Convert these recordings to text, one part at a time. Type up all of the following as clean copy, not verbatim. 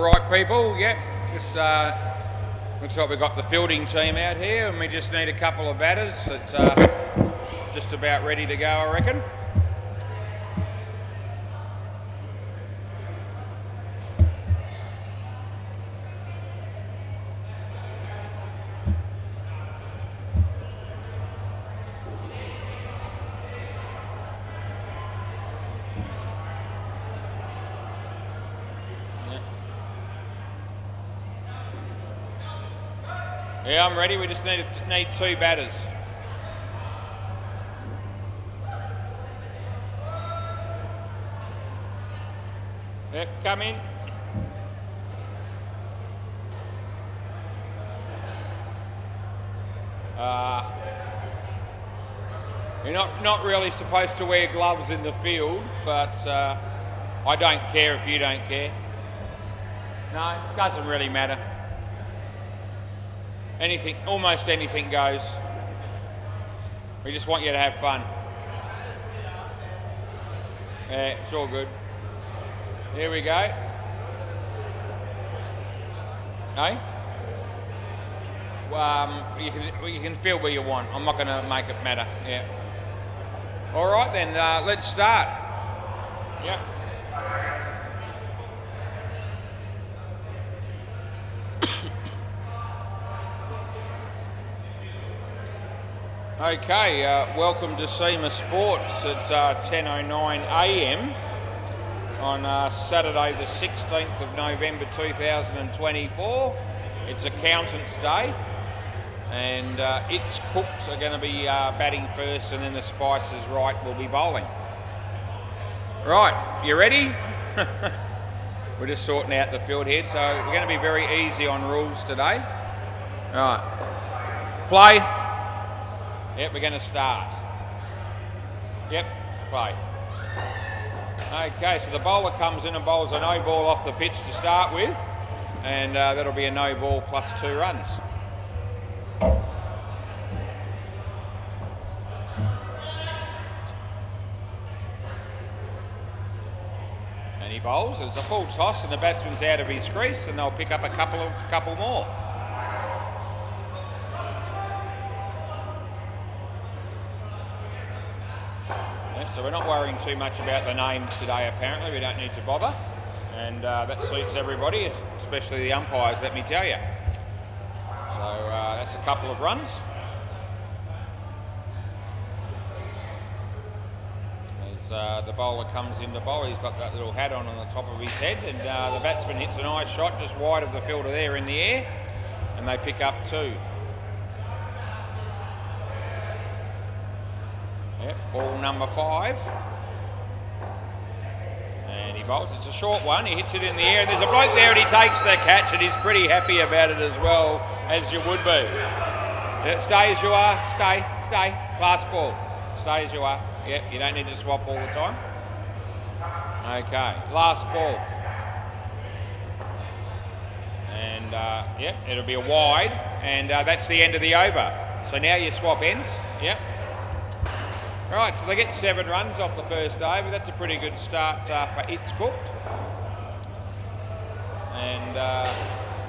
right, people. Yep. This looks like we've got the fielding team out here, and we just need a couple of batters. It's just about ready to go, I reckon. Yeah, I'm ready. We just need two batters. Yep, come in. You're not really supposed to wear gloves in the field, but I don't care if you don't care. No, it doesn't really matter. Anything, almost anything goes. We just want you to have fun. Yeah, it's all good. Here we go. Hey? You can feel where you want. I'm not going to make it matter. Yeah. All right then. Let's start. Yeah. Okay, welcome to SEMA Sports. It's 10:09 a.m. on Saturday the 16th of November 2024. It's Accountants Day, and It's Cooked are going to be batting first, and then the Spices Right will be bowling. Right, you ready? We're just sorting out the field head, so we're going to be very easy on rules today. Right, play. Yep, we're going to start. Yep, play. Okay, so the bowler comes in and bowls a no ball off the pitch to start with, and that'll be a no ball plus 2 runs. And he bowls. It's a full toss, and the batsman's out of his crease, and they'll pick up a couple more. So we're not worrying too much about the names today, apparently. We don't need to bother. And that suits everybody, especially the umpires, let me tell you. So that's a couple of runs. As the bowler comes in to bowl, he's got that little hat on the top of his head, and the batsman hits a nice shot just wide of the fielder there in the air, and they pick up 2. Yep, ball number 5. And he bowls. It's a short one. He hits it in the air, and there's a bloke there, and he takes the catch, and he's pretty happy about it as well, as you would be. Yeah, stay as you are. Stay. Last ball. Stay as you are. Yep, you don't need to swap all the time. Okay, last ball. And, yep, it'll be a wide, and that's the end of the over. So now you swap ends. Yep. Right, so they get 7 runs off the first over. That's a pretty good start for It's Cooked. And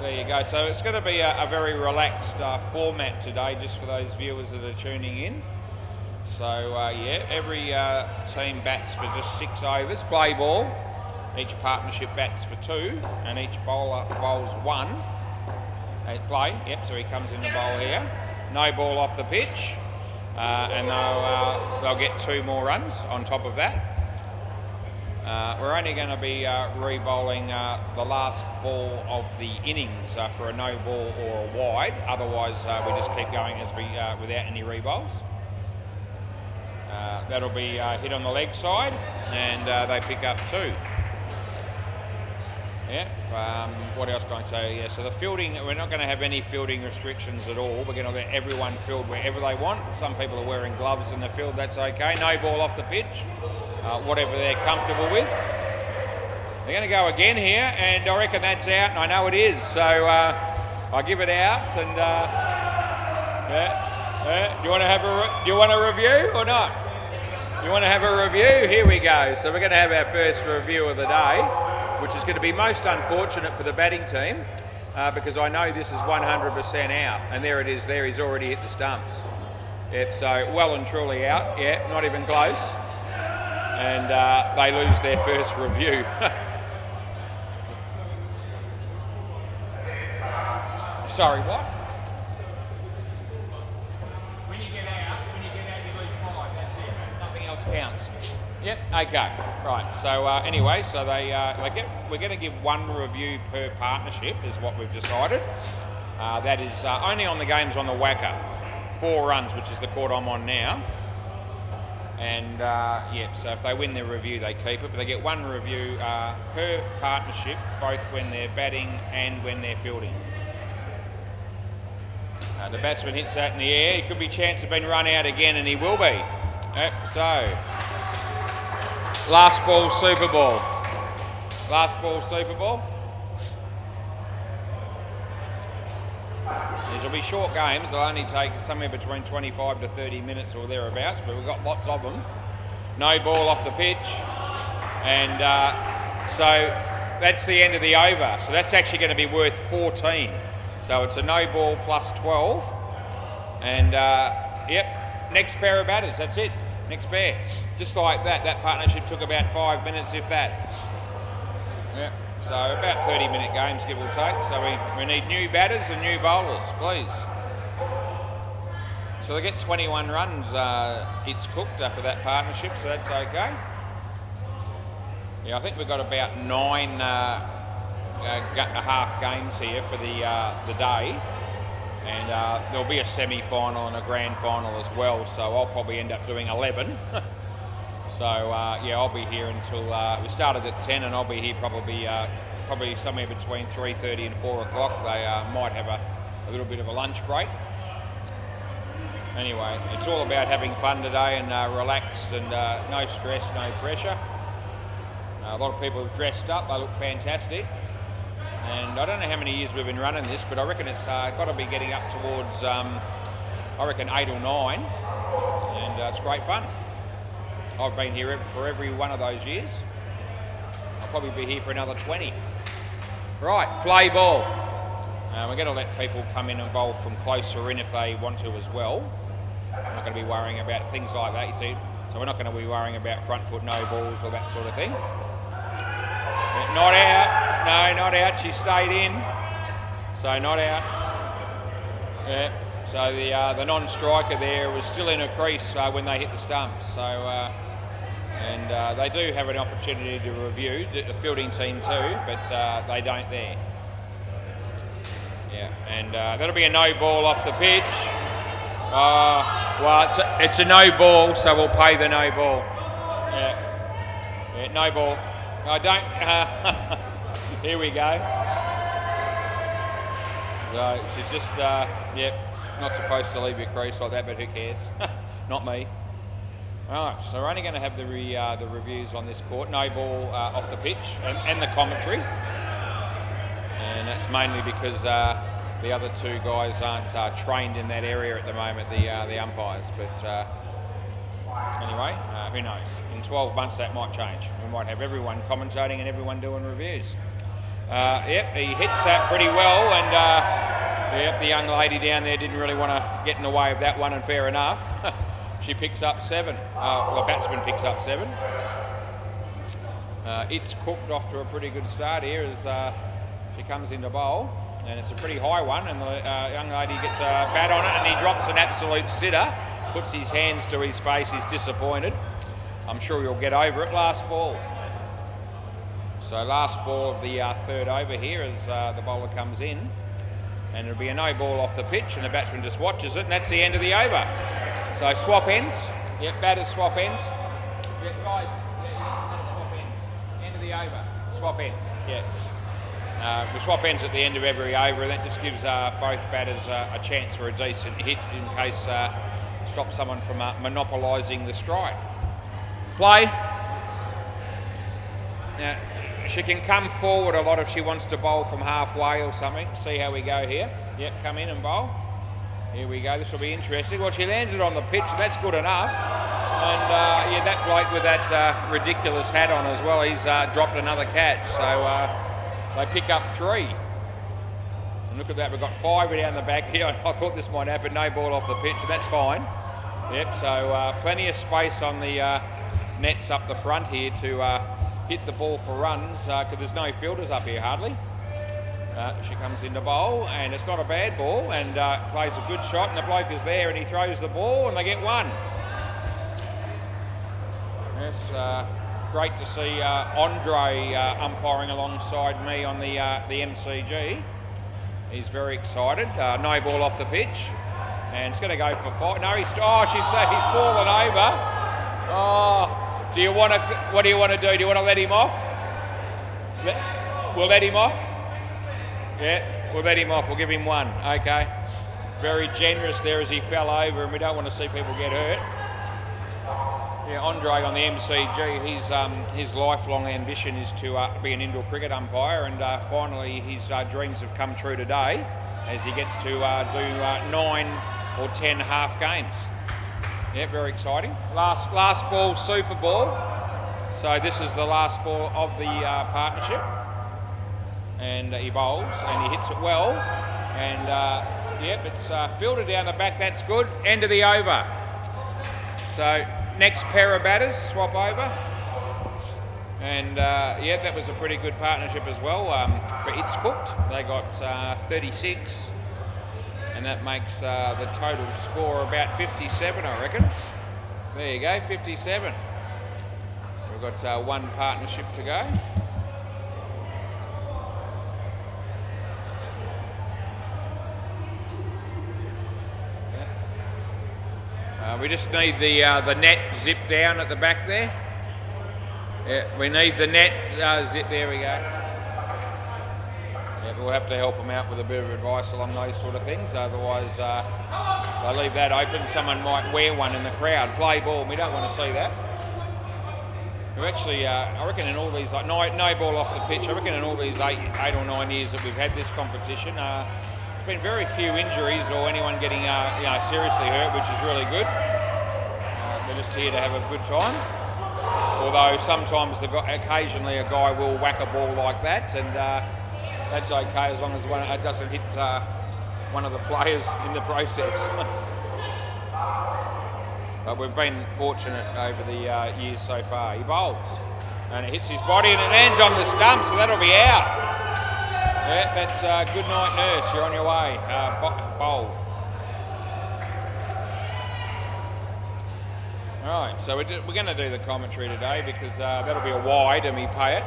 there you go. So it's going to be a very relaxed format today, just for those viewers that are tuning in. So yeah, every team bats for just 6 overs. Play ball. Each partnership bats for 2, and each bowler bowls 1. Play. Yep. So he comes in the bowl here. No ball off the pitch. And they'll get 2 more runs on top of that. We're only going to be re-bowling the last ball of the innings for a no ball or a wide. Otherwise, we just keep going as we without any re-bowls. That'll be hit on the leg side, and they pick up 2. Yeah. What else can I say? Yeah. So the fielding, we're not going to have any fielding restrictions at all. We're going to let everyone field wherever they want. Some people are wearing gloves in the field. That's okay. No ball off the pitch. Whatever they're comfortable with. They're going to go again here, and I reckon that's out. And I know it is. So I give it out. And do you want to have do you want a review or not? You want to have a review? Here we go. So we're going to have our first review of the day. which is going to be most unfortunate for the batting team because I know this is 100% out, and there it is there, he's already hit the stumps. Yep, so well and truly out, yeah, not even close, and they lose their first review. Sorry, what? When you get out, you lose 5, that's it. Nothing else counts. Yep, okay, right, so anyway, so we're going to give 1 review per partnership is what we've decided. That is only on the games on the WACA, 4 runs, which is the court I'm on now. And yeah, so if they win their review, they keep it, but they get 1 review per partnership, both when they're batting and when they're fielding. The batsman hits that in the air, he could be chance of being run out again, and he will be. Yep, so, last ball, Super Ball. Last ball, Super Ball. These will be short games, they'll only take somewhere between 25 to 30 minutes or thereabouts, but we've got lots of them. No ball off the pitch, and so that's the end of the over. So that's actually going to be worth 14. So it's a no ball plus 12, and yep, next pair of batters, that's it, next pair. Just like that, that partnership took about 5 minutes, if that. Yep, so about 30-minute games, give or take. So we need new batters and new bowlers, please. So they get 21 runs, it's cooked for that partnership, so that's okay. Yeah, I think we've got about 9 half games here for the day, and there'll be a semi-final and a grand final as well, so I'll probably end up doing 11. So yeah, I'll be here until we started at 10, and I'll be here probably somewhere between 3:30 and 4 o'clock. They might have a little bit of a lunch break. Anyway, it's all about having fun today and relaxed and no stress, no pressure. A lot of people have dressed up, they look fantastic. And I don't know how many years we've been running this, but I reckon it's got to be getting up towards, I reckon 8 or 9, and it's great fun. I've been here for every one of those years. I'll probably be here for another 20. Right, play ball. We're going to let people come in and bowl from closer in if they want to as well. We're not going to be worrying about things like that, you see. So we're not going to be worrying about front foot no balls or that sort of thing. Not out, no, not out, she stayed in, so not out. Yeah, so the non-striker there was still in a crease when they hit the stumps, so, and they do have an opportunity to review, the fielding team too, but they don't there. Yeah, and that'll be a no ball off the pitch. Well, it's a no ball, so we'll pay the no ball. Yeah, no ball. I don't. Here we go. So she's just, yep, not supposed to leave your crease like that, but who cares? Not me. All right, so we're only going to have the reviews on this court. No ball off the pitch, and the commentary, and that's mainly because the other 2 guys aren't trained in that area at the moment, the umpires. But anyway, who knows? In 12 months that might change. We might have everyone commentating and everyone doing reviews. Yep, he hits that pretty well, and yep, the young lady down there didn't really want to get in the way of that one, and fair enough. She picks up 7. Well, the batsman picks up 7. It's cooked off to a pretty good start here as she comes into bowl, and it's a pretty high one, and the young lady gets a bat on it, and he drops an absolute sitter, puts his hands to his face, he's disappointed. I'm sure he'll get over it. Last ball. So last ball of the 3rd over here as the bowler comes in, and it'll be a no ball off the pitch, and the batsman just watches it, and that's the end of the over. So swap ends. Yep, batters swap ends. Yeah, guys, yeah, swap ends. End of the over. Swap ends. Yeah. We swap ends at the end of every over, and that just gives both batters a chance for a decent hit in case stops someone from monopolising the strike. Play. Now, she can come forward a lot if she wants to bowl from halfway or something. See how we go here. Yep, come in and bowl. Here we go, this will be interesting. Well, she lands it on the pitch, and that's good enough. And yeah, that bloke with that ridiculous hat on as well, he's dropped another catch. So they pick up 3. And look at that, we've got 5 down the back here. I thought this might happen, no ball off the pitch, and that's fine. Yep, so plenty of space on the nets up the front here to hit the ball for runs, because there's no fielders up here hardly. She comes into bowl, and it's not a bad ball, and plays a good shot, and the bloke is there, and he throws the ball, and they get 1. Yes, great to see Andre umpiring alongside me on the MCG. He's very excited. No ball off the pitch, and it's going to go for 5. No, he's fallen over. Oh, do you want to? What do you want to do? Do you want to let him off? We'll let him off. Yeah, we'll let him off. We'll give him 1. Okay. Very generous there as he fell over, and we don't want to see people get hurt. Yeah, Andre on the MCG, his lifelong ambition is to be an indoor cricket umpire, and finally his dreams have come true today as he gets to do 9 or 10 half games. Yeah, very exciting. Last ball, super ball. So this is the last ball of the partnership. And he bowls and he hits it well. And yep, it's fielded down the back, that's good. End of the over. So next pair of batters swap over, and yeah, that was a pretty good partnership as well for It's Cooked. They got 36, and that makes the total score about 57, I reckon. There you go, 57. We've got 1 partnership to go. We just need the net zipped down at the back there. Yeah, we need the net zip. There we go. Yeah, we'll have to help them out with a bit of advice along those sort of things. Otherwise, if they leave that open, someone might wear one in the crowd. Play ball. We don't want to see that. We've actually, I reckon, in all these no ball off the pitch. I reckon in all these 8 or 9 years that we've had this competition. Been very few injuries or anyone getting seriously hurt, which is really good. They're just here to have a good time. Although sometimes, occasionally a guy will whack a ball like that, and that's okay as long as it doesn't hit one of the players in the process. But we've been fortunate over the years so far. He bowls, and it hits his body and it lands on the stump, so that'll be out. Yeah, that's good night, nurse. You're on your way. Bowl. All right, so we're going to do the commentary today because that'll be a wide and we pay it.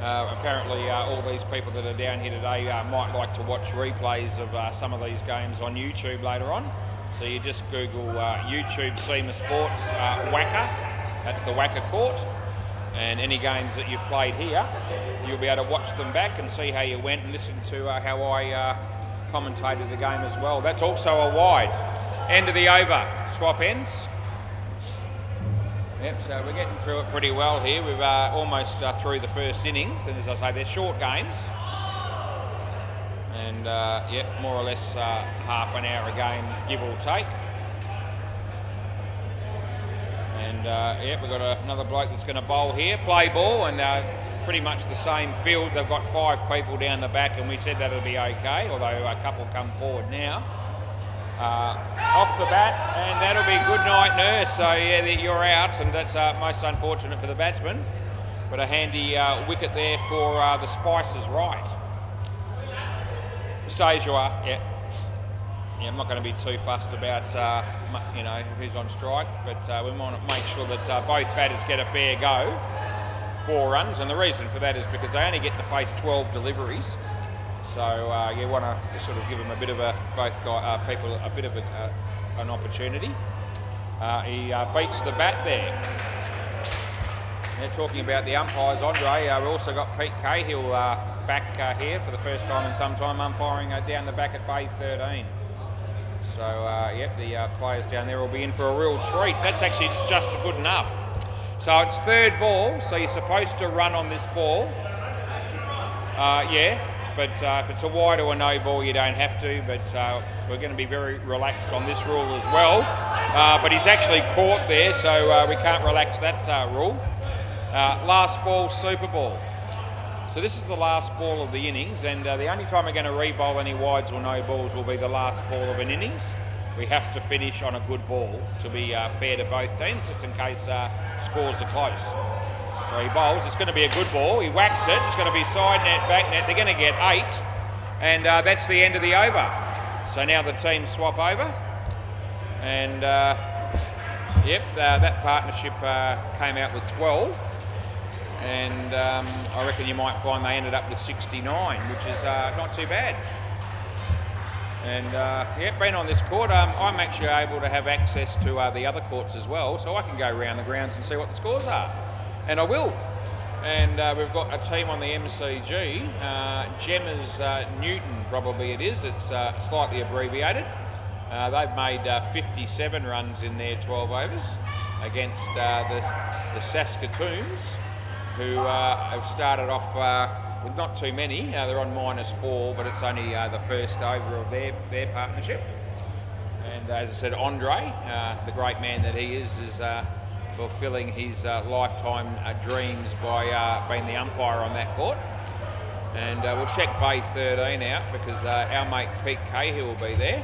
Apparently, all these people that are down here today might like to watch replays of some of these games on YouTube later on. So you just Google YouTube SEMA Sports WACA. That's the WACA Court. And any games that you've played here, you'll be able to watch them back and see how you went and listen to how I commentated the game as well. That's also a wide. End of the over. Swap ends. Yep, so we're getting through it pretty well here. We've almost through the first innings, and as I say, they're short games. And yep, more or less half an hour a game, give or take. And yeah, we've got another bloke that's going to bowl here, play ball, and pretty much the same field. They've got 5 people down the back, and we said that'll be okay, although a couple come forward now. Off the bat, and that'll be good night, nurse. So yeah, you're out, and that's most unfortunate for the batsman, but a handy wicket there for the Spices right. Stay as you are, yeah. Yeah, I'm not going to be too fussed about who's on strike, but we want to make sure that both batters get a fair go. 4 runs, and the reason for that is because they only get to face 12 deliveries. So you want to sort of give them a bit of people a bit of an opportunity. He beats the bat there. They're talking about the umpires, Andre. We've also got Pete Cahill back here for the first time in some time, umpiring down the back at Bay 13. So, yep, the players down there will be in for a real treat. That's actually just good enough. So it's 3rd ball, so you're supposed to run on this ball. Yeah. but if it's a wide or a no ball, you don't have to, but we're going to be very relaxed on this rule as well. But he's actually caught there, so we can't relax that rule. Last ball, super ball. So this is the last ball of the innings, and the only time we're going to re-bowl any wides or no balls will be the last ball of an innings. We have to finish on a good ball to be fair to both teams, just in case scores are close. So he bowls, it's going to be a good ball, he whacks it, it's going to be side net, back net, they're going to get 8, and that's the end of the over. So now the teams swap over, and that partnership came out with 12. And I reckon you might find they ended up with 69, which is not too bad. And being on this court, I'm actually able to have access to the other courts as well, so I can go around the grounds and see what the scores are. And I will. And we've got a team on the MCG, Gemma's Newton probably it is, it's slightly abbreviated. They've made 57 runs in their 12 overs against the Saskatoons, who have started off with not too many. They're on -4, but it's only the first over of their partnership. And as I said, Andre, the great man that he is fulfilling his lifetime dreams by being the umpire on that court. And we'll check Bay 13 out because our mate Pete Cahill will be there.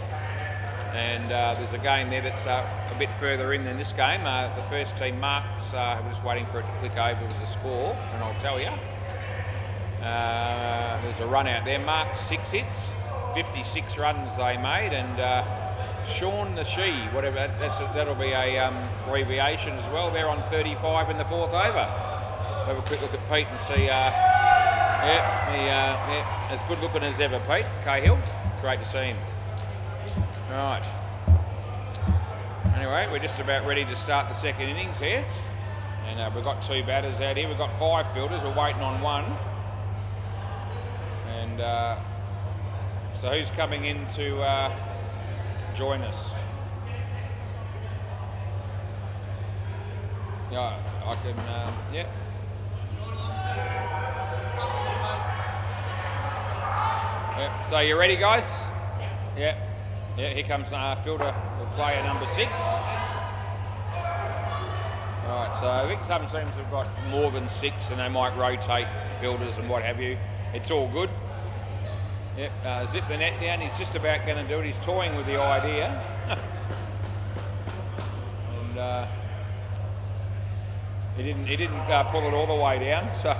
And there's a game there that's a bit further in than this game. The first team marks, we're just waiting for it to click over with the score, and I'll tell you. There's a run out there, marks 6 hits, 56 runs they made, and Sean the She, whatever, that'll be a abbreviation as well. They're on 35 in the 4th over. Have a quick look at Pete and see, as good looking as ever, Pete Cahill. Great to see him. Right. Anyway, we're just about ready to start the second innings here. And we've got 2 batters out here. We've got 5 fielders. We're waiting on 1. And so who's coming in to join us? Yeah, I can, yeah. Yep. So you ready, guys? Yeah. Yeah, here comes fielder with player number 6. Right, so I think some teams have got more than 6 and they might rotate fielders and what have you. It's all good. Yep, zip the net down. He's just about going to do it. He's toying with the idea. And he didn't pull it all the way down. So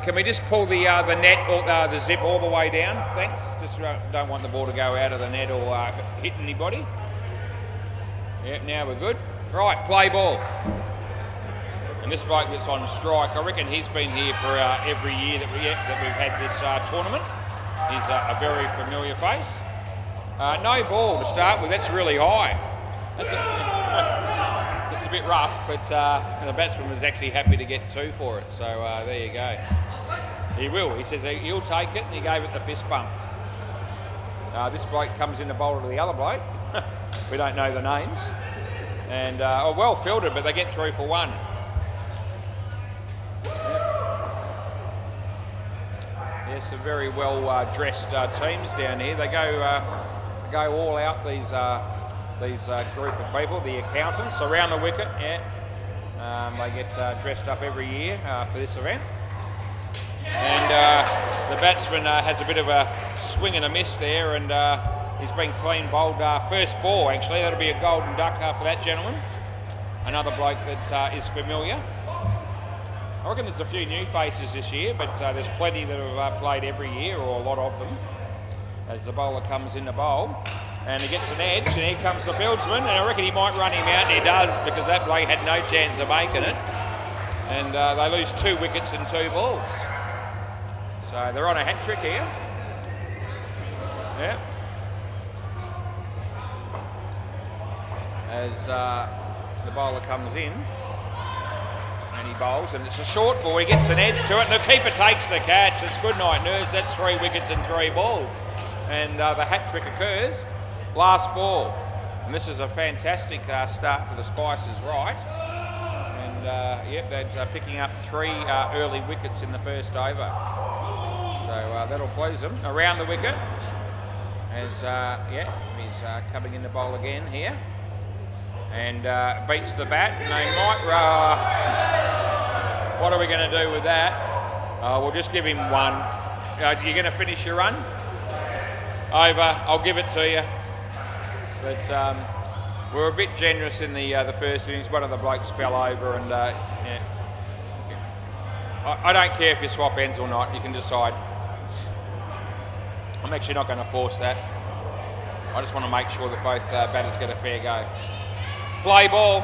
can we just pull the net or the zip all the way down? Thanks. Just don't want the ball to go out of the net or hit anybody. Yep, now we're good. Right, play ball. And this bloke that's on strike, I reckon he's been here for every year that we've had this tournament. He's a very familiar face. No ball to start with. That's really high. It's a bit rough, but the batsman was actually happy to get 2 for it. So there you go. He will. He says he'll take it, and he gave it the fist bump. This bloke comes in to bowl to the other bloke. We don't know the names. And well fielded, but they get through for 1. Yes, some very well dressed teams down here. They go all out. These group of people, the accountants around the wicket. Yeah, they get dressed up every year for this event. And the batsman has a bit of a swing and a miss there, and he's been clean bowled first ball. Actually, that'll be a golden duck for that gentleman. Another bloke that is familiar. I reckon there's a few new faces this year, but there's plenty that have played every year, or a lot of them. As the bowler comes in the bowl, and he gets an edge, and here comes the fieldsman, and I reckon he might run him out, and he does, because that bloke had no chance of making it. And they lose 2 wickets and 2 balls. So they're on a hat trick here. Yeah. As the bowler comes in, and he bowls, and it's a short ball. He gets an edge to it, and the keeper takes the catch. It's good night, nurse. That's 3 wickets and 3 balls. And the hat trick occurs. Last ball. And this is a fantastic start for the Spices, right? And yep, they're picking up 3 early wickets in the first over. So that'll please him. Around the wicket, as he's coming in the bowl again here, and beats the bat. And they might. What are we going to do with that? We'll just give him one. You're going to finish your run? Over. I'll give it to you. But we're a bit generous in the first innings. One of the blokes fell over, and I don't care if you swap ends or not. You can decide. I'm actually not going to force that. I just want to make sure that both batters get a fair go. Play ball.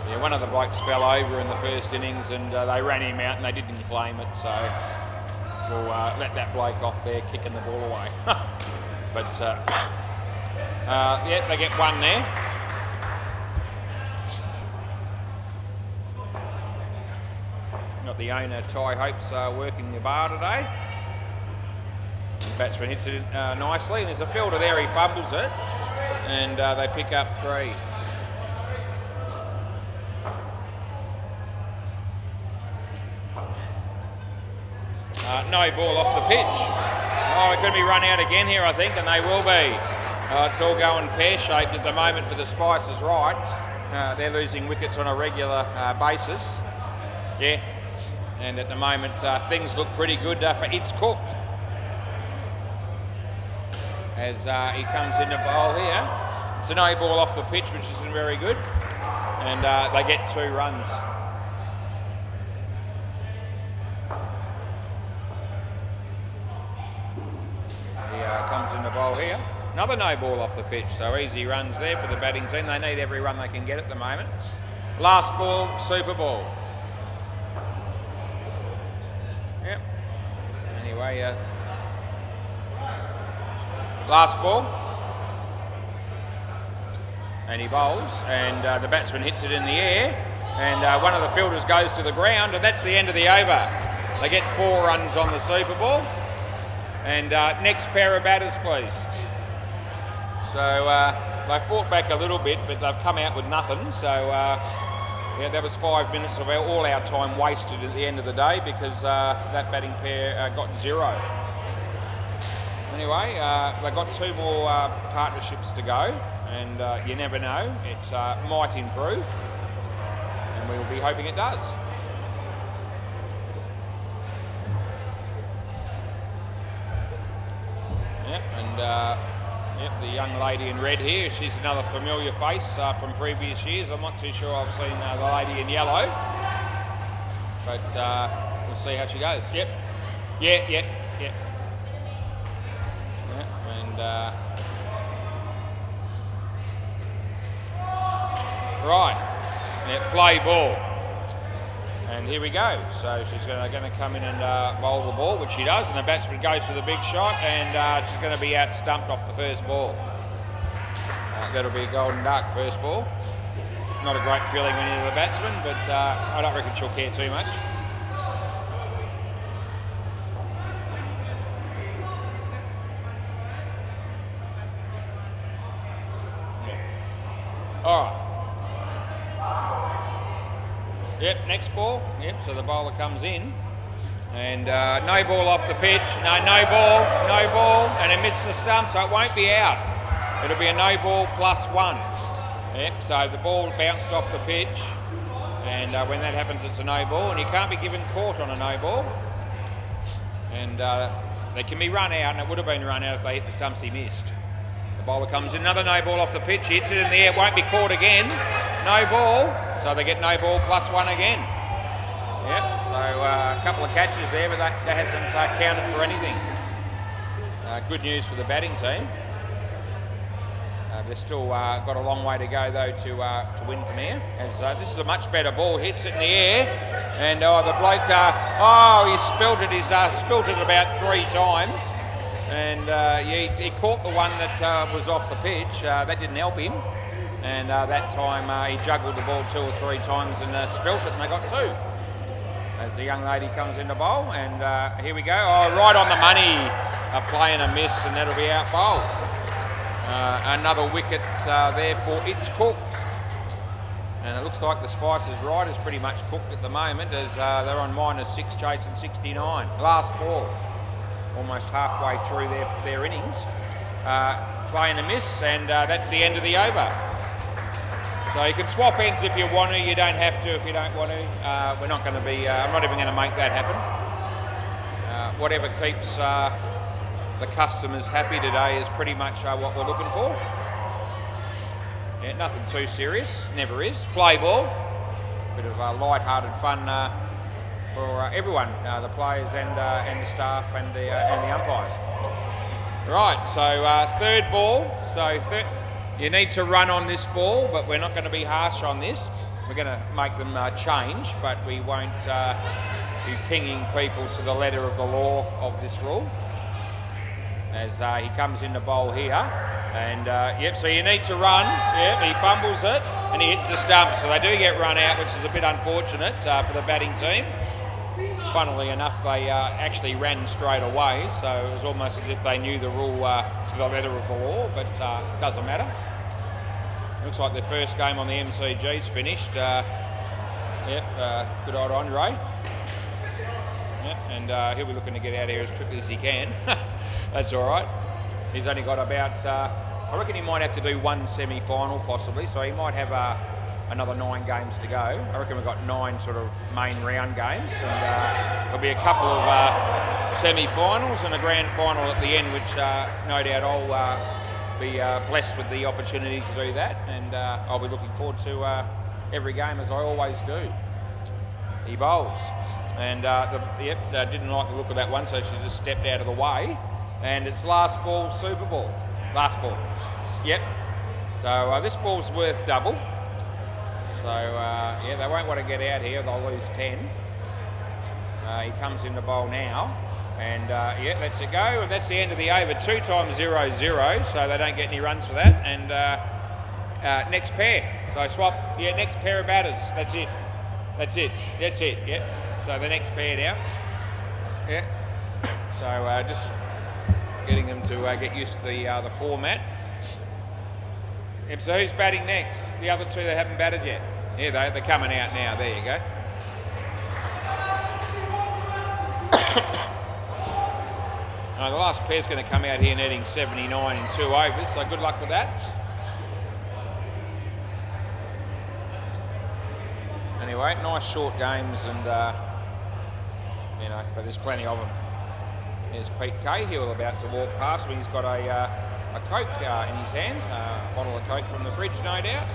Yeah, one of the blokes fell over in the first innings, and they ran him out, and they didn't claim it. So we'll let that bloke off there kicking the ball away. But yeah, they get one there. Got the owner, Ty Hopes, working the bar today. The batsman hits it nicely, and there's a fielder there, he fumbles it, and they pick up 3. No ball off the pitch. Oh, it could be run out again here, I think, and they will be. It's all going pear-shaped at the moment for the Spices, right? They're losing wickets on a regular basis. Yeah, and at the moment things look pretty good for It's Cooked. As he comes in the bowl here. It's a no ball off the pitch, which isn't very good. And they get 2 runs. He comes in the bowl here. Another no ball off the pitch, so easy runs there for the batting team. They need every run they can get at the moment. Last ball, super ball. Yep. Anyway, last ball. And he bowls, and the batsman hits it in the air, and one of the fielders goes to the ground, and that's the end of the over. They get 4 runs on the super ball. And next pair of batters, please. So they fought back a little bit, but they've come out with nothing. So yeah, that was 5 minutes of all our time wasted at the end of the day, because that batting pair got 0. Anyway, they've got 2 more partnerships to go, and you never know, it might improve, and we will be hoping it does. Yep, and yep, the young lady in red here, she's another familiar face from previous years. I'm not too sure I've seen the lady in yellow, but we'll see how she goes. Yep, yeah. And right, yeah, play ball, and here we go. So she's going to come in and bowl the ball, which she does, and the batsman goes for the big shot, and she's going to be out stumped off the first ball. That'll be a golden duck first ball. Not a great feeling when you're the batsman, but I don't reckon she'll care too much. All right. Yep, next ball. Yep, so the bowler comes in, and no ball off the pitch. No ball, and it missed the stump, so it won't be out. It'll be a no ball +1. Yep, so the ball bounced off the pitch, and when that happens, it's a no ball, and you can't be given caught on a no ball. And they can be run out, and it would have been run out if they hit the stumps he missed. The bowler comes in, another no ball off the pitch, hits it in the air, won't be caught again. No ball, so they get no ball +1 again. Yep, so a couple of catches there, but that hasn't counted for anything. Good news for the batting team. They've still got a long way to go though to win from here. As this is a much better ball, hits it in the air, and the bloke, he spilt it. He's spilt it about 3 times. And he caught the one that was off the pitch. That didn't help him. And that time he juggled the ball 2 or 3 times and spilt it, and they got 2. As the young lady comes in to bowl, and here we go. Oh, right on the money. A play and a miss, and that'll be out bowled. Another wicket there for It's Cooked. And it looks like the Spices Ride is pretty much cooked at the moment as they're on -6 chasing 69. Last ball, almost halfway through their innings. Play and a miss, and that's the end of the over. So you can swap ends if you want to, you don't have to if you don't want to. We're not going to be, I'm not even going to make that happen. Whatever keeps the customers happy today is pretty much what we're looking for. Yeah, nothing too serious, never is. Play ball, bit of light-hearted fun for everyone, the players and the staff and the umpires. Right, so third ball. So you need to run on this ball, but we're not going to be harsh on this. We're going to make them change, but we won't be pinging people to the letter of the law of this rule. As he comes in the bowl here, and yep, so you need to run. Yep, he fumbles it and he hits the stump, so they do get run out, which is a bit unfortunate for the batting team. Funnily enough, they actually ran straight away, so it was almost as if they knew the rule to the letter of the law, but it doesn't matter. Looks like their first game on the MCG's finished. Yep, good old Andre. Yep, and he'll be looking to get out of here as quickly as he can. That's all right. He's only got about, I reckon he might have to do one semi-final possibly, so he might have another 9 games to go. I reckon we've got 9 sort of main round games, and there'll be a couple of semi-finals and a grand final at the end, which no doubt I'll be blessed with the opportunity to do that, and I'll be looking forward to every game as I always do. He bowls, and didn't like the look of that one, so she just stepped out of the way. And it's last ball, super ball. Last ball. Yep. So this ball's worth double. So yeah, they won't want to get out here. They'll lose 10. He comes in the bowl now, and yeah, lets it go. And that's the end of the over. 2 times 0-0, so they don't get any runs for that. And next pair. So swap. Yeah, next pair of batters. That's it. That's it. That's it. Yep. So the next pair now. Yeah. So just getting them to get used to the format. Yep, so who's batting next? The other two that haven't batted yet. Yeah, they're coming out now. There you go. The last pair's going to come out here netting 79 in 2 overs, so good luck with that. Anyway, nice short games, and you know, but there's plenty of them. There's Pete Cahill about to walk past me. He's got a Coke in his hand, a bottle of Coke from the fridge, no doubt.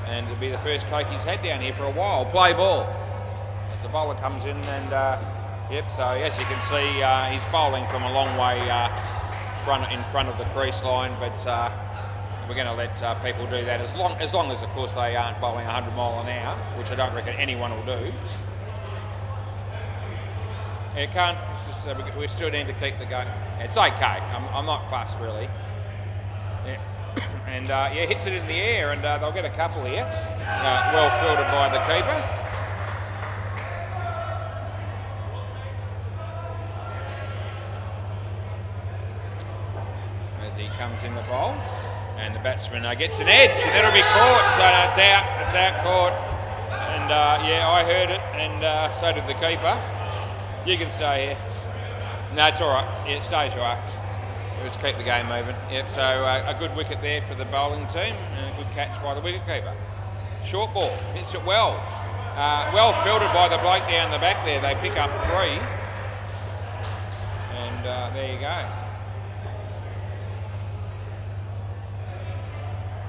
And it'll be the first Coke he's had down here for a while. Play ball. As the bowler comes in, and yep, so as you can see, he's bowling from a long way in front of the crease line, but we're going to let people do that as long as, of course, they aren't bowling 100 mile an hour, which I don't reckon anyone will do. It can't. It's just, we still need to keep the game. It's okay. I'm not fussed really. Yeah. And yeah, hits it in the air, and they'll get a couple here. Well fielded by the keeper. As he comes in the bowl, and the batsman gets an edge, and it'll be caught. So it's out. It's out, caught. And yeah, I heard it, and so did the keeper. You can stay here. No, it's all right. Yeah, stay as you are. Let's keep the game moving. Yep, so a good wicket there for the bowling team, and a good catch by the wicketkeeper. Short ball, hits it well. Well fielded by the bloke down the back there. They pick up 3. And there you go.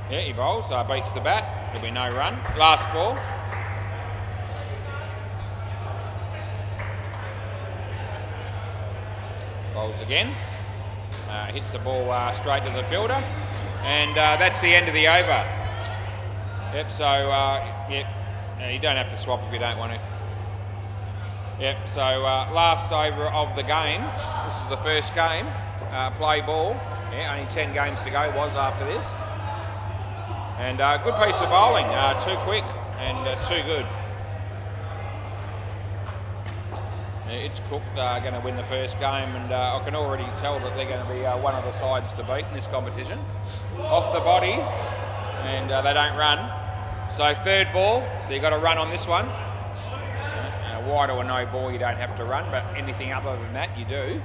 Yeah, he bowls, beats the bat. There'll be no run. Last ball. Bowls again. Hits the ball straight to the fielder, and that's the end of the over. Yep, so yep, you don't have to swap if you don't want to. Yep, so last over of the game. This is the first game. Play ball. Yeah, only 10 games to go was after this. And good piece of bowling. Too quick and too good. It's Cooked going to win the first game, and I can already tell that they're going to be one of the sides to beat in this competition. Off the body, and they don't run. So third ball, so you got to run on this one. Wide or no ball, you don't have to run, but anything other than that, you do.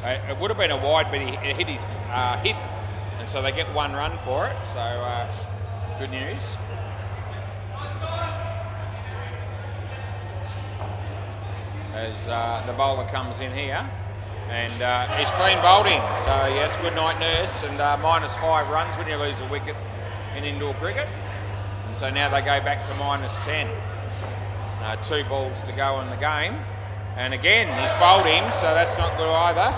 It would have been a wide, but it hit his hip, and so they get one run for it. So good news. As the bowler comes in here, and he's clean bowled in. So yes, good night, nurse, and -5 runs when you lose a wicket in indoor cricket. And so now they go back to -10. 2 balls to go in the game, and again he's bowled him, so that's not good either.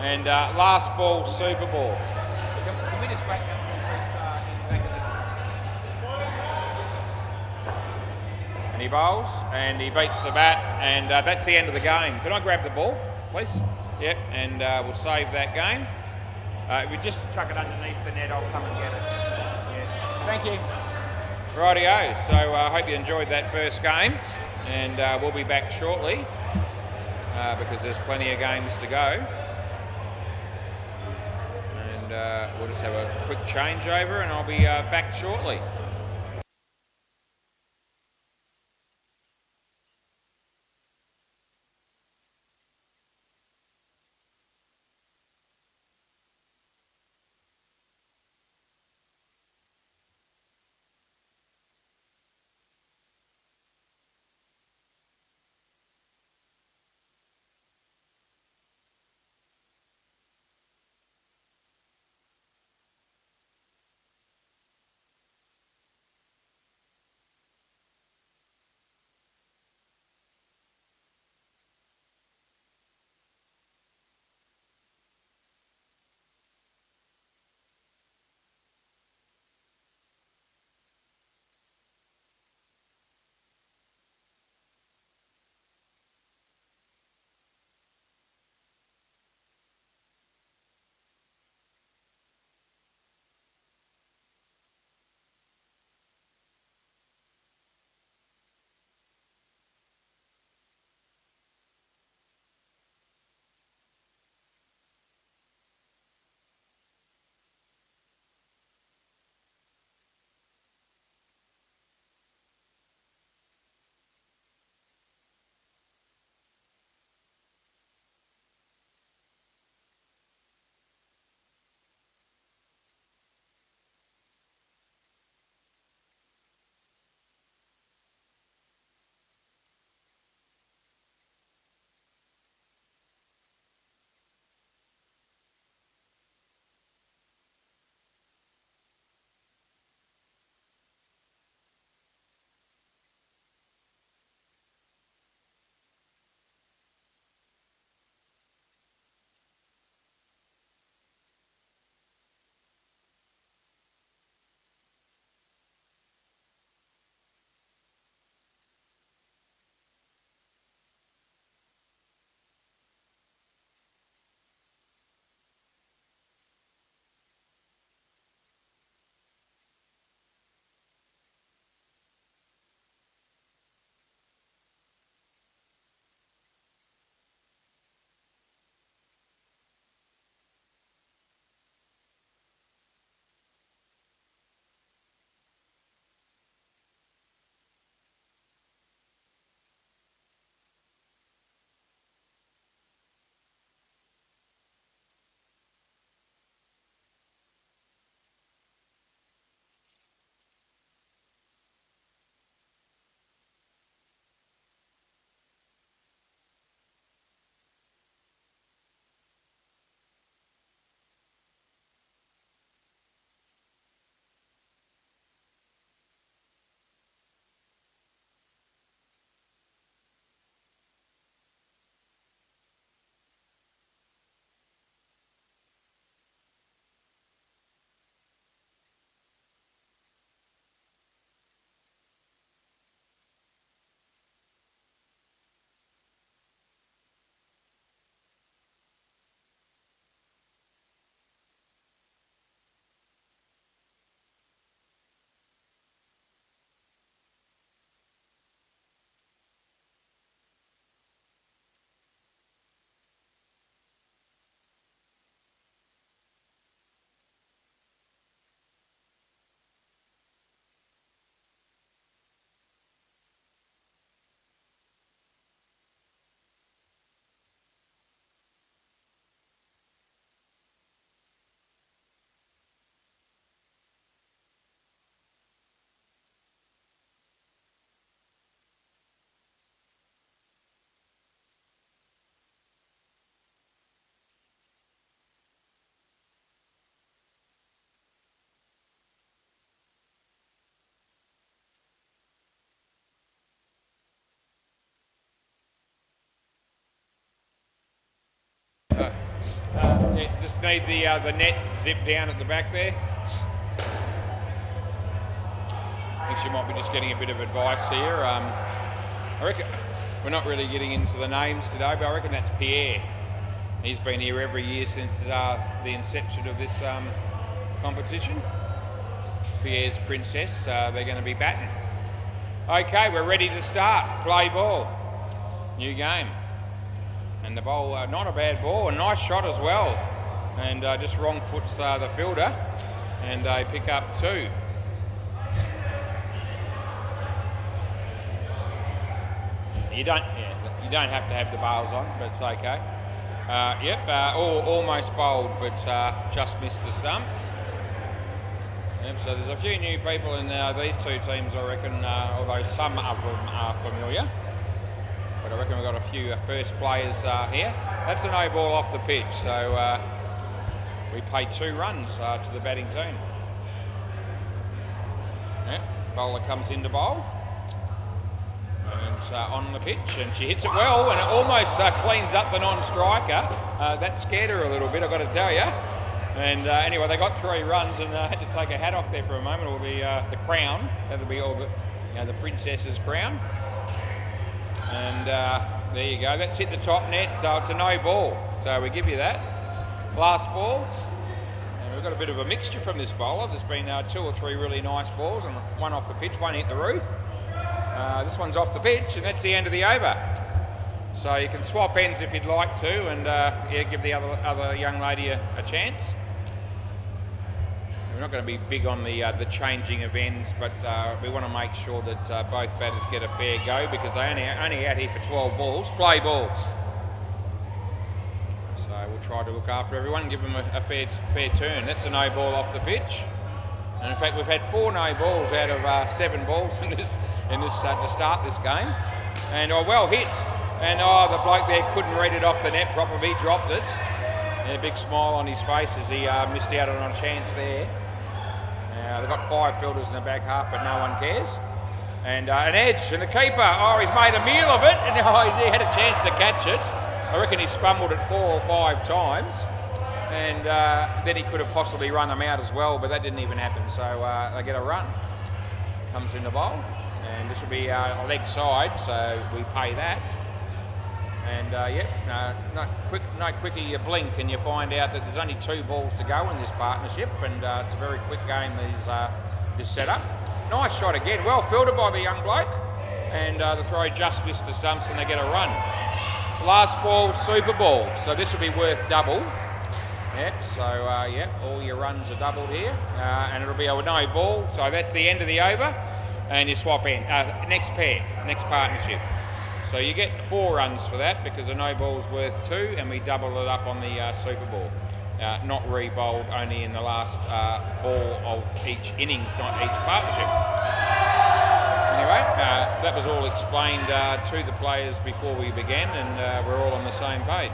And last ball, super ball. Can we just whack that in the back of the... And he bowls, and he beats the bat, and that's the end of the game. Can I grab the ball, please? Yep, and we'll save that game. If you just chuck it underneath the net, I'll come and get it. Yeah. Thank you. Rightio, so I hope you enjoyed that first game, and we'll be back shortly because there's plenty of games to go. And we'll just have a quick changeover and I'll be back shortly. Yeah, just need the net zipped down at the back there. I think she might be just getting a bit of advice here. I reckon we're not really getting into the names today, but I reckon that's Pierre. He's been here every year since the inception of this competition. Pierre's Princess, they're going to be batting. Okay, we're ready to start. Play ball. New game. And the ball, not a bad ball, a nice shot as well. And just wrong foots the fielder, and they pick up 2. You don't have to have the bails on, but it's okay. Almost bowled, but just missed the stumps. Yep, so there's a few new people in these two teams, I reckon, although some of them are familiar. But I reckon we've got a few first players here. That's a no ball off the pitch, so we pay 2 runs to the batting team. Yep, bowler comes in to bowl. And on the pitch, and she hits it well, and it almost cleans up the non-striker. That scared her a little bit, I've got to tell you. And anyway, they got 3 runs, and had to take a hat off there for a moment. It'll be the crown. That'll be all the princess's crown. And there you go. That's hit the top net, so it's a no ball. So we give you that. Last ball. And we've got a bit of a mixture from this bowler. There's been 2 or 3 really nice balls, and one off the pitch, one hit the roof. This one's off the pitch, and that's the end of the over. So you can swap ends if you'd like to, and give the other young lady a chance. We're not going to be big on the changing of ends, but we want to make sure that both batters get a fair go, because they only out here for 12 balls. Play ball. So we'll try to look after everyone and give them a fair turn. That's a no ball off the pitch. And in fact, we've had 4 no balls out of 7 balls in this to start this game. And well hit. And the bloke there couldn't read it off the net properly, dropped it. And a big smile on his face as he missed out on a chance there. They've got 5 fielders in the back half, but no one cares. And an edge, and the keeper, he's made a meal of it, and he had a chance to catch it. I reckon he's fumbled it 4 or 5 times. And then he could have possibly run them out as well, but that didn't even happen. So they get a run. Comes in the bowl, and this will be leg side, so we pay that. And no quicker you blink and you find out that there's only 2 balls to go in this partnership, and it's a very quick game. This setup. Nice shot again, well fielded by the young bloke, and the throw just missed the stumps, and they get a run. Last ball, super ball. So this will be worth double. Yep, so all your runs are doubled here, and it'll be a no ball, so that's the end of the over, and you swap in. Next pair, next partnership. So you get 4 runs for that, because a no ball's worth 2, and we double it up on the super ball. Not re-bowled, only in the last ball of each innings, not each partnership. Anyway, that was all explained to the players before we began, and we're all on the same page.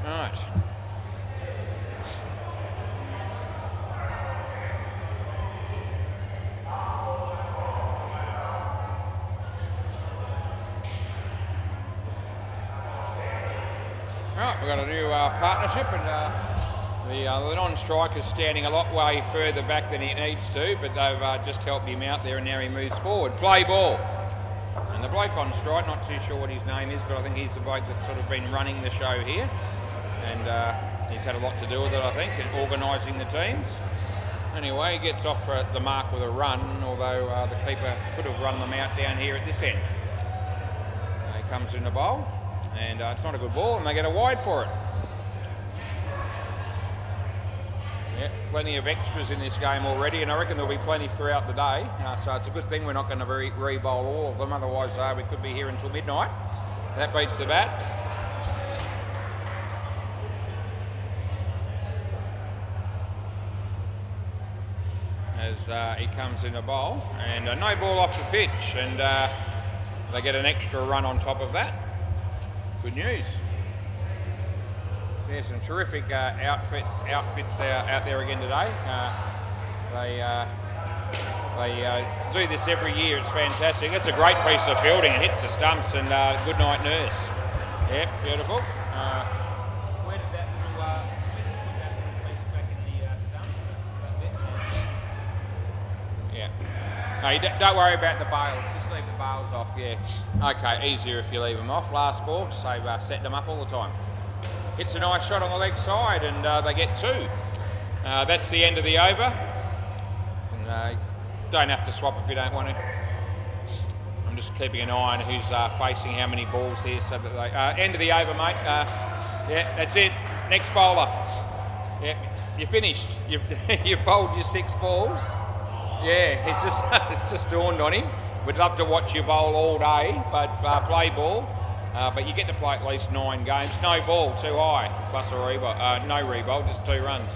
Right. Right, we've got a new partnership, and the non-striker's standing a lot way further back than he needs to, but they've just helped him out there, and now he moves forward. Play ball. And the bloke on strike, not too sure what his name is, but I think he's the bloke that's sort of been running the show here. And he's had a lot to do with it, I think, in organising the teams. Anyway, he gets off at the mark with a run, although the keeper could have run them out down here at this end. He comes in the bowl, and it's not a good ball, and they get a wide for it. Yeah, plenty of extras in this game already, and I reckon there'll be plenty throughout the day. So it's a good thing we're not going to re-bowl all of them, otherwise we could be here until midnight. That beats the bat. As he comes in a bowl, and no ball off the pitch, and they get an extra run on top of that. Good news. Yeah, some terrific outfits out there again today. They do this every year. It's fantastic. That's a great piece of fielding. It hits the stumps, and good night, nurse. Yep, beautiful. Where did that little, let me just put that little piece back in the stump, that bit. Yeah. No, don't worry about the bails, just leave the bails off, yeah. Okay, easier if you leave them off. Last ball, so set them up all the time. Hits a nice shot on the leg side and they get 2. That's the end of the over. And, don't have to swap if you don't want to. I'm just keeping an eye on who's facing how many balls here so that they... end of the over, mate. Yeah, that's it. Next bowler. Yeah, you're finished. You've bowled your 6 balls. Yeah, it's just dawned on him. We'd love to watch you bowl all day, but play ball. But you get to play at least 9 games. No ball, too high, plus a rebound. No rebound, just 2 runs.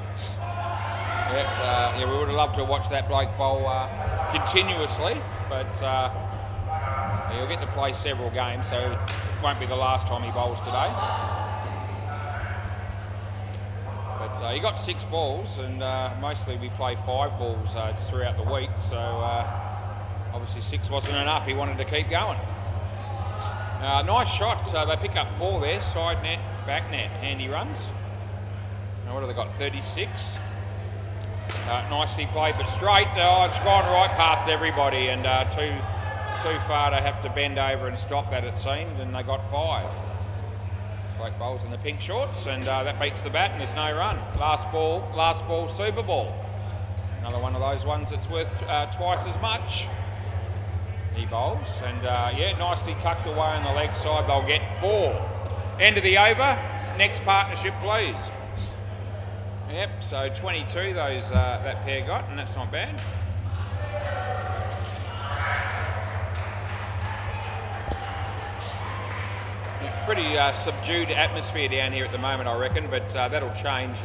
Yeah, we would have loved to watch that bloke bowl continuously, but he'll get to play several games, so it won't be the last time he bowls today. But he got 6 balls, and mostly we play 5 balls throughout the week, so obviously 6 wasn't enough. He wanted to keep going. Nice shot. They pick up 4 there. Side net, back net, handy runs. Now what have they got? 36. Nicely played, but straight. Oh, it's gone right past everybody, and too far to have to bend over and stop that, it seemed, and they got 5. Blake bowls in the pink shorts, and that beats the bat, and there's no run. Last ball, super ball. Another one of those ones that's worth twice as much. He bowls, and yeah, nicely tucked away on the leg side. They'll get 4. End of the over. Next partnership, please. Yep, so 22 those that pair got, and that's not bad. Pretty subdued atmosphere down here at the moment, I reckon, but that'll change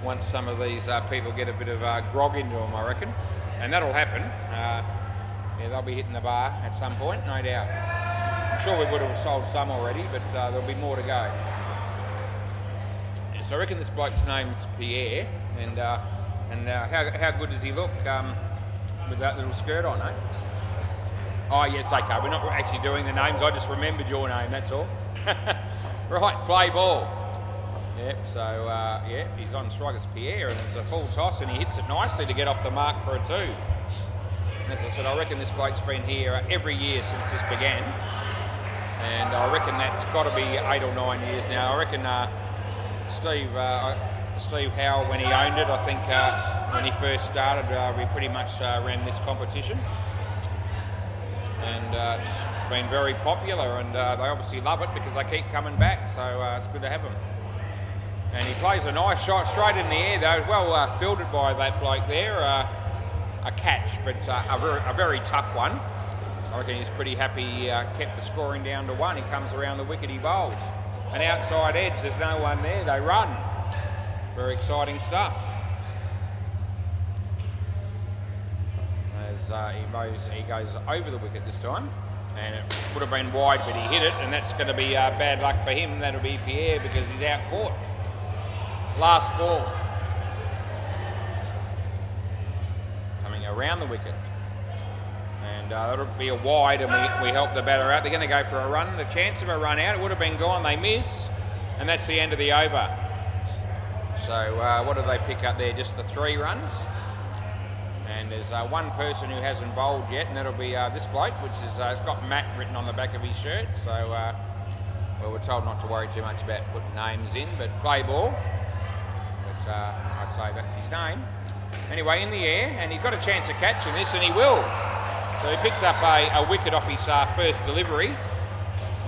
once some of these people get a bit of grog into them, I reckon, and that'll happen. Yeah, they'll be hitting the bar at some point, no doubt. I'm sure we would have sold some already, but there'll be more to go. So I reckon this bloke's name's Pierre, and how good does he look with that little skirt on, eh? Oh yes, okay, we're not actually doing the names, I just remembered your name, that's all. Right, play ball. Yep, so yeah, he's on strike, it's Pierre, and it's a full toss, and he hits it nicely to get off the mark for a 2. And as I said, I reckon this bloke's been here every year since this began, and I reckon that's got to be 8 or 9 years now. I reckon Steve Howell, when he owned it, I think when he first started, we pretty much ran this competition, and it's been very popular, and they obviously love it because they keep coming back, so it's good to have them. And he plays a nice shot straight in the air though, well fielded by that bloke there. A catch, but a very tough one. I reckon he's pretty happy he kept the scoring down to 1. He comes around the wicket, he bowls. An outside edge, there's no one there, they run. Very exciting stuff. As he goes over the wicket this time, and it would have been wide, but he hit it, and that's going to be bad luck for him. That'll be Pierre because he's out caught. Last ball. Around the wicket, and that'll be a wide, and we help the batter out. They're going to go for a run. The chance of a run out, it would have been gone. They miss, and that's the end of the over. So what do they pick up there? Just the 3 runs, and there's one person who hasn't bowled yet, and that'll be this bloke, which is it's got Matt written on the back of his shirt. So well, we're told not to worry too much about putting names in, but play ball. But I'd say that's his name. Anyway, in the air, and he's got a chance of catching this, and he will. So he picks up a wicket off his first delivery,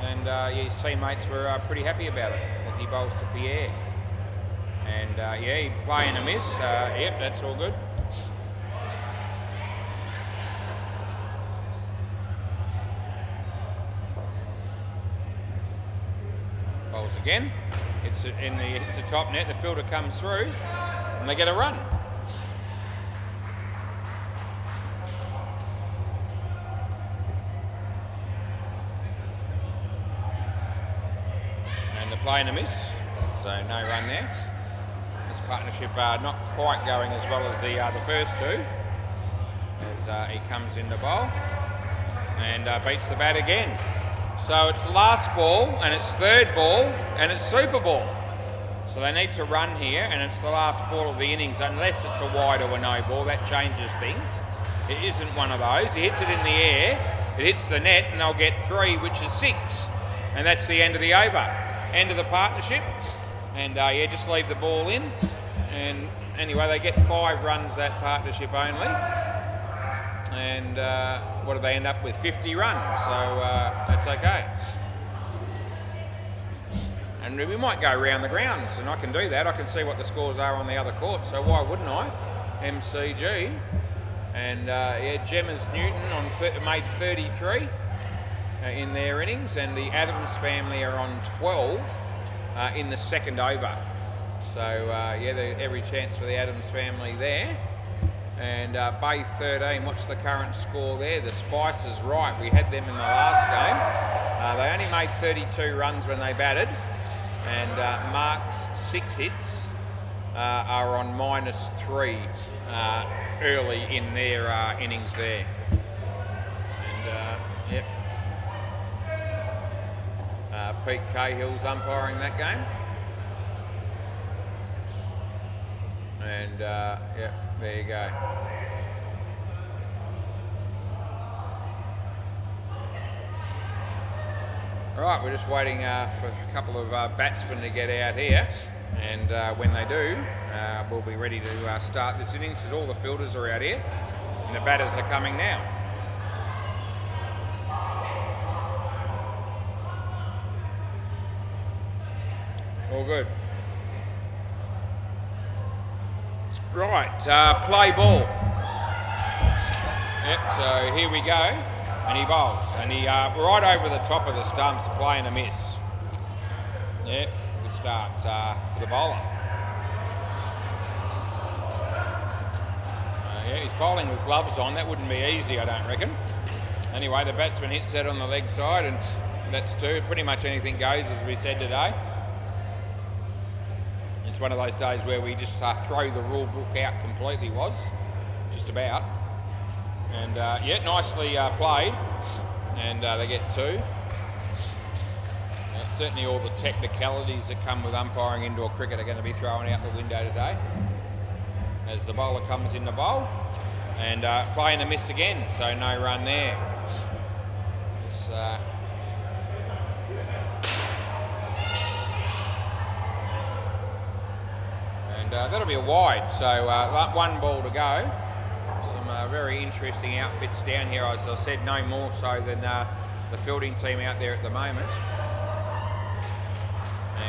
and yeah, his teammates were pretty happy about it as he bowls to Pierre. And yeah, he's playing a miss. Yep, that's all good. Bowls again. Hits the top net. The fielder comes through, and they get a run. Playing a miss, so no run there. This partnership not quite going as well as the first 2, as he comes in the bowl and beats the bat again. So it's last ball, and it's third ball, and it's super ball. So they need to run here, and it's the last ball of the innings, unless it's a wide or a no ball. That changes things. It isn't one of those. He hits it in the air, it hits the net, and they'll get 3, which is 6. And that's the end of the over. End of the partnership. And yeah, just leave the ball in. And anyway, they get 5 runs, that partnership only. And what do they end up with? 50 runs. So that's okay. And we might go round the grounds, and I can do that. I can see what the scores are on the other court, so why wouldn't I? MCG. And yeah, Gemma's Newton made 33 in their innings, and the Adams family are on 12 in the second over. So yeah, every chance for the Adams family there. And Bay 13, what's the current score there? The Spice is right. We had them in the last game. They only made 32 runs when they batted. And Mark's 6 hits are on -3 early in their innings there. And yep, Pete Cahill's umpiring that game. And yep, there you go. Right, we're just waiting for a couple of batsmen to get out here, and when they do, we'll be ready to start this innings, because all the fielders are out here and the batters are coming now. All good. Right, play ball. Yep, so here we go. And he bowls, and he right over the top of the stumps, playing a miss. Yeah, good start for the bowler. Yeah, he's bowling with gloves on. That wouldn't be easy, I don't reckon. Anyway, the batsman hits that on the leg side, and that's 2. Pretty much anything goes, as we said today. It's one of those days where we just throw the rule book out completely, just about. And yeah, nicely played, and they get 2. And certainly all the technicalities that come with umpiring indoor cricket are going to be thrown out the window today, as the bowler comes in the bowl, and playing a miss again, so no run there. It's, and that'll be a wide, so 1 ball to go. Some very interesting outfits down here, as I said, no more so than the fielding team out there at the moment.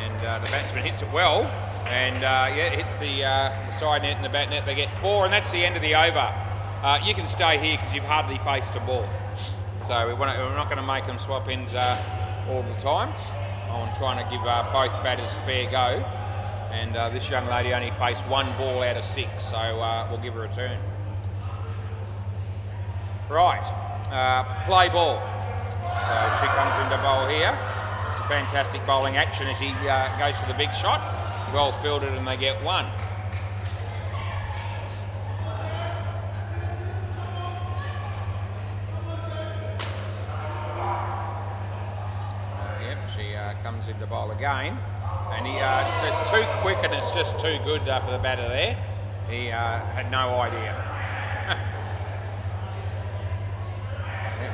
And the batsman hits it well, and yeah, it hits the side net and the back net. They get 4, and that's the end of the over. You can stay here because you've hardly faced a ball. So we're not going to make them swap ends all the time. I'm trying to give both batters a fair go. And this young lady only faced 1 ball out of 6, so we'll give her a turn. Right, play ball. So she comes into bowl here. It's a fantastic bowling action as he goes for the big shot. Well fielded, and they get 1. Yep, she comes into bowl again. And he it's too quick, and it's just too good for the batter there. He had no idea.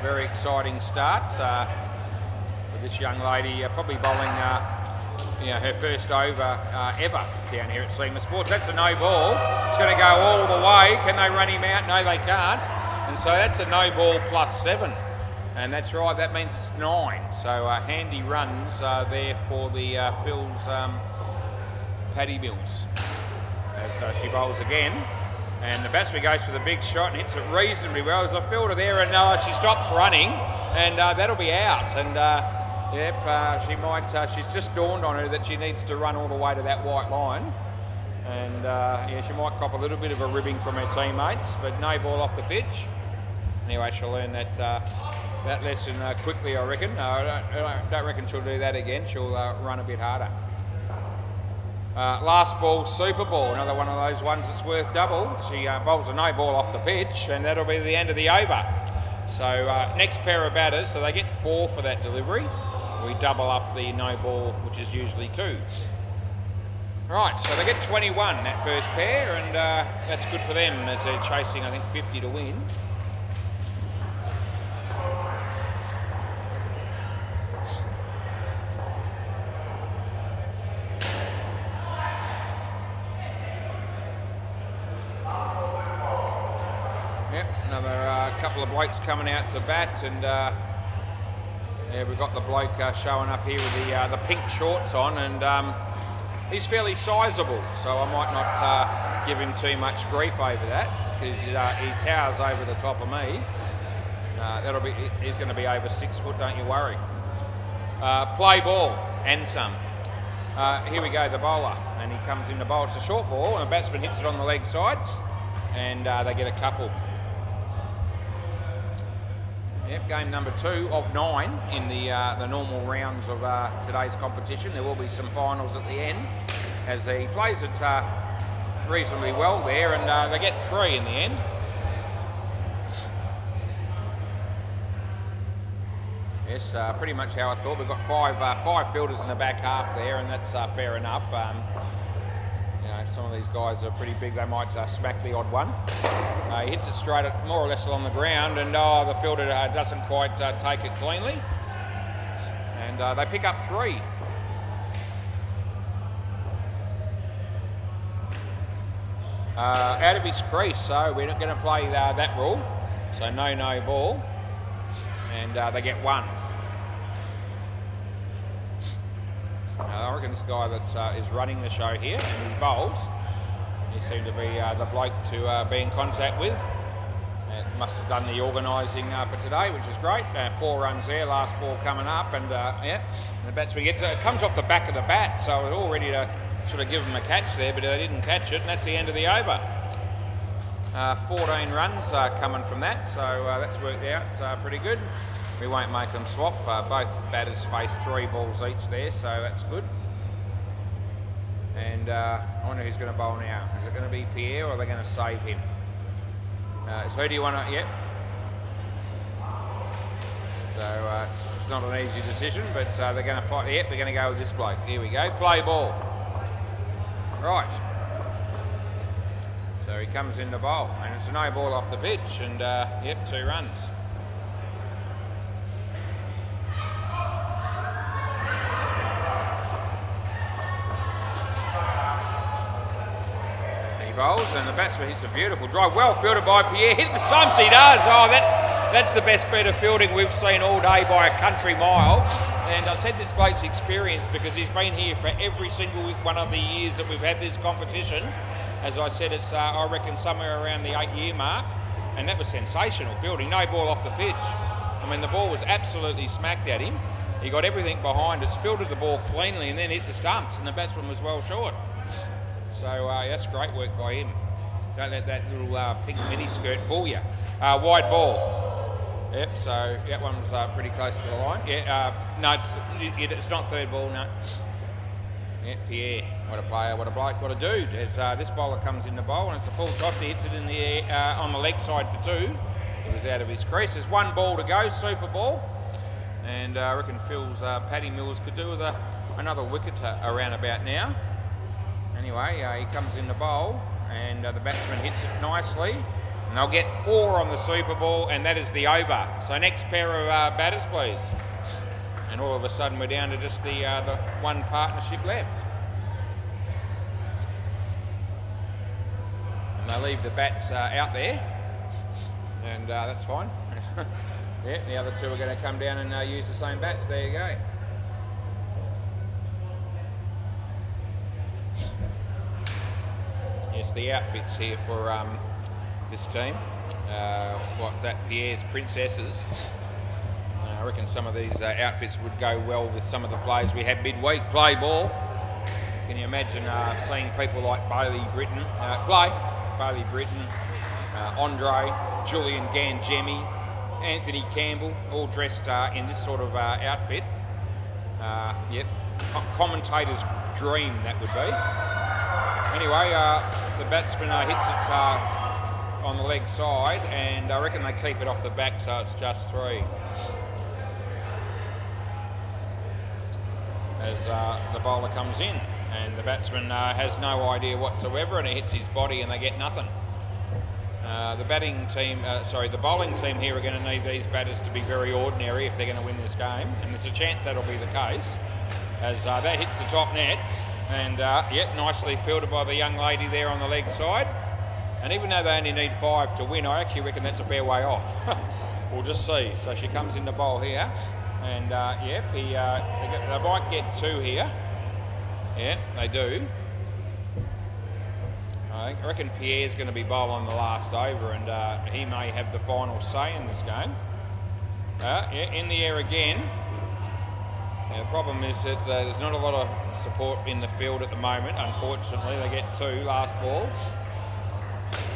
Very exciting start for this young lady, probably bowling her first over ever down here at Seamer Sports. That's a no ball. It's going to go all the way. Can they run him out? No, they can't. And so that's a no ball +7. And that's right, that means it's 9. So handy runs there for the Phil's Paddy Mills. As she bowls again. And the batsman goes for the big shot and hits it reasonably well. There's a fielder there, and she stops running, and that'll be out. And yep, she might. She's just dawned on her that she needs to run all the way to that white line, and yeah, she might cop a little bit of a ribbing from her teammates, but no ball off the pitch. Anyway, she'll learn that lesson quickly, I reckon. I don't reckon she'll do that again. She'll run a bit harder. Last ball, super ball, another one of those ones that's worth double. She bowls a no ball off the pitch, and that'll be the end of the over. So next pair of batters, so they get 4 for that delivery. We double up the no ball, which is usually 2. Right, so they get 21 that first pair, and that's good for them as they're chasing, I think, 50 to win. Yep, another couple of blokes coming out to bat, and yeah, we've got the bloke showing up here with the pink shorts on, and he's fairly sizable, so I might not give him too much grief over that, because he towers over the top of me. He's going to be over 6 foot, don't you worry. Play ball and some. Here we go, the bowler, and he comes in to bowl. It's a short ball, and the batsman hits it on the leg side, and they get a couple. Yep, game number 2 of 9 in the normal rounds of today's competition. There will be some finals at the end, as he plays it reasonably well there, and they get 3 in the end. Yes, pretty much how I thought. We've got five fielders in the back half there, and that's fair enough. You know, some of these guys are pretty big. They might smack the odd one. He hits it straight at more or less along the ground, and the fielder doesn't quite take it cleanly. And they pick up 3. Out of his crease, so we're not going to play that rule. So no ball, and they get 1. I reckon this guy that is running the show here, and he bowls. He seemed to be the bloke to be in contact with. Must have done the organising for today, which is great. 4 runs there, last ball coming up, and yeah, and the batsman gets it. It comes off the back of the bat, so we're all ready to sort of give him a catch there, but they didn't catch it, and that's the end of the over. 14 runs coming from that, so that's worked out pretty good. We won't make them swap. Both batters face 3 balls each there, so that's good. And I wonder who's going to bowl now. Is it going to be Pierre, or are they going to save him? So who do you want to... Yep. So it's not an easy decision, but they're going to fight. Yep, they're going to go with this bloke. Here we go. Play ball. Right. So he comes in to bowl, and it's a no ball off the pitch, and yep, 2 runs. Bowls, and the batsman hits a beautiful drive, well fielded by Pierre. Hit the stumps, he does. Oh, that's the best bit of fielding we've seen all day by a country mile. And I've said this bloke's experience because he's been here for every single one of the years that we've had this competition. As I said, it's I reckon somewhere around the 8-year mark, and that was sensational fielding. No ball off the pitch. I mean, the ball was absolutely smacked at him. He got everything behind it, fielded the ball cleanly, and then hit the stumps, and the batsman was well short. So that's great work by him. Don't let that little pink mini skirt fool you. Wide ball. Yep, so that one's pretty close to the line. Yeah, no, it's not 3rd ball, no. Yeah, Pierre, what a player, what a bloke, what a dude. As this bowler comes in the bowl, and it's a full toss, he hits it in the air on the leg side for 2. It was out of his crease. There's 1 ball to go, super ball. And I reckon Phil's Paddy Mills could do with another wicket around about now. Anyway, he comes in the bowl, and the batsman hits it nicely, and they'll get 4 on the Super Ball, and that is the over. So next pair of batters, please. And all of a sudden we're down to just the 1 partnership left. And they leave the bats out there, and that's fine. Yeah, the other 2 are going to come down and use the same bats. There you go. Yes, the outfits here for this team. What's that? Pierre's Princesses. I reckon some of these outfits would go well with some of the players we had midweek. Play ball. Can you imagine seeing people like Bailey Britton Bailey Britton, Andre, Julian Gangemi, Anthony Campbell, all dressed in this sort of outfit. Yep, commentator's dream that would be. Anyway, the batsman hits it on the leg side, and I reckon they keep it off the back, so it's just 3. As the bowler comes in, and the batsman has no idea whatsoever, and it hits his body, and they get nothing. The bowling team here are going to need these batters to be very ordinary if they're going to win this game, and there's a chance that'll be the case, as that hits the top net, and nicely fielded by the young lady there on the leg side. And even though they only need 5 to win, I actually reckon that's a fair way off. We'll just see. So she comes in to bowl here, and they might get 2 here. Yeah, they do. I reckon Pierre's going to be bowling the last over, and he may have the final say in this game. In the air again. The problem is that there's not a lot of support in the field at the moment. Unfortunately, they get 2 last ball.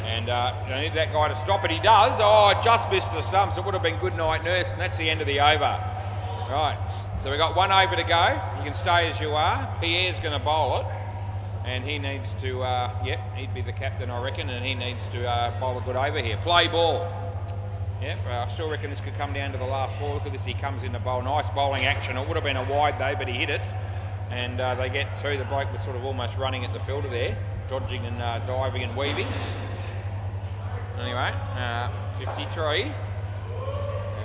And they need that guy to stop it. He does. Oh, just missed the stumps. It would have been good night, nurse, and that's the end of the over. Right, so we've got 1 over to go. You can stay as you are. Pierre's going to bowl it. And he needs to, he'd be the captain, I reckon, and he needs to bowl a good over here. Play ball. I still reckon this could come down to the last ball. Look at this, he comes in to bowl. Nice bowling action. It would have been a wide though, but he hit it. And they get 2. The bloke was sort of almost running at the fielder there, dodging and diving and weaving. Anyway, 53.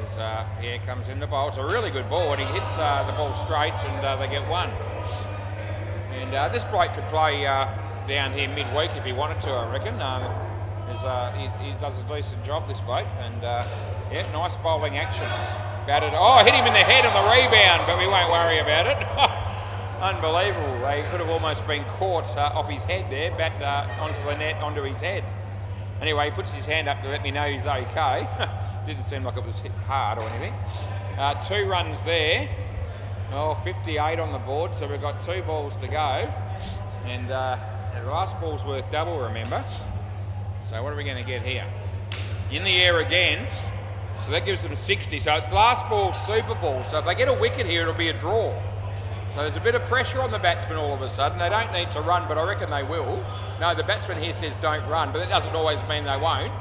As Pierre comes in to bowl. It's a really good ball, and he hits the ball straight, and they get 1. And this bloke could play down here midweek if he wanted to, I reckon. He does a decent job, this bloke. And nice bowling action. Batted. Oh, hit him in the head on the rebound, but we won't worry about it. Unbelievable. They could have almost been caught off his head there, back onto the net, onto his head. Anyway, he puts his hand up to let me know he's okay. Didn't seem like it was hit hard or anything. 2 runs there. 58 on the board, so we've got 2 balls to go. And the last ball's worth double, remember. So what are we going to get here? In the air again, so that gives them 60. So it's last ball, super ball. So if they get a wicket here, it'll be a draw. So there's a bit of pressure on the batsman all of a sudden. They don't need to run, but I reckon they will. No, the batsman here says don't run, but that doesn't always mean they won't.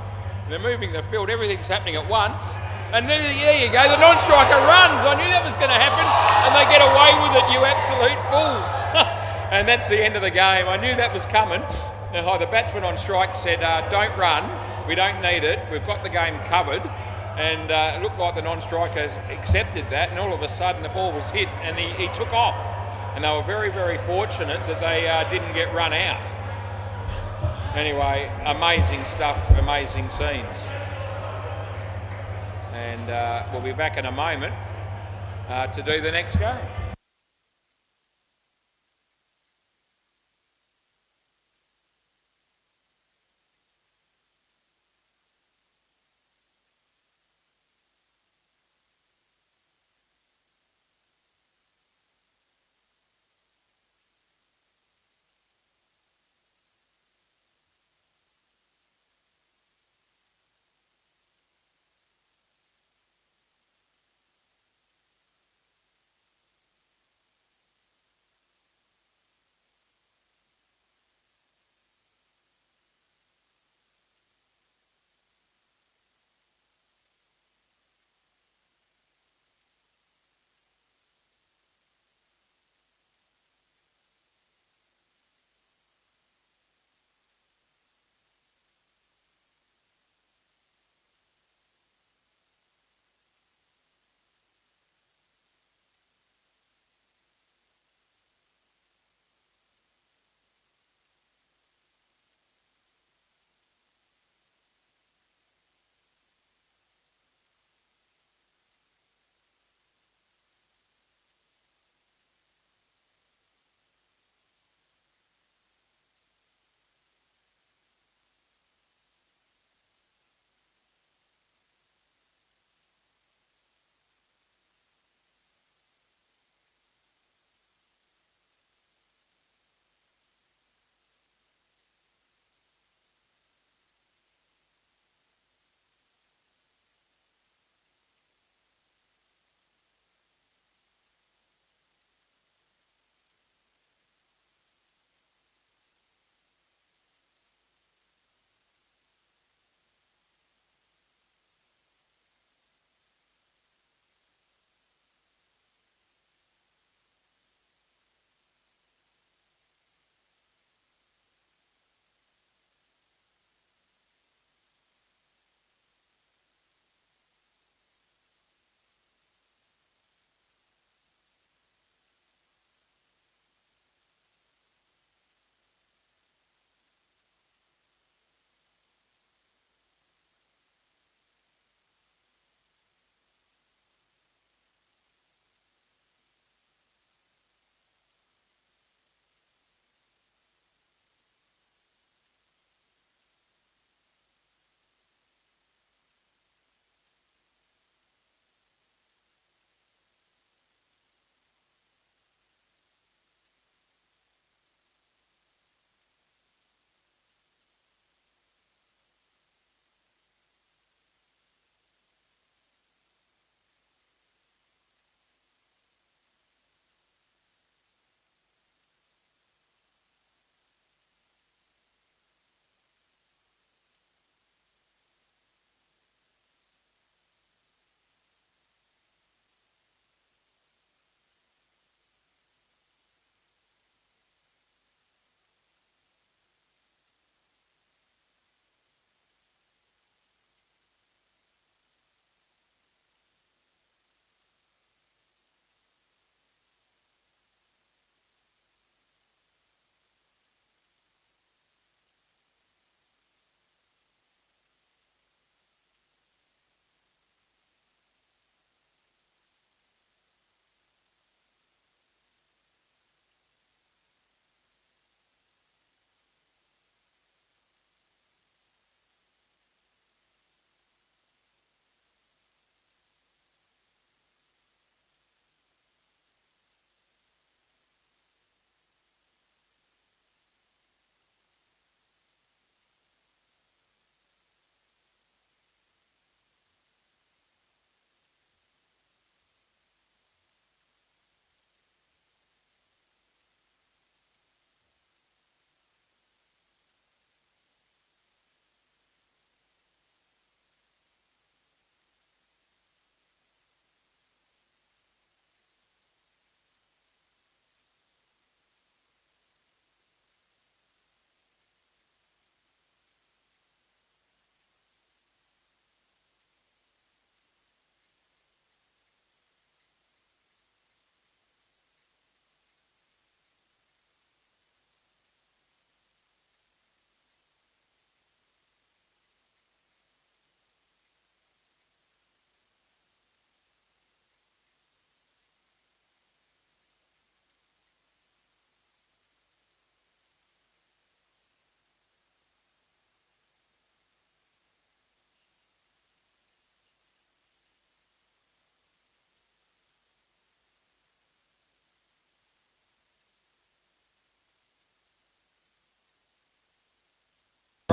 They're moving the field, everything's happening at once. And there you go, the non-striker runs. I knew that was going to happen, and they get away with it, you absolute fools. And that's the end of the game. I knew that was coming. The batsman on strike said, don't run, we don't need it, we've got the game covered. And it looked like the non-striker accepted that, and all of a sudden the ball was hit, and he took off. And they were very, very fortunate that they didn't get run out. Anyway, amazing stuff, amazing scenes. And we'll be back in a moment to do the next game.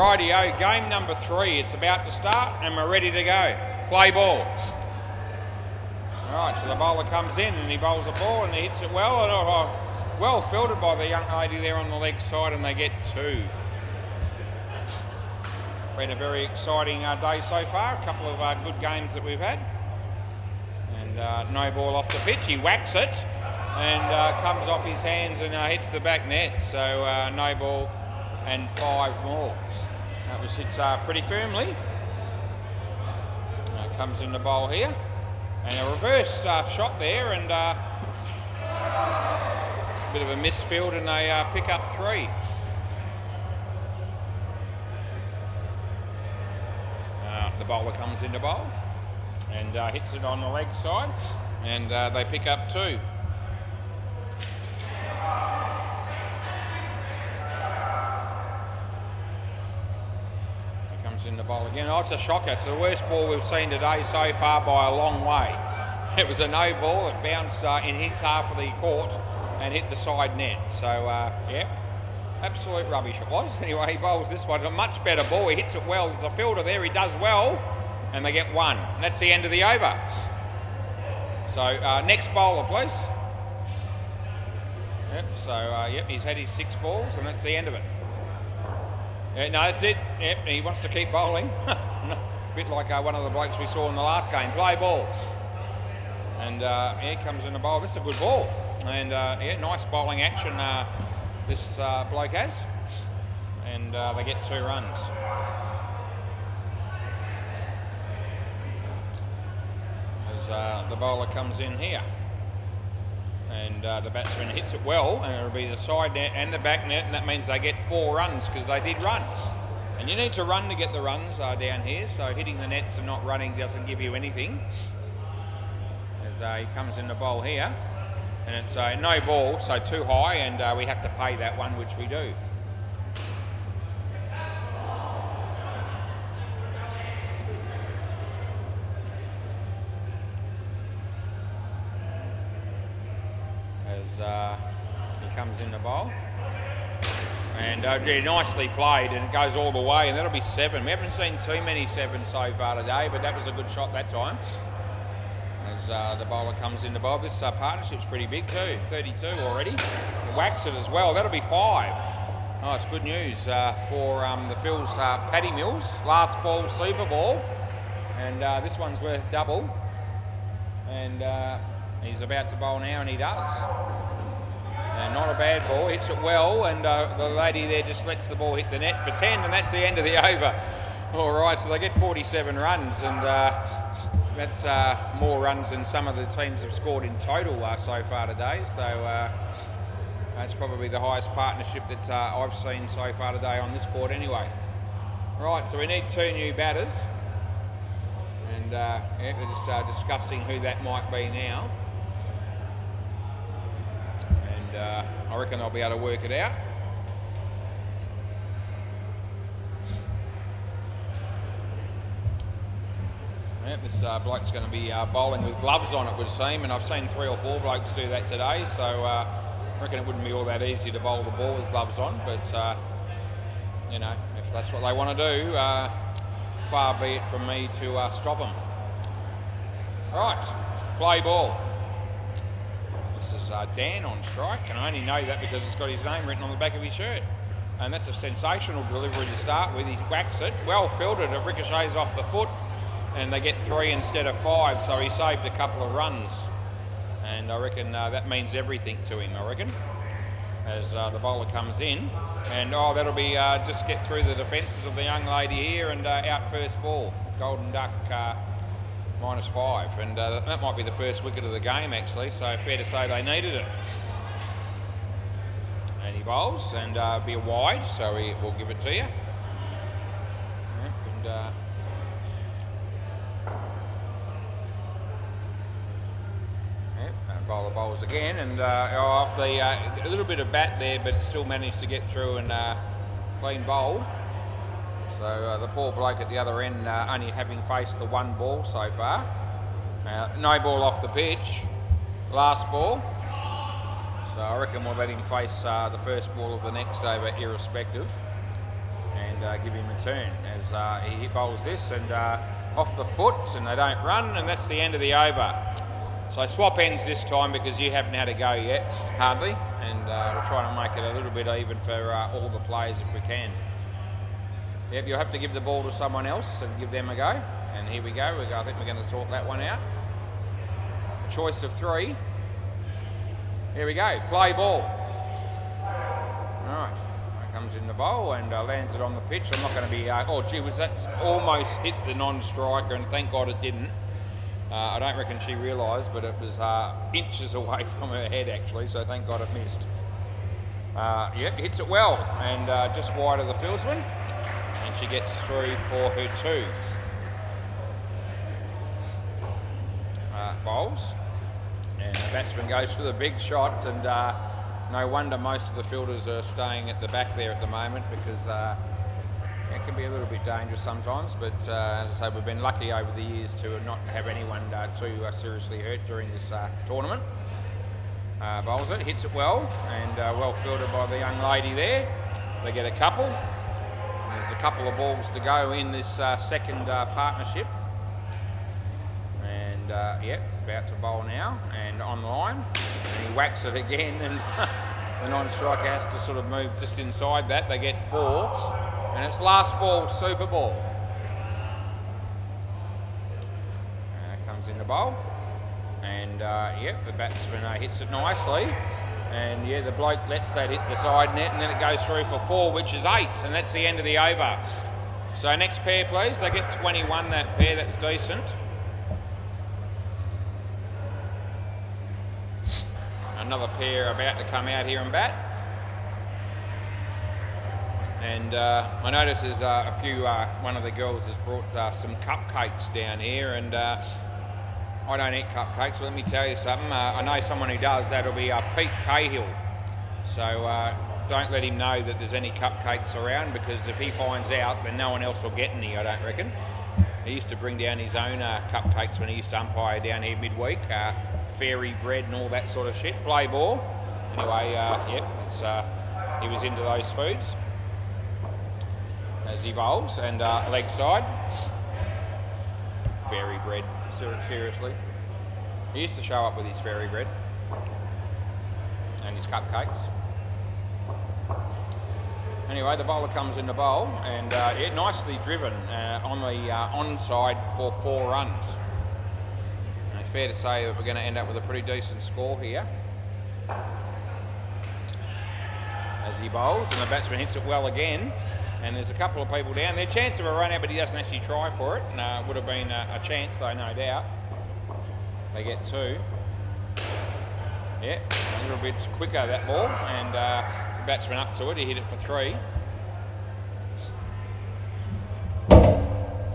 Rightio, game number 3. It's about to start and we're ready to go. Play ball. Alright, so the bowler comes in and he bowls the ball and he hits it well. And, well fielded by the young lady there on the leg side, and they get 2. Been a very exciting day so far. A couple of good games that we've had. And no ball off the pitch. He whacks it and comes off his hands and hits the back net. So no ball and 5 more. That was hit pretty firmly. Comes in the bowl here. And a reverse shot there, and a bit of a misfield, and they pick up 3. The bowler comes into bowl and hits it on the leg side, and they pick up 2. In the bowl again. Oh, it's a shocker. It's the worst ball we've seen today so far by a long way. It was a no ball. It bounced in his half of the court and hit the side net. So, yeah, absolute rubbish it was. Anyway, he bowls this one. It's a much better ball. He hits it well. There's a fielder there. He does well, and they get 1. And that's the end of the over. So, next bowler, please. Yep. So, yep, he's had his 6 balls, and that's the end of it. Yeah, no, that's it. Yep, he wants to keep bowling. A bit like one of the blokes we saw in the last game. Play ball. And yeah, comes in the bowl. This is a good ball. And yeah, nice bowling action this bloke has. And they get 2 runs. As the bowler comes in here. And the batsman hits it well, and it'll be the side net and the back net, and that means they get 4 runs because they did run. And you need to run to get the runs down here, so hitting the nets and not running doesn't give you anything. As he comes in the bowl here, and it's no ball, so too high, and we have to pay that one, which we do. He comes in the bowl, and yeah, nicely played, and it goes all the way, and that'll be 7. We haven't seen too many 7s so far today, but that was a good shot that time. As the bowler comes in the bowl, this partnership's pretty big too, 32 already. He whacks it as well. That'll be 5. Oh, it's good news for the Phil's Paddy Mills. Last ball, super ball, and this one's worth double. And he's about to bowl now, and he does. And not a bad ball, hits it well, and the lady there just lets the ball hit the net for 10, and that's the end of the over. All right, so they get 47 runs, and that's more runs than some of the teams have scored in total so far today. So that's probably the highest partnership that I've seen so far today on this court anyway. Right, so we need 2 new batters, and yeah, we're just discussing who that might be now. I reckon they'll be able to work it out. Yep, this bloke's going to be bowling with gloves on, it would seem, and I've seen 3 or 4 blokes do that today, so I reckon it wouldn't be all that easy to bowl the ball with gloves on, but you know, if that's what they want to do, far be it from me to stop them. Right, play ball. This is Dan on strike, and I only know that because it's got his name written on the back of his shirt. And that's a sensational delivery to start with. He whacks it, well fielded, it ricochets off the foot, and they get 3 instead of 5, so he saved a couple of runs. And I reckon that means everything to him, I reckon, as the bowler comes in. And oh, that'll be just get through the defences of the young lady here, and out first ball. Golden Duck -5, and that might be the first wicket of the game actually, so fair to say they needed it. And he bowls, and be a wide, so we'll give it to you. Yep, and bowler bowls again, and off the a little bit of bat there, but still managed to get through and clean bowled. So the poor bloke at the other end only having faced the 1 ball so far. No ball off the pitch, last ball. So I reckon we'll let him face the first ball of the next over irrespective. And and give him a turn as he bowls this and off the foot, and they don't run, and that's the end of the over. So swap ends this time because you haven't had a go yet, hardly, and we'll try to make it a little bit even for all the players if we can. Yep, you'll have to give the ball to someone else and give them a go. And here we go. I think we're going to sort that one out. A choice of 3. Here we go. Play ball. All right. Comes in the bowl and lands it on the pitch. I'm not going to be... oh, gee, was that almost hit the non-striker, and thank God it didn't. I don't reckon she realised, but it was inches away from her head, actually, so thank God it missed. Yep, hits it well, and just wide of the fieldsman, and she gets through for her 2. Bowls, and the batsman goes for the big shot, and no wonder most of the fielders are staying at the back there at the moment, because it can be a little bit dangerous sometimes, but as I say, we've been lucky over the years to not have anyone too seriously hurt during this tournament. Bowls it, hits it well, and well fielded by the young lady there. They get a couple. There's a couple of balls to go in this second partnership. Yep, about to bowl now, and on line, and he whacks it again, and the non-striker has to sort of move just inside that. They get 4, and it's last ball, super ball. Comes in the bowl, and yep, the batsman hits it nicely, and yeah, the bloke lets that hit the side net, and then it goes through for 4, which is 8, and that's the end of the over. So next pair, please. They get 21, that pair. That's decent. Another pair about to come out here and bat, and I notice there's a few. One of the girls has brought some cupcakes down here, and I don't eat cupcakes. So let me tell you something. I know someone who does. That'll be Pete Cahill. So don't let him know that there's any cupcakes around, because if he finds out, then no one else will get any. I don't reckon. He used to bring down his own cupcakes when he used to umpire down here midweek. Fairy bread and all that sort of shit. Play ball. Anyway, yep, it's, he was into those foods as he bowls, and leg side. Fairy bread, seriously. He used to show up with his fairy bread and his cupcakes. Anyway, the bowler comes in the bowl, and yeah, nicely driven on the onside for 4 runs. Fair to say that we're going to end up with a pretty decent score here as he bowls, and the batsman hits it well again, and there's a couple of people down there. Chance of a run out, but he doesn't actually try for it. Would have been a chance though, no doubt. They get 2. Yeah, a little bit quicker that ball, and the batsman up to it. He hit it for 3.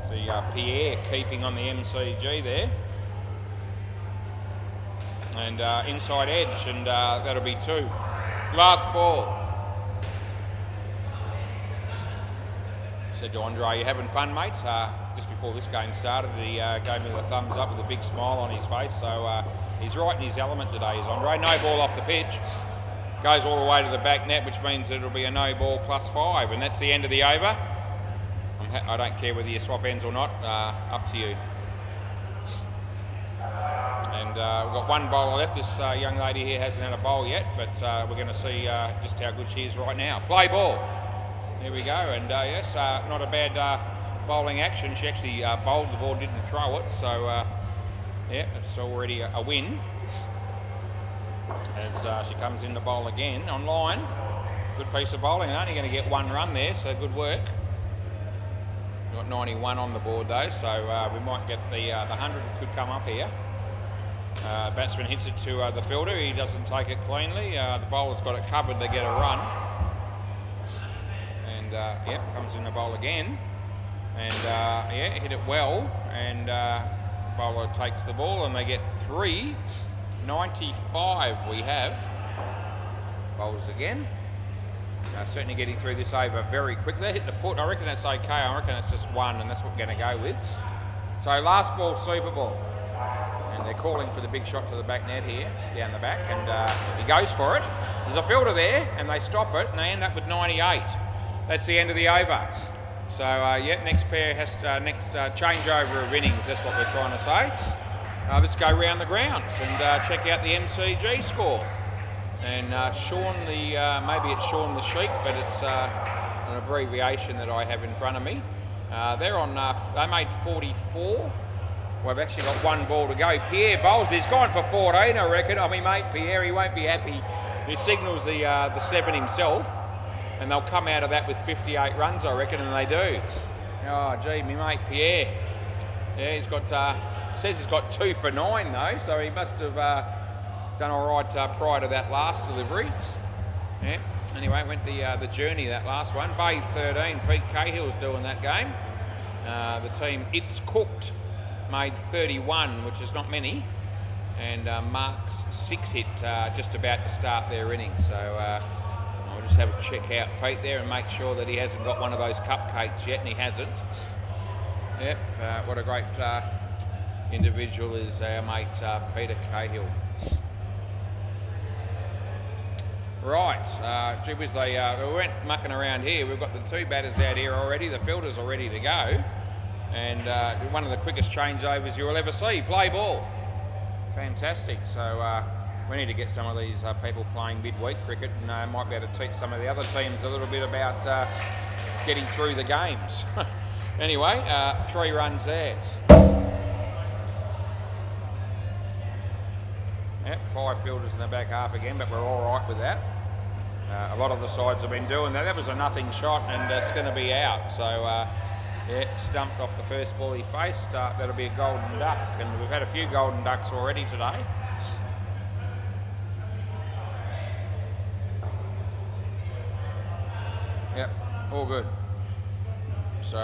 See Pierre keeping on the MCG there. And inside edge, and that'll be 2. Last ball. Said to Andre, "You having fun, mate?" Just before this game started, he gave me the thumbs up with a big smile on his face. So he's right in his element today, is Andre. No ball off the pitch. Goes all the way to the back net, which means it'll be a no ball plus 5, and that's the end of the over. I don't care whether you swap ends or not. Up to you. And we've got 1 bowler left. This young lady here hasn't had a bowl yet, but we're going to see just how good she is right now. Play ball. There we go. And yes, not a bad bowling action. She actually bowled the ball, didn't throw it. So yeah, it's already a win. As she comes in the bowl again on line. Good piece of bowling. Only going to get 1 run there, so good work. Got 91 on the board though, so we might get the 100 could come up here. Batsman hits it to the fielder. He doesn't take it cleanly. The bowler's got it covered. They get a run. And yep, comes in the bowl again. And yeah, hit it well. And bowler takes the ball, and they get 3. 95 we have. Bowls again. Certainly getting through this over very quickly. They hit the foot. I reckon that's okay. I reckon it's just 1, and that's what we're going to go with. So last ball, super ball. And they're calling for the big shot to the back net here, down the back, and he goes for it. There's a fielder there, and they stop it, and they end up with 98. that's the end of the over. So yeah, next pair has next changeover of innings. That's what we're trying to say. Let's go round the grounds and check out the MCG score. And Sean, maybe it's Sean the Sheik, but it's an abbreviation that I have in front of me. They're on. They made 44. We've actually got one ball to go. Pierre bowls. He's gone for 14, I reckon. I mean, mate, Pierre, he won't be happy. He signals the 7 himself, and they'll come out of that with 58 runs, I reckon, and they do. Oh, gee, me mate Pierre. Yeah, he's got. Says he's got 2 for 9 though, so he must have done all right prior to that last delivery. Yeah. Anyway, went the journey that last one. Bay 13. Pete Cahill's doing that game. The team It's Cooked made 31, which is not many, and Mark's 6 hit just about to start their innings. So I'll just have a check out Pete there and make sure that he hasn't got one of those cupcakes yet, and he hasn't. Yep, what a great individual is our mate Peter Cahill. Right, gee whiz, we went mucking around here. We've got the 2 batters out here already. The fielders are ready to go. And one of the quickest changeovers you'll ever see. Play ball. Fantastic. So we need to get some of these people playing midweek cricket, and might be able to teach some of the other teams a little bit about getting through the games. Anyway, 3 runs there. Yep, 5 fielders in the back half again, but we're all right with that. A lot of the sides have been doing that. That was a nothing shot, and it's going to be out. So. Yeah, stumped off the first ball he faced. That'll be a golden duck, and we've had a few golden ducks already today. Yep, all good. So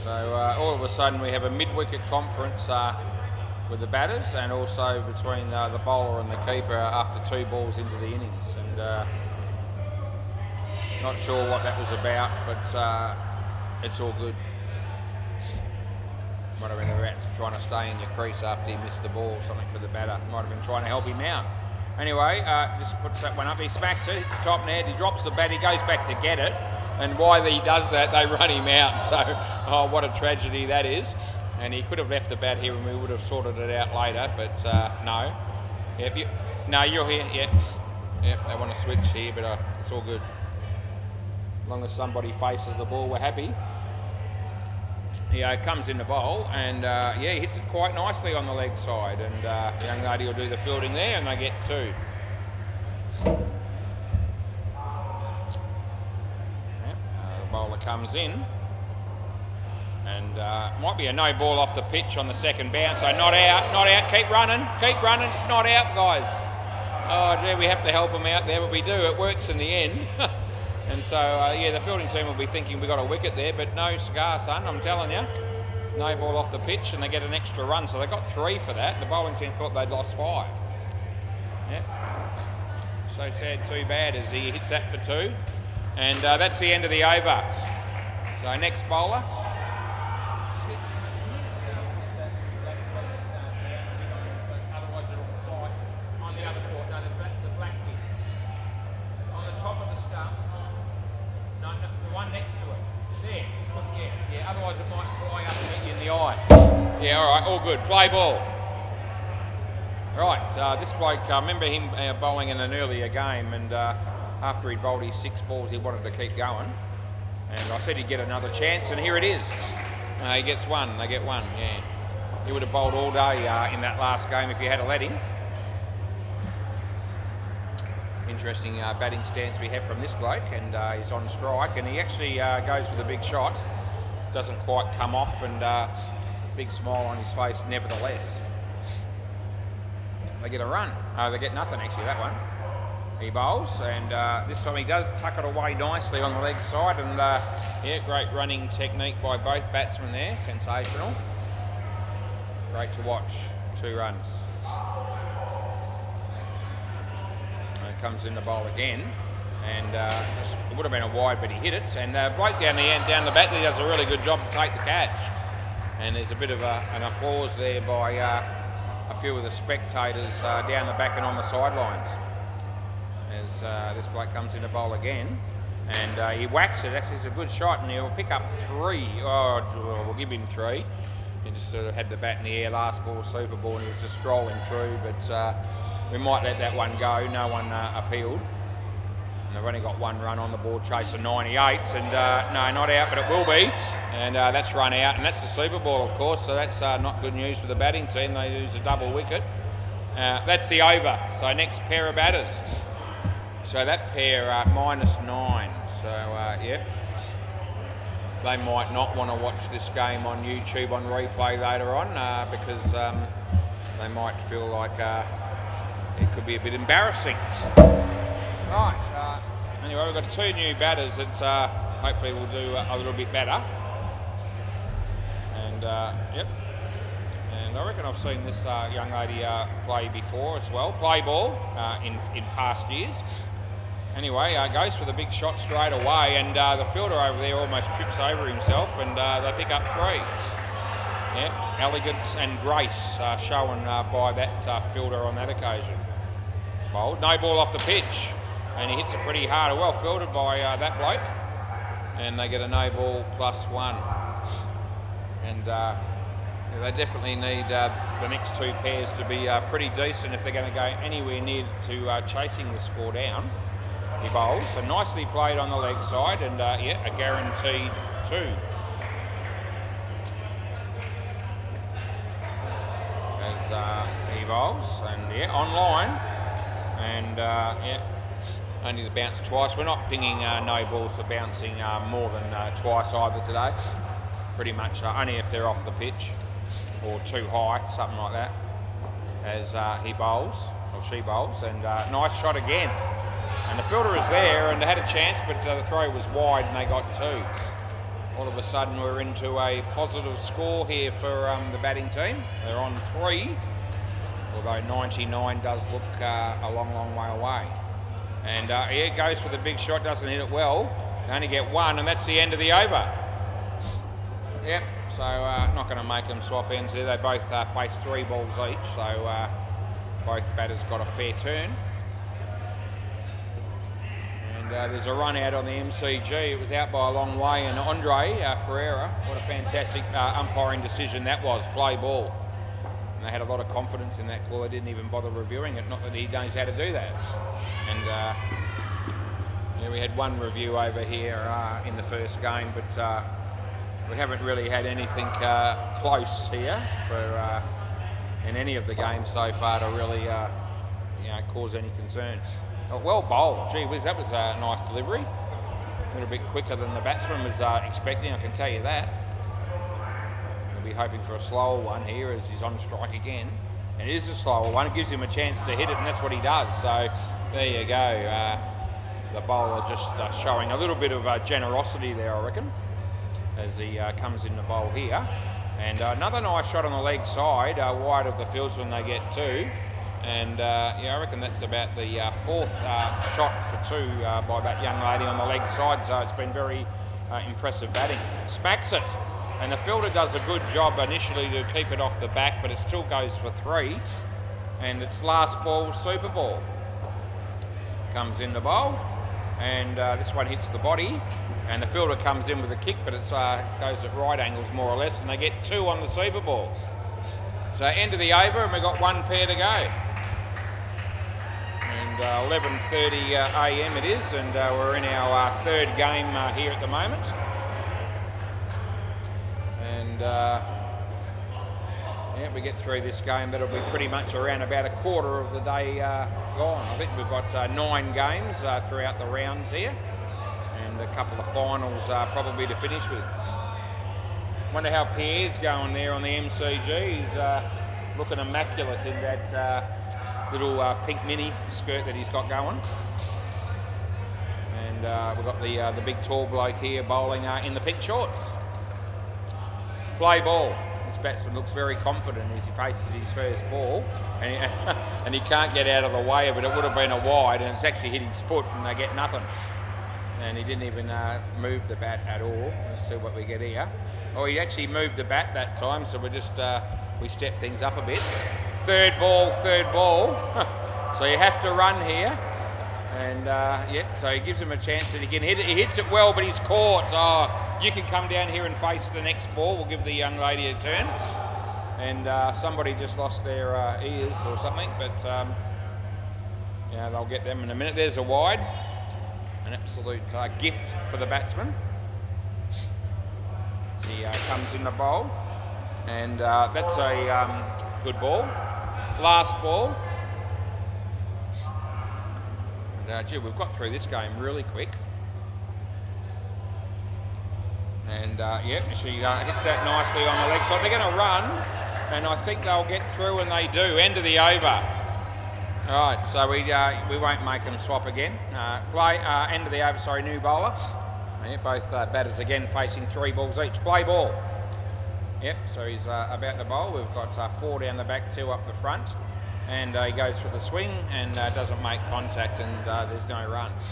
all of a sudden we have a mid-wicket conference with the batters, and also between the bowler and the keeper after 2 balls into the innings. And not sure what that was about, but it's all good. Might have been about trying to stay in your crease after he missed the ball, something for the batter. Might have been trying to help him out. Anyway, just puts that one up. He smacks it, hits the top net, he drops the bat, he goes back to get it. And while he does that, they run him out. So, oh, what a tragedy that is. And he could have left the bat here and we would have sorted it out later, but no. Yeah, no, you're here, yeah. Yeah, they want to switch here, but it's all good. As long as somebody faces the ball, we're happy. He comes in the bowl, and yeah, he hits it quite nicely on the leg side, and the young lady will do the fielding there, and they get 2. Yep, the bowler comes in, and might be a no ball off the pitch on the second bounce, so not out, keep running, it's not out, guys. Oh gee, we have to help them out there, but we do, it works in the end. And so, yeah, the fielding team will be thinking we got a wicket there, but no cigar, son, I'm telling you. No ball off the pitch, and they get an extra run, so they got 3 for that. The bowling team thought they'd lost 5. Yeah. So sad, too bad, as he hits that for 2. And that's the end of the over. So next bowler. Otherwise it'll fly on the other court, no, the black kid. On the top of the stumps. No, the one next to it. There. Yeah. Otherwise it might fly up and hit you in the eye. Yeah, all right. All good. Play ball. Right. This bloke, I remember him bowling in an earlier game, and after he'd bowled his 6 balls, he wanted to keep going. And I said he'd get another chance, and here it is. He gets 1. They get 1. Yeah. He would have bowled all day in that last game if you had to let him. Interesting batting stance we have from this bloke, and he's on strike, and he actually goes for the big shot. Doesn't quite come off, and big smile on his face nevertheless. They get a run. They get nothing actually, that one. He bowls, and this time he does tuck it away nicely on the leg side, and yeah, great running technique by both batsmen there, sensational. Great to watch. 2 runs. Comes in the bowl again, and it would have been a wide, but he hit it, and Blake down the bat there does a really good job to take the catch, and there's a bit of an applause there by a few of the spectators down the back and on the sidelines. as this bloke comes in to bowl again. And he whacks it. Actually, it's a good shot, and he'll pick up 3. Oh, we'll give him 3. He just sort of had the bat in the air, last ball, super ball, and he was just strolling through. But we might let that one go. No one appealed. And they've only got 1 run on the board, chasing 98. And no, not out, but it will be. And that's run out, and that's the super ball, of course. So that's not good news for the batting team. They lose a double wicket. That's the over. So next pair of batters. So that pair -9. So, yep. They might not want to watch this game on YouTube on replay later on because they might feel like it could be a bit embarrassing. Right. Anyway, we've got 2 new batters that hopefully will do a little bit better. And, yep. And I reckon I've seen this young lady play before as well. Play ball in past years. Anyway, goes for the big shot straight away, and the fielder over there almost trips over himself, and they pick up 3. Yep, elegance and grace shown by that fielder on that occasion. Bowled, no ball off the pitch, and he hits it pretty hard. Well fielded by that bloke, and they get a no ball +1. And they definitely need the next 2 pairs to be pretty decent if they're going to go anywhere near to chasing the score down. He bowls, so nicely played on the leg side, and yeah, a guaranteed 2. As he bowls, and yeah, on line, and yeah, only the bounce twice. We're not pinging no balls for bouncing more than twice either today. Pretty much only if they're off the pitch or too high, something like that. As he bowls, or she bowls, and nice shot again. And the fielder is there, and they had a chance, but the throw was wide, and they got 2. All of a sudden, we're into a positive score here for the batting team. They're on 3, although 99 does look a long, long way away. And yeah, goes for the big shot, doesn't hit it well. They only get 1, and that's the end of the over. Yep, so not going to make them swap ends there. They both face 3 balls each, so both batters got a fair turn. There's a run out on the MCG. It was out by a long way, and Andre Ferreira, what a fantastic umpiring decision that was. Play ball. And they had a lot of confidence in that call. They didn't even bother reviewing it, not that he knows how to do that. And yeah, we had 1 review over here in the first game, but we haven't really had anything close here for in any of the games so far to really you know, cause any concern. Well bowled. Gee whiz, that was a nice delivery. A little bit quicker than the batsman was expecting, I can tell you that. He'll be hoping for a slower one here as he's on strike again. And it is a slower one. It gives him a chance to hit it, and that's what he does. So there you go. The bowler just showing a little bit of generosity there, I reckon, as he comes in the bowl here. And another nice shot on the leg side, wide of the fields when they get 2. And yeah, I reckon that's about the 4th shot for 2 by that young lady on the leg side. So it's been very impressive batting. Smacks it, and the fielder does a good job initially to keep it off the back, but it still goes for 3. And it's last ball, super ball. Comes in the bowl, and this one hits the body, and the fielder comes in with a kick, but it goes at right angles more or less, and they get 2 on the super ball. So end of the over, and we've got 1 pair to go. And 11:30 a.m. it is, and we're in our 3rd game here at the moment. And yeah, we get through this game, that'll be pretty much around about a quarter of the day gone. I think we've got 9 games throughout the rounds here, and a couple of finals probably to finish with. Wonder how Pierre's going there on the MCG. He's looking immaculate in that little pink mini skirt that he's got going. And we've got the big tall bloke here bowling in the pink shorts. Play ball. This batsman looks very confident as he faces his first ball, and he can't get out of the way of it. It would have been a wide, and it's actually hit his foot, and they get nothing. And he didn't even move the bat at all. Let's see what we get here. Oh, he actually moved the bat that time, so we step things up a bit. Third ball. So you have to run here. And so he gives him a chance that he can hit it. He hits it well, but he's caught. Oh, you can come down here and face the next ball. We'll give the young lady a turn. And somebody just lost their ears or something, but they'll get them in a minute. There's a wide, an absolute gift for the batsman. He comes in the bowl, and that's a good ball. Last ball. And we've got through this game really quick. And she hits that nicely on the leg side. They're going to run, and I think they'll get through, and they do. End of the over. All right, so we won't make them swap again. End of the over, sorry, new bowler. Both batters again facing 3 balls each. Play ball. Yep, so he's about to bowl. We've got 4 down the back, 2 up the front. And he goes for the swing and doesn't make contact, and there's no runs.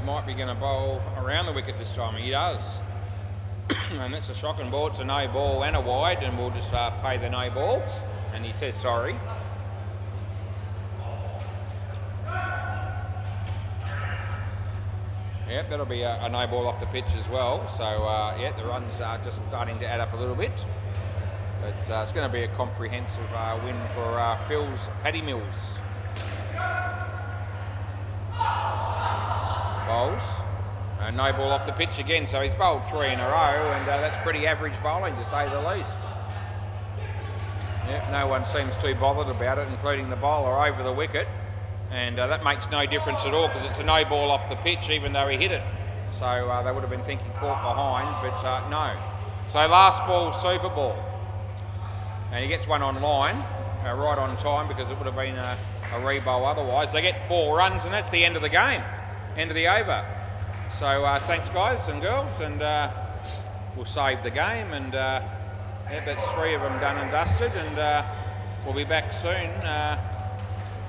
Might be going to bowl around the wicket this time. He does. And that's a shocking ball. It's a no ball and a wide, and we'll just pay the no ball. And he says sorry. Yep, that'll be a no ball off the pitch as well. So, the runs are just starting to add up a little bit. But it's going to be a comprehensive win for Phil's Paddy Mills. Bowls. No ball off the pitch again, so he's bowled 3 in a row, and that's pretty average bowling, to say the least. Yep, no one seems too bothered about it, including the bowler over the wicket. And that makes no difference at all, because it's a no ball off the pitch, even though he hit it. So they would have been thinking caught behind, but no. So last ball, super ball. And he gets one on line, right on time, because it would have been a rebowl otherwise. They get 4 runs, and that's the end of the game, end of the over. So thanks, guys and girls, and we'll save the game. And that's 3 of them done and dusted, and we'll be back soon.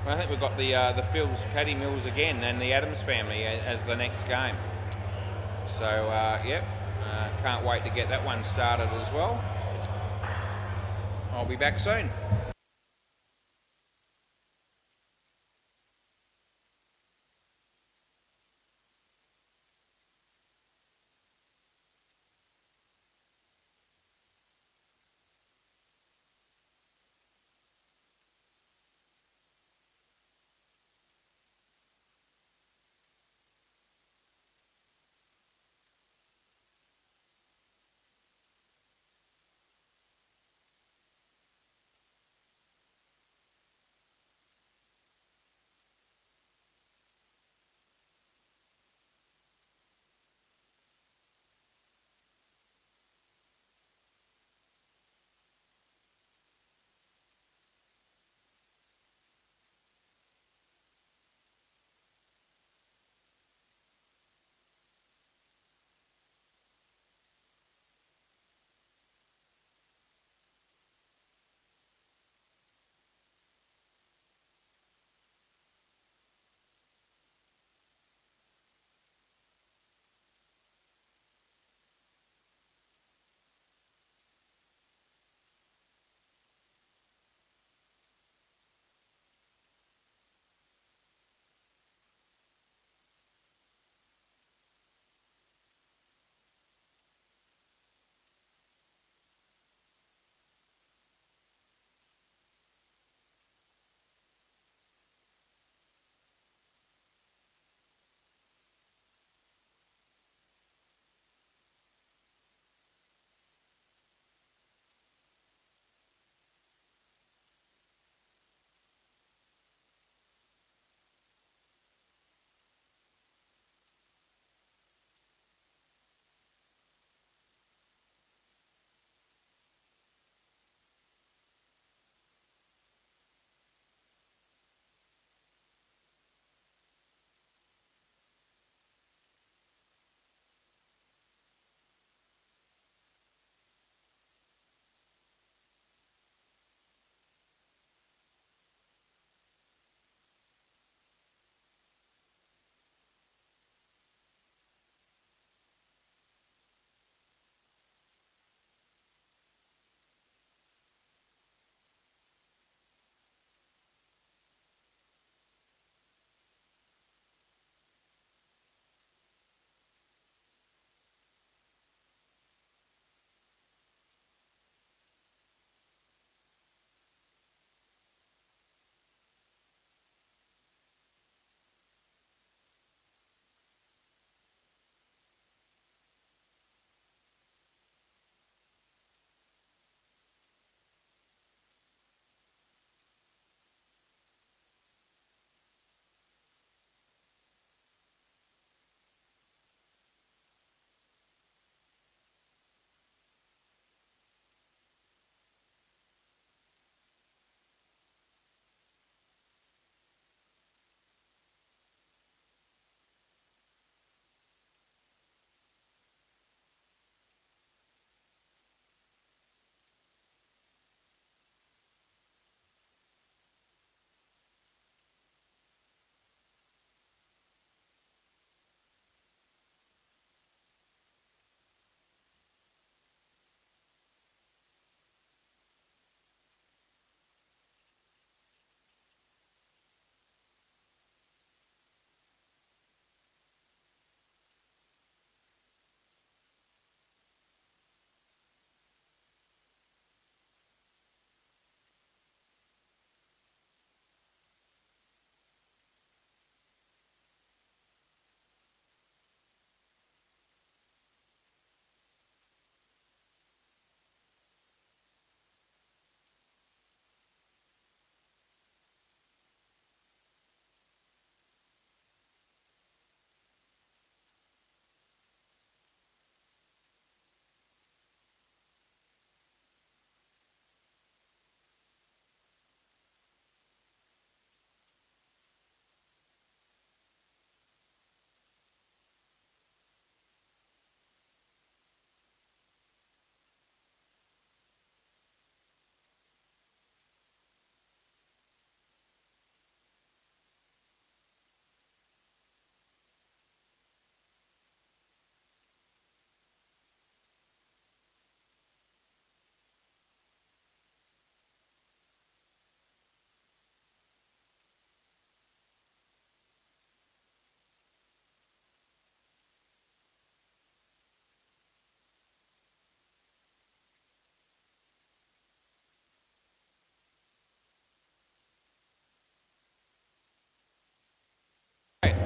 I think we've got the Phil's Paddy Mills again and the Adams family as the next game. So, can't wait to get that one started as well. I'll be back soon.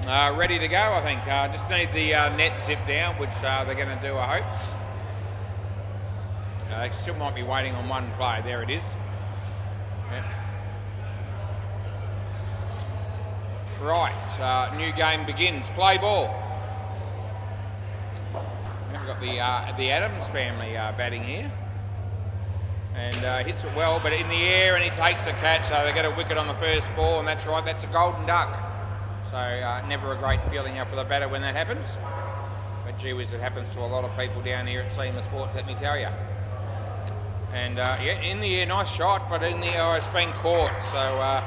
Ready to go, I think. Just need the net zip down, which they're going to do, I hope. They still might be waiting on one play. There it is. Yep. Right, new game begins. Play ball. We've got the Adams family batting here. And hits it well, but in the air, and he takes the catch, so they get a wicket on the first ball, and that's right, that's a golden duck. So never a great feeling for the batter when that happens. But gee whiz, it happens to a lot of people down here at SEMA Sports, let me tell you. And yeah, in the air, nice shot, but in the air it's been caught. So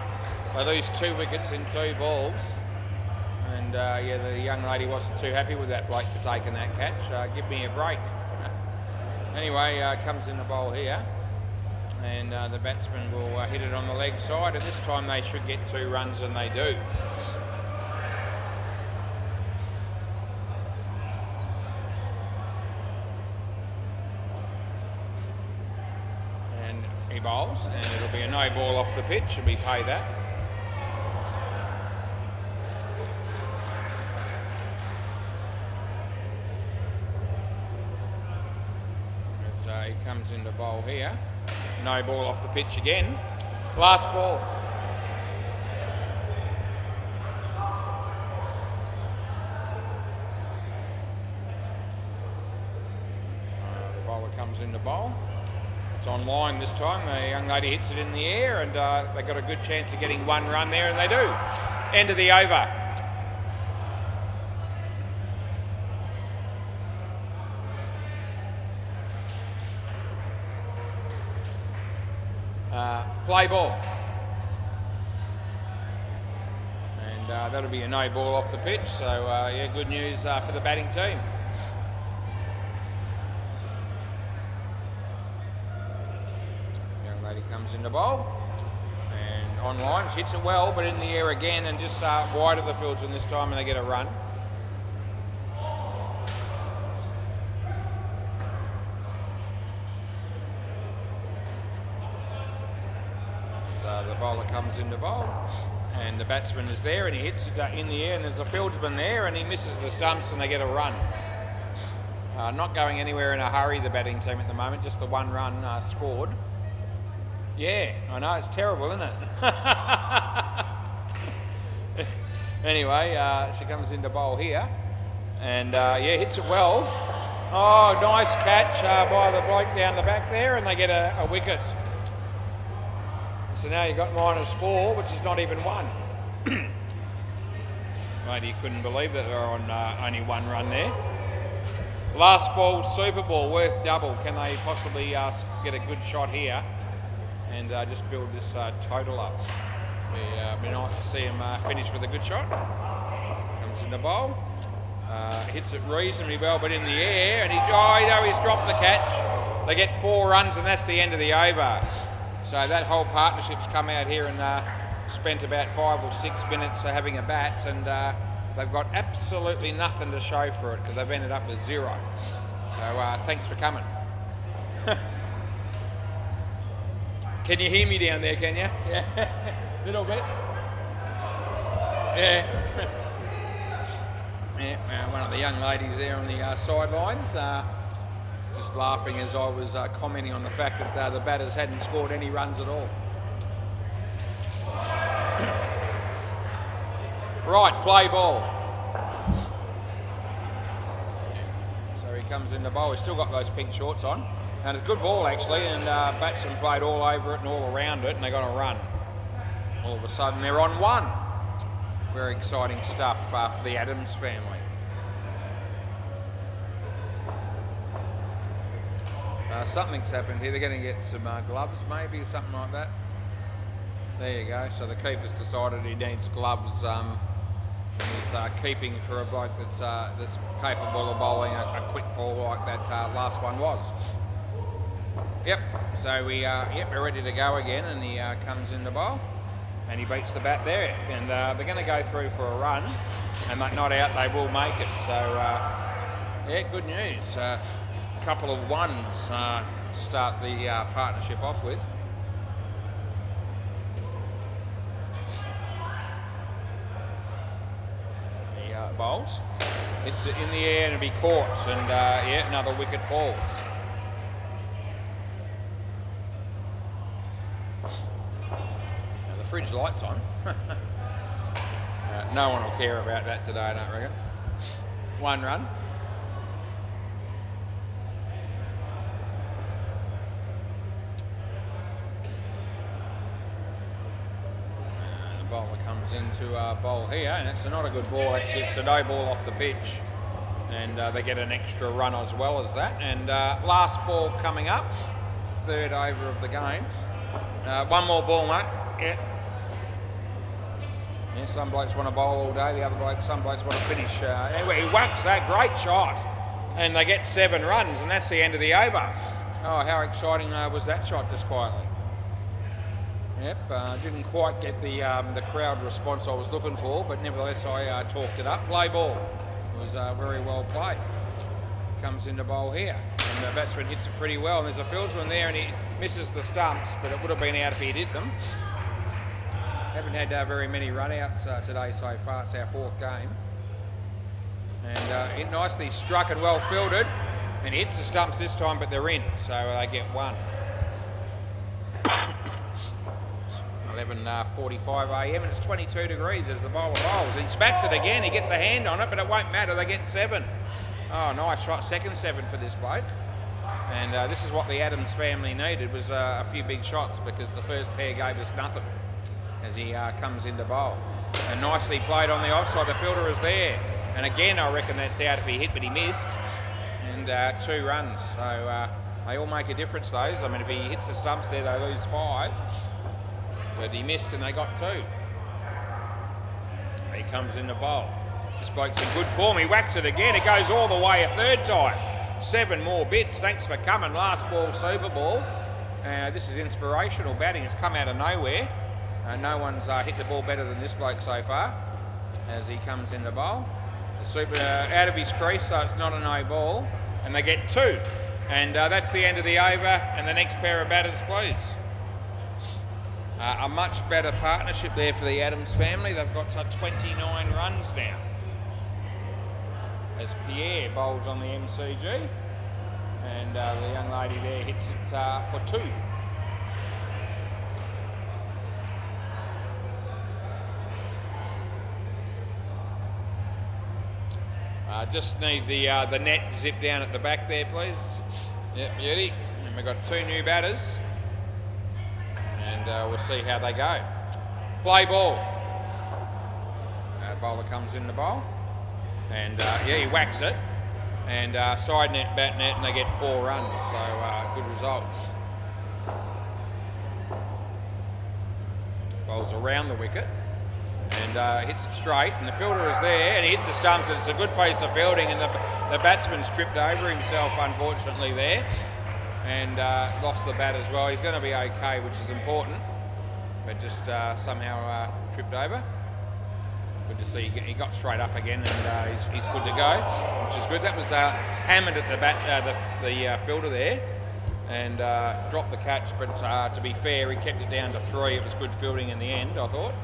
they lose 2 wickets in 2 balls. And yeah, the young lady wasn't too happy with that bloke for taking that catch. Give me a break. Anyway, comes in the bowl here. And the batsman will hit it on the leg side, and this time they should get 2 runs, and they do. And he bowls, and it'll be a no ball off the pitch, and we pay that. And so he comes into bowl here. No ball off the pitch again. Last ball. The bowler comes in to bowl. It's on line this time. The young lady hits it in the air, and they got a good chance of getting 1 run there, and they do. End of the over. Play ball. And that'll be a no ball off the pitch, so yeah, good news for the batting team. Young lady comes into bowl, and on line, she hits it well, but in the air again, and just wide of the fields, and this time, and they get a run. The bowler comes into bowl, and the batsman is there, and he hits it in the air, and there's a fieldsman there, and he misses the stumps, and they get a run. Not going anywhere in a hurry, the batting team at the moment, just the 1 run scored. Yeah, I know, it's terrible, isn't it? Anyway, she comes into bowl here, and yeah, hits it well. Oh, nice catch by the bloke down the back there, and they get a wicket. So now you've got -4, which is not even 1. Mate, you couldn't believe that they're on only 1 run there. Last ball, Super Ball, worth double. Can they possibly get a good shot here and just build this total up? Be nice to see him finish with a good shot. Comes in the bowl. Hits it reasonably well, but in the air, and he's dropped the catch. They get 4 runs, and that's the end of the over. So that whole partnership's come out here and spent about 5 or 6 minutes having a bat, and they've got absolutely nothing to show for it because they've ended up with 0. So thanks for coming. Can you hear me down there, can you? Yeah, little bit. Yeah. Yeah, one of the young ladies there on the sidelines. Just laughing as I was commenting on the fact that the batters hadn't scored any runs at all. Right, play ball. So he comes in the bowl. He's still got those pink shorts on. And it's a good ball actually, and batsman played all over it and all around it, and they got a run. All of a sudden they're on 1. Very exciting stuff for the Adams family. Something's happened here. They're going to get some gloves, maybe, something like that. There you go. So the keeper's decided he needs gloves. He's keeping for a bloke that's capable of bowling a quick ball like that last one was. Yep. So we're ready to go again, and he comes in the bowl, and he beats the bat there, and they're going to go through for a run, and not out. They will make it. So yeah, good news. Couple of 1s to start the partnership off with. bowls. Hits it in the air and it'll be caught, and yeah, another wicket falls. Now the fridge light's on. No one will care about that today, I don't reckon. 1 run. The bowler comes into bowl here, and it's not a good ball. It's a no ball off the pitch, and they get an extra run as well as that. And last ball coming up, 3rd over of the game. 1 more ball, mate. Yeah. Yeah, some blokes want to bowl all day, some blokes want to finish. Anyway, he whacks that, great shot. And they get 7 runs, and that's the end of the over. Oh, how exciting was that shot, just quietly. Yep, didn't quite get the crowd response I was looking for, but nevertheless I talked it up. Play ball. It was very well played. Comes into bowl here, and the batsman hits it pretty well, and there's a fieldsman there, and he misses the stumps, but it would have been out if he'd hit them. Haven't had very many run-outs today so far. It's our 4th game. And it nicely struck and well fielded, and hits the stumps this time, but they're in, so they get 1. 11:45 a.m. and it's 22 degrees as the bowler bowls. He smacks it again, he gets a hand on it, but it won't matter, they get 7. Oh, nice shot, 2nd 7 for this bloke. And this is what the Adams family needed, was a few big shots, because the first pair gave us nothing as he comes into bowl. And nicely played on the offside, the fielder is there. And again, I reckon that's out if he hit, but he missed. And 2 runs, so they all make a difference, those. I mean, if he hits the stumps there, they lose 5. But he missed and they got 2. He comes into bowl. This bloke's in good form, he whacks it again, it goes all the way a 3rd time. 7 more bits, thanks for coming. Last ball, Super Ball. This is inspirational batting, it's come out of nowhere. No one's hit the ball better than this bloke so far as he comes into bowl. The super out of his crease, so it's not a no ball, and they get 2. And that's the end of the over, and the next pair of batters, please. A much better partnership there for the Adams family. They've got 29 runs now. As Pierre bowls on the MCG, and the young lady there hits it for 2. Just need the net zip down at the back there, please. Yep, beauty. And we've got 2 new batters. And we'll see how they go. Play ball. Bowler comes in the bowl. And yeah, he whacks it. And side net, bat net, and they get 4 runs. So good results. Bowls around the wicket. And hits it straight, and the fielder is there, and he hits the stumps, and it's a good piece of fielding, and the batsman's tripped over himself, unfortunately, there, and lost the bat as well. He's going to be okay, which is important, but just somehow tripped over. Good to see he got straight up again, and he's good to go, which is good. That was hammered at the fielder there, and dropped the catch, but to be fair, he kept it down to 3. It was good fielding in the end, I thought,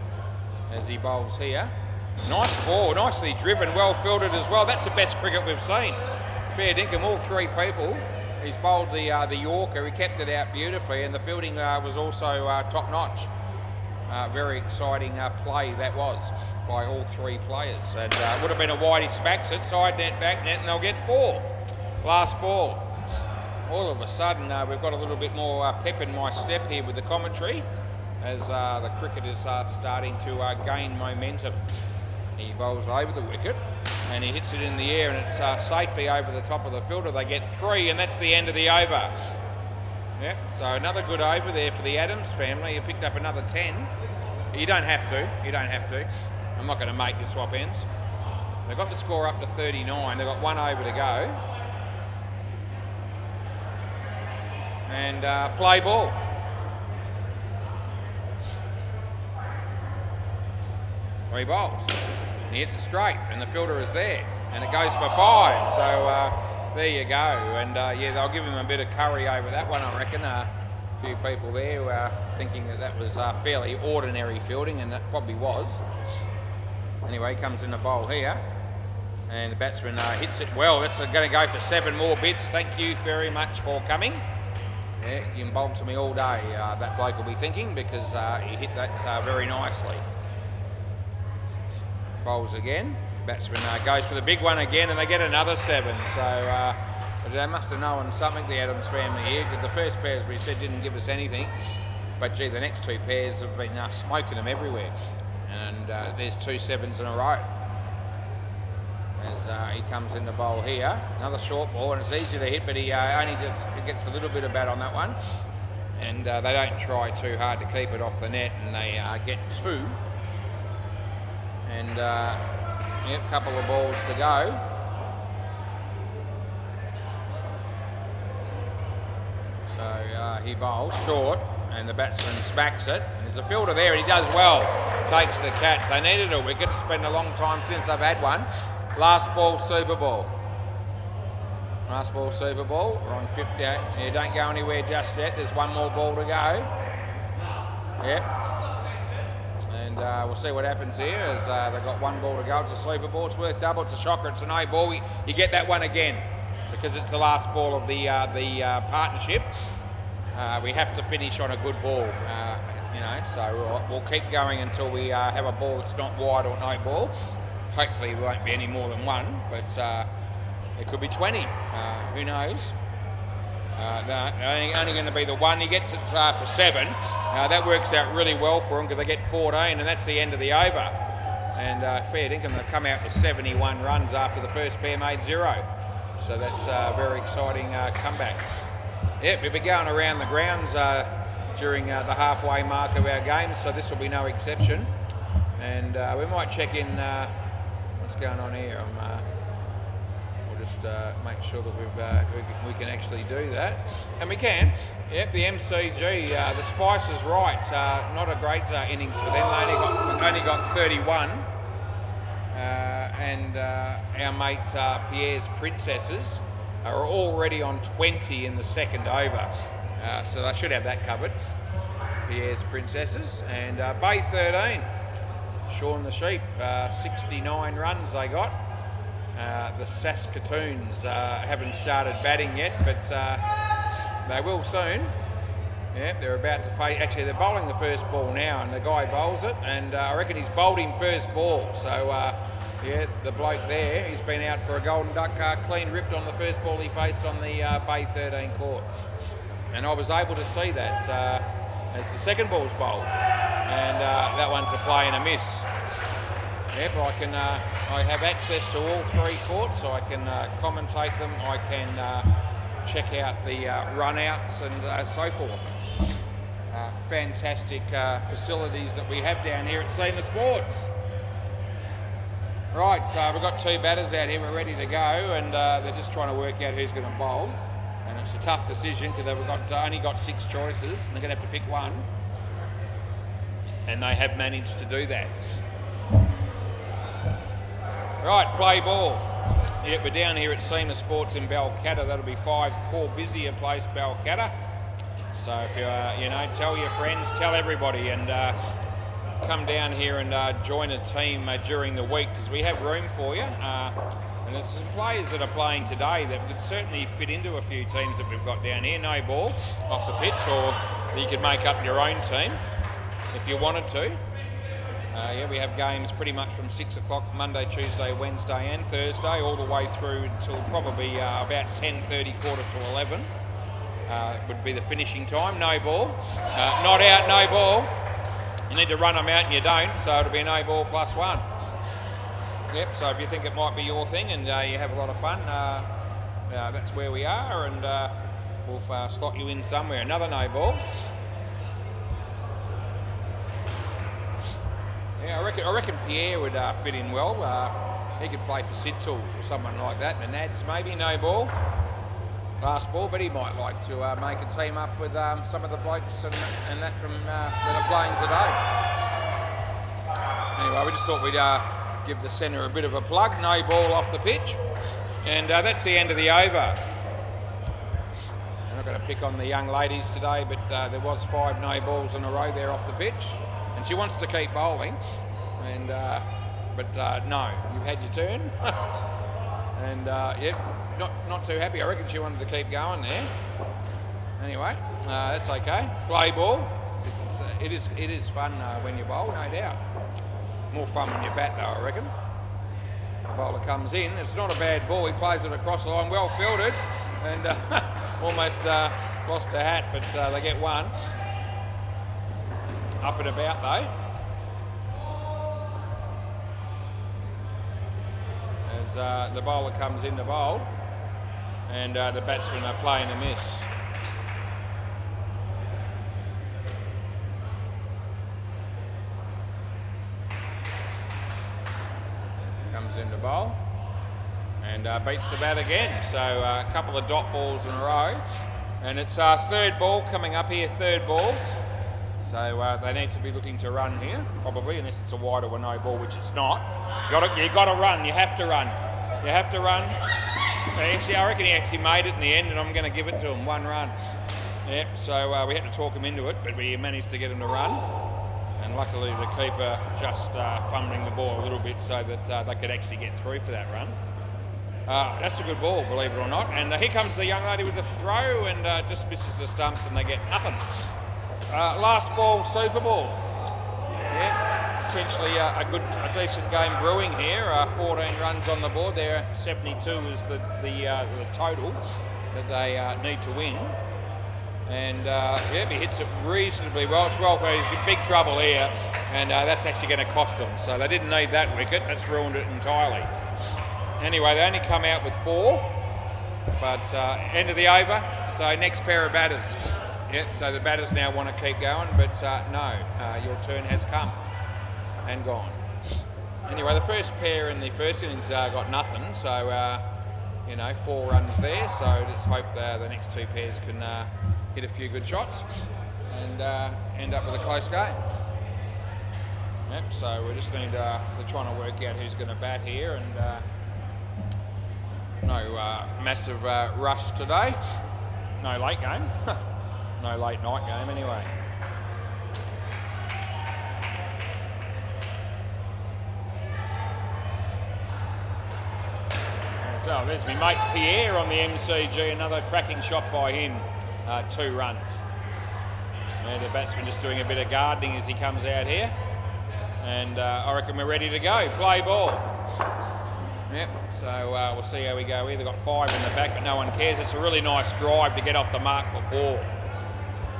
as he bowls here. Nice ball, nicely driven, well fielded as well. That's the best cricket we've seen. Fair dinkum, all 3 people. He's bowled the Yorker, he kept it out beautifully, and the fielding was also top notch. Very exciting play that was by all 3 players. And would have been a widey smacks it, side net, back net, and they'll get 4. Last ball. All of a sudden, we've got a little bit more pep in my step here with the commentary, as the cricket is starting to gain momentum. He bowls over the wicket and he hits it in the air, and it's safely over the top of the fielder. They get 3, and that's the end of the over. Yep, so another good over there for the Adams family. You picked up another 10. You don't have to. I'm not going to make you swap ends. They've got the score up to 39. They've got 1 over to go. And play ball. He bowls, and he hits it straight, and the fielder is there, and it goes for 5. So there you go, and yeah, they'll give him a bit of curry over that one, I reckon. A few people there were thinking that was fairly ordinary fielding, and it probably was. Anyway, he comes in the bowl here, And the batsman hits it well. That's going to go for 7 more bids. Thank you very much for coming. Yeah, you can bowl to me all day, that bloke will be thinking, because he hit that very nicely. Bowls again. Batsman goes for the big one again, and they get another 7. So they must have known something, the Adams family here, because the first pair, as we said, didn't give us anything. But gee, the next 2 pairs have been smoking them everywhere. And there's 2 7s in a row. As he comes in the bowl here. Another short ball, and it's easy to hit, but he only just gets a little bit of bat on that one. And they don't try too hard to keep it off the net, and they get 2. And yep, couple of balls to go. So he bowls short, and the batsman smacks it. There's a fielder there, and he does well. Takes the catch. They needed a wicket. It's been a long time since they've had one. Last ball, Super Ball. Last ball, Super Ball. We're on 58. You don't go anywhere just yet. There's 1 more ball to go. Yep. And we'll see what happens here as they've got 1 ball to go. It's a Super Ball. It's worth double. It's a shocker. It's a no ball. You get that one again because it's the last ball of the partnership. We have to finish on a good ball, so we'll keep going until we have a ball that's not wide or no ball. Hopefully it won't be any more than 1, but it could be 20. Who knows? Only going to be the 1. He gets it for 7. That works out really well for him because they get 14, and that's the end of the over. And fair dinkum, they'll come out with 71 runs after the first pair made 0. So that's a very exciting comeback. Yep, we'll be going around the grounds during the halfway mark of our game, so this will be no exception. And we might check in. What's going on here? We'll just make sure that we can actually do that, and we can. Yep, the MCG, the Spice is right. Not a great innings for them. They only got 31, and our mate Pierre's Princesses are already on 20 in the second over, so they should have that covered. Pierre's Princesses and Bay 13. Sean the Sheep, 69 runs they got. The Saskatoons haven't started batting yet, but they will soon. Yeah, they're about to face. Actually, they're bowling the first ball now, and the guy bowls it, and I reckon he's bowled him first ball. So, yeah, the bloke there, he's been out for a golden duck, clean ripped on the first ball he faced on the Bay 13 court. And I was able to see that as the second ball's bowled. And that one's a play and a miss. Yeah, but I have access to all 3 courts, so I can commentate them. I can check out the run-outs and so forth. Fantastic facilities that we have down here at SEMA Sports. Right, we've got 2 batters out here. We're ready to go, and they're just trying to work out who's going to bowl. And it's a tough decision because they've only got 6 choices, and they're going to have to pick one. And they have managed to do that. Right, play ball. Yep, we're down here at SEMA Sports in Balcatta. That'll be 5 Core Busier Place, Balcatta. So if you tell your friends, tell everybody, and come down here and join a team during the week because we have room for you. And there's some players that are playing today that would certainly fit into a few teams that we've got down here. No ball off the pitch, or you could make up your own team if you wanted to. Yeah, we have games pretty much from 6 o'clock Monday, Tuesday, Wednesday and Thursday, all the way through until probably about 10:30, quarter to 11 would be the finishing time. No ball. Not out, no ball. You need to run them out and you don't, so it'll be no ball +1. Yep, so if you think it might be your thing and you have a lot of fun, that's where we are, and we'll slot you in somewhere. Another no ball. Yeah, I reckon Pierre would fit in well. He could play for Sid Tools or someone like that. The Nads maybe, no ball. Last ball, but he might like to make a team up with some of the blokes and that from that are playing today. Anyway, we just thought we'd give the centre a bit of a plug. No ball off the pitch. And that's the end of the over. I'm not going to pick on the young ladies today, but there was 5 no balls in a row there off the pitch. And she wants to keep bowling, and but no, you've had your turn. And yep, not too happy. I reckon she wanted to keep going there. Anyway, that's okay. Play ball. It is fun when you bowl, no doubt. More fun when you bat though, I reckon. The bowler comes in. It's not a bad ball. He plays it across the line, well fielded, and almost lost the hat, but they get one. Up and about though. As the bowler comes in to bowl, and the batsmen are playing a miss. Comes in to bowl and beats the bat again. So a couple of dot balls in a row, and it's third ball coming up here. Third ball. So they need to be looking to run here, probably, unless it's a wide or a no ball, which it's not. You got to run. You have to run. You have to run. Actually, I reckon he actually made it in the end, and I'm going to give it to him. 1 run. Yep. So we had to talk him into it, but we managed to get him to run. And luckily, the keeper just fumbling the ball a little bit so that they could actually get through for that run. That's a good ball, believe it or not. And here comes the young lady with the throw, and just misses the stumps, and they get nothing. Last ball, super ball. Yeah, potentially a decent game brewing here. 14 runs on the board there. 72 is the total that they need to win. And yeah, he hits it reasonably well. It's well for he's in big trouble here, and that's actually going to cost them. So they didn't need that wicket. That's ruined it entirely. Anyway, they only come out with 4, but end of the over. So next pair of batters. Yeah, so the batters now want to keep going, but no, your turn has come and gone. Anyway, the first pair in the first innings got nothing, so you know, 4 runs there. So let's hope the next 2 pairs can hit a few good shots and end up with a close game. Yep, so we just need, we're trying to work out who's going to bat here, and no massive rush today. No late game. No late night game anyway. So there's my mate Pierre on the MCG, another cracking shot by him, 2 runs. And the batsman just doing a bit of gardening as he comes out here. And I reckon we're ready to go. Play ball. Yep, so we'll see how we go here. They've got 5 in the back, but no one cares. It's a really nice drive to get off the mark for 4.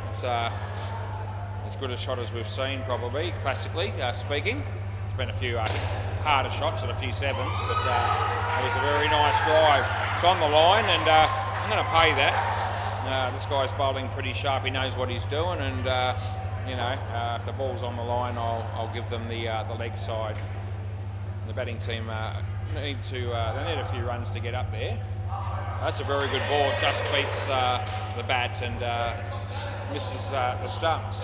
It's as good a shot as we've seen, probably, classically speaking. There's been a few harder shots and a few 7s, but it was a very nice drive. It's on the line, and I'm going to pay that. This guy's bowling pretty sharp. He knows what he's doing, and you know, if the ball's on the line, I'll give them the leg side. The batting team need a few runs to get up there. That's a very good ball. It just beats the bat and misses the stumps.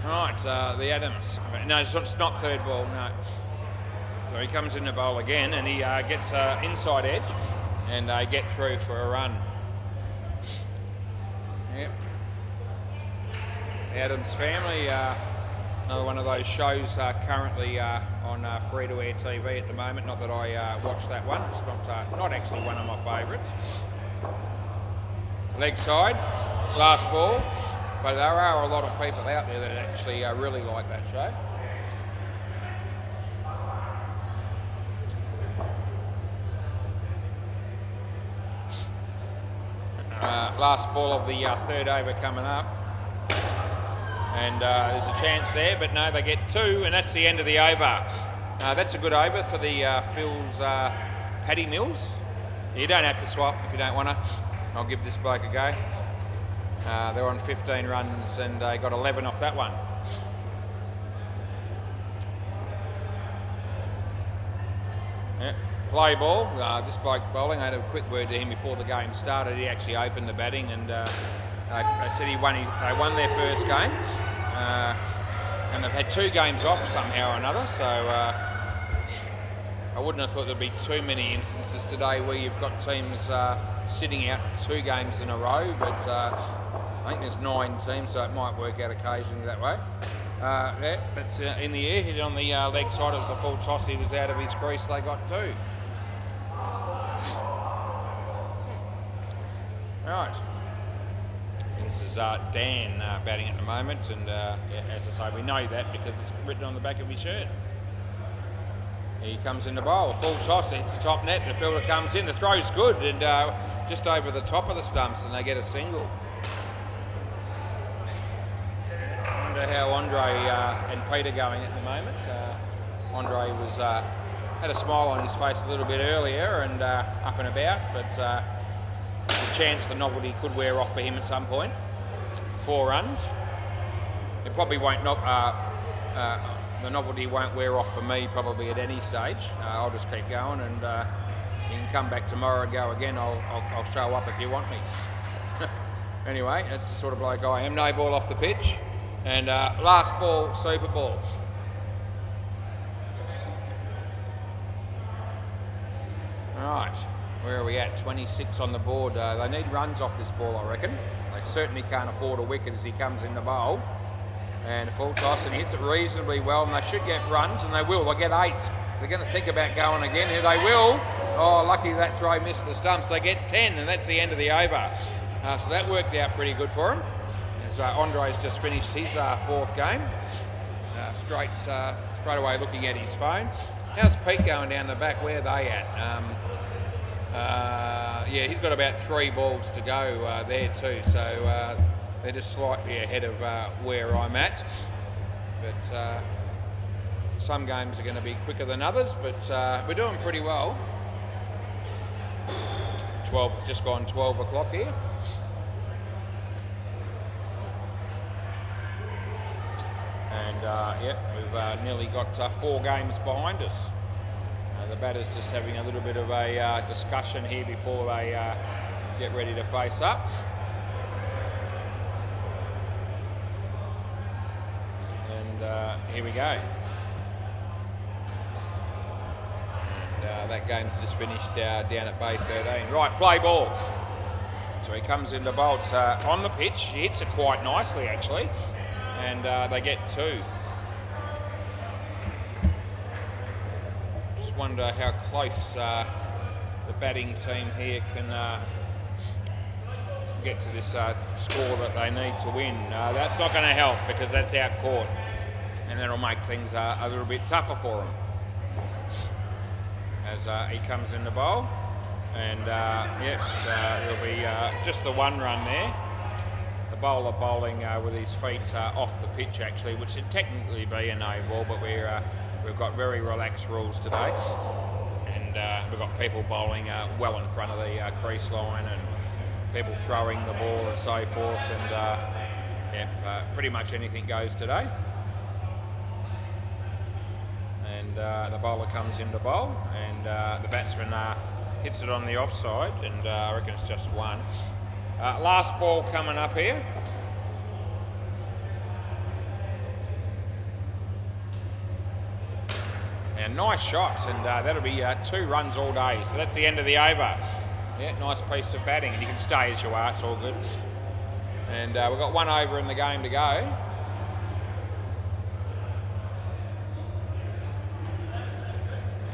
Right, the Adams. No, it's not third ball, no. So he comes in the bowl again, and he gets inside edge and get through for a run. Yep. The Adams Family, another one of those shows currently on free-to-air TV at the moment. Not that I watch that one. It's not actually one of my favourites. Leg side, last ball. But there are a lot of people out there that actually really like that show. Last ball of the third over coming up. And there's a chance there, but no, they get 2, and that's the end of the over. That's a good over for the Phil's Paddy Mills. You don't have to swap if you don't want to. I'll give this bloke a go. They're on 15 runs and they got 11 off that one. Yeah. Play ball. This bloke bowling, I had a quick word to him before the game started. He actually opened the batting, and they said they won their first game, and they've had 2 games off somehow or another. So I wouldn't have thought there'd be too many instances today where you've got teams sitting out 2 games in a row, but I think there's 9 teams, so it might work out occasionally that way. Yeah, that's in the air, hit it on the leg side. It was a full toss. He was out of his crease. They got 2. Right. This is Dan batting at the moment, and yeah, as I say, we know that because it's written on the back of his shirt. He comes in the bowl, full toss, hits the top net, the fielder comes in, the throw's good, and just over the top of the stumps, and they get a single. I wonder how Andre and Pete are going at the moment. Andre was had a smile on his face a little bit earlier and up and about, but there's a chance the novelty could wear off for him at some point. 4 runs. It probably won't knock. The novelty won't wear off for me probably at any stage. I'll just keep going, and you can come back tomorrow and go again. I'll show up if you want me. Anyway, that's the sort of bloke I am. No ball off the pitch, and last ball, super balls. Right, where are we at? 26 on the board. They need runs off this ball, I reckon. They certainly can't afford a wicket as he comes in the bowl. And a full toss, and he hits it reasonably well, and they should get runs, and they will. They'll get 8. They're going to think about going again. Here they will. Oh, lucky that throw missed the stumps. They get 10, and that's the end of the over. So that worked out pretty good for him. As Andre's just finished his 4th game. Straight away looking at his phone. How's Pete going down the back? Where are they at? Yeah, he's got about 3 balls to go there too. So they're just slightly ahead of where I'm at. But some games are going to be quicker than others, but we're doing pretty well. 12, just gone 12 o'clock here. And yeah, we've nearly got 4 games behind us. The batter's just having a little bit of a discussion here before they get ready to face up. And here we go. And that game's just finished down at Bay 13. Right, play ball. So he comes into bolts on the pitch. He hits it quite nicely, actually. And they get 2. Just wonder how close the batting team here can get to this score that they need to win. That's not going to help because that's out court, and that'll make things a little bit tougher for him. As he comes in the bowl, and there'll be just the 1 run there. The bowler bowling with his feet off the pitch, actually, which should technically be a no ball, but we've got very relaxed rules today, and we've got people bowling well in front of the crease line, and people throwing the ball and so forth, and pretty much anything goes today. And the bowler comes into bowl, and the batsman hits it on the offside, and I reckon it's just 1. Last ball coming up here. And nice shots, and that'll be 2 runs all day. So that's the end of the over. Yeah, nice piece of batting, and you can stay as you are, it's all good. And we've got 1 over in the game to go.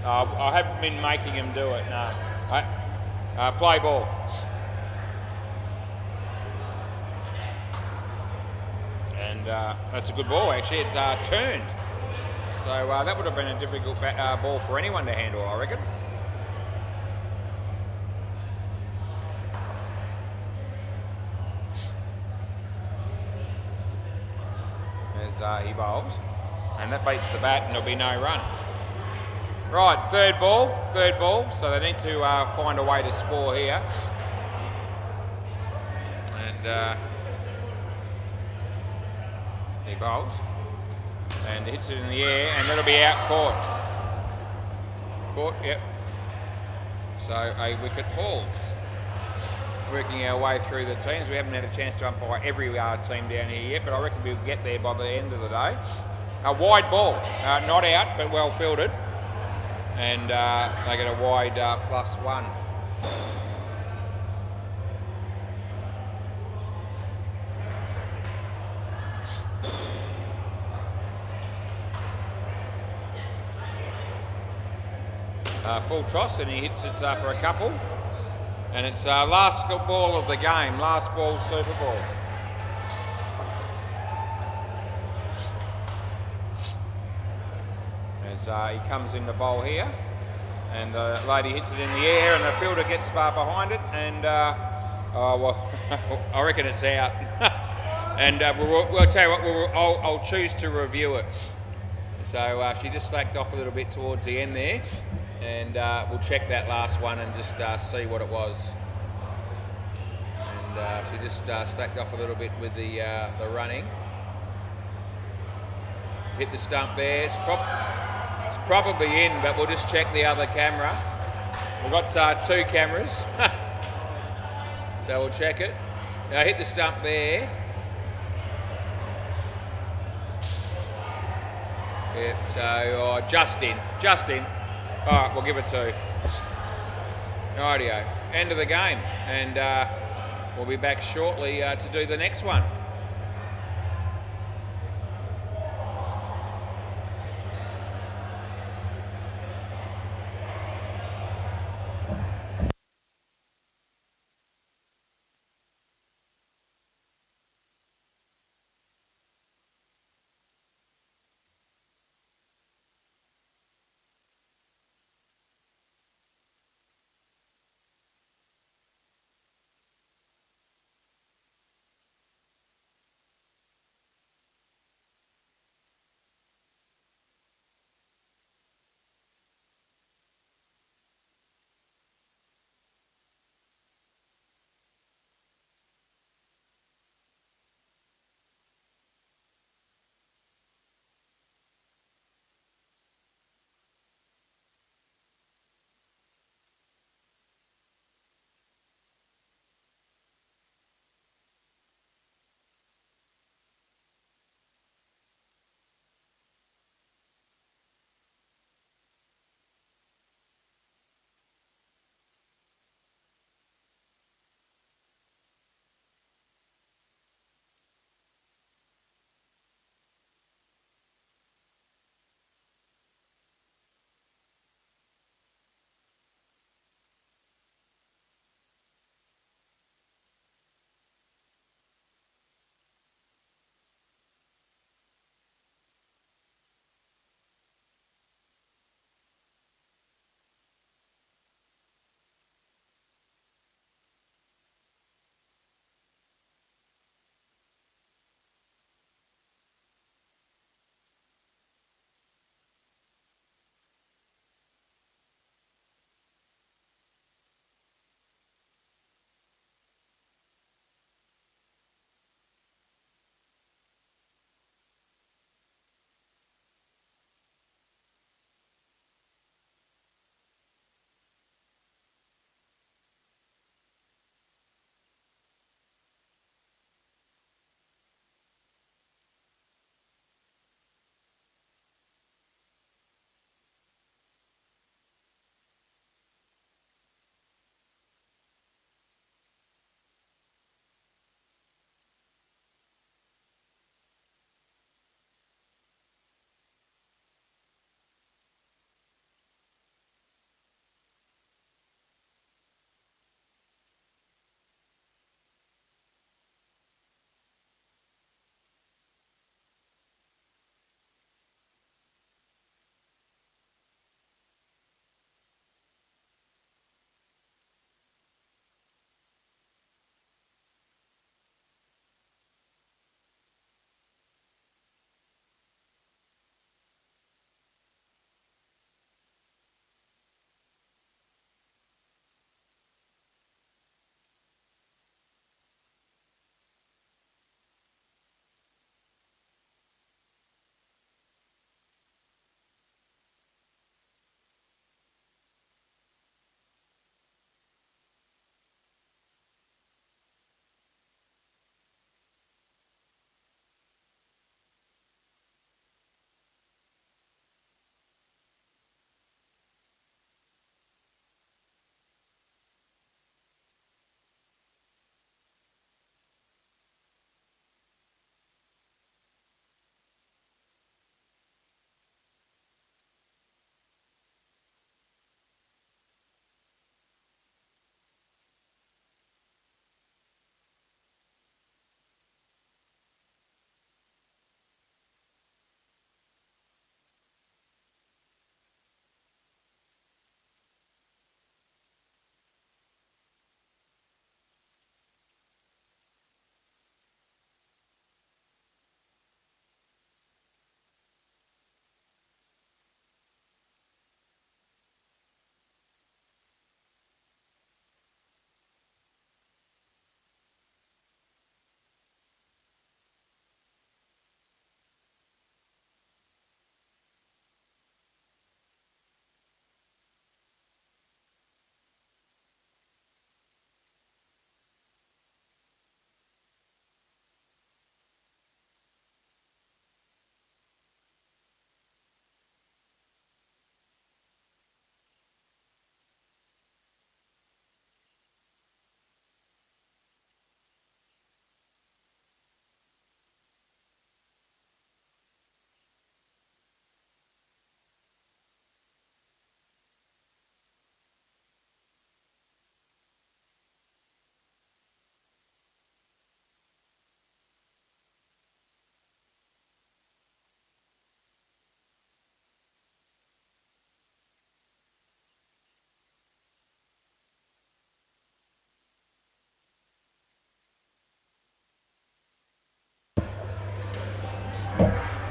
I haven't been making him do it, no. Play ball. And that's a good ball, actually. It turned. So that would have been a difficult ball for anyone to handle, I reckon. As he bowls. And that beats the bat, and there'll be no run. Right, third ball. So they need to find a way to score here. And he bowls. And hits it in the air, and that'll be out court. Yep. So a wicket falls. Working our way through the teams. We haven't had a chance to umpire every team down here yet, but I reckon we'll get there by the end of the day. A wide ball, not out, but well fielded. And they get a wide +1. full toss, and he hits it for a couple. And it's last ball of the game, last ball Super Ball. As he comes in the bowl here, and the lady hits it in the air, and the fielder gets behind it, and well, I reckon it's out. And we'll tell you what, I'll choose to review it. So she just slacked off a little bit towards the end there, and we'll check that last one and just see what it was. And she just slacked off a little bit with the running. Hit the stump there. It's probably in, but we'll just check the other camera. We've got 2 cameras, so we'll check it. Now hit the stump there. Yeah, so just in. All right, we'll give it 2. Rightio, end of the game, and we'll be back shortly to do the next one.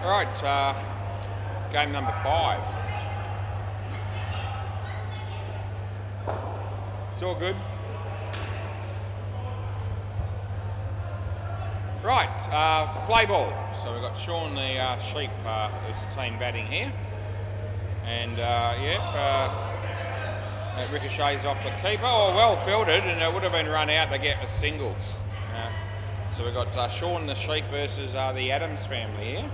Right, game number 5. It's all good. Right, play ball. So we've got Sean the sheep as the team batting here. And it ricochets off the keeper. Oh, well fielded, and it would have been run out. They get a single. So we've got Sean the sheep versus the Adams family here.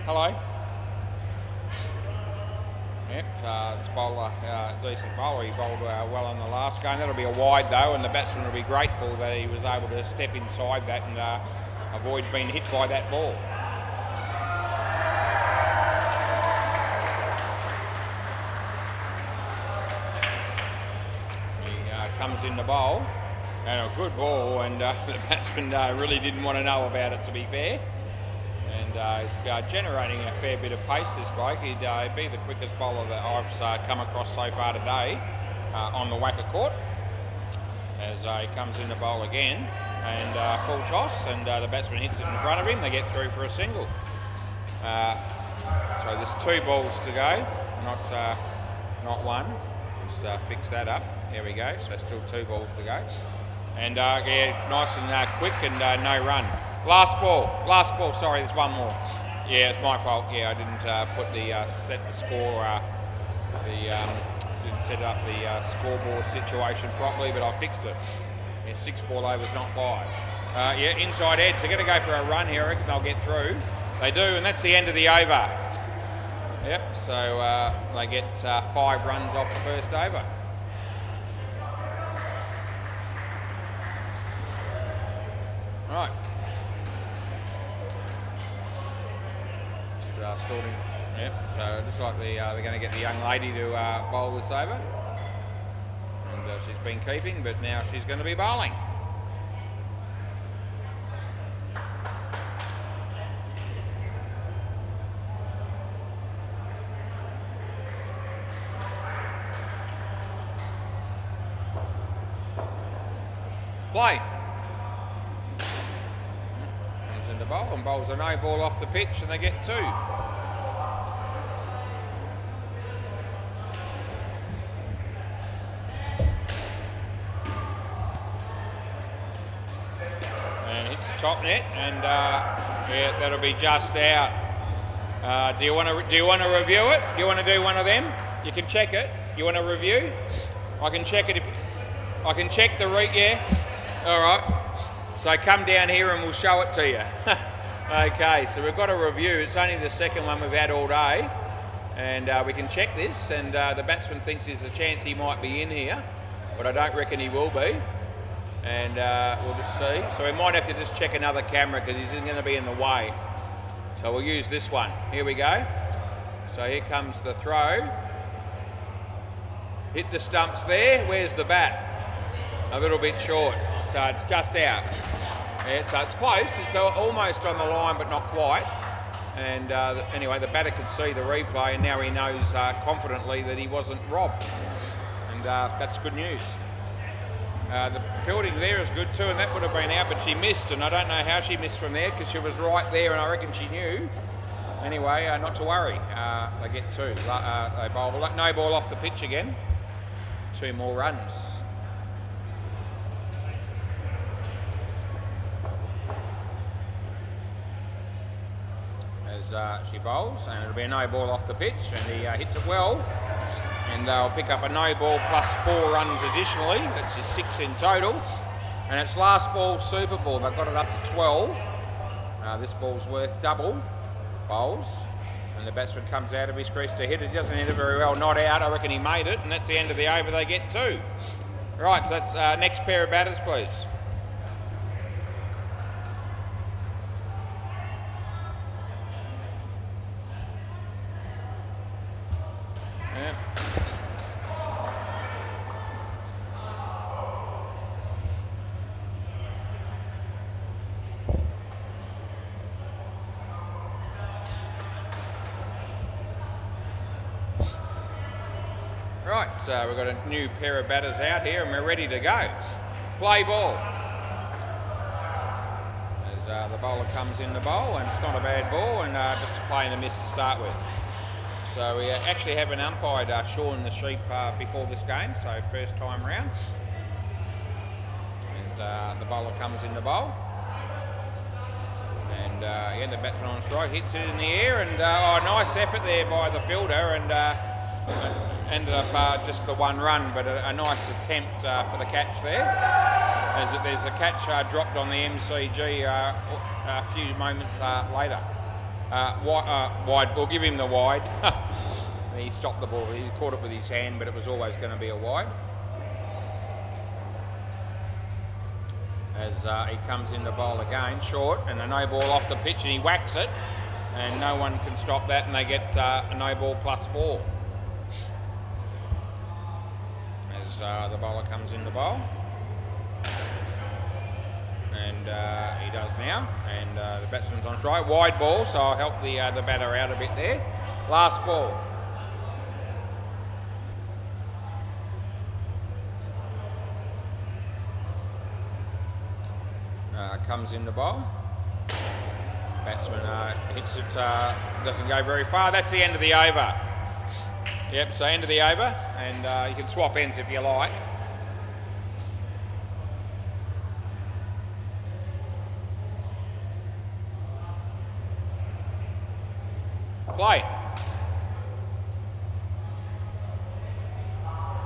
Hello. Yep, this bowler, decent bowler. He bowled well in the last game. That'll be a wide though, and the batsman will be grateful that he was able to step inside that and avoid being hit by that ball. He comes in the bowl, and a good ball, and the batsman really didn't want to know about it, to be fair. And he's generating a fair bit of pace, this bloke. He'd be the quickest bowler that I've come across so far today on the WACA Court. As he comes in the bowl again, and full toss, and the batsman hits it in front of him. They get through for a single. So there's 2 balls to go, not one. Let's fix that up. There we go. So still 2 balls to go. And yeah, nice and quick, and no run. Last ball, sorry, there's one more. Yeah, it's my fault. Yeah, I didn't put set the score, didn't set up the scoreboard situation properly, but I fixed it. Yeah, 6 ball overs, not 5. Yeah, inside edge, they're going to go for a run here. I reckon they'll get through. They do, and that's the end of the over. Yep, so they get 5 runs off the first over. Right. Sorting. Yep, so it looks like they're going to get the young lady to bowl this over. And she's been keeping, but now she's going to be bowling. Play. Comes in the bowl and bowls a no ball off the pitch, and they get 2. Top net, and yeah, that'll be just out. Do you want to review it? Do you want to do one of them? You can check it. You want to review? I can check it. I can check the yeah. All right. So come down here and we'll show it to you. Okay. So we've got a review. It's only the second one we've had all day, and we can check this. And the batsman thinks there's a chance he might be in here, but I don't reckon he will be. And we'll just see. So we might have to just check another camera because he's going to be in the way. So we'll use this one. Here we go. So here comes the throw. Hit the stumps there. Where's the bat? A little bit short. So it's just out. Yeah, so it's close. It's almost on the line, but not quite. And anyway, the batter could see the replay, and now he knows confidently that he wasn't robbed. And that's good news. The fielding there is good too, and that would have been out, but she missed, and I don't know how she missed from there because she was right there, and I reckon she knew. Anyway, not to worry. They get 2. They bowl no ball off the pitch again. 2 more runs. As she bowls, and it'll be a no ball off the pitch, and he hits it well. And they'll pick up a no ball plus 4 runs additionally. That's just 6 in total. And it's last ball super ball. They've got it up to 12. This ball's worth double bowls. And the batsman comes out of his crease to hit it. He doesn't hit it very well, not out. I reckon he made it. And that's the end of the over. They get 2. Right, so that's next pair of batters, please. Right, so we've got a new pair of batters out here and we're ready to go. Play ball. As As the bowler comes in the bowl, and it's not a bad ball, and just playing a miss to start with. So we actually haven't umpired Sean the Sheep before this game, so first time round. As the bowler comes in the bowl. And yeah, the batsman on strike hits it in the air, and nice effort there by the fielder, and ended up just the one run, but a nice attempt for the catch there. As there's a catch dropped on the MCG a few moments later. Wide, we'll give him the wide. He stopped the ball, he caught it with his hand, but it was always going to be a wide. As he comes in the bowl again, short, and a no ball off the pitch, and he whacks it, and no one can stop that, and they get a no ball +4. As the bowler comes in the bowl, and he does now, and the batsman's on strike, wide ball, so I'll help the batter out a bit there. Last ball. Comes in the bowl. Batsman hits it, doesn't go very far. That's the end of the over. Yep, so end of the over, and you can swap ends if you like. Play.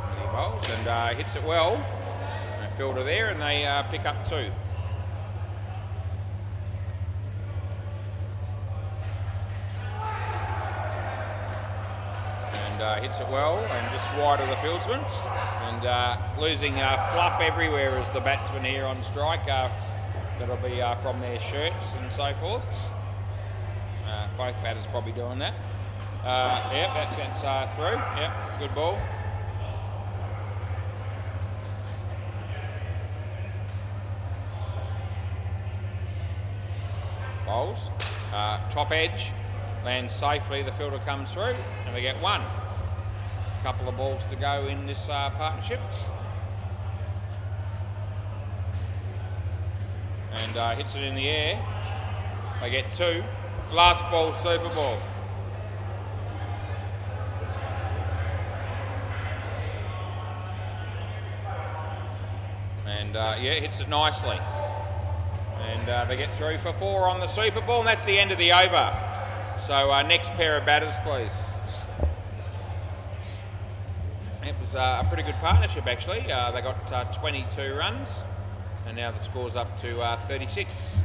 And he bowls and hits it well. A fielder there, and they pick up 2. Hits it well and just wide of the fieldsman, and losing fluff everywhere as the batsman here on strike. That'll be from their shirts and so forth. Both batters probably doing that. Yep, that's through. Yep, good ball. Bowls. Top edge. Lands safely, the fielder comes through, and we get 1. A couple of balls to go in this partnership. And hits it in the air. They get 2. Last ball, super ball. And yeah, hits it nicely. And they get through for 4 on the super ball, and that's the end of the over. So next pair of batters, please. It was a pretty good partnership, actually. They got 22 runs, and now the score's up to 36.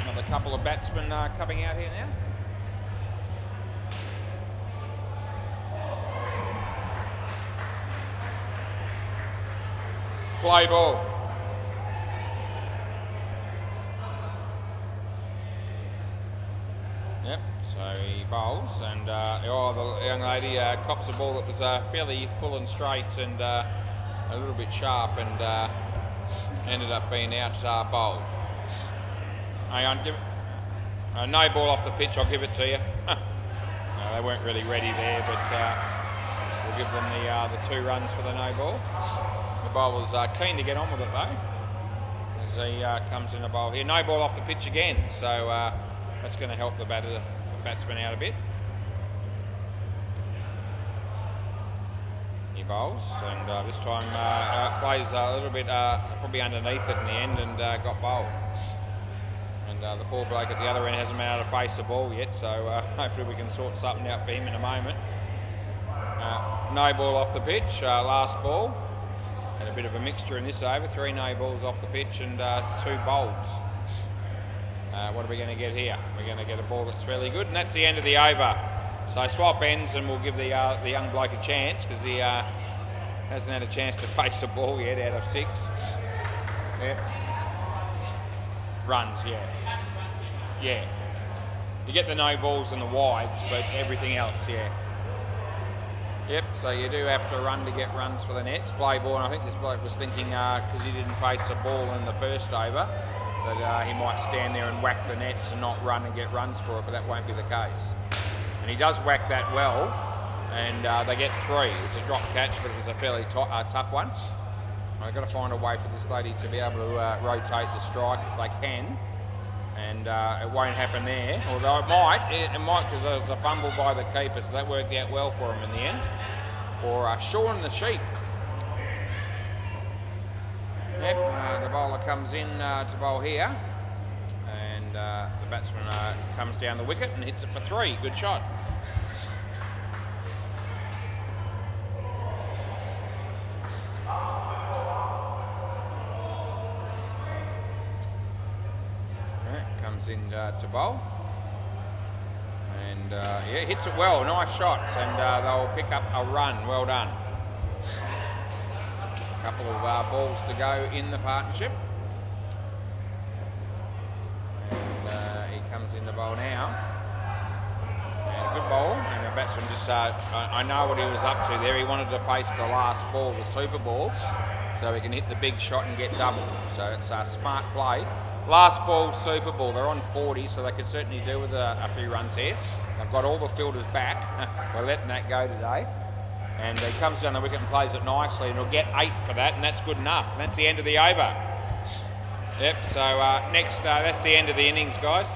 Another couple of batsmen coming out here now. Play ball. Yep, so he bowls, and the young lady cops a ball that was fairly full and straight and a little bit sharp, and ended up being out bowled. Hang on, no ball off the pitch, I'll give it to you. No, they weren't really ready there, but we'll give them the 2 runs for the no ball. The bowler's keen to get on with it though, as he comes in the bowl here. No ball off the pitch again, so that's going to help the batsman out a bit. He bowls, and this time plays a little bit probably underneath it in the end, and got bowled. And the poor bloke at the other end hasn't been able to face the ball yet, so hopefully we can sort something out for him in a moment. No ball off the pitch, last ball. And a bit of a mixture in this over, 3 no balls off the pitch and 2 bowls. What are we going to get here? We're going to get a ball that's fairly good, and that's the end of the over. So swap ends, and we'll give the young bloke a chance, because he hasn't had a chance to face a ball yet out of 6. Yep. Runs, yeah. Yeah. You get the no balls and the wides, but everything else, yeah. Yep, so you do have to run to get runs for the nets. Play ball, and I think this bloke was thinking, because he didn't face a ball in the first over, that he might stand there and whack the nets and not run and get runs for it, but that won't be the case. And he does whack that well, and they get 3. It's a drop catch, but it was a fairly tough one. I've got to find a way for this lady to be able to rotate the strike if they can, and it won't happen there. Although it might because there was a fumble by the keeper, so that worked out well for him in the end. For Sean the Sheep. Yep, the bowler comes in to bowl here, and the batsman comes down the wicket and hits it for 3. Good shot. Comes in to bowl, and yeah, hits it well. Nice shots, and they'll pick up a run. Well done. A couple of balls to go in the partnership, and he comes in to bowl now. And a good bowl, and the batsman just I know what he was up to there. He wanted to face the last ball, the super ball, so he can hit the big shot and get double. So it's a smart play. Last ball, super ball. They're on 40, so they could certainly do with a few runs here. They've got all the fielders back. We're letting that go today. And he comes down the wicket and plays it nicely, and he'll get 8 for that, and that's good enough. And that's the end of the over. Yep, so next, that's the end of the innings, guys.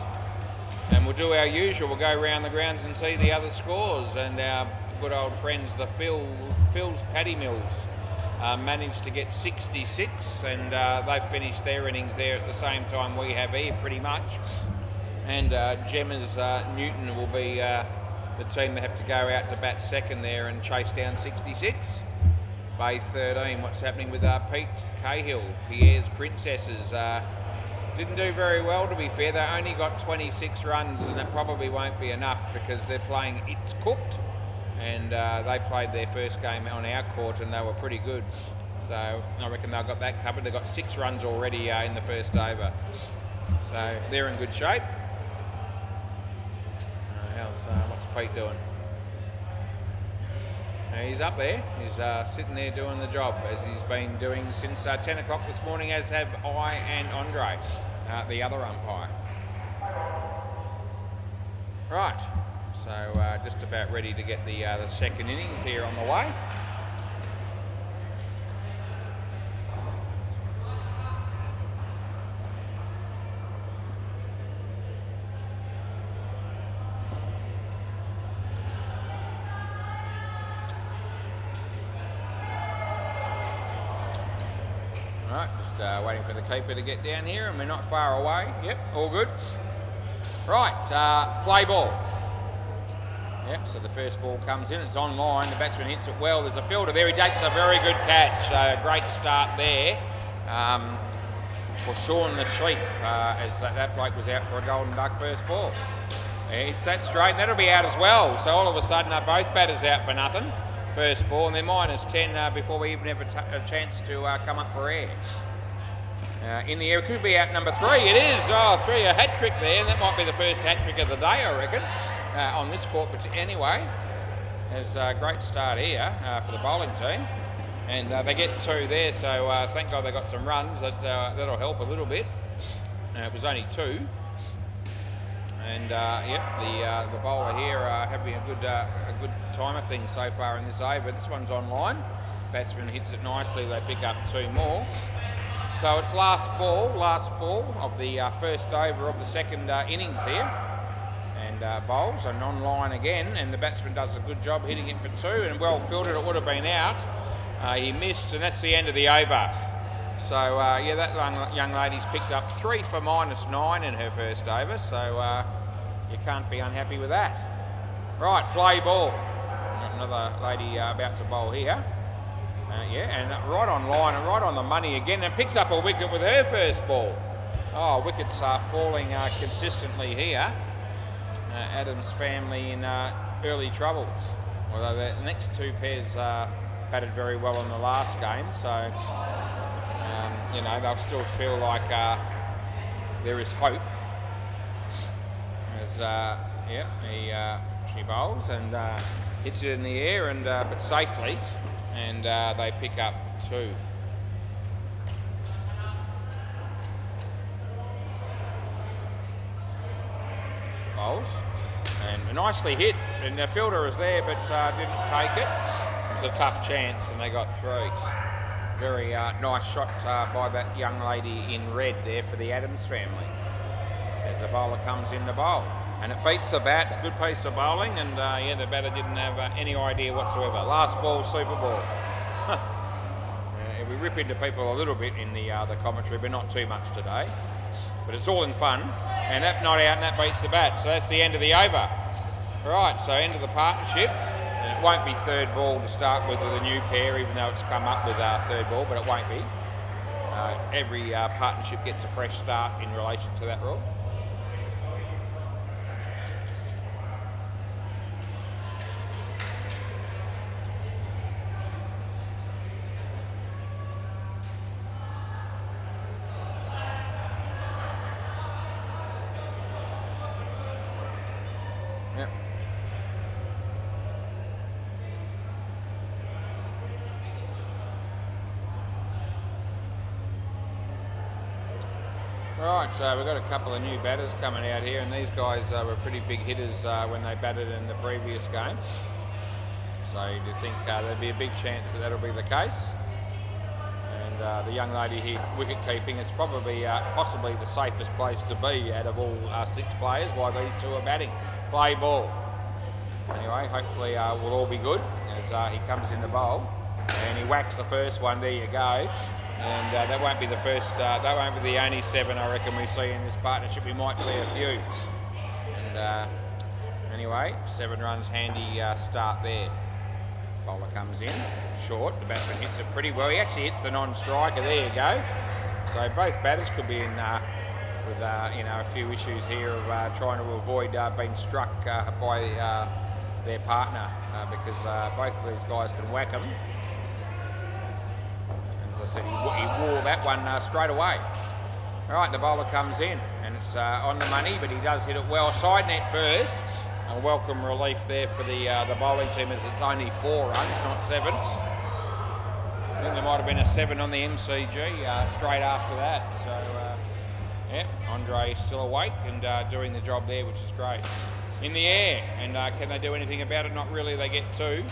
And we'll do our usual. We'll go around the grounds and see the other scores. And our good old friends, the Phil's Paddy Mills, managed to get 66, and they've finished their innings there at the same time we have here, pretty much. And Gemma's Newton will be the team that have to go out to bat second there and chase down 66. Bay 13, what's happening with Pete Cahill? Pierre's Princesses didn't do very well, to be fair. They only got 26 runs, and that probably won't be enough because they're playing It's Cooked. And they played their first game on our court and they were pretty good. So I reckon they've got that covered. They've got 6 runs already in the first over. So they're in good shape. What's Pete doing? He's up there. He's sitting there doing the job as he's been doing since 10 o'clock this morning, as have I and Andre, the other umpire. Right. So just about ready to get the second innings here on the way. Right, just waiting for the keeper to get down here, and we're not far away. Yep, all good. Right, play ball. Yep, so the first ball comes in, it's on line, the batsman hits it well, there's a fielder there, he takes a very good catch, great start there for Sean the Sheep, as that bloke was out for a golden duck first ball. It's that straight, and that'll be out as well, so all of a sudden both batters out for nothing, first ball, and they're -10 before we even have a chance to come up for air. In the air, it could be out number 3. It is. Oh, 3, a hat trick there. That might be the first hat trick of the day, I reckon, on this court. But anyway, there's a great start here for the bowling team, and they get 2 there. So thank God they got some runs. That'll help a little bit. It was only 2, and yep, the bowler here having a good time of things so far in this over. This one's on line. Batsman hits it nicely. They pick up 2 more. So it's last ball of the first over of the second innings here, and bowls and on line again, and the batsman does a good job hitting it for 2, and well fielded. It would have been out. He missed, and that's the end of the over. So yeah, that young lady's picked up 3 for -9 in her first over, so you can't be unhappy with that. Right, play ball. Got another lady about to bowl here. Yeah, and right on line and right on the money again, and picks up a wicket with her first ball. Oh, wickets are falling consistently here. Adam's family in early trouble. Although the next 2 pairs batted very well in the last game, so you know, they'll still feel like there is hope. As yeah, she bowls and hits it in the air, and but safely. And they pick up 2. Bowls, and nicely hit, and the fielder was there but didn't take it. It was a tough chance, and they got 3. Very nice shot by that young lady in red there for the Adams family as the bowler comes in the bowl. And it beats the bat. It's a good piece of bowling, and yeah, the batter didn't have any idea whatsoever. Last ball, super ball. We rip into people a little bit in the commentary, but not too much today. But it's all in fun, and that not out, and that beats the bat. So that's the end of the over. Right, so end of the partnership. And it won't be third ball to start with a new pair, even though it's come up with third ball, but it won't be. Every partnership gets a fresh start in relation to that rule. Right, so we've got a couple of new batters coming out here, and these guys were pretty big hitters when they batted in the previous game. So you think there'd be a big chance that that'll be the case. And the young lady here, wicket keeping, it's probably possibly the safest place to be out of all 6 players while these two are batting. Play ball. Anyway, hopefully we'll all be good as he comes in the bowl. And he whacks the first one, there you go. And that won't be the first, that won't be the only 7 I reckon we see in this partnership. We might see a few. And anyway, 7 runs, handy start there. Bowler comes in, short, the batsman hits it pretty well. He actually hits the non-striker, there you go. So both batters could be in with you know, a few issues here of trying to avoid being struck by their partner because both of these guys can whack them. As I said, he wore that one straight away. All right, the bowler comes in, and it's on the money, but he does hit it well. Side net first. A welcome relief there for the bowling team as it's only 4 runs, not 7. I think there might have been a 7 on the MCG straight after that. So, yeah, Andre still awake and doing the job there, which is great. In the air, and can they do anything about it? Not really, they get 2.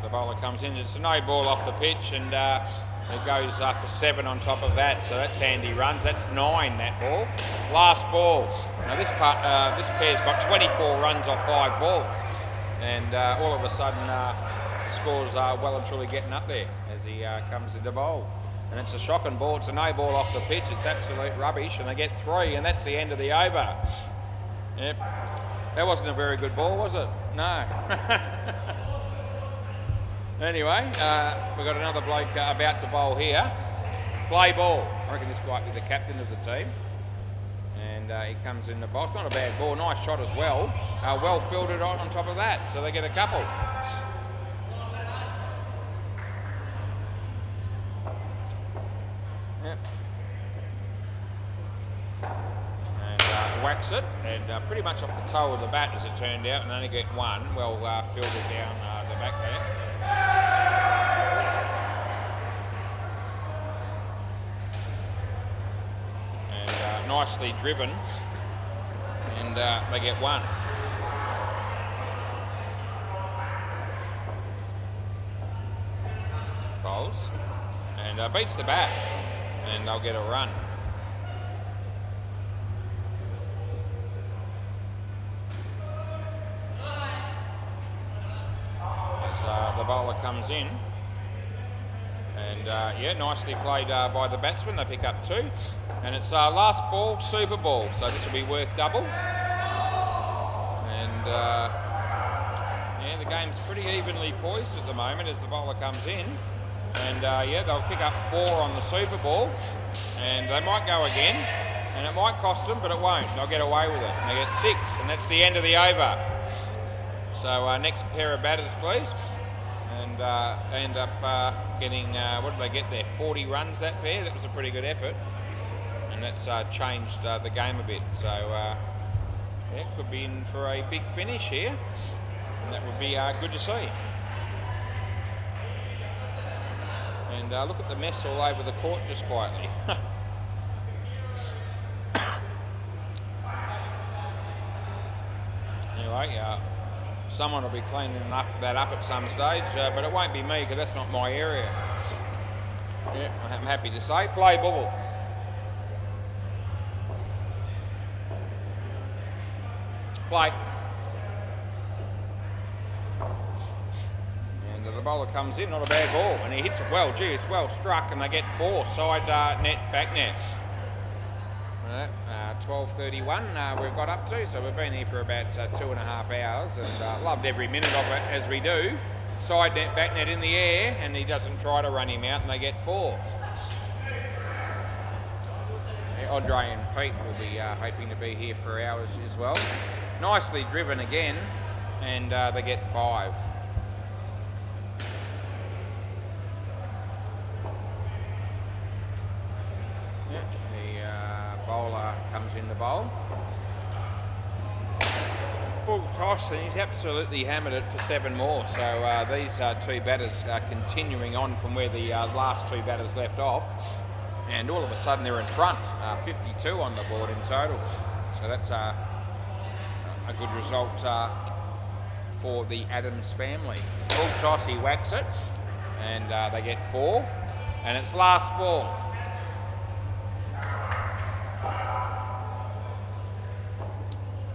The bowler comes in, it's a no ball off the pitch, and it goes for 7 on top of that, so that's handy runs. That's 9, that ball. Last ball. Now this pair's got 24 runs off 5 balls, and all of a sudden scores well and truly getting up there as he comes into bowl. And it's a shocking ball. It's a no ball off the pitch. It's absolute rubbish, and they get 3, and that's the end of the over. Yep. That wasn't a very good ball, was it? No. Anyway, we've got another bloke about to bowl here. Play ball. I reckon this might be the captain of the team. And he comes in the box. Not a bad ball. Nice shot as well. Well fielded on top of that. So they get a couple. Yep. And whacks it. And pretty much off the toe of the bat as it turned out. And only get 1. Well fielded down the back there. And nicely driven, and they get 1. Bowls and beats the bat, and they'll get a run. The bowler comes in, and yeah, nicely played by the batsman. They pick up 2, and it's last ball, super ball, so this will be worth double. And yeah, the game's pretty evenly poised at the moment as the bowler comes in, and yeah, they'll pick up 4 on the super ball, and they might go again, and it might cost them, but it won't. They'll get away with it. And they get 6, and that's the end of the over. So next pair of batters, please. And end up getting, what did they get there? 40 runs, that pair. That was a pretty good effort. And that's changed the game a bit. So, yeah, could be in for a big finish here. And that would be good to see. And look at the mess all over the court just quietly. anyway. Someone will be cleaning that up at some stage, but it won't be me because that's not my area. Yeah, I'm happy to say. Play ball. Play. And the bowler comes in, not a bad ball, and he hits it well. Gee, it's well struck, and they get 4. Side net, back net. 12:31 we've got up to, so we've been here for about 2.5 hours, and loved every minute of it as we do. Side net, back net in the air, and he doesn't try to run him out, and they get 4. Andre and Pete will be hoping to be here for hours as well. Nicely driven again, and they get 5. Bowler comes in the bowl. Full toss, and he's absolutely hammered it for 7 more. So these 2 batters are continuing on from where the last 2 batters left off, and all of a sudden they're in front. 52 on the board in total. So that's a good result for the Adams family. Full toss, he whacks it, and they get 4, and it's last ball.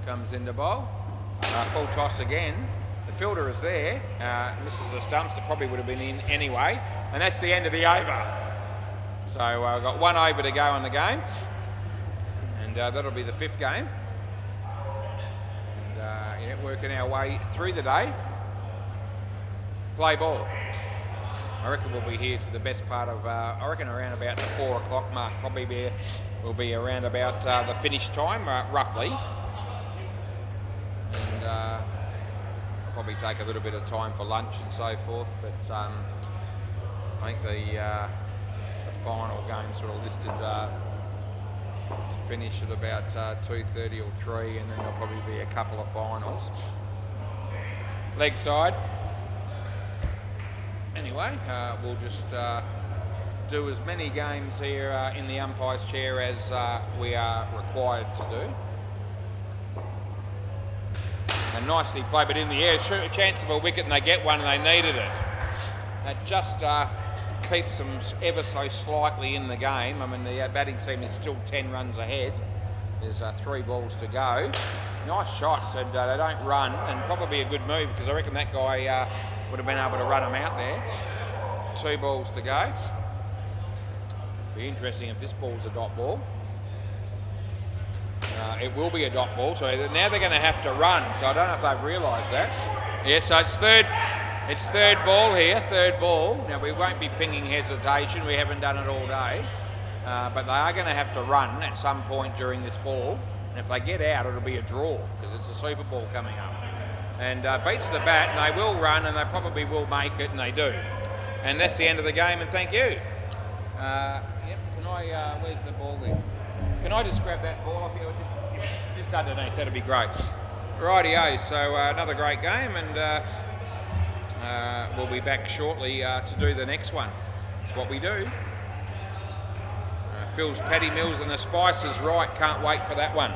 Comes into bowl. Full toss again. The fielder is there. Misses the stumps that probably would have been in anyway. And that's the end of the over. So we've got 1 over to go in the game. And that'll be the 5th game. And working our way through the day. Play ball. I reckon we'll be here to the best part of, I reckon around about the 4 o'clock mark. Probably we'll be around about the finish time, roughly. And I'll probably take a little bit of time for lunch and so forth, but I think the final game sort of listed to finish at about 2:30 or 3, and then there'll probably be a couple of finals. Leg side. Anyway, we'll just do as many games here in the umpire's chair as we are required to do. And nicely played, but in the air, a chance of a wicket, and they get one, and they needed it. That just keeps them ever so slightly in the game. I mean, the batting team is still 10 runs ahead. There's 3 balls to go. Nice shots, and they don't run, and probably a good move, because I reckon that guy would have been able to run them out there. 2 balls to go. Be interesting if this ball's a dot ball. It will be a dot ball, so now they're going to have to run. So I don't know if they've realised that. Yeah, so it's third ball here, 3rd ball. Now we won't be pinging hesitation. We haven't done it all day, but they are going to have to run at some point during this ball. And if they get out, it'll be a draw because it's a Super Ball coming up. And beats the bat, and they will run, and they probably will make it, and they do. And that's the end of the game. And thank you. Yep. Can I? Where's the ball there? Can I just grab that ball off you? Just underneath, that'd be great. Rightio, so another great game, and we'll be back shortly to do the next one. It's what we do. Phil's Paddy Mills and the Spice is right, can't wait for that one.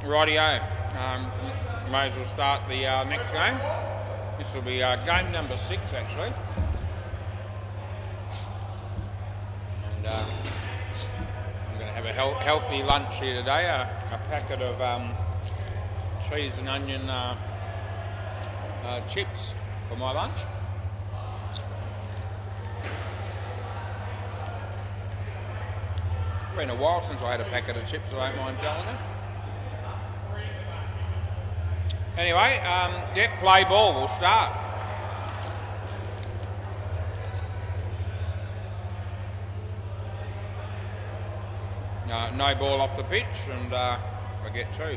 Rightio. May as well start the next game. This will be game number 6 actually. And I'm going to have a healthy lunch here today. A packet of cheese and onion chips for my lunch. It's been a while since I had a packet of chips, I don't mind telling you. Anyway, play ball, we'll start. No ball off the pitch, and I get 2.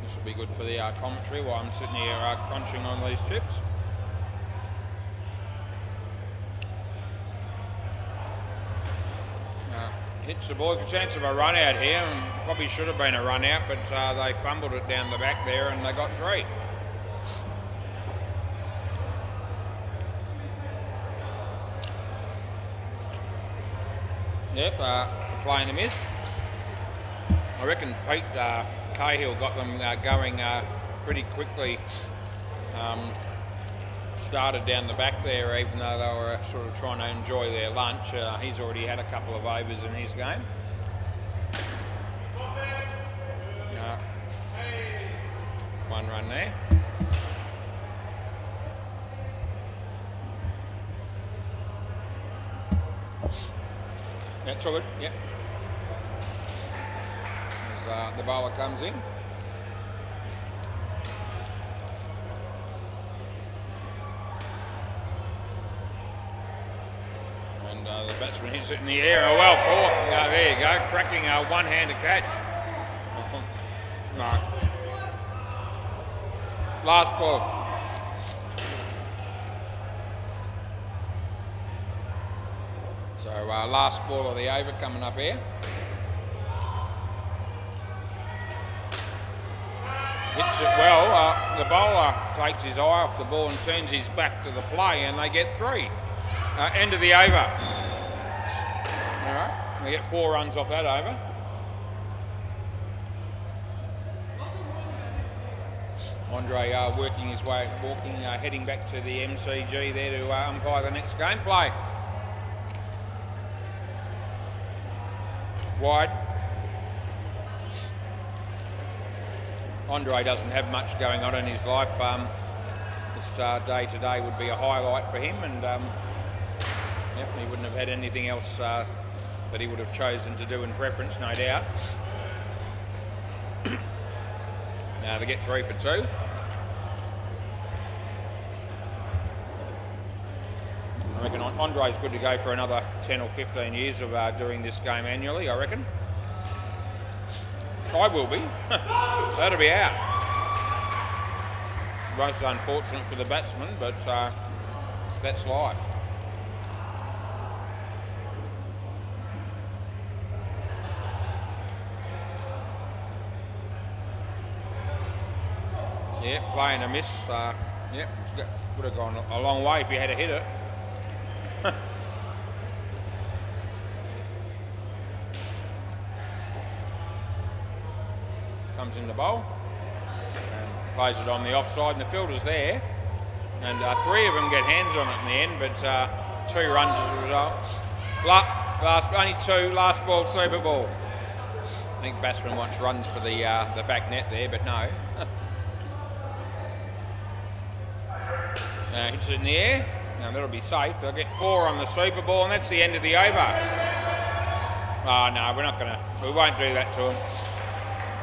This will be good for the commentary while I'm sitting here crunching on these chips. Hits the ball, a chance of a run out here, and probably should have been a run out, but they fumbled it down the back there and they got 3. Playing a miss. I reckon Pete Cahill got them going pretty quickly. Started down the back there, even though they were sort of trying to enjoy their lunch. He's already had a couple of overs in his game. One run there. That's all good, yep. As the bowler comes in. The batsman hits it in the air. Oh, well caught. There you go, cracking a one-handed catch. No. Last ball. So last ball of the over coming up here. Hits it well. The bowler takes his eye off the ball and turns his back to the play, and they get 3. End of the over. Alright, they get 4 runs off that over. Andre working his way, heading back to the MCG there to umpire the next game. Play. Wide. Andre doesn't have much going on in his life. This day today would be a highlight for him, and he wouldn't have had anything else that he would have chosen to do in preference, no doubt. Now they get 3 for 2. I reckon Andre's good to go for another 10 or 15 years of doing this game annually, I reckon. I will be. That'll be out. Most unfortunate for the batsman, but that's life. Yeah, playing a miss. Would have gone a long way if you had to hit it. Comes in the bowl and plays it on the offside, and the fielder's there. And 3 of them get hands on it in the end, but 2 runs as a result. Only 2, last ball, super ball. I think batsman wants runs for the back net there, but no. Hits it in the air. Now that'll be safe. They'll get 4 on the super ball, and that's the end of the over. Oh no, we won't do that to him.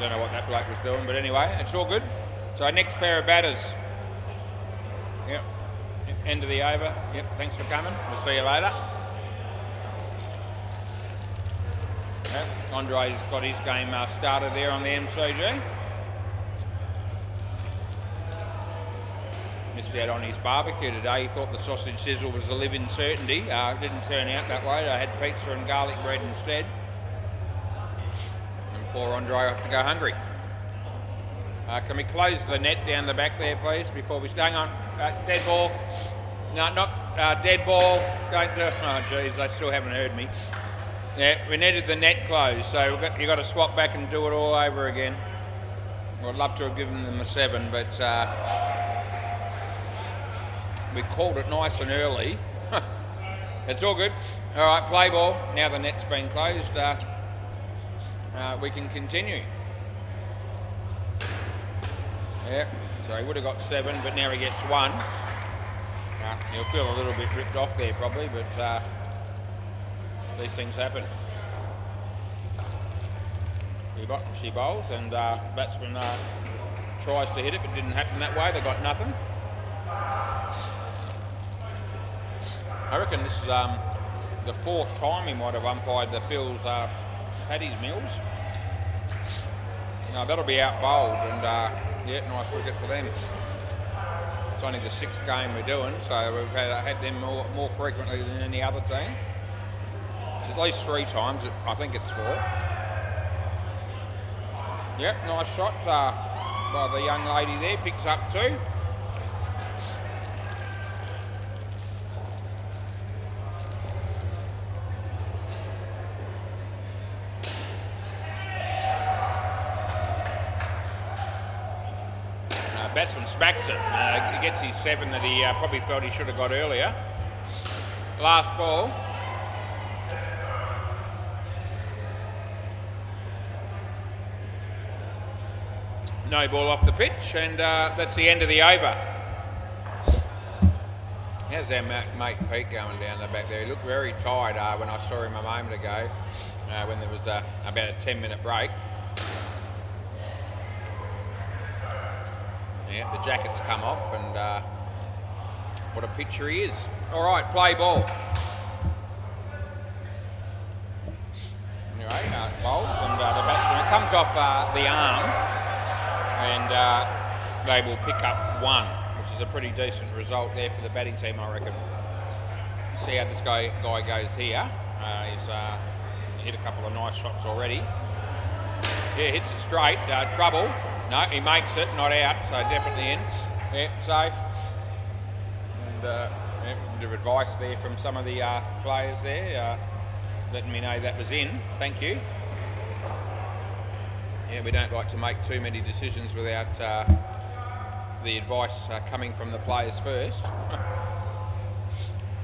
Don't know what that bloke was doing, but anyway, it's all good. So next pair of batters. Yep. End of the over. Yep, thanks for coming. We'll see you later. Yep. Andre's got his game started there on the MCG. Missed out on his barbecue today. He thought the sausage sizzle was a live-in certainty. Didn't turn out that way. I had pizza and garlic bread instead. And poor Andre will have to go hungry. Can we close the net down the back there, please, before we start on? Dead ball. No, not dead ball. Don't do. Oh, geez, they still haven't heard me. Yeah, we needed the net closed, so you got to swap back and do it all over again. I'd love to have given them a 7, but we called it nice and early. It's all good. All right, play ball. Now the net's been closed, we can continue. Yeah, so he would have got 7, but now he gets 1. He'll feel a little bit ripped off there probably, but these things happen. She bowls and batsman tries to hit it, but didn't happen that way. They got nothing. I reckon this is the 4th time he might have umpired the Phil's Paddy's Mills. That'll be out bowled, and yeah, nice wicket for them. It's only the 6th game we're doing, so we've had them more frequently than any other team. It's at least 3 times. I think it's 4. Yep, nice shot by the young lady there. Picks up 2. Batsman smacks it. He gets his 7 that he probably felt he should have got earlier. Last ball. No ball off the pitch, and that's the end of the over. How's our mate Pete going down the back there? He looked very tired when I saw him a moment ago, when there was about a 10-minute break. Yeah, the jacket's come off, and what a picture he is. All right, play ball. Anyway, bowls, and the batsman, it comes off the arm, and they will pick up 1, which is a pretty decent result there for the batting team, I reckon. See how this guy goes here. He's hit a couple of nice shots already. Yeah, hits it straight. Trouble. No, he makes it, not out, so definitely in. Yeah, safe. And yeah, a bit of advice there from some of the players there, letting me know that was in. Thank you. Yeah, we don't like to make too many decisions without the advice coming from the players first.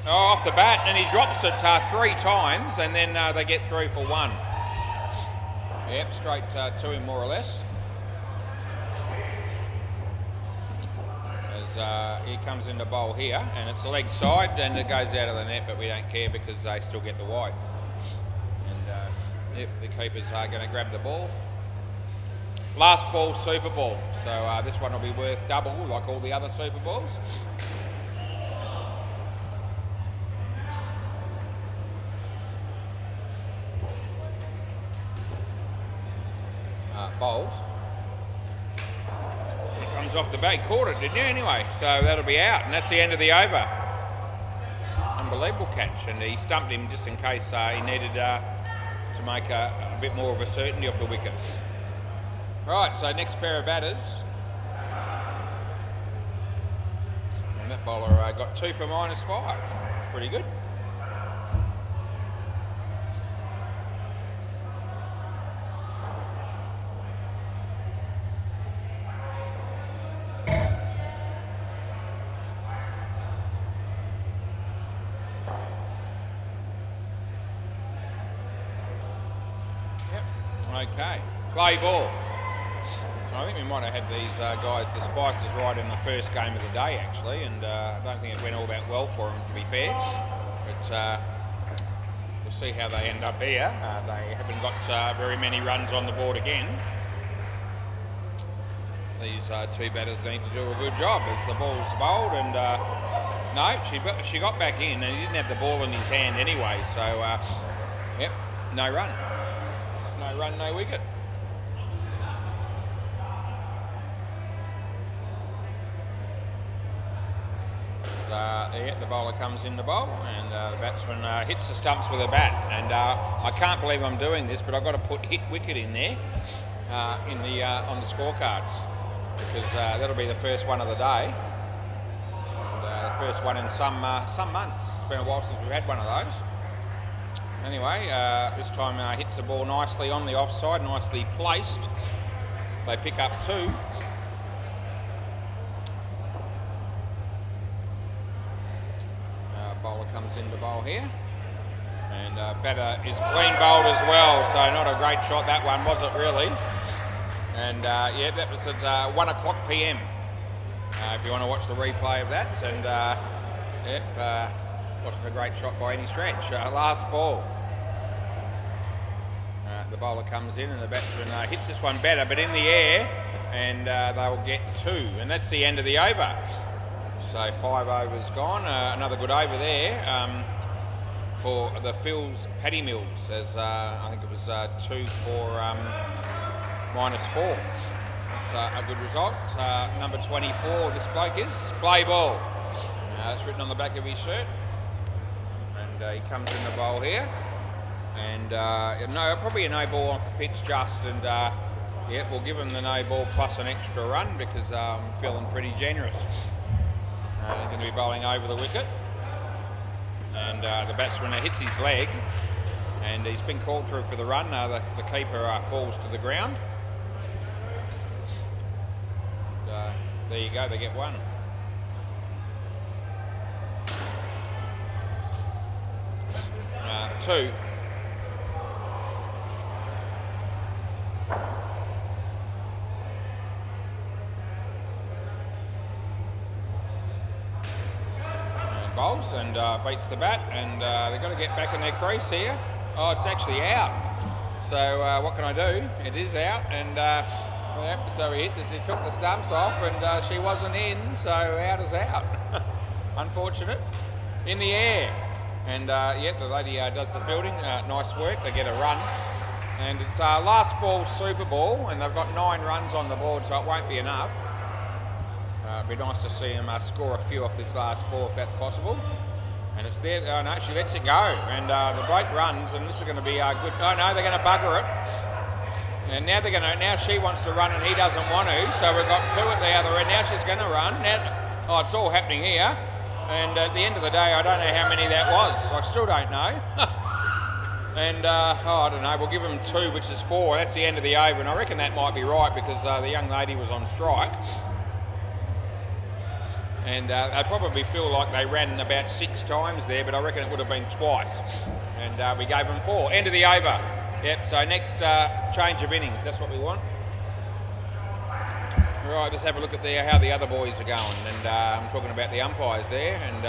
Oh, off the bat, and he drops it 3 times, and then they get through for 1. Yep, straight to him more or less. As he comes in the bowl here, and it's the leg side, and it goes out of the net, but we don't care because they still get the wide. And yep, the keepers are going to grab the ball. Last ball, Super Ball. So this one will be worth double, like all the other Super Balls. Bowls. It comes off the bat. Caught it, didn't you? Anyway, so that'll be out, and that's the end of the over. Unbelievable catch, and he stumped him just in case he needed to make a bit more of a certainty of the wicket. Right, so next pair of batters. And that bowler got 2 for -5. It's pretty good. Okay, play ball. So I think we might have had these guys, the Spices, right in the first game of the day actually, and I don't think it went all that well for them, to be fair. But we'll see how they end up here. They haven't got very many runs on the board again. These 2 batters need to do a good job as the ball's bowled, and no, she got back in, and he didn't have the ball in his hand anyway, so yep, no run. No run, no wicket. Yeah, the bowler comes in the bowl, and the batsman hits the stumps with a bat. And I can't believe I'm doing this, but I've got to put hit wicket in there on the scorecard, because that'll be the first one of the day, and the first one in some months. It's been a while since we've had one of those. anyway, this time hits the ball nicely on the offside, nicely placed. They pick up 2. Bowler comes in to bowl here. And batter is clean bowled as well, so not a great shot that one, was it really? And yeah, that was at 1 o'clock PM. If you want to watch the replay of that, and yep, wasn't a great shot by any stretch. Last ball. The bowler comes in and the batsman hits this one better, but in the air, and they'll get 2, and that's the end of the over. So 5 overs gone. Another good over there for the Phil's Paddy Mills, as I think it was 2 for -4. That's a good result. Number 24, this bloke is play ball. That's written on the back of his shirt, and he comes in the bowl here. And no, probably a no ball off the pitch just, and yeah, we'll give him the no ball plus an extra run because I'm feeling pretty generous. He's going to be bowling over the wicket, and the batsman hits his leg, and he's been called through for the run. The keeper falls to the ground. And, there you go, they get 1. Two. Bowls and beats the bat, and they've got to get back in their crease here. Oh, it's actually out. So what can I do? It is out, and yep, so he took the stumps off, and she wasn't in, so out is out. Unfortunate. In the air, and yeah, the lady does the fielding. Nice work. They get a run, and it's last ball Super Ball, and they've got 9 runs on the board, so it won't be enough. It'd be nice to see him score a few off this last ball if that's possible. And it's there. Oh no, she lets it go, and the bloke runs, and this is going to be good. Oh no, they're going to bugger it. And now they're going to. Now she wants to run, and he doesn't want to. So we've got 2 at the other end. Now she's going to run. Now, oh, it's all happening here. And at the end of the day, I don't know how many that was. I still don't know. And oh, I don't know. We'll give them 2, which is 4. That's the end of the over, and I reckon that might be right because the young lady was on strike. And they probably feel like they ran about 6 times there, but I reckon it would have been twice. And we gave them 4. End of the over. Yep, so next change of innings, that's what we want. Right, let's have a look at how the other boys are going. And I'm talking about the umpires there. And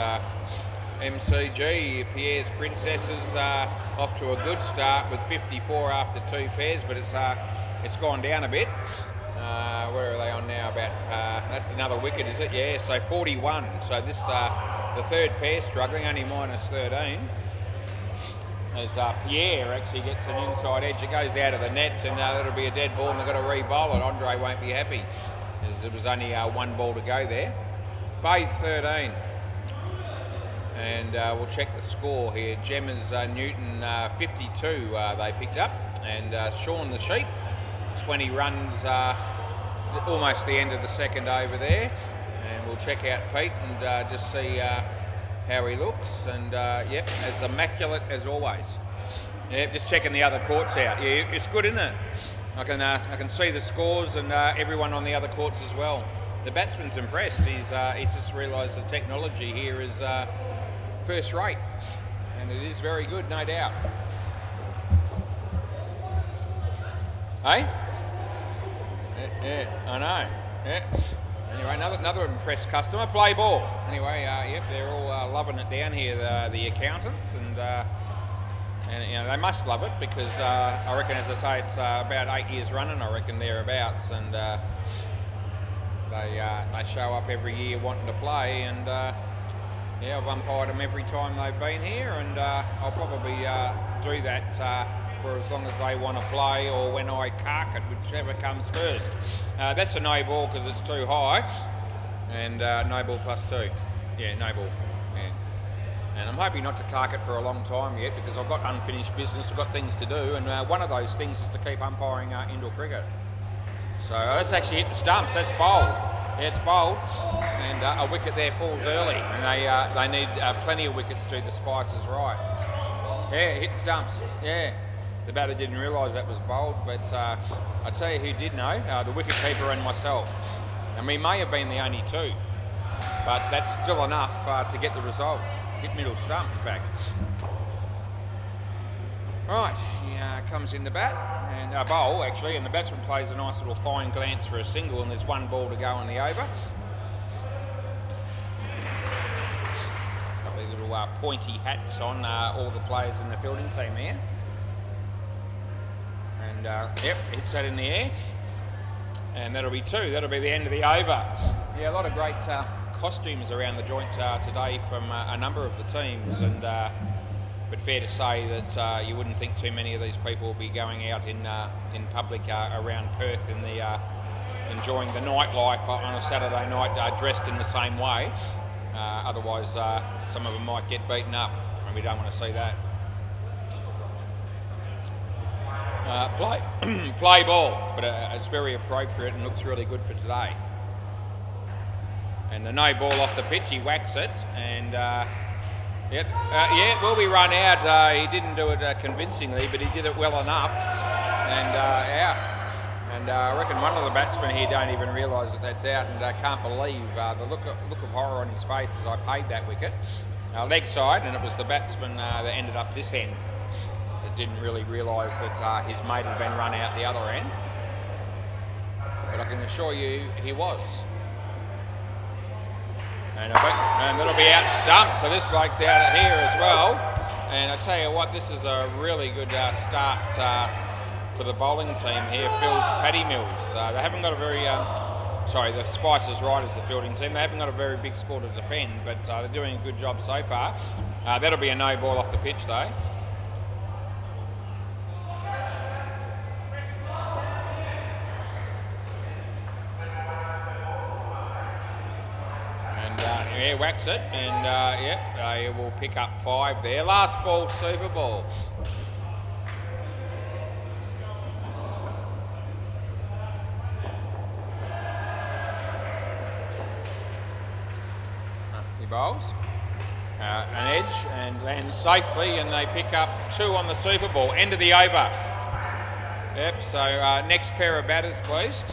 MCG, Pierre's Princesses, off to a good start with 54 after 2 pairs, but it's gone down a bit. Where are they on now? About that's another wicket, is it? Yeah, so 41. So this the 3rd pair struggling, only -13. As Pierre actually gets an inside edge, it goes out of the net, and that'll be a dead ball, and they've got to re-bowl it. Andre won't be happy, as there was only 1 ball to go there. Bay 13, and we'll check the score here. Gemma's Newton 52 they picked up, and Sean the Sheep 20 runs, almost the end of the 2nd over there, and we'll check out Pete and just see how he looks, and yep, as immaculate as always. Yep, just checking the other courts out. Yeah, it's good, isn't it? I can see the scores and everyone on the other courts as well. The batsman's impressed. He's just realised the technology here is first rate, and it is very good, no doubt. Hey? Yeah, I know. Yeah. Anyway, another impressed customer. Play ball. Anyway, yep, they're all loving it down here, the accountants, and you know, they must love it because I reckon, as I say, it's about 8 years running. I reckon thereabouts, and they show up every year wanting to play, and yeah, I've umpired them every time they've been here, and I'll probably do that for as long as they want to play, or when I cark it, whichever comes first. That's a no ball because it's too high, and no ball +2. Yeah, no ball. Yeah. And I'm hoping not to cark it for a long time yet because I've got unfinished business, I've got things to do, and one of those things is to keep umpiring indoor cricket. So let's actually hit the stumps. That's bowled. Yeah, it's bowled, and a wicket there falls early, and they need plenty of wickets to do the spices right. Yeah, it hit stumps. Yeah. The batter didn't realise that was bowled, but I tell you who did know, the wicketkeeper and myself. And we may have been the only two, but that's still enough to get the result. Hit middle stump, in fact. Right, he comes in the bat, and bowl actually, and the batsman plays a nice little fine glance for a single, and there's one ball to go in the over. Got these little pointy hats on all the players in the fielding team here. And yep, hits that in the air. And that'll be two. That'll be the end of the over. Yeah, a lot of great costumes around the joint today from a number of the teams, and but fair to say that you wouldn't think too many of these people will be going out in public around Perth in the enjoying the nightlife on a Saturday night dressed in the same way. Otherwise, some of them might get beaten up, and we don't want to see that. Play ball, but it's very appropriate and looks really good for today. And the no ball off the pitch, he whacks it, and yeah, will be run out. He didn't do it convincingly, but he did it well enough, and out. And I reckon one of the batsmen here don't even realise that that's out, and can't believe the look of horror on his face as I paid that wicket. Leg side, and it was the batsman that ended up this end. Didn't really realise that his mate had been run out the other end, but I can assure you he was. And that'll be out stumped, so this bloke's out here as well. And I tell you what, this is a really good start for the bowling team here. Phil's Paddy Mills. They haven't got a very the Spices Riders, the fielding team. They haven't got a very big score to defend, but they're doing a good job so far. That'll be a no ball off the pitch though. Yeah, whacks it, and they will pick up 5 there. Last ball, Super Ball. He bowls an edge and lands safely, and they pick up 2 on the Super Ball. End of the over. Yep. So next pair of batters, please.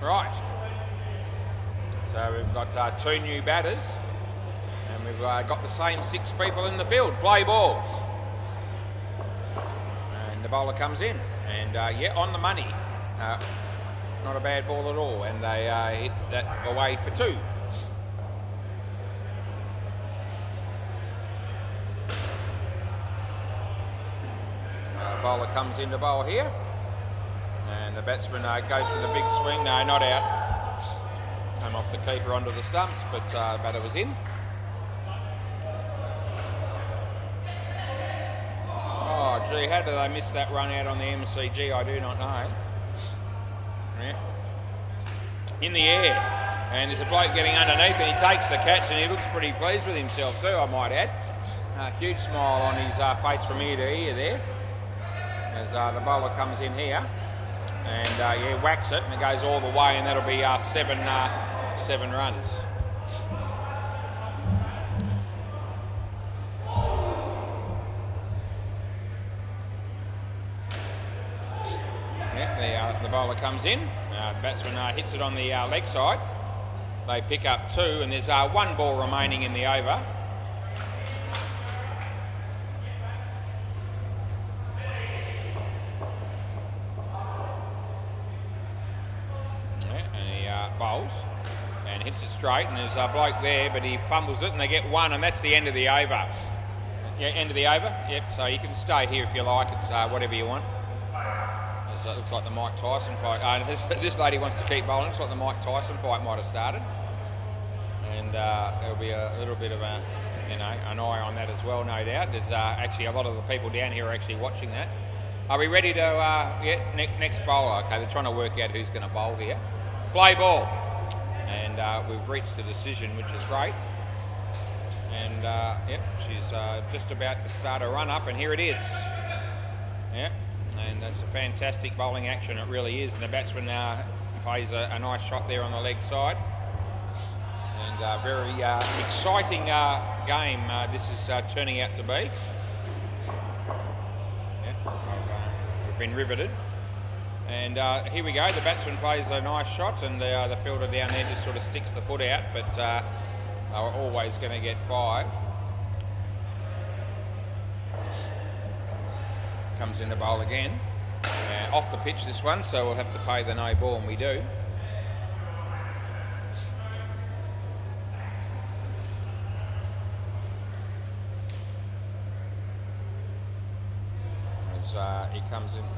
Right, so we've got 2 new batters, and we've got the same 6 people in the field. Play ball, and the bowler comes in, and yeah, on the money, not a bad ball at all, and they hit that away for 2. Bowler comes in to bowl here. And the batsman goes for the big swing. No, not out. Came off the keeper onto the stumps, but the batter was in. Oh, gee, how did they miss that run out on the MCG? I do not know. Yeah. In the air. And there's a bloke getting underneath, and he takes the catch, and he looks pretty pleased with himself too, I might add. Huge smile on his face from ear to ear there, as the bowler comes in here. And yeah, whacks it, and it goes all the way, and that'll be 7 runs. Yeah, the bowler comes in. The batsman hits it on the leg side. They pick up 2, and there's 1 ball remaining in the over. Bowls and hits it straight, and there's a bloke there, but he fumbles it, and they get 1, and that's the end of the over. Yeah, end of the over. Yep. So you can stay here if you like. It's whatever you want. It looks like the Mike Tyson fight. This lady wants to keep bowling. Looks like the Mike Tyson fight might have started. and there'll be a little bit of an eye on that as well, no doubt. There's actually a lot of the people down here are actually watching that. Are we ready to next bowler? Okay, they're trying to work out who's going to bowl here. Play ball, and we've reached a decision, which is great. And she's just about to start a run up, and here it is. Yeah, and that's a fantastic bowling action, it really is. And the batsman plays a nice shot there on the leg side. And very exciting game this is turning out to be. We've been riveted. And here we go, the batsman plays a nice shot, and the fielder down there just sort of sticks the foot out, but they were always going to get 5. Comes in the bowl again. Off the pitch this one, so we'll have to pay the no ball, and we do.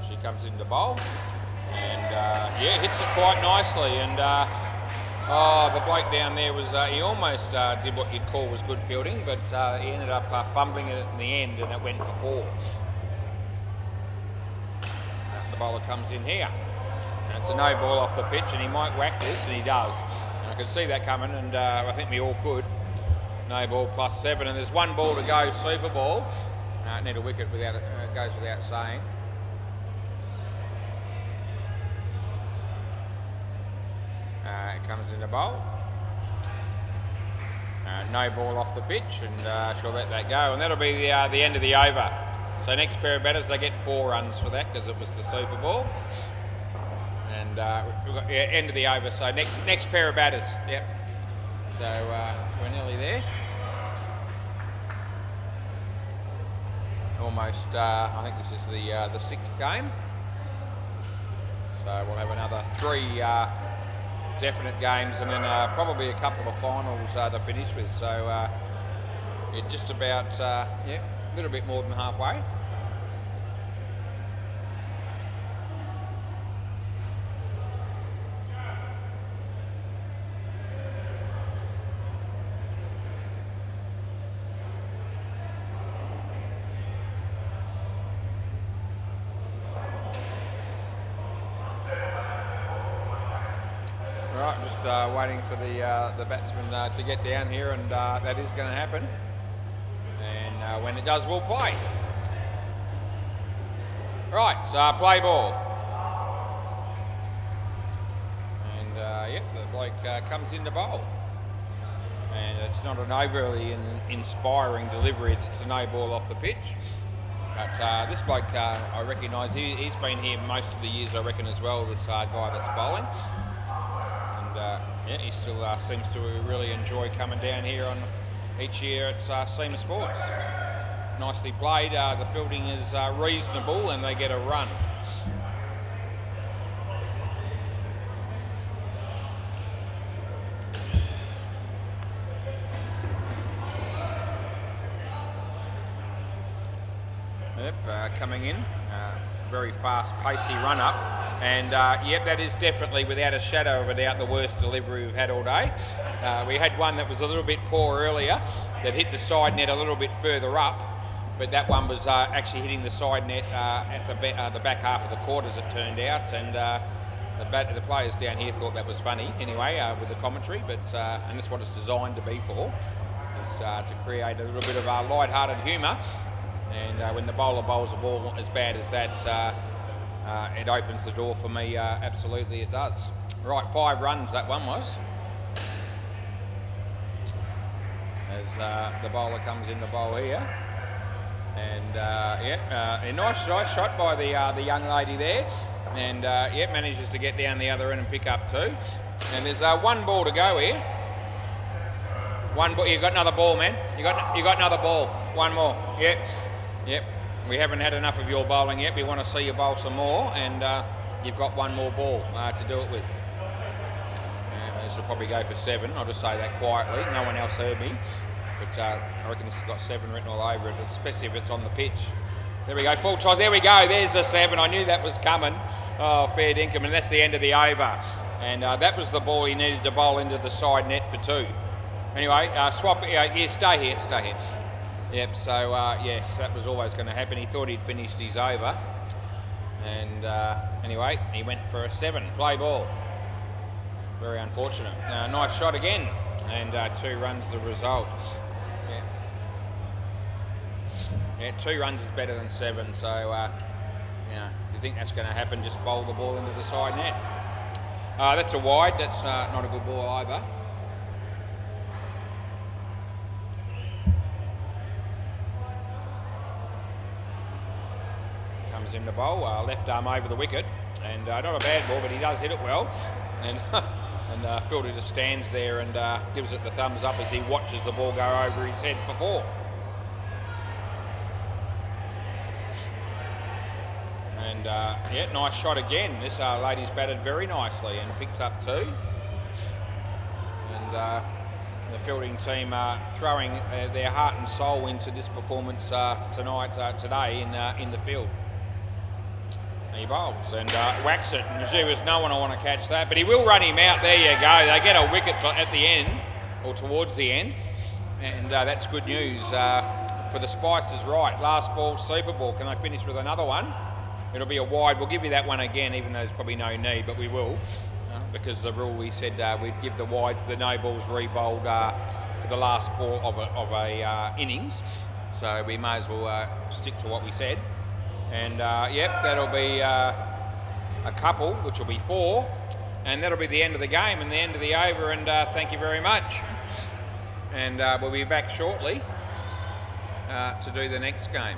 She comes in to bowl, and hits it quite nicely. And the bloke down there was he almost did what you'd call was good fielding, but he ended up fumbling it in the end, and it went for 4. The bowler comes in here, and it's a no ball off the pitch, and he might whack this, and he does. And I could see that coming, and I think we all could. No ball +7, and there's 1 ball to go. Super ball. Need a wicket without it. Goes without saying. It comes in the bowl. No ball off the pitch, and she'll let that go, and that'll be the end of the over. So next pair of batters, they get 4 runs for that because it was the Super Ball. And we've got end of the over. So next pair of batters. Yep. So we're nearly there. Almost. I think this is the 6th game. So we'll have another 3 definite games, and then probably a couple of finals to finish with. So just about a little bit more than halfway. Right, just waiting for the batsman to get down here, and that is going to happen. And when it does, we'll play. Right, so play ball. And the bloke comes in to bowl. And it's not an overly inspiring delivery, it's a no ball off the pitch. But this bloke, I recognise, he's been here most of the years, I reckon, as well, this guy that's bowling. And he still seems to really enjoy coming down here on each year at SEMA Sports. Nicely played. The fielding is reasonable, and they get a run. Yep, coming in. Very fast, pacey run up, and that is definitely, without a shadow of a doubt, the worst delivery we've had all day. We had one that was a little bit poor earlier, that hit the side net a little bit further up, but that one was actually hitting the side net at the back half of the court, as it turned out, and the players down here thought that was funny anyway with the commentary, but and that's what it's designed to be for, is to create a little bit of light-hearted humour. And when the bowler bowls a ball as bad as that, it opens the door for me. Absolutely it does. Right, 5 runs that one was. As the bowler comes in the bowl here. And a nice shot by the young lady there. And manages to get down the other end and pick up 2. And there's 1 ball to go here. 1 ball. You got another ball, man. You got another ball. 1 more. Yep, we haven't had enough of your bowling yet. We want to see you bowl some more, and you've got 1 more ball to do it with. This will probably go for 7. I'll just say that quietly. No one else heard me, but I reckon this has got 7 written all over it, especially if it's on the pitch. There we go, full toss. There we go. There's the 7. I knew that was coming. Oh, fair dinkum, and that's the end of the over. And that was the ball he needed to bowl into the side net for 2. Anyway, swap. Yeah, stay here, stay here. Yep. So yes, that was always going to happen. He thought he'd finished his over, and anyway, he went for a 7. Play ball. Very unfortunate. Nice shot again, and 2 runs the result. Yeah. Yeah, 2 runs is better than 7. So if you think that's going to happen, just bowl the ball into the side net. That's a wide. That's not a good ball either. Comes in the bowl, left arm over the wicket, and not a bad ball, but he does hit it well. And and fielder just stands there and gives it the thumbs up as he watches the ball go over his head for 4. And yeah, nice shot again. This lady's batted very nicely and picks up 2. And the fielding team throwing their heart and soul into this performance today in the field. He bowls and whacks it, and gee, there's no one I want to catch that, but he will run him out. There you go. They get a wicket at the end, or towards the end, and that's good news for the Spices. Right, last ball, super ball. Can they finish with another one? It'll be a wide. We'll give you that one again, even though there's probably no need, but we will, because the rule we said we'd give the wides, the no balls re-bowled for the last ball of a innings, so we may as well stick to what we said. And yep, that'll be a couple, which will be 4, and that'll be the end of the game and the end of the over, and thank you very much. And we'll be back shortly to do the next game.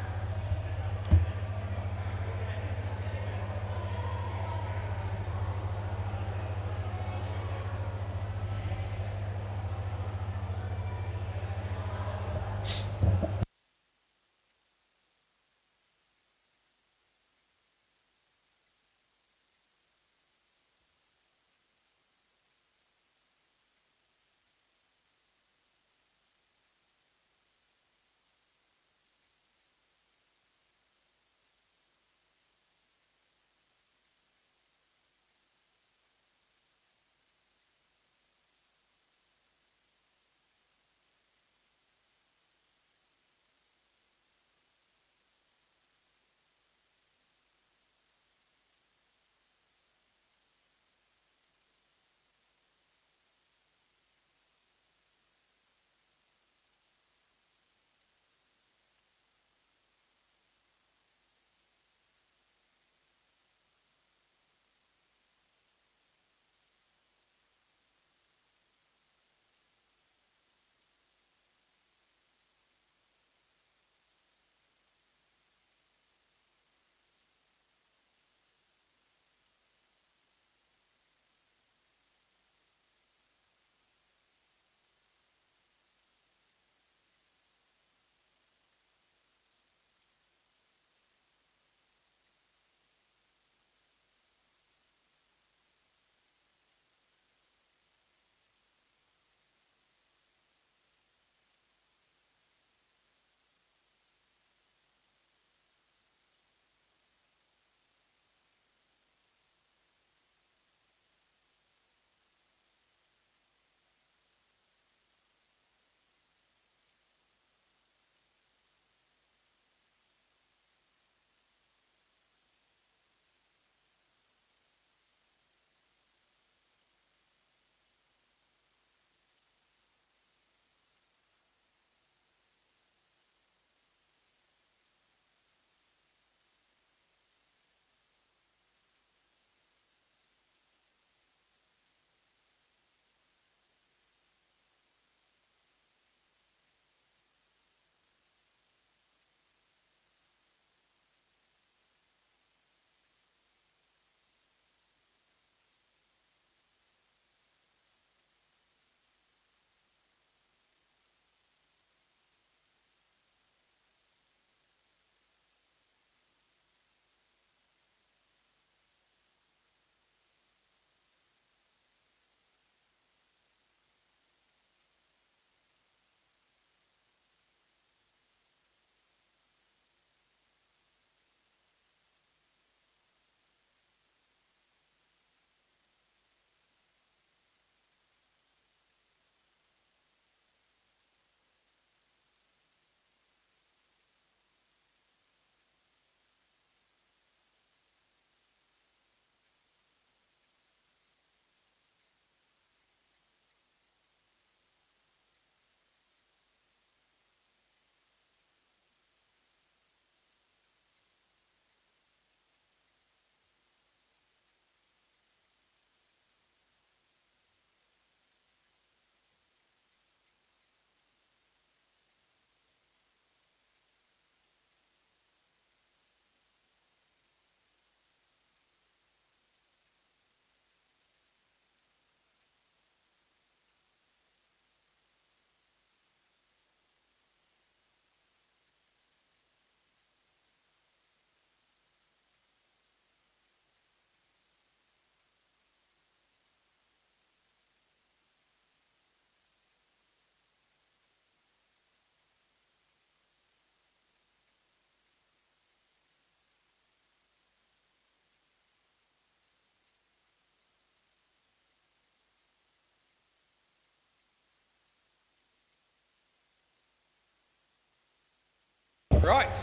Right,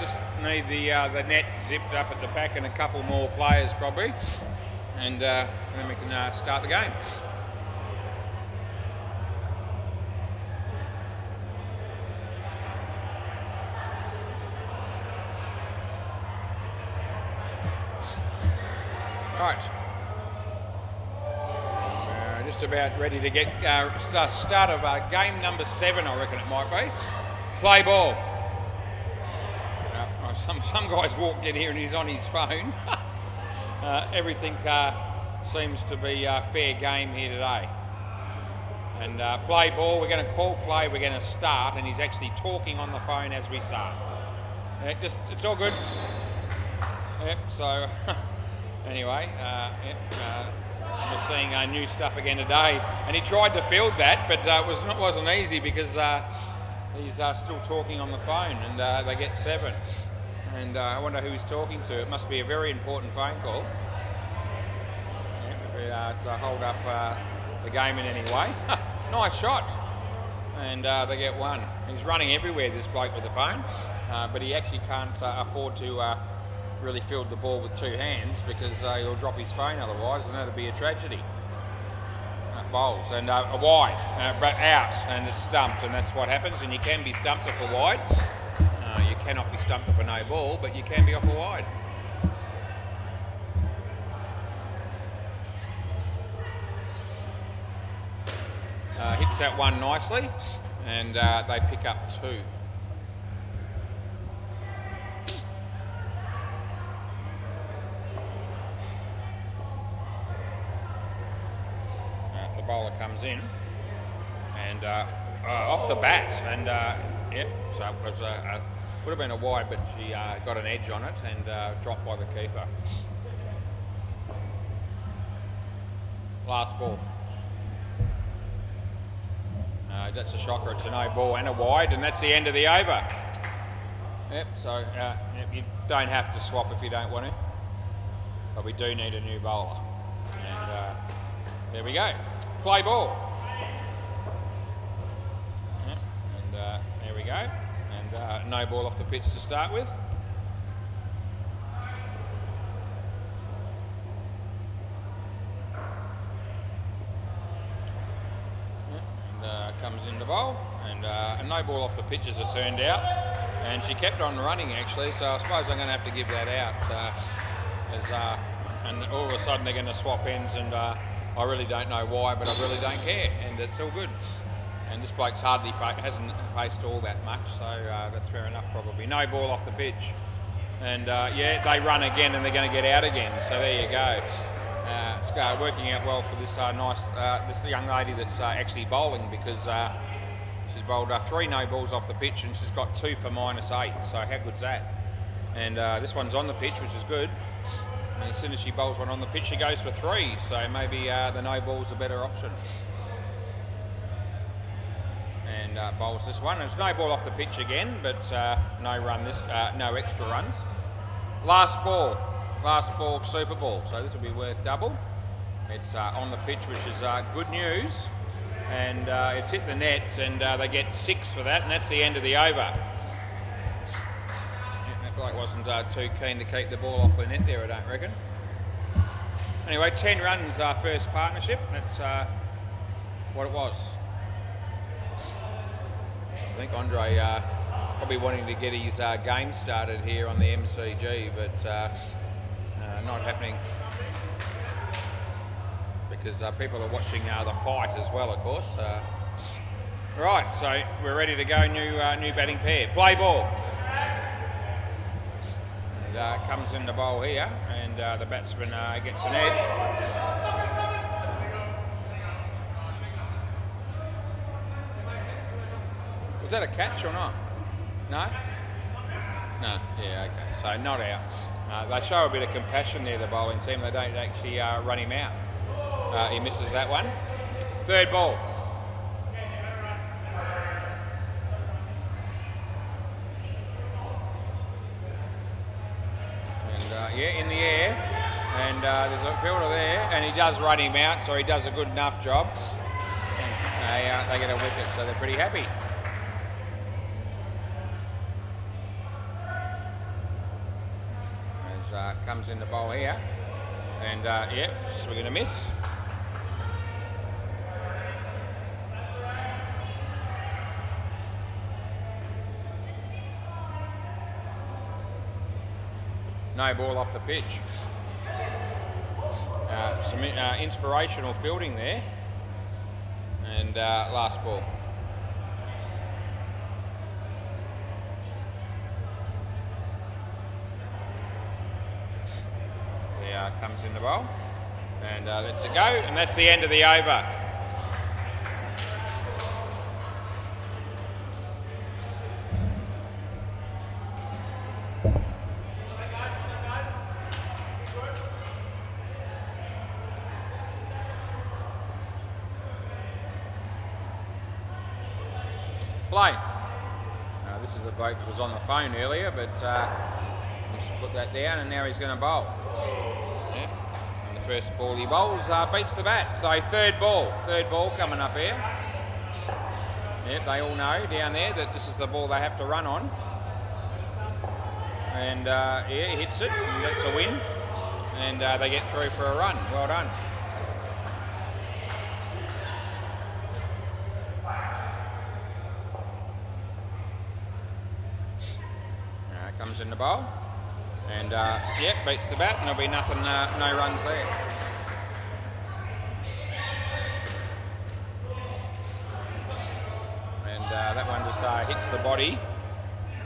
just need the net zipped up at the back and a couple more players probably, and then we can start the game. Right, just about ready to get start of game number 7, I reckon it might be. Play ball. Some guy's walked in here and he's on his phone. Everything seems to be fair game here today. And play ball, we're going to call play, we're going to start, and he's actually talking on the phone as we start. It's all good. Yep, so anyway, we're seeing new stuff again today. And he tried to field that, but it wasn't easy because he's still talking on the phone, and they get 7. And I wonder who he's talking to. It must be a very important phone call. Yeah, to hold up the game in any way. Nice shot. And they get 1. He's running everywhere, this bloke with the phone. But he actually can't afford to really field the ball with 2 hands because he'll drop his phone otherwise, and that'd be a tragedy. Bowls and a wide, but out, and it's stumped, and that's what happens. And you can be stumped off a wide. You cannot be stumped off a no ball, but you can be off a wide. Hits that one nicely, and they pick up 2. The bowler comes in, and off the bat, and yep, so it was would have been a wide, but she got an edge on it and dropped by the keeper. Last ball. That's a shocker. It's a no ball and a wide, and that's the end of the over. Yep, so you don't have to swap if you don't want to, but we do need a new bowler. And there we go. Play ball. Yep, and there we go. And no ball off the pitch to start with. Comes in the bowl, and a no ball off the pitch as it turned out, and she kept on running actually, so I suppose I'm going to have to give that out. And all of a sudden they're going to swap ends, and I really don't know why, but I really don't care, and it's all good. And this bloke's hardly hasn't faced all that much, so that's fair enough probably. No ball off the pitch, and yeah, they run again and they're going to get out again, so there you go. It's working out well for this this young lady that's actually bowling, because she's bowled 3 no balls off the pitch and she's got 2 for -8, so how good's that? And this one's on the pitch, which is good, and as soon as she bowls one on the pitch she goes for 3, so maybe the no ball's a better option. And bowls this one. There's no ball off the pitch again, but no run no extra runs. Last ball, super ball, so this will be worth double. It's on the pitch, which is good news, and it's hit the net, and they get 6 for that, and that's the end of the over. That bloke wasn't too keen to keep the ball off the net there, I don't reckon. Anyway, 10 runs first partnership, that's what it was. I think Andre probably wanting to get his game started here on the MCG, but not happening, because people are watching the fight as well, of course. Right, so we're ready to go. New batting pair. Play ball. And comes in the bowl here, and the batsman gets an edge. Was that a catch or not? No? No, yeah, okay, so not out. They show a bit of compassion there, the bowling team. They don't actually run him out. He misses that one. Third ball. And yeah, in the air. And there's a fielder there, and he does run him out, so he does a good enough job. And they get a wicket, so they're pretty happy. comes in the bowl here. And yeah, we're going to miss. No ball off the pitch. Some inspirational fielding there. And last ball. So comes in the bowl. And lets it go. And that's the end of the over. Play. This is the bloke that was on the phone earlier, but let's put that down, and now he's going to bowl. Yeah. And the first ball he bowls beats the bat. So third ball coming up here. Yep, they all know down there that this is the ball they have to run on. And yeah, he hits it, and that's a win. And they get through for a run. Well done. Comes in the bowl, and yeah, beats the bat, and there'll be nothing, no runs there. And that one just hits the body.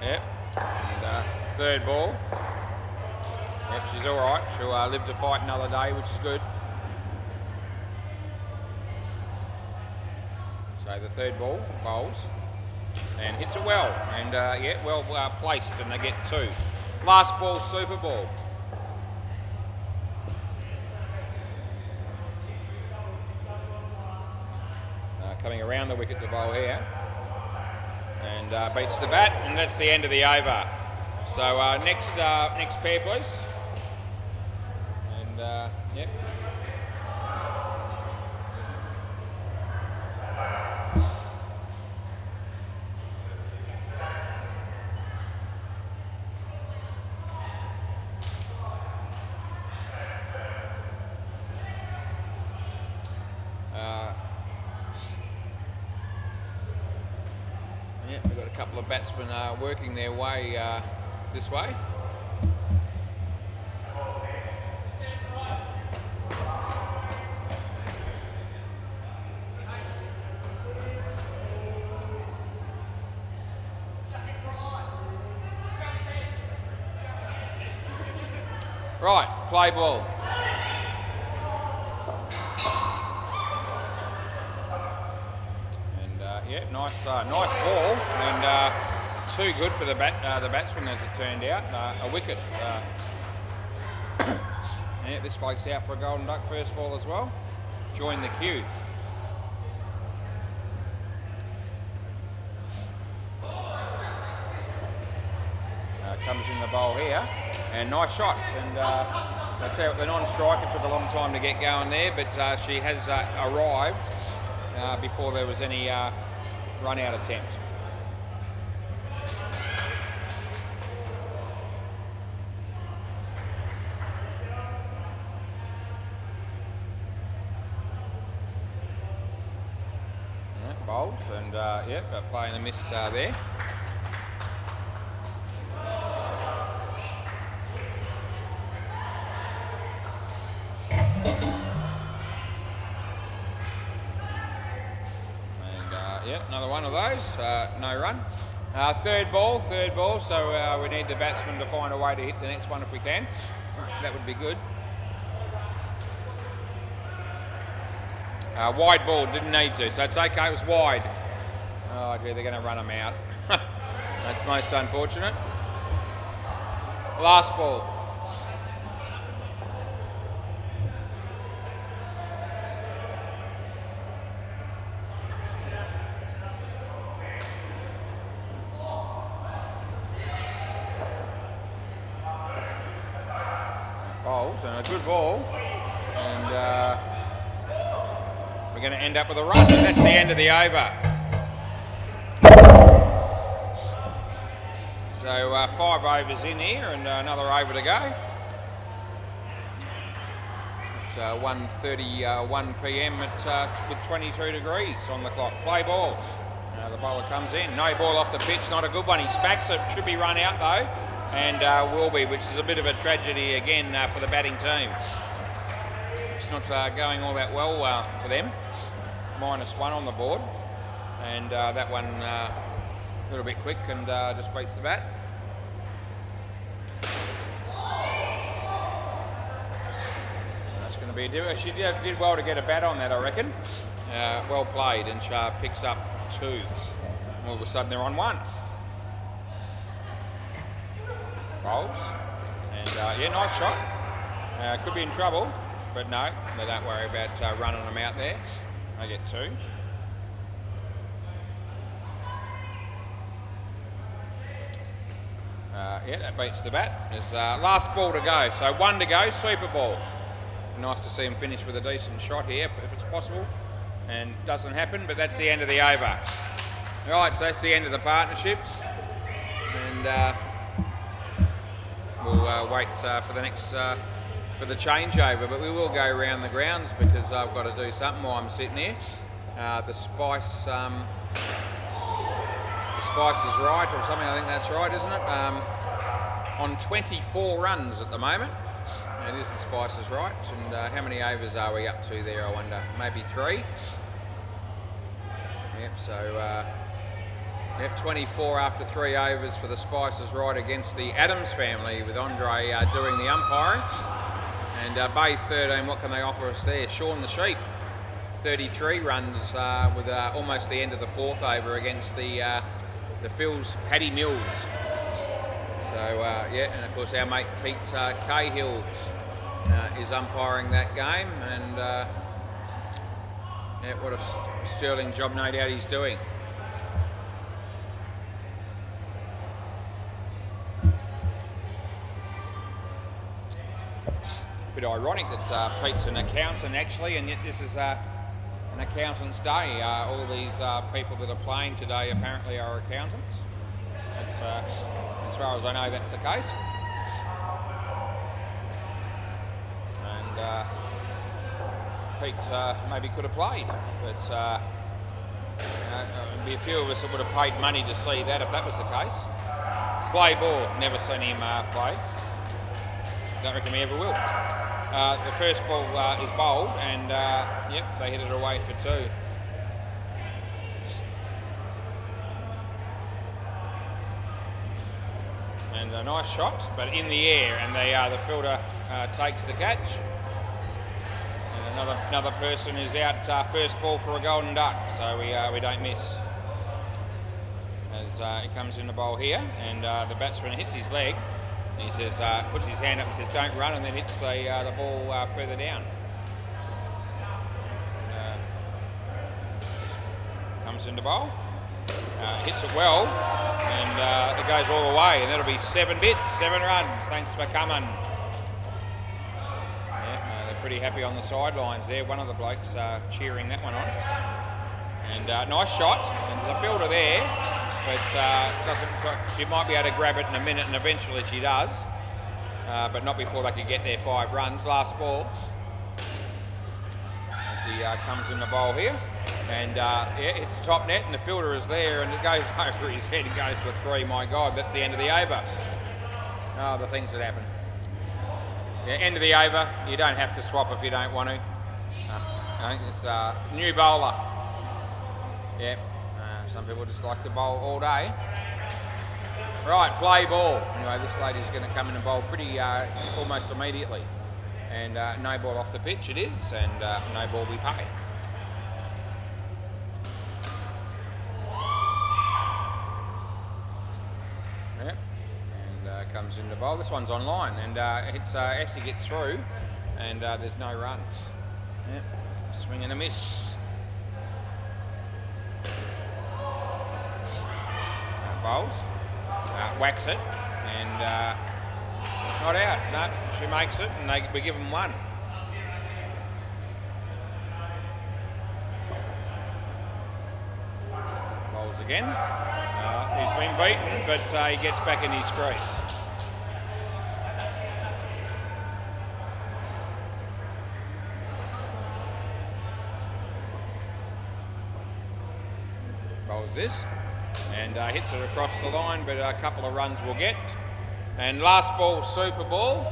Yep. And third ball. Yep, she's all right. She'll live to fight another day, which is good. So the third ball bowls. And hits it well, and yeah, well placed, and they get two. Last ball, super ball. Coming around the wicket to bowl here, and beats the bat, and that's the end of the over. So next pair, please. And yep. We've got a couple of batsmen working their way this way. Right, play ball. Yeah, nice ball, and too good for the batsman as it turned out. A wicket. Yeah, this bloke's out for a golden duck first ball as well. Join the queue. Comes in the bowl here, and nice shot. And I tell you what, the non-striker took a long time to get going there, but she has arrived before there was any run-out attempt. Bowls, and yep, playing a miss there. Yeah, another one of those, no run. Third ball, so we need the batsman to find a way to hit the next one if we can. That would be good. Wide ball, didn't need to, so it's okay, it was wide. Oh gee, they're going to run them out. That's most unfortunate. Last ball. Bowls, and a good ball, and we're going to end up with a run, and that's the end of the over. So 5 overs in here, and another over to go. 1:31 p.m. with 22 degrees on the clock. Play ball. The bowler comes in. No ball off the pitch. Not a good one. He smacks it. Should be run out though, and will be, which is a bit of a tragedy again for the batting team. It's not going all that well for them. -1 on the board, and that one a little bit quick and just beats the bat. That's going to be a difficult. She did well to get a bat on that, I reckon. Well played, and Shah picks up 2. All of a sudden they're on 1. Bowls, and yeah, nice shot. Could be in trouble, but no, they don't worry about running them out there. They get 2. Yeah, that beats the bat. There's last ball to go, so 1 to go, super ball. Nice to see him finish with a decent shot here, if it's possible. And doesn't happen, but that's the end of the over. Right, so that's the end of the partnership. And we'll wait for the next, for the changeover, but we will go around the grounds because I've got to do something while I'm sitting here. The Spice is right, or something, I think that's right, isn't it? On 24 runs at the moment. It is the Spice is right, and how many overs are we up to there, I wonder? Maybe 3? Yep, so yep, 24 after 3 overs for the Spice is right against the Adams family, with Andre doing the umpiring. And Bay 13, what can they offer us there? Sean the Sheep, 33 runs with almost the end of the 4th over against the Phil's Paddy Mills. So yeah, and of course our mate Pete Cahill is umpiring that game, and yeah, what a sterling job no doubt he's doing. Bit ironic that Pete's an accountant actually, and yet this is an accountant's day. All these people that are playing today apparently are accountants. That's, as far as I know, that's the case. And Pete maybe could have played, but there'd be a few of us that would have paid money to see that if that was the case. Play ball, never seen him play. Don't reckon we ever will. The first ball is bowled, and yep, they hit it away for 2. And a nice shot, but in the air, and the fielder takes the catch. And another person is out first ball for a golden duck, so we don't miss. As he comes in the bowl here, and the batsman hits his leg, and he says, puts his hand up and says, "Don't run," and then hits the ball further down. Comes in the bowl. Hits it well, and it goes all the way, and that'll be 7 bits, 7 runs. Thanks for coming. Yeah, they're pretty happy on the sidelines there. One of the blokes cheering that one on. And nice shot, and there's a fielder there, but she might be able to grab it in a minute, and eventually she does, but not before they could get their 5 runs. Last ball, as he comes in the bowl here. And yeah, it's the top net, and the fielder is there, and it goes over his head. He goes for 3. My God, that's the end of the over. Oh, the things that happen. Yeah, end of the over. You don't have to swap if you don't want to. I think this new bowler. Yeah, some people just like to bowl all day. Right, play ball. Anyway, this lady's going to come in and bowl pretty almost immediately. And no ball off the pitch it is, and no ball we pay. Comes in the bowl. This one's online, and it actually gets through, and there's no run. Yep. Swing and a miss. Bowls. Whacks it, and not out. No, she makes it, and we give them 1. Bowls again. He's been beaten, but he gets back in his crease. bowls this, and hits it across the line, but a couple of runs will get. And last ball, super ball.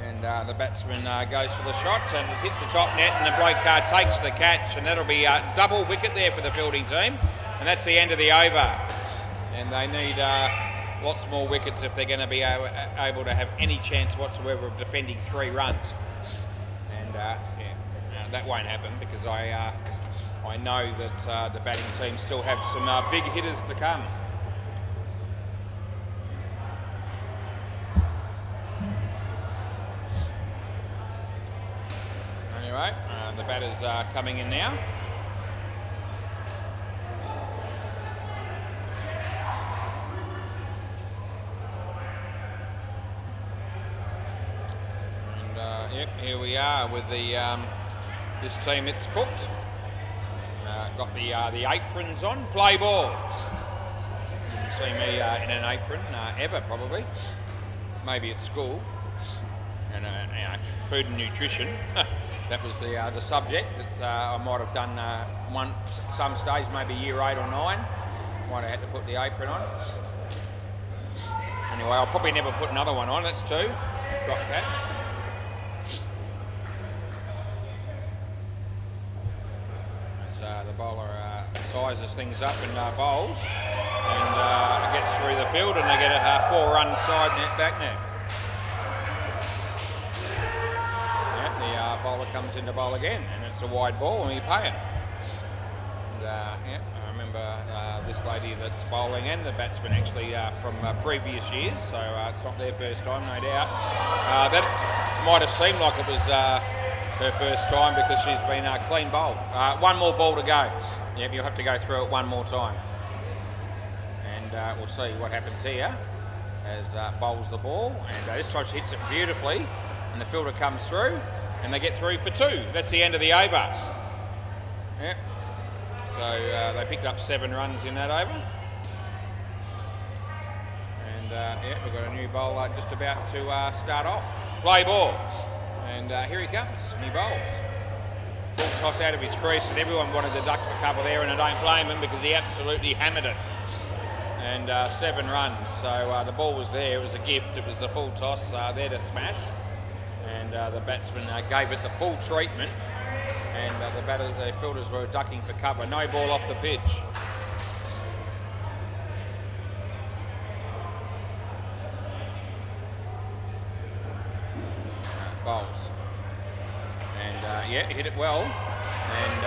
And the batsman goes for the shot and it hits the top net, and the bloke takes the catch, and that'll be a double wicket there for the fielding team. And that's the end of the over. And they need lots more wickets if they're going to be able to have any chance whatsoever of defending 3 runs. And that won't happen, because I know that the batting team still have some big hitters to come. Anyway, the batters are coming in now. And yep, here we are with the this team. It's cooked. Got the aprons on. Play ball. You didn't see me in an apron ever, probably. Maybe at school. And you know, food and nutrition. That was the subject that I might have done some stage, maybe year 8 or 9. Might have had to put the apron on. Anyway, I'll probably never put another one on. That's 2. Drop that. The bowler sizes things up and bowls, and gets through the field, and they get a 4-run side net back net. Yeah, the bowler comes in to bowl again, and it's a wide ball, and we pay it. And yeah, I remember this lady that's bowling, and the batsman actually from previous years, so it's not their first time, no doubt. That might have seemed like it was her first time, because she's been clean bowled. 1 more ball to go. Yep, you'll have to go through it 1 more time. And we'll see what happens here as bowls the ball. And this time she hits it beautifully, and the fielder comes through, and they get through for 2. That's the end of the over. Yep. So they picked up 7 runs in that over. And yeah, we've got a new bowler just about to start off. Play ball. And here he comes, and he bowls. Full toss out of his crease, and everyone wanted to duck for cover there, and I don't blame him, because he absolutely hammered it. And 7 runs, so the ball was there, it was a gift, it was the full toss there to smash. And the batsman gave it the full treatment, and the fielders were ducking for cover. No ball off the pitch. Bowls. And yeah, hit it well, and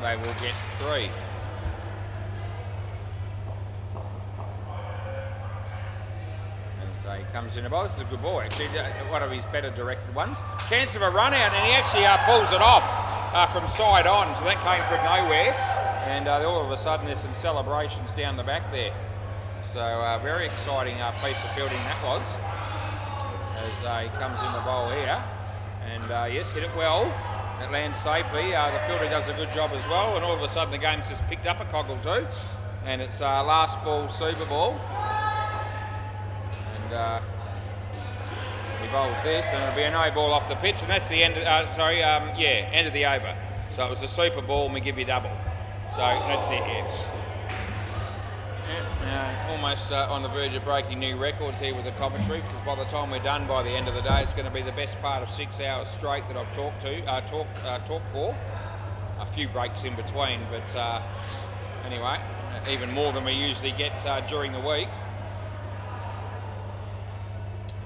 they will get 3. As he comes in the bowl, this is a good ball actually, one of his better directed ones. Chance of a run out, and he actually pulls it off from side on, so that came from nowhere, and all of a sudden there's some celebrations down the back there. So very exciting piece of fielding that was, as he comes in the bowl here, and yes, hit it well, it lands safely, the fielder does a good job as well, and all of a sudden the game's just picked up a cog or 2, and it's last ball, super ball, and he bowls this, and it'll be a no ball off the pitch, and that's the end, end of the over. So it was a super ball, and we give you double. So that's it, yeah. Almost on the verge of breaking new records here with the commentary, because by the time we're done, by the end of the day, it's going to be the best part of 6 hours straight that I've talked for. A few breaks in between, but anyway, even more than we usually get during the week.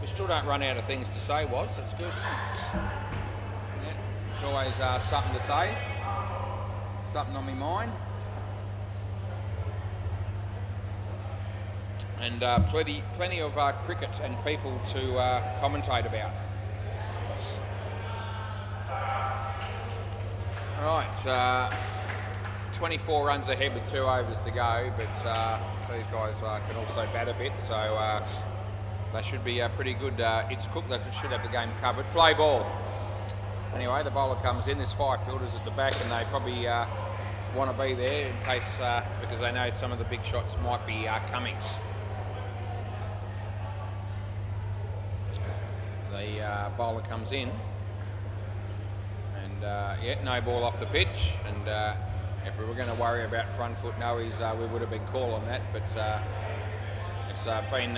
We still don't run out of things to say, Woz. That's good. Yeah, it's always something to say, something on my mind. And plenty of cricket and people to commentate about. All right, 24 runs ahead with 2 overs to go, but these guys can also bat a bit, so they should be pretty good. It's cooked, they should have the game covered. Play ball. Anyway, the bowler comes in, there's 5 fielders at the back, and they probably want to be there in case, because they know some of the big shots might be coming. The bowler comes in, and And yeah, no ball off the pitch. And if we were going to worry about front foot noes, we would have been calling that. But it's been,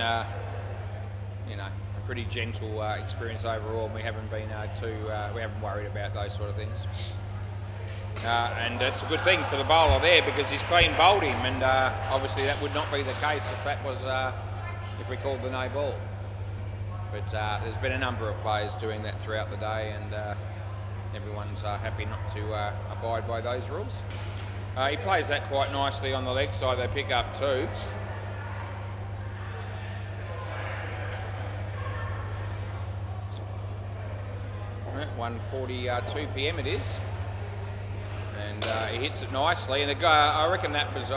you know, a pretty gentle experience overall. And we haven't been we haven't worried about those sort of things. And it's a good thing for the bowler there because he's clean bowled him, and obviously that would not be the case if that was if we called the no ball. But there's been a number of players doing that throughout the day, and everyone's happy not to abide by those rules. He plays that quite nicely on the leg side. They pick up 2. Right, 1:42 p.m. it is. And he hits it nicely, and I reckon that was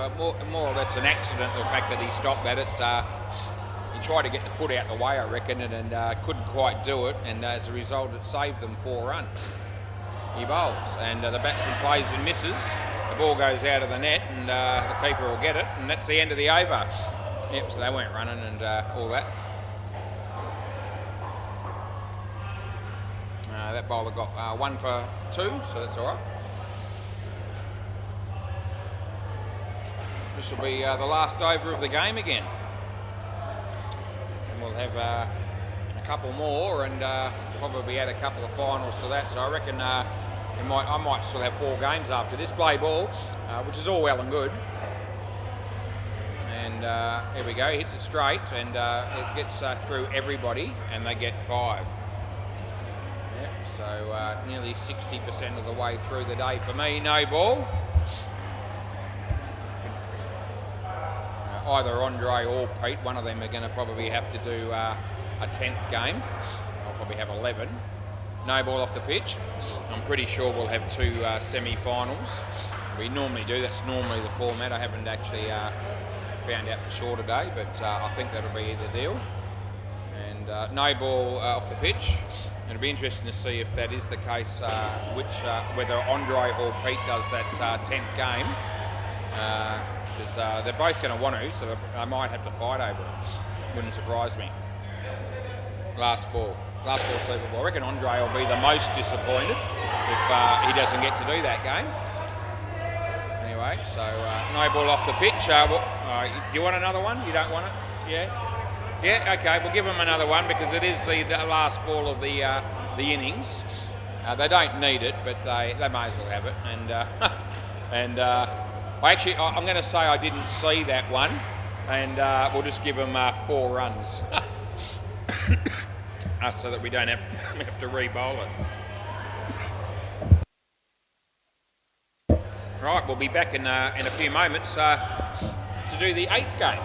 more or less an accident, the fact that he stopped at it. He tried to get the foot out the way, I reckon, and couldn't quite do it, and as a result it saved them 4 runs. He bowls, and the batsman plays and misses. The ball goes out of the net, and the keeper will get it, and that's the end of the over. Yep, so they weren't running and all that. That bowler got 1 for 2, so that's all right. This will be the last over of the game again. And we'll have a couple more, and probably add a couple of finals to that. So I reckon I might still have 4 games after this. Play ball, which is all well and good. And here we go, he hits it straight, and it gets through everybody, and they get 5. Yeah, so nearly 60% of the way through the day for me. No ball. Either Andre or Pete, one of them are going to probably have to do a 10th game. I'll probably have 11. No ball off the pitch. I'm pretty sure we'll have 2 semi-finals. We normally do, that's normally the format. I haven't actually found out for sure today, but I think that'll be the deal. And no ball off the pitch. And it'll be interesting to see if that is the case, whether Andre or Pete does that 10th game. Because they're both going to want to, so they might have to fight over it. Wouldn't surprise me. Last ball Super Ball. I reckon Andre will be the most disappointed if he doesn't get to do that game. Anyway, so no ball off the pitch. Do you want another one? You don't want it? Yeah? Yeah, okay, we'll give them another one because it is the last ball of the innings. They don't need it, but they may as well have it. I'm going to say I didn't see that one, and we'll just give them 4 runs so that we don't have to re-bowl it. Right, we'll be back in a few moments to do the 8th game.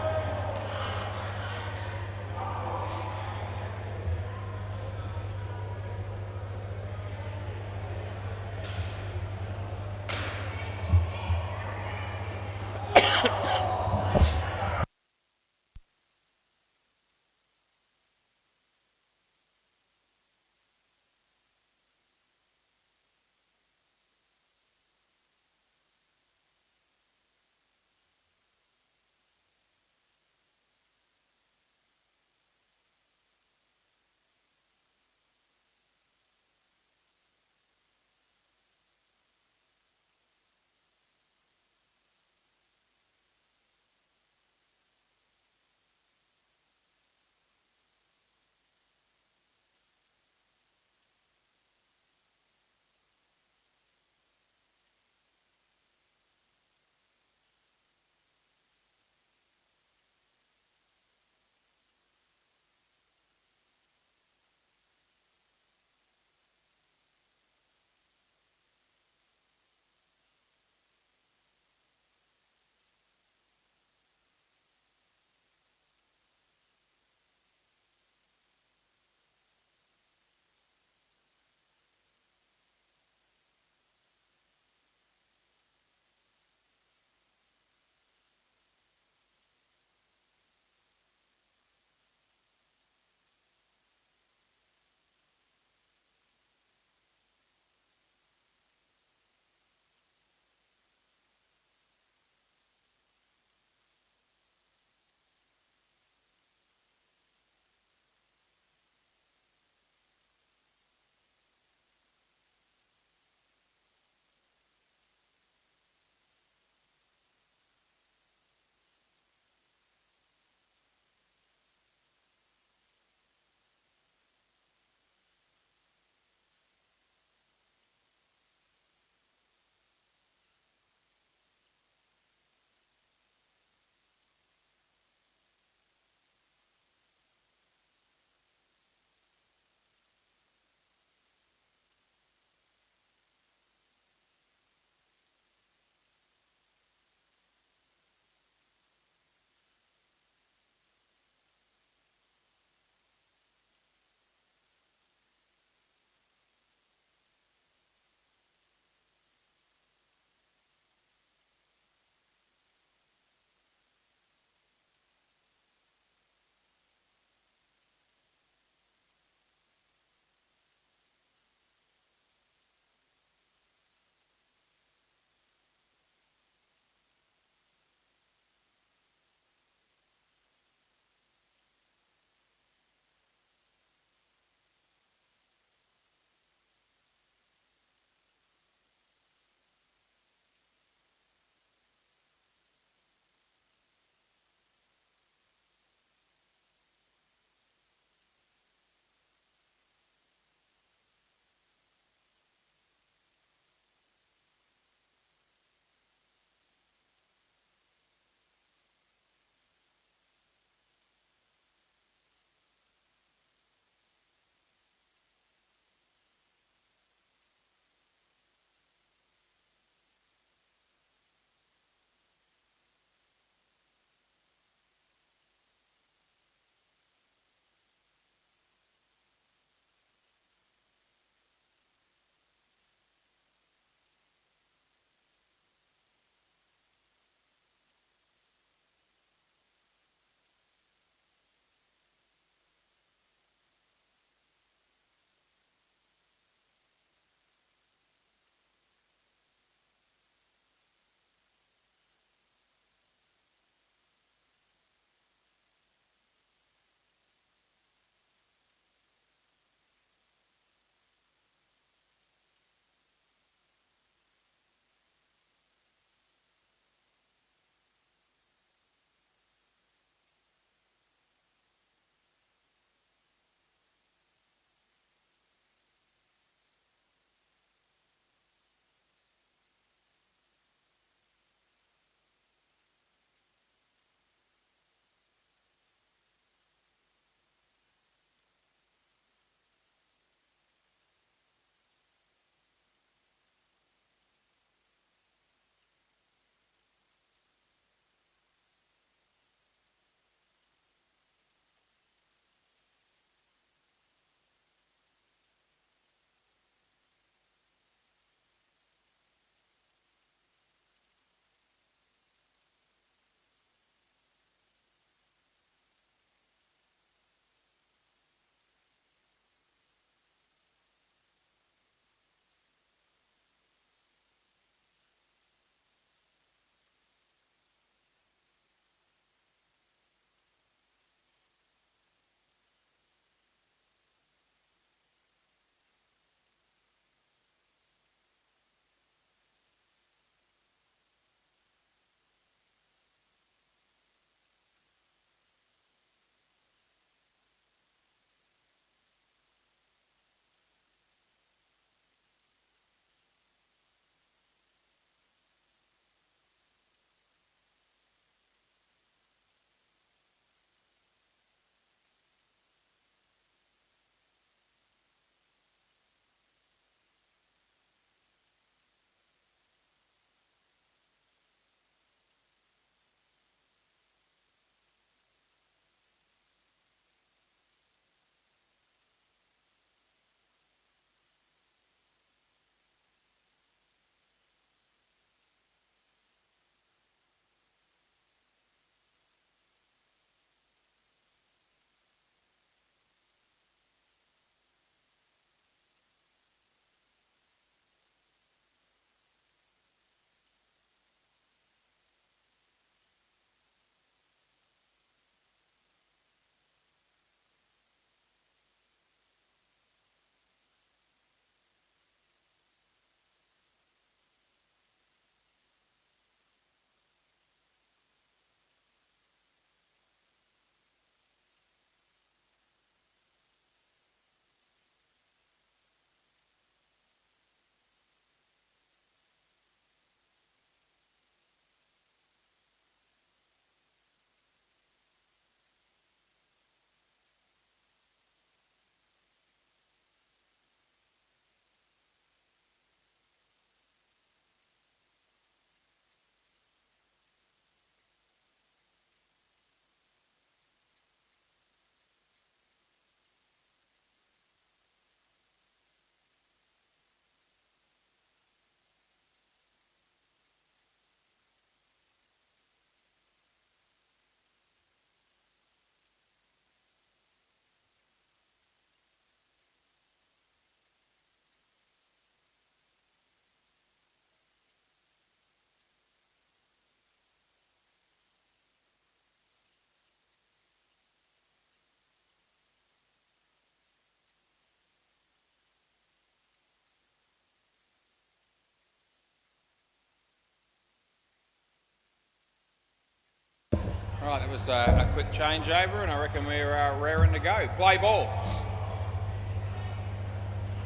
Right, that was a quick changeover, and I reckon we're raring to go. Play ball.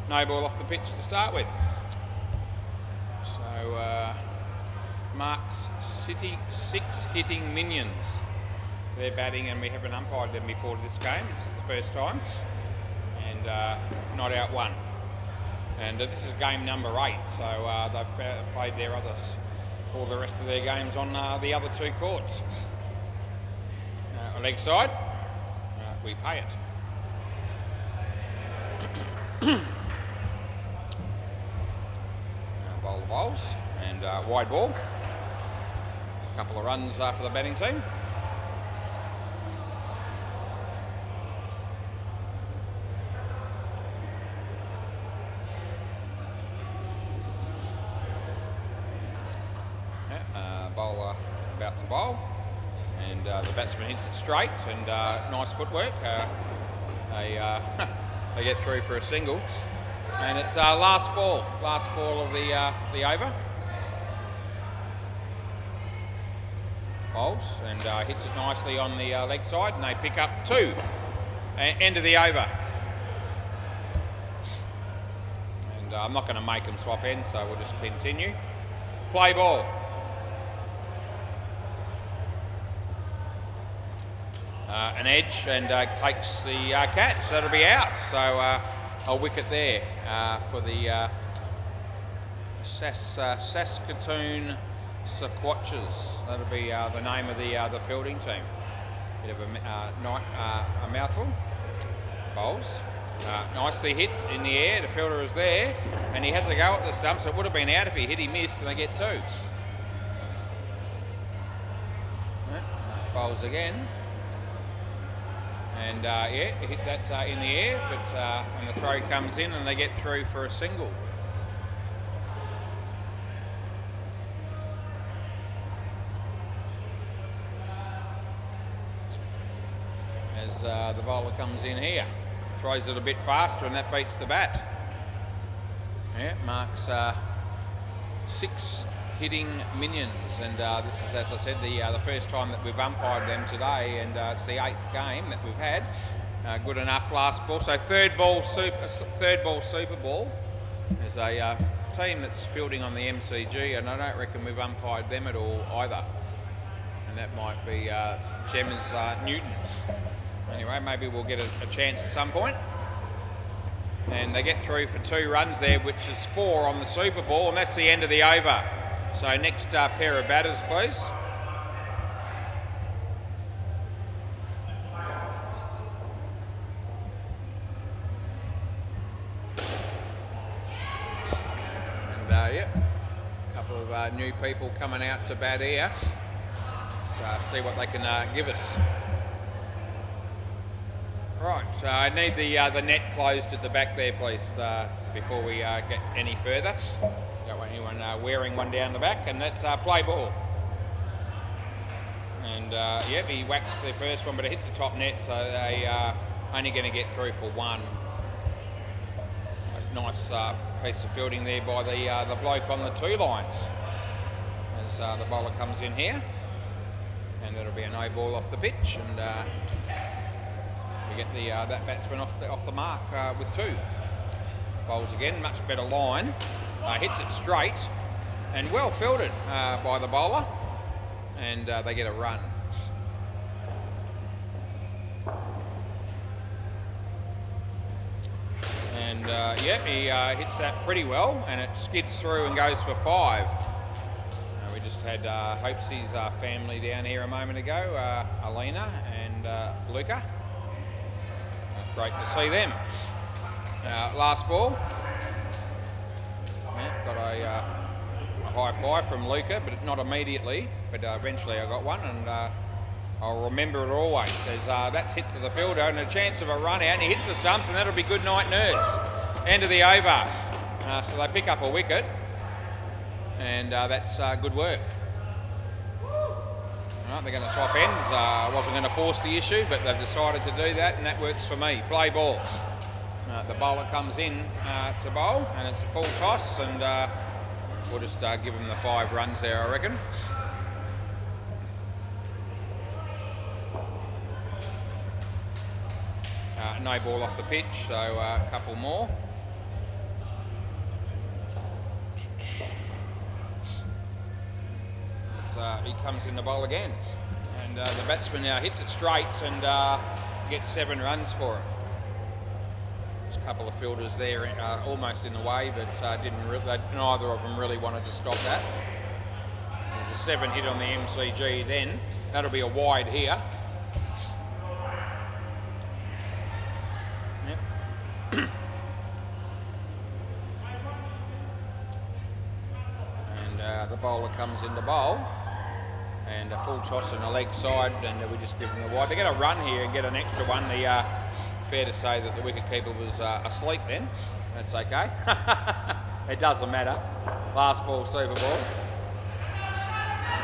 No ball off the pitch to start with. So Mark's City 6 hitting minions. They're batting, and we haven't umpired them before this game. This is the first time, and not out one. And this is game number 8. So they've played all the rest of their games on the other 2 courts. Leg side, we pay it. Bowl the bowls and wide ball. A couple of runs for the batting team. Bowler about to bowl. And the batsman hits it straight, and nice footwork. They get through for a single, and it's last ball of the over. Bowls and hits it nicely on the leg side, and they pick up 2. End of the over. And I'm not going to make them swap ends, so we'll just continue. Play ball. An edge and takes the catch, so it'll be out. So a wicket there for the Saskatoon Sequatches. That'll be the name of the fielding team. Bit of a mouthful. Bowls. Nicely hit in the air. The fielder is there, and he has to go at the stump, so it would have been out if he hit. He missed, and they get 2. Bowls again. And hit that in the air, but and the throw comes in, and they get through for a single. As the bowler comes in here, throws it a bit faster, and that beats the bat. Yeah, Mark's 6 hitting minions, and this is, as I said, the first time that we've umpired them today, and it's the 8th game that we've had. Good enough last ball. So third ball Super Ball. There's a team that's fielding on the MCG, and I don't reckon we've umpired them at all either. And that might be Gemma's Newton. Anyway, maybe we'll get a chance at some point. And they get through for 2 runs there, which is 4 on the Super Ball, and that's the end of the over. So next pair of batters, please. And yep, a couple of new people coming out to bat here. So see what they can give us. Right, I need the net closed at the back there, please, before we get any further. Don't want anyone wearing one down the back, and that's play ball. And yep, he whacks their first one, but it hits the top net, so they only going to get through for 1. Nice piece of fielding there by the bloke on the 2 lines. As the bowler comes in here, and that'll be a no ball off the pitch, and we get that batsman off the mark with 2. Bowls again, much better line. Hits it straight and well fielded by the bowler, and they get a run. And yep, he hits that pretty well, and it skids through and goes for 5. We just had Hopesy's family down here a moment ago, Alina and Luca. Great to see them. Last ball. Yeah, got a high 5 from Luca, but not immediately. But eventually I got one, and I'll remember it always. As that's hit to the fielder, and a chance of a run out, and he hits the stumps, and that'll be good night, nurse. End of the over. So they pick up a wicket, and that's good work. Right, they're going to swap ends. I wasn't going to force the issue, but they've decided to do that, and that works for me. Play ball. The bowler comes in to bowl, and it's a full toss, and we'll just give him the 5 runs there, I reckon. no ball off the pitch, so a couple more. He comes in the bowl again, and the batsman now hits it straight and gets 7 runs for it. There's a couple of fielders there almost in the way, but neither of them really wanted to stop that. There's a 7 hit on the MCG then. That'll be a wide here. Yep. And the bowler comes in the bowl. And a full toss on the leg side, and we just give them the wide. They're going to run here and get an extra one. Fair to say that the wicketkeeper was asleep then. That's okay. It doesn't matter. Last ball, super ball.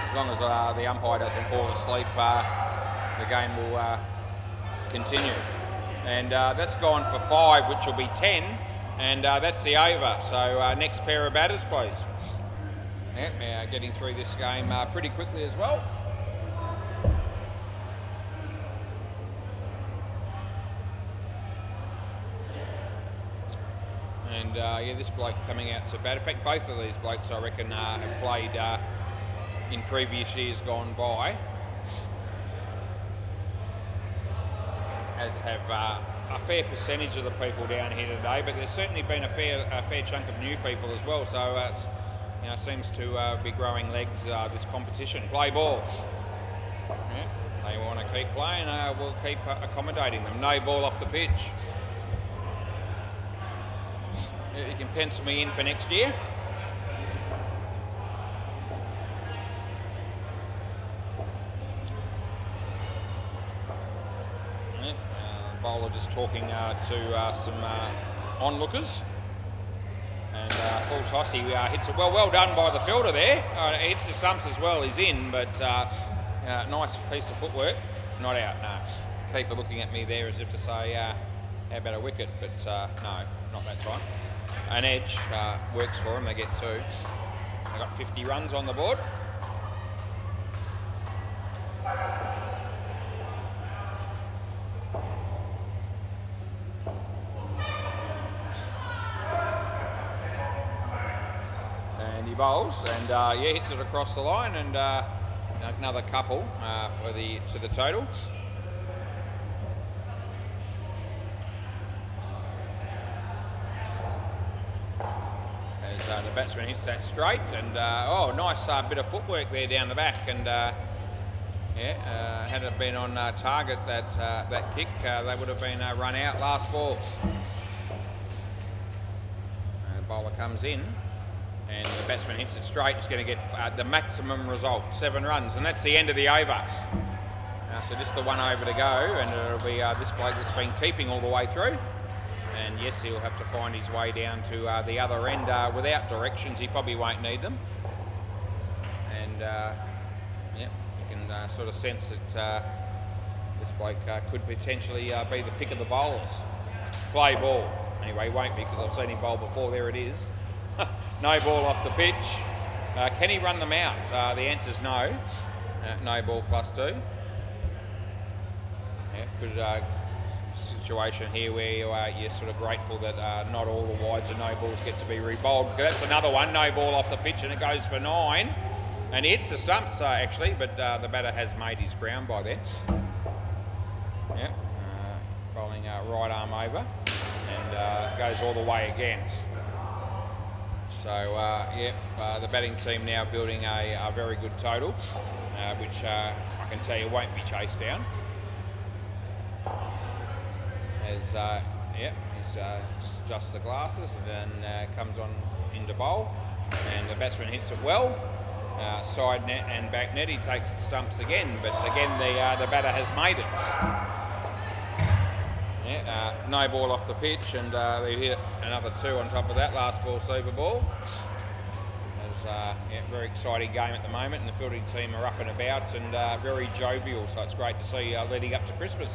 As long as the umpire doesn't fall asleep, the game will continue. And that's gone for 5, which will be 10, and that's the over. So next pair of batters, please. Yep, getting through this game pretty quickly as well. And yeah, this bloke coming out to bat. In fact, both of these blokes, I reckon, have played in previous years gone by. As have a fair percentage of the people down here today, but there's certainly been a fair chunk of new people as well. So seems to be growing legs, this competition. Play ball. Yeah, they want to keep playing, we'll keep accommodating them. No ball off the pitch. You can pencil me in for next year. Yeah, bowler just talking to some onlookers. And full toss, he hits it well done by the fielder there. He hits the stumps as well, he's in, but nice piece of footwork. Not out, no. Keeper looking at me there as if to say, how about a wicket? But no, not that time. An edge works for them, they get 2. They got 50 runs on the board. He bowls and yeah, hits it across the line, and another couple to the total. As the batsman hits that straight, and nice bit of footwork there down the back, and had it been on target that kick, they would have been run out. Last ball. The bowler comes in. And the batsman hits it straight. He's going to get the maximum result, 7 runs, and that's the end of the over. So just the one over to go, and it'll be this bloke that's been keeping all the way through. And yes, he'll have to find his way down to the other end without directions. He probably won't need them. And yeah, you can sort of sense that this bloke could potentially be the pick of the bowlers. Play ball. Anyway, he won't be, because I've seen him bowl before. There it is. No ball off the pitch. Can he run them out? The answer's no. No ball +2. Yeah, good situation here where you're sort of grateful that not all the wides and no balls get to be rebowled. That's another one. No ball off the pitch, and it goes for 9. And he hits the stumps actually, but the batter has made his ground by then. Yeah, bowling right arm over, and goes all the way again. So, the batting team now building a very good total, which I can tell you won't be chased down. As, he's just adjusts the glasses and then comes on into bowl, and the batsman hits it well. Side net and back net, he takes the stumps again, but again the batter has made it. Yeah, no ball off the pitch, and they hit another 2 on top of that. Last ball, super ball. It's very exciting game at the moment, and the fielding team are up and about and very jovial, so it's great to see leading up to Christmas.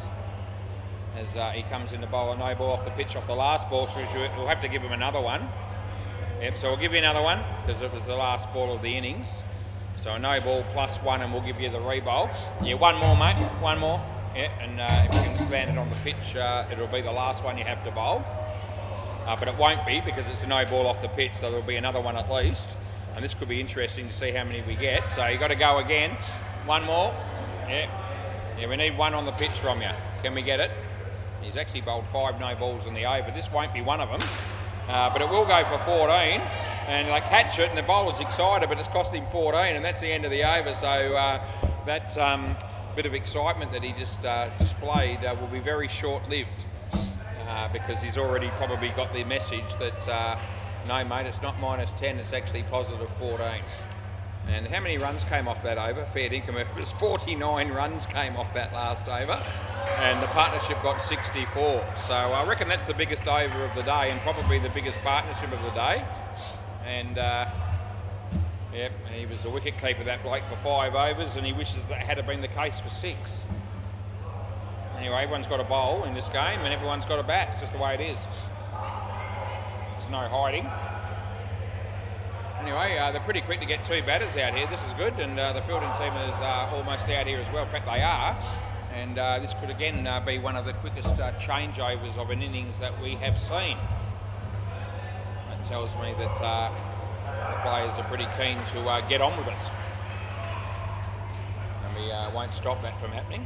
As he comes in the bowl, a no ball off the pitch off the last ball, so we'll have to give him another one. Yep, so we'll give you another one, because it was the last ball of the innings. So a no ball +1, and we'll give you the re-bowl. Yeah, one more, mate, one more. Yeah, and if you can just land it on the pitch, it'll be the last one you have to bowl. But it won't be because it's a no ball off the pitch, so there'll be another one at least. And this could be interesting to see how many we get. So you've got to go again. One more. Yeah, we need one on the pitch from you. Can we get it? He's actually bowled 5 no balls in the over. This won't be one of them, but it will go for 14. And they catch it, and the bowler's excited, but it's cost him 14, and that's the end of the over. So that bit of excitement that he just displayed will be very short-lived because he's already probably got the message that no, mate, it's not -10, it's actually positive 14. And how many runs came off that over? Fair dinkum, it was 49 runs came off that last over, and the partnership got 64. So I reckon that's the biggest over of the day, and probably the biggest partnership of the day. And yep, he was a wicket keeper, that bloke, for 5 overs, and he wishes that had been the case for 6. Anyway, everyone's got a bowl in this game, and everyone's got a bat. It's just the way it is. There's no hiding. Anyway, they're pretty quick to get 2 batters out here. This is good, and the fielding team is almost out here as well. In fact, they are. And this could again be one of the quickest changeovers of an innings that we have seen. That tells me that the players are pretty keen to get on with it. And we won't stop that from happening.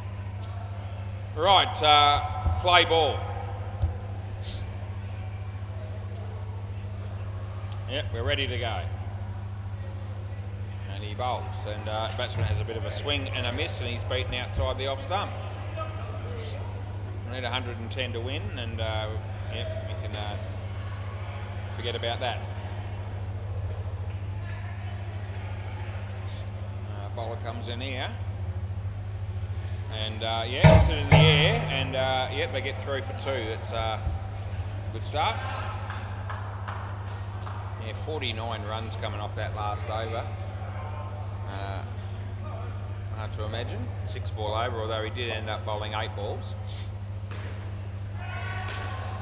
Right, play ball. Yep, we're ready to go. And he bowls, and batsman has a bit of a swing and a miss, and he's beaten outside the off stump. We need 110 to win, and yep, we can forget about that. Bowler comes in here, and yeah, it's in the air, and yep, they get through for 2. That's a good start. Yeah, 49 runs coming off that last over. Hard to imagine. 6 ball over, although he did end up bowling 8 balls.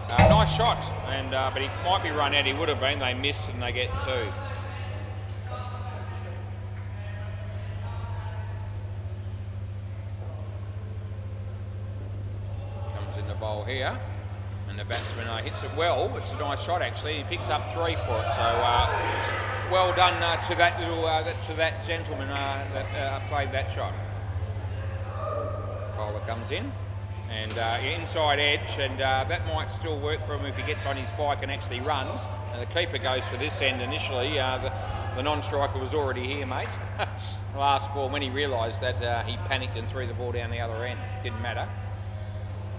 Nice shot, and but he might be run out. He would have been. They missed, and they get 2. Comes in the bowl here. And the batsman hits it well. It's a nice shot actually. He picks up 3 for it. So well done to that little to that gentleman that played that shot. Bowler comes in, and inside edge, and that might still work for him if he gets on his bike and actually runs. And the keeper goes for this end initially. The non-striker was already here, mate. Last ball, when he realised that, he panicked and threw the ball down the other end. Didn't matter.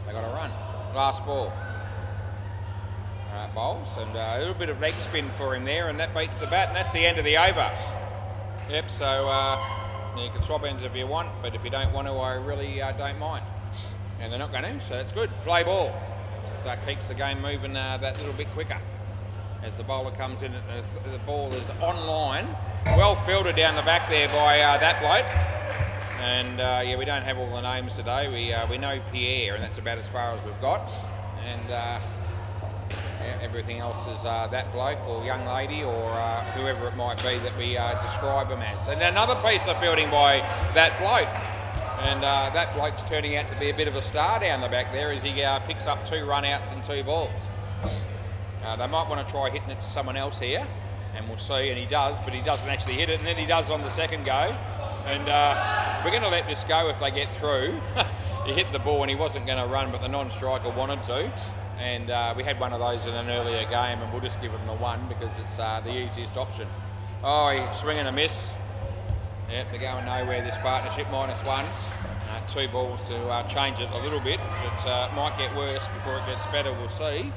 They got a run. Last ball. Bowls, and a little bit of leg spin for him there, and that beats the bat, and that's the end of the over. Yep, so you can swap ends if you want, but if you don't want to, I really don't mind. And they're not going to, so that's good. Play ball. So keeps the game moving that little bit quicker. As the bowler comes in, the ball is on line. Well fielded down the back there by that bloke. And yeah, we don't have all the names today. We know Pierre, and that's about as far as we've got. And yeah, everything else is that bloke or young lady or whoever it might be that we describe him as. And another piece of fielding by that bloke. And that bloke's turning out to be a bit of a star down the back there as he picks up 2 run-outs and 2 balls. They might want to try hitting it to someone else here, and we'll see, and he does, but he doesn't actually hit it, and then he does on the second go. And we're going to let this go if they get through. He hit the ball and he wasn't going to run, but the non-striker wanted to. And we had one of those in an earlier game, and we'll just give him the 1 because it's the easiest option. Oh, he swing and a miss. Yep, they're going nowhere, this partnership, -1. 2 balls to change it a little bit, but might get worse before it gets better, we'll see.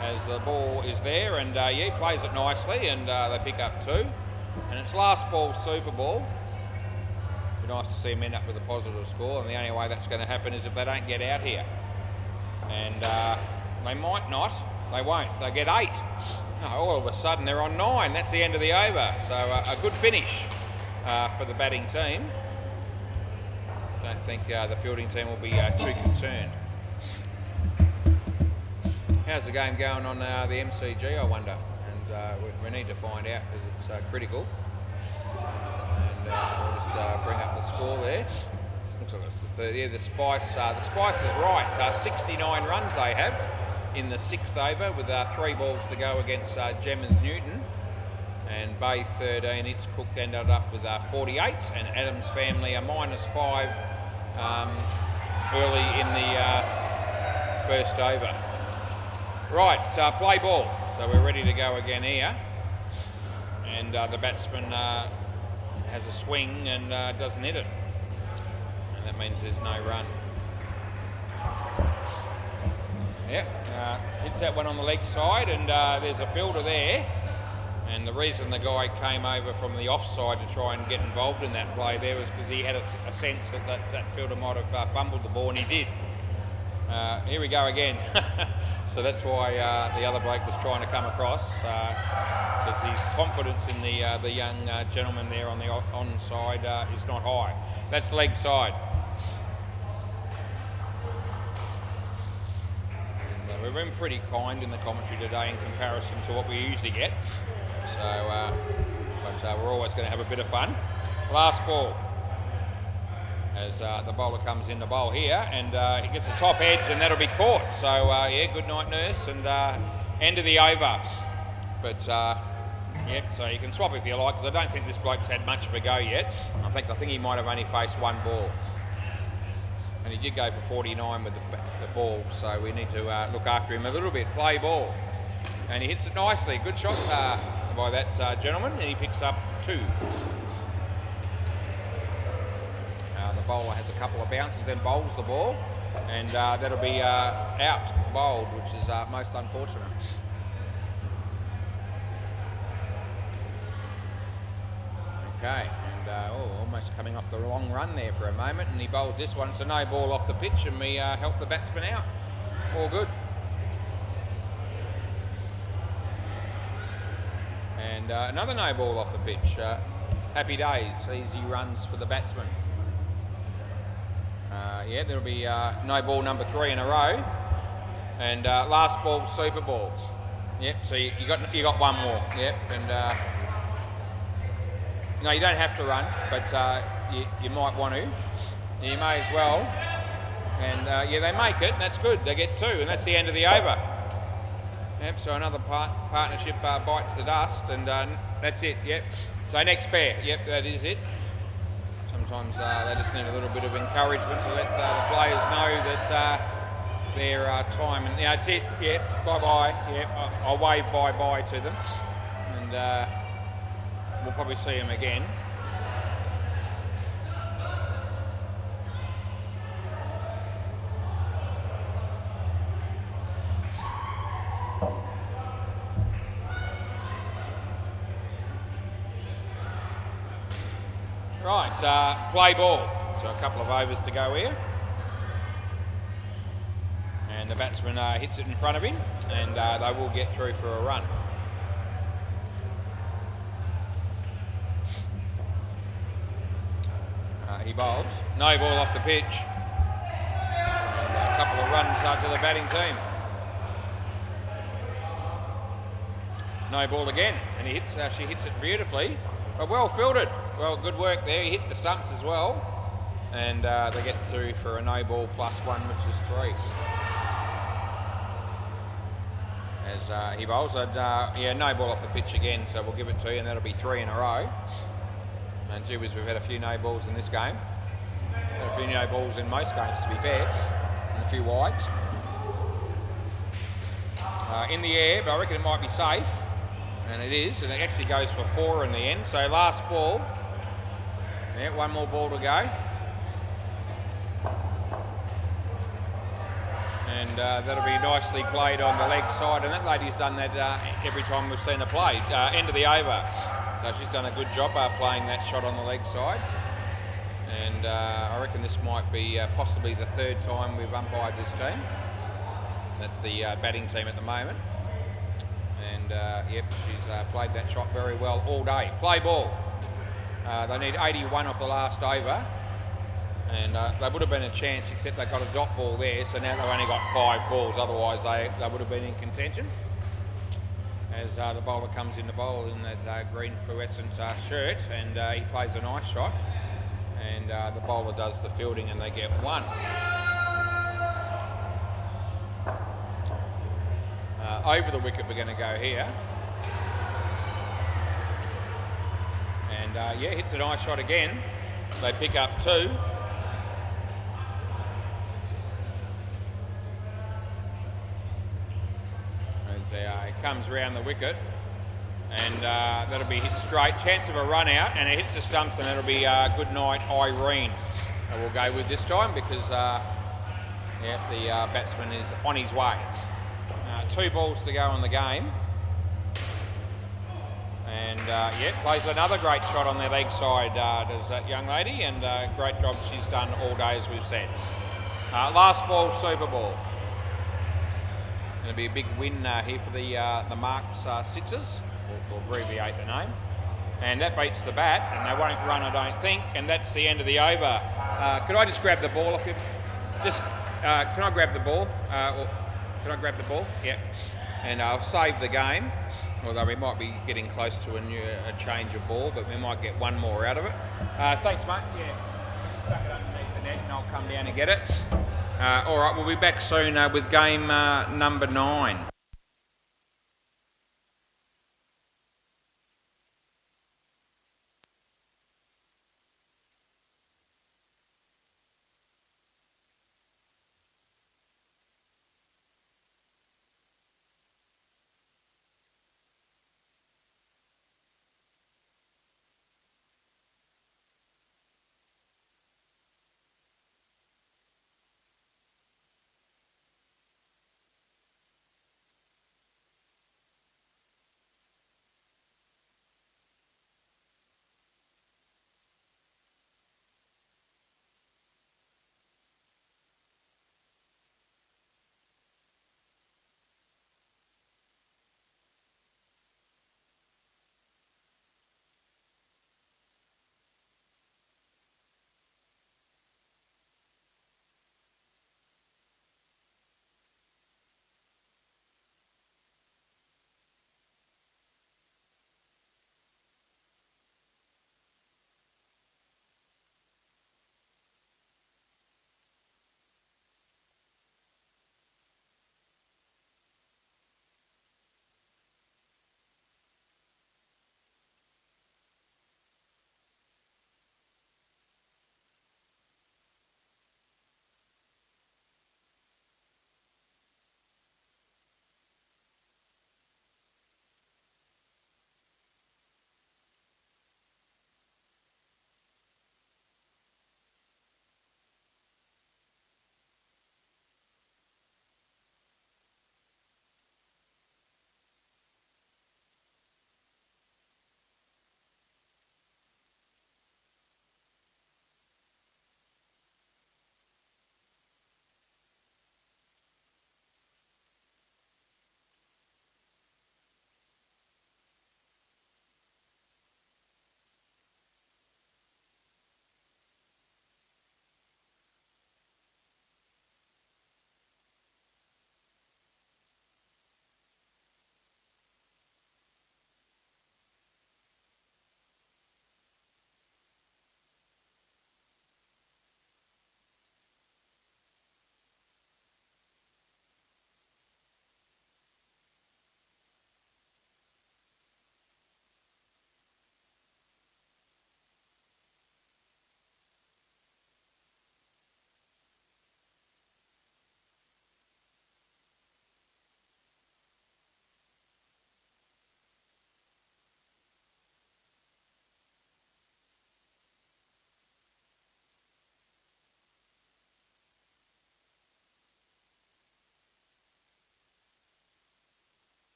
As the ball is there, and yeah, he plays it nicely, and they pick up 2. And it's last ball Super Bowl. Be nice to see him end up with a positive score, and the only way that's going to happen is if they don't get out here. And they might not, they won't, they get 8. Oh, all of a sudden they're on 9, that's the end of the over. So a good finish for the batting team. Don't think the fielding team will be too concerned. How's the game going on the MCG, I wonder? And we need to find out because it's critical. And we'll just bring up the score there. to us. The Spice. The Spice is right. 69 runs they have in the 6th over with 3 balls to go against Gemma's Newton. And Bay 13, its Cook ended up with 48, and Adams Family a -5 early in the first over. Right, play ball. So we're ready to go again here. And the batsman has a swing and doesn't hit it. And that means there's no run. Yep, hits that one on the leg side, and there's a fielder there. And the reason the guy came over from the offside to try and get involved in that play there was because he had a sense that fielder might have fumbled the ball, and he did. Here we go again. So that's why the other bloke was trying to come across, because his confidence in the young gentleman there on the onside is not high. That's leg side. And, we've been pretty kind in the commentary today in comparison to what we usually get. So, but we're always going to have a bit of fun. Last ball, as the bowler comes in to bowl here, and he gets the top edge, and that'll be caught. So, yeah, good night, nurse, and end of the over. But, yeah, so you can swap if you like, because I don't think this bloke's had much of a go yet. In fact, I think he might have only faced 1 ball. And he did go for 49 with the ball, so we need to look after him a little bit. Play ball. And he hits it nicely. Good shot by that gentleman, and he picks up 2. The bowler has a couple of bounces and bowls the ball, and that'll be out bowled, which is most unfortunate. Okay, and almost coming off the long run there for a moment, and he bowls this one. So no ball off the pitch, and we help the batsman out. All good. And another no ball off the pitch. Happy days, easy runs for the batsman. Yeah, there'll be no ball number 3 in a row, and last ball super balls. Yep. So you got one more. Yep. And no, you don't have to run, but you might want to. You may as well. And yeah, they make it. And that's good. They get 2, and that's the end of the over. Yep, so another partnership bites the dust, and that's it, yep. So next pair, yep, that is it. Sometimes they just need a little bit of encouragement to let the players know that their time, and that's it, yep, bye-bye, yep, I'll wave bye-bye to them, and we'll probably see them again. Right, play ball. So a couple of overs to go here. And the batsman hits it in front of him, and they will get through for a run. He bowls. No ball off the pitch. And a couple of runs to the batting team. No ball again, and she hits it beautifully, but well fielded. Well, good work there. He hit the stumps as well, and they get through for a no ball +1, which is 3. As he bowls, yeah, no ball off the pitch again, so we'll give it to you, and that'll be 3 in a row. And gee whiz, we've had a few no balls in this game. Had a few no balls in most games, to be fair, and a few wides. In the air, but I reckon it might be safe. And it is, and it actually goes for 4 in the end. So last ball. Yeah, 1 more ball to go. And that'll be nicely played on the leg side. And that lady's done that every time we've seen her play. End of the over. So she's done a good job playing that shot on the leg side. And I reckon this might be possibly the 3rd time we've umpired this team. That's the batting team at the moment. And yep, she's played that shot very well all day. Play ball. They need 81 off the last over, and they would have been a chance, except they got a dot ball there, so now they've only got 5 balls, otherwise they would have been in contention. As the bowler comes in to bowl in that green fluorescent shirt, and he plays a nice shot, and the bowler does the fielding and they get 1. Over the wicket we're going to go here. And yeah, hits a nice shot again. They pick up 2. As it comes round the wicket. And that'll be hit straight. Chance of a run out, and it hits the stumps, and that'll be good night, Irene. We'll go with this time because yeah, the batsman is on his way. 2 balls to go in the game. And yeah, plays another great shot on their leg side, does that young lady, and great job she's done all day, as we've said. Last ball, super ball. Going to be a big win here for the Marks Sixers. We'll abbreviate the name. And that beats the bat, and they won't run, I don't think, and that's the end of the over. Could I just grab the ball off you? Just, can I grab the ball? Can I grab the ball? Yeah. And I'll save the game, although we might be getting close to a change of ball, but we might get 1 more out of it. Thanks, mate. Yeah. Stuck it underneath the net, and I'll come down and get it. All right, we'll be back soon with game number 9.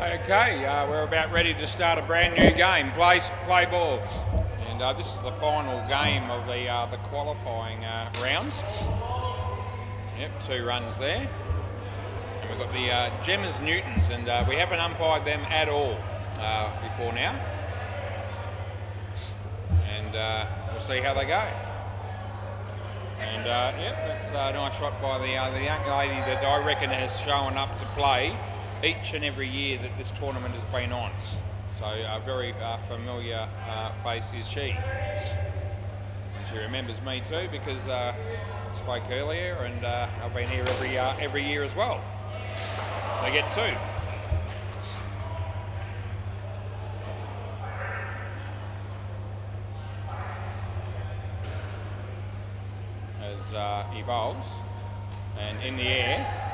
Okay, we're about ready to start a brand new game. Play ball. And this is the final game of the qualifying rounds. Yep, 2 runs there. And we've got the Gemmers Newtons, and we haven't umpired them at all before now. And we'll see how they go. And yep, that's a nice shot by the young lady that I reckon has shown up to play each and every year that this tournament has been on. So a very familiar face is she. And she remembers me too because I spoke earlier, and I've been here every year as well. They get 2. As he bowls, and in the air.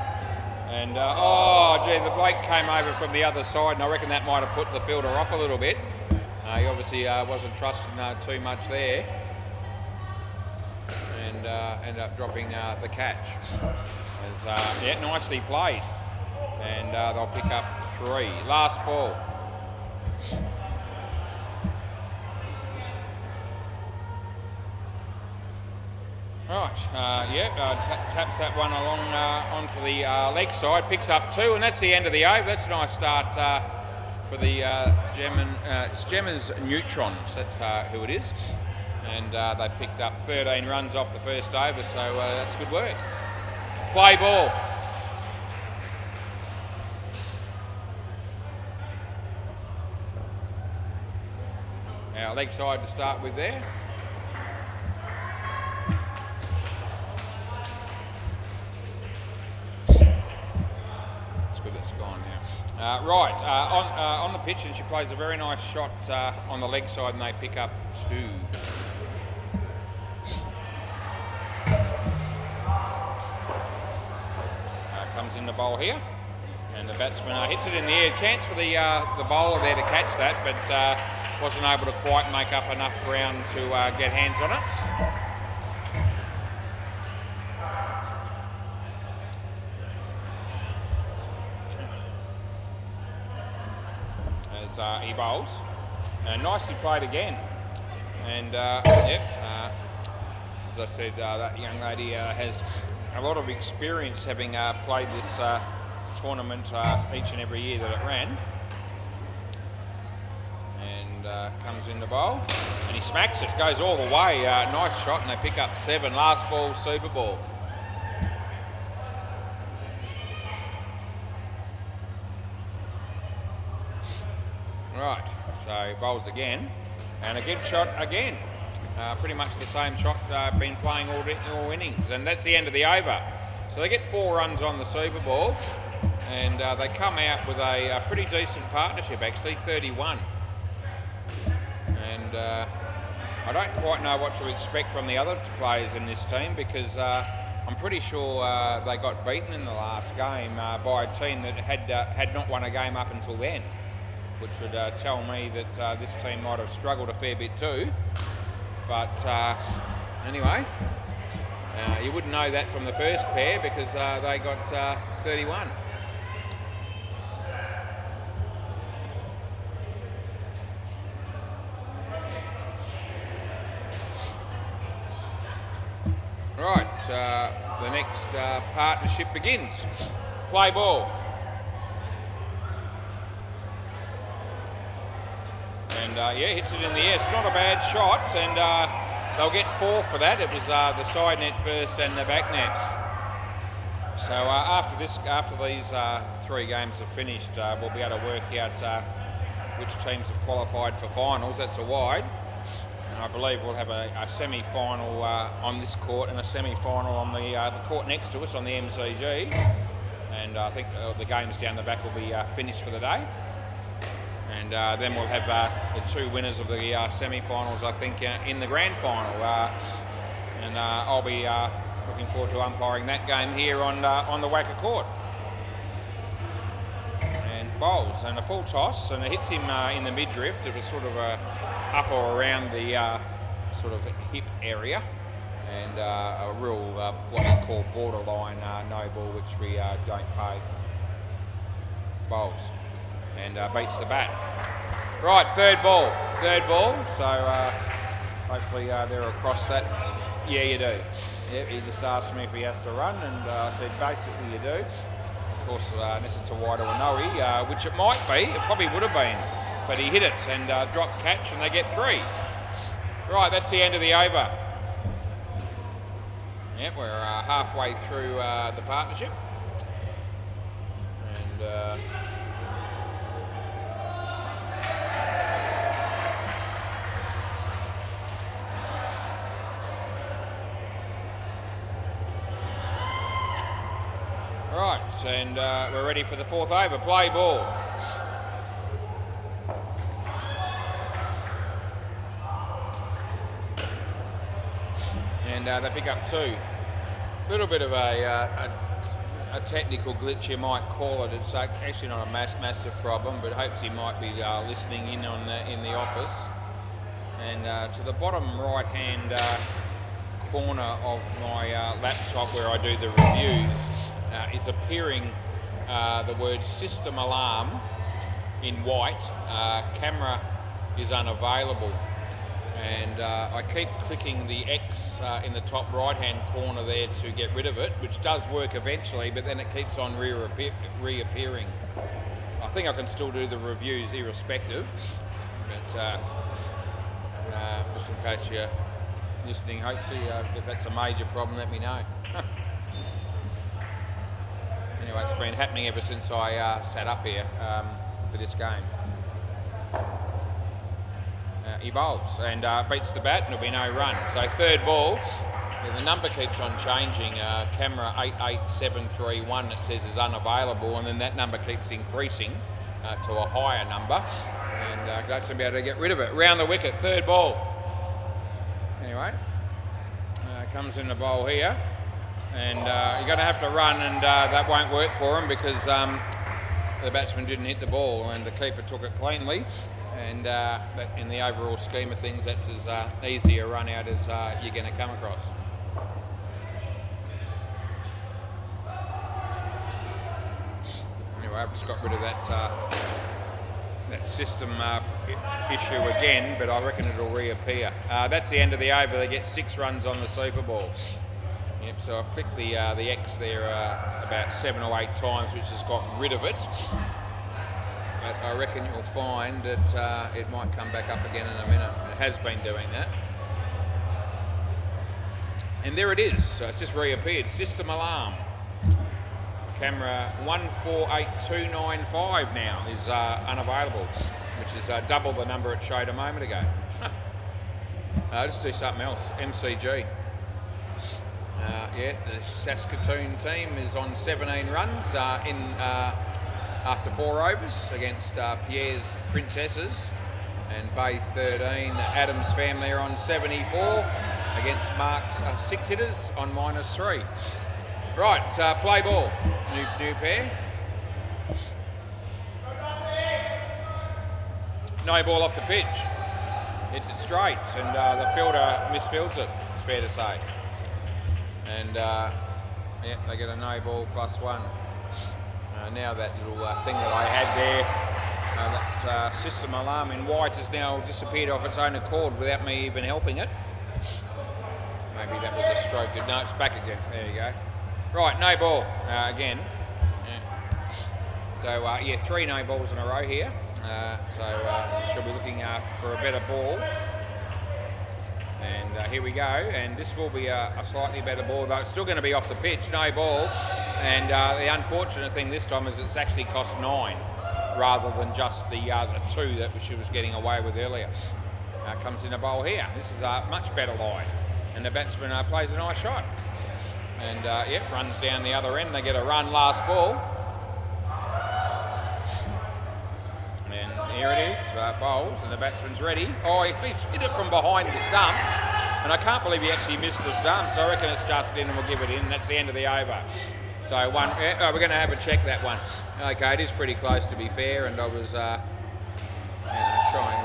And, oh gee, the bloke came over from the other side, and I reckon that might have put the fielder off a little bit. He obviously wasn't trusting too much there, and ended up dropping the catch. Yeah, nicely played, and they'll pick up 3. Last ball. Right, taps that one along onto the leg side, picks up 2, and that's the end of the over. That's a nice start for the Gemmers Neutrons, that's who it is. And they picked up 13 runs off the first over, so that's good work. Play ball. Our leg side to start with there. On the pitch, and she plays a very nice shot on the leg side, and they pick up 2. Comes in the bowl here, and the batsman hits it in the air. Chance for the bowler there to catch that, but wasn't able to quite make up enough ground to get hands on it. He bowls, and nicely played again. And as I said, that young lady has a lot of experience, having played this tournament each and every year that it ran. And comes in the bowl, and he smacks it, goes all the way. Nice shot, and they pick up 7. Last ball, super ball. Right, so bowls again, and a good shot again. Pretty much the same shot been playing all innings, and that's the end of the over. So they get 4 runs on the super ball, and they come out with a pretty decent partnership, actually, 31. And I don't quite know what to expect from the other players in this team, because I'm pretty sure they got beaten in the last game by a team that had not won a game up until then, which would tell me that this team might have struggled a fair bit too. But anyway, you wouldn't know that from the first pair, because they got 31. Right, the next partnership begins. Play ball. And yeah, hits it in the air. It's not a bad shot, and they'll get 4 for that. It was the side net first and the back net. So after these 3 games are finished, we'll be able to work out which teams have qualified for finals. That's a wide. And I believe we'll have a semi-final on this court, and a semi-final on the court next to us on the MCG. And I think the games down the back will be finished for the day. And then we'll have the 2 winners of the semi-finals, I think, in the grand final. And I'll be looking forward to umpiring that game here on the WACA Court. And bowls, and a full toss, and it hits him in the mid-drift. It was sort of up or around the sort of hip area. And a real, what we call borderline no ball, which we don't pay. Bowls. and beats the bat. Right, third ball. So hopefully they're across that. Yeah, you do. Yep, he just asked me if he has to run, and I said basically you do. Of course, unless it's a wide or a no-y, which it might be. It probably would have been, but he hit it and dropped catch, and they get 3. Right, that's the end of the over. Yep, we're halfway through the partnership, and right, and we're ready for the 4th over. Play ball. And they pick up 2. Little bit of a technical glitch, you might call it. It's actually not a massive problem, but hopes he might be listening in on in the office. And to the bottom right-hand corner of my laptop where I do the reviews is appearing the word system alarm in white. Camera is unavailable. And I keep clicking the X in the top right-hand corner there to get rid of it, which does work eventually, but then it keeps on reappearing. I think I can still do the reviews irrespective, but just in case you're listening, hopefully, if that's a major problem, let me know. Anyway, it's been happening ever since I sat up here for this game. He bowls and beats the bat, and there'll be no run. So third ball, the number keeps on changing. Camera 88731, it says, is unavailable, and then that number keeps increasing to a higher number, and Glad's going to be able to get rid of it. Round the wicket, third ball. Anyway, comes in the bowl here, and you're going to have to run, and that won't work for him because the batsman didn't hit the ball, and the keeper took it cleanly. And that in the overall scheme of things, that's as easy a run out as you're going to come across. Anyway, I've just got rid of that system issue again, but I reckon it'll reappear. That's the end of the over. They get 6 runs on the Super Ball. Yep, so I've clicked the X there about 7 or 8 times, which has got rid of it. But I reckon you'll find that it might come back up again in a minute. It has been doing that. And there it is. So it's just reappeared. System alarm. Camera 148295 now is unavailable, which is double the number it showed a moment ago. Let's do something else. MCG. Yeah, the Saskatoon team is on 17 runs after 4 overs against Pierre's Princesses, and Bay 13. Adams family are on 74 against Mark's 6 hitters on -3. Right, play ball. New pair. No ball off the pitch. Hits it straight, and the fielder misfields it, it's fair to say. And yeah, they get a no ball +1. Now that little thing that I had there, that system alarm in white has now disappeared off its own accord without me even helping it. Maybe that was a stroke. No, it's back again. There you go. Right, no ball again. Yeah. So yeah, 3 no balls in a row here. So she'll be looking for a better ball. And here we go, and this will be a slightly better ball, though it's still going to be off the pitch, no ball. And the unfortunate thing this time is it's actually cost 9 rather than just the 2 that she was getting away with earlier. Comes in a bowl here. This is a much better line, and the batsman plays a nice shot. And yep, runs down the other end. They get a run last ball. And here it is, bowls, and the batsman's ready. Oh, he's hit it from behind the stumps, and I can't believe he actually missed the stumps. I reckon it's just in, and we'll give it in. That's the end of the over. So we're going to have a check that one. Okay, it is pretty close to be fair, and I was trying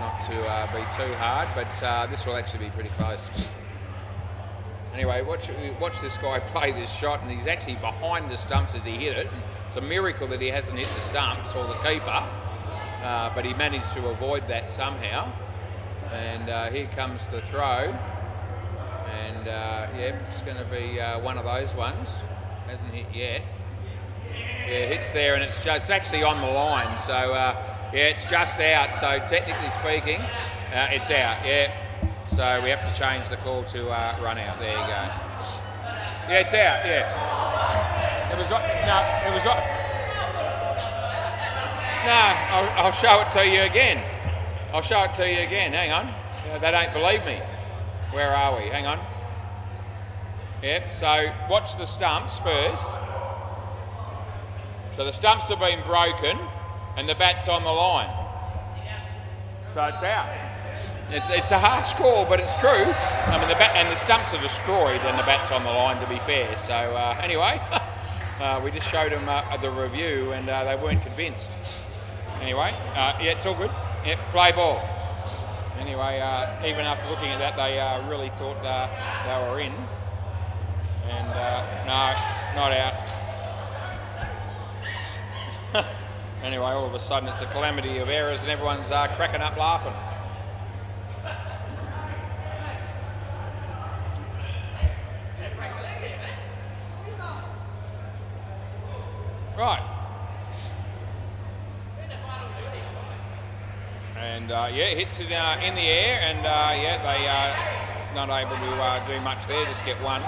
not to be too hard, but this will actually be pretty close. Anyway, watch this guy play this shot, and he's actually behind the stumps as he hit it. And it's a miracle that he hasn't hit the stumps or the keeper. but he managed to avoid that somehow. And here comes the throw. And it's going to be one of those ones. Hasn't hit yet. Yeah, hits there, and it's actually on the line. So it's just out. So technically speaking, it's out. Yeah. So we have to change the call to run out. There you go. Yeah, it's out. Yeah. It was no. It was. No. I'll show it to you again. I'll show it to you again. Hang on. They don't believe me. Where are we? Hang on. Yep. So watch the stumps first. So the stumps have been broken, and the bat's on the line. So it's out. It's a harsh call, but it's true. I mean, the bat and the stumps are destroyed, and the bat's on the line. To be fair. So anyway, we just showed them the review, and they weren't convinced. Anyway, yeah, it's all good. Yep, play ball. Anyway, even after looking at that, they really thought they were in. And no, not out. Anyway, all of a sudden it's a calamity of errors and everyone's cracking up laughing. Right. And hits it in the air, and they not able to do much there, just get one.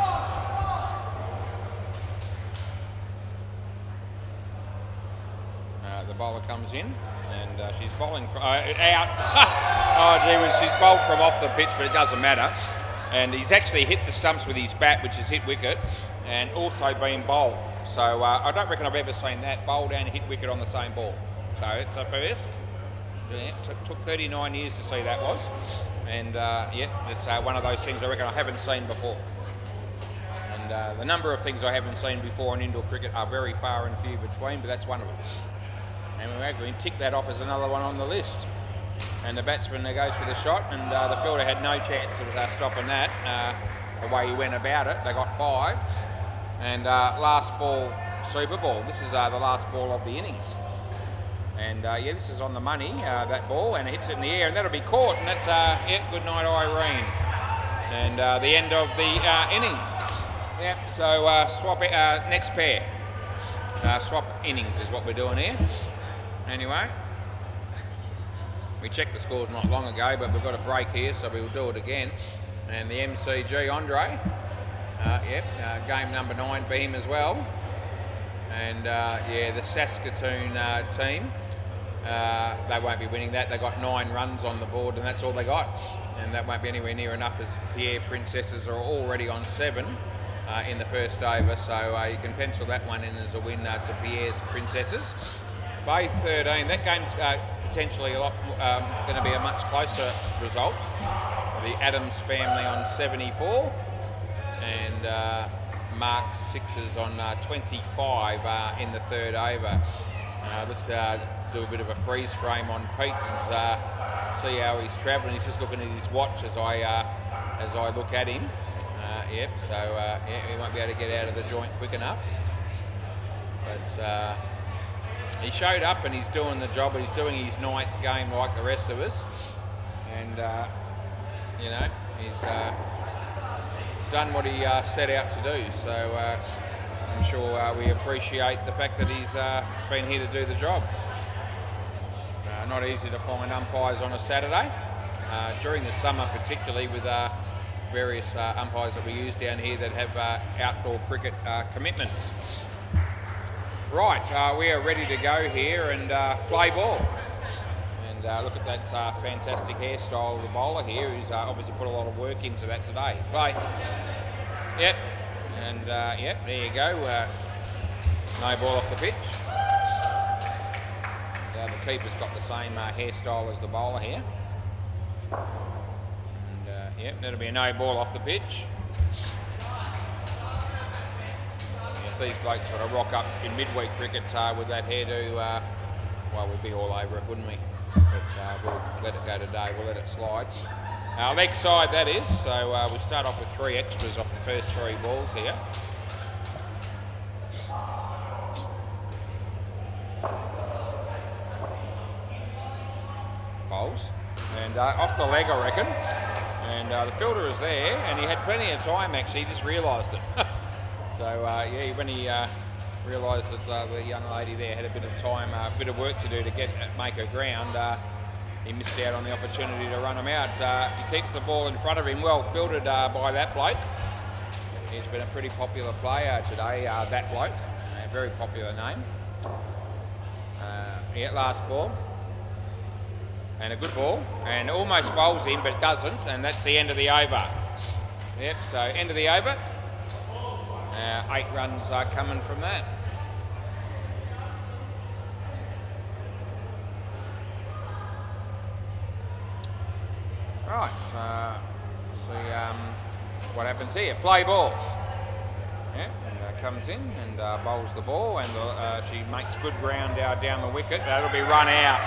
The bowler comes in, and she's bowling from, out. Oh, gee, she's bowled from off the pitch, but it doesn't matter. And he's actually hit the stumps with his bat, which has hit wicket, and also been bowled. So I don't reckon I've ever seen that, bowled and hit wicket on the same ball. So it's a first. Yeah, took 39 years to see that was. And it's one of those things I reckon I haven't seen before. And the number of things I haven't seen before in indoor cricket are very far and few between, but that's one of them. And we're going to tick that off as another one on the list. And the batsman goes for the shot, and the fielder had no chance of stopping that. The way he went about it, they got 5. And last ball, super ball. This is the last ball of the innings. And this is on the money, that ball, and it hits it in the air, and that'll be caught. And that's good night, Irene. And the end of the innings. Yep. So swap next pair. Swap innings is what we're doing here. Anyway, we checked the scores not long ago, but we've got a break here, so we'll do it again. And the MCG, Andre, game number 9 for him as well. And the Saskatoon team, they won't be winning that. They got 9 runs on the board, and that's all they got. And that won't be anywhere near enough, as Pierre Princesses are already on 7 in the first over. So you can pencil that one in as a win to Pierre's Princesses. Bay 13, that game's potentially going to be a much closer result. The Adams family on 74 and Mark's 6s on 25 in the third over. Let's do a bit of a freeze frame on Pete and see how he's travelling. He's just looking at his watch as I look at him. He won't be able to get out of the joint quick enough. But he showed up and he's doing the job. He's doing his 9th game like the rest of us, and he's done what he set out to do. So I'm sure we appreciate the fact that he's been here to do the job. Not easy to find umpires on a Saturday during the summer, particularly with various umpires that we use down here that have outdoor cricket commitments. Right, we are ready to go here and play ball. And look at that fantastic hairstyle of the bowler here, who's obviously put a lot of work into that today. Play. Yep. And there you go. No ball off the pitch. The keeper's got the same hairstyle as the bowler here. And that'll be a no ball off the pitch. These blokes were to rock up in midweek cricket with that hairdo, we'd be all over it, wouldn't we? But we'll let it go today, we'll let it slide. Leg side, that is, so we'll start off with 3 extras off the first 3 balls here. and off the leg, I reckon. And the fielder is there, and he had plenty of time actually, he just realised it. So yeah, when he realised that the young lady there had a bit of time, a bit of work to do to make her ground, he missed out on the opportunity to run him out. He keeps the ball in front of him, well fielded by that bloke. He's been a pretty popular player today, that bloke, a very popular name. Yeah, last ball. And a good ball, and almost bowls in, but doesn't, and that's the end of the over. Yep, so end of the over. 8 runs are coming from that. Right, see what happens here. Play ball. Yeah, and comes in and bowls the ball, and she makes good ground down the wicket. That'll be run out.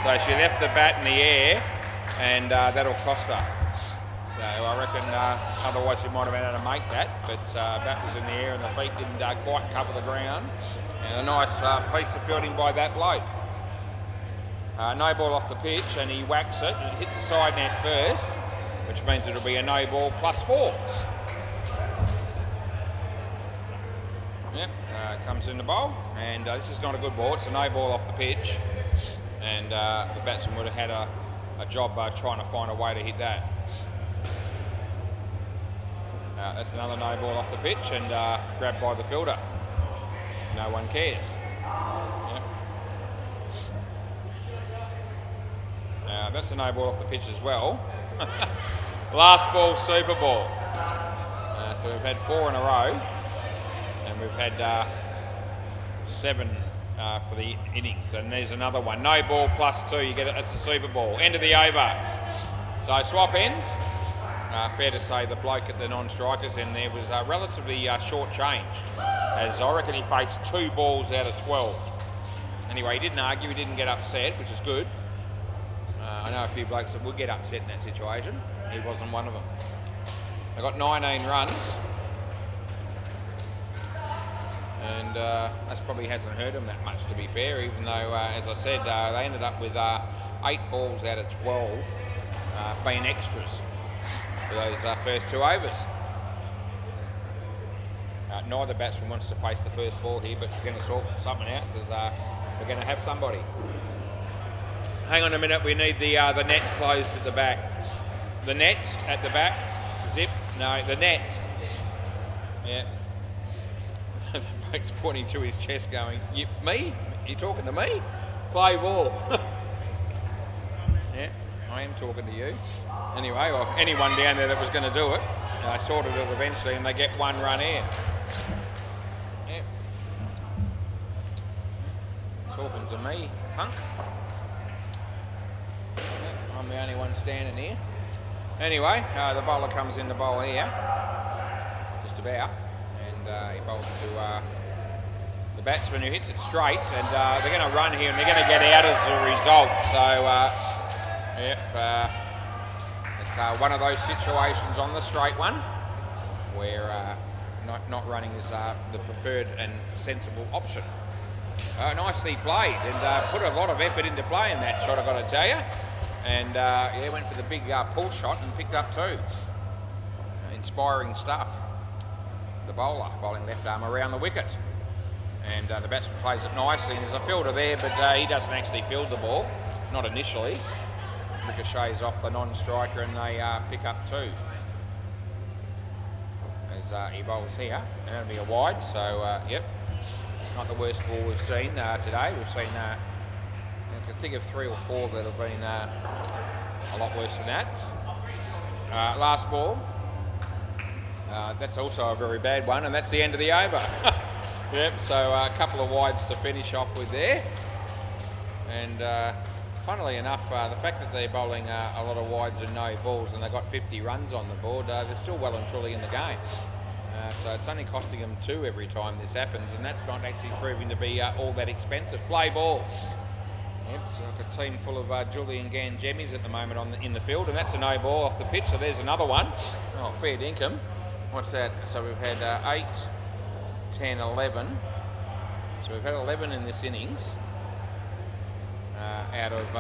So she left the bat in the air, and that'll cost her. So I reckon otherwise she might have been able to make that, but bat was in the air and the feet didn't quite cover the ground. And a nice piece of fielding by that bloke. No ball off the pitch, and he whacks it, and it hits the side net first, which means it'll be a no ball +4. Yep, comes in the bowl, and this is not a good ball, it's a no ball off the pitch, and the batsman would have had a job trying to find a way to hit that. That's another no ball off the pitch, and grabbed by the fielder. No one cares. Yep. That's a no ball off the pitch as well. Last ball, super ball. So we've had 4 in a row, and we've had 7 for the innings, and there's another one. No ball +2, you get it, that's the super ball. End of the over. So swap ends. Fair to say the bloke at the non-strikers end there was relatively short-changed, as I reckon he faced 2 balls out of 12. Anyway, he didn't argue, he didn't get upset, which is good. I know a few blokes that would get upset in that situation. He wasn't one of them. They got 19 runs, and that probably hasn't hurt them that much, to be fair, even though, as I said, they ended up with 8 balls out of 12 being extras for those first 2 overs. Neither batsman wants to face the first ball here, but we're going to sort something out, because we're going to have somebody. Hang on a minute, we need the net closed at the back. The net at the back, zip, no, the net. Yeah. The bloke's pointing to his chest going, me? You talking to me? Play ball. Yeah, I am talking to you. Anyway, or anyone down there that was going to do it, I sorted it eventually, and they get 1 run here. Yeah. Talking to me, punk. I'm the only one standing here. Anyway, the bowler comes in to bowl here, just about, and he bowls to the batsman who hits it straight, and they're going to run here and they're going to get out as a result. So, yep, it's one of those situations on the straight one where not running is the preferred and sensible option. Nicely played, and put a lot of effort into playing that shot, I've got to tell you. And yeah, went for the big pull shot and picked up 2. Inspiring stuff. The bowler bowling left arm around the wicket, and the batsman plays it nicely, and there's a fielder there, but he doesn't actually field the ball, not initially. Ricochets off the non-striker, and they pick up 2 as he bowls here, and it'll be a wide. So yep, not the worst ball we've seen today. We've seen I can think of 3 or 4 that have been a lot worse than that. Last ball. That's also a very bad one, and that's the end of the over. Yep, so a couple of wides to finish off with there. And funnily enough, the fact that they're bowling a lot of wides and no balls, and they've got 50 runs on the board, they're still well and truly in the game. So it's only costing them 2 every time this happens, and that's not actually proving to be all that expensive. Play ball. Yep, it's like a team full of Julian Gangemmis at the moment in the field, and that's a no ball off the pitch, so there's another one. Oh, fair dinkum. What's that? So we've had 8, 10, 11. So we've had 11 in this innings out of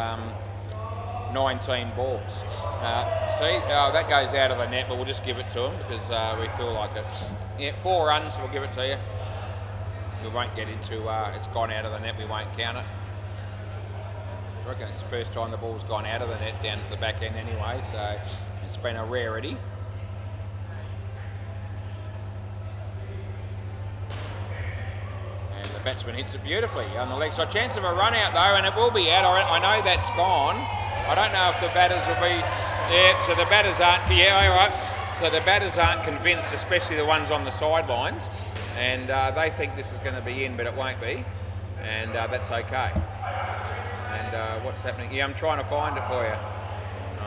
19 balls. See, that goes out of the net, but we'll just give it to him because we feel like it. Yeah, 4 runs, we'll give it to you. We won't get into it's gone out of the net, we won't count it. I reckon it's the first time the ball's gone out of the net down to the back end anyway, so it's been a rarity. And the batsman hits it beautifully on the leg side. Chance of a run out though, and it will be out. I know that's gone. I don't know if the batters will be, yeah, so the batters aren't, yeah, all right. So the batters aren't convinced, especially the ones on the sidelines, and they think this is going to be in, but it won't be, and that's okay. And what's happening? Yeah, I'm trying to find it for you.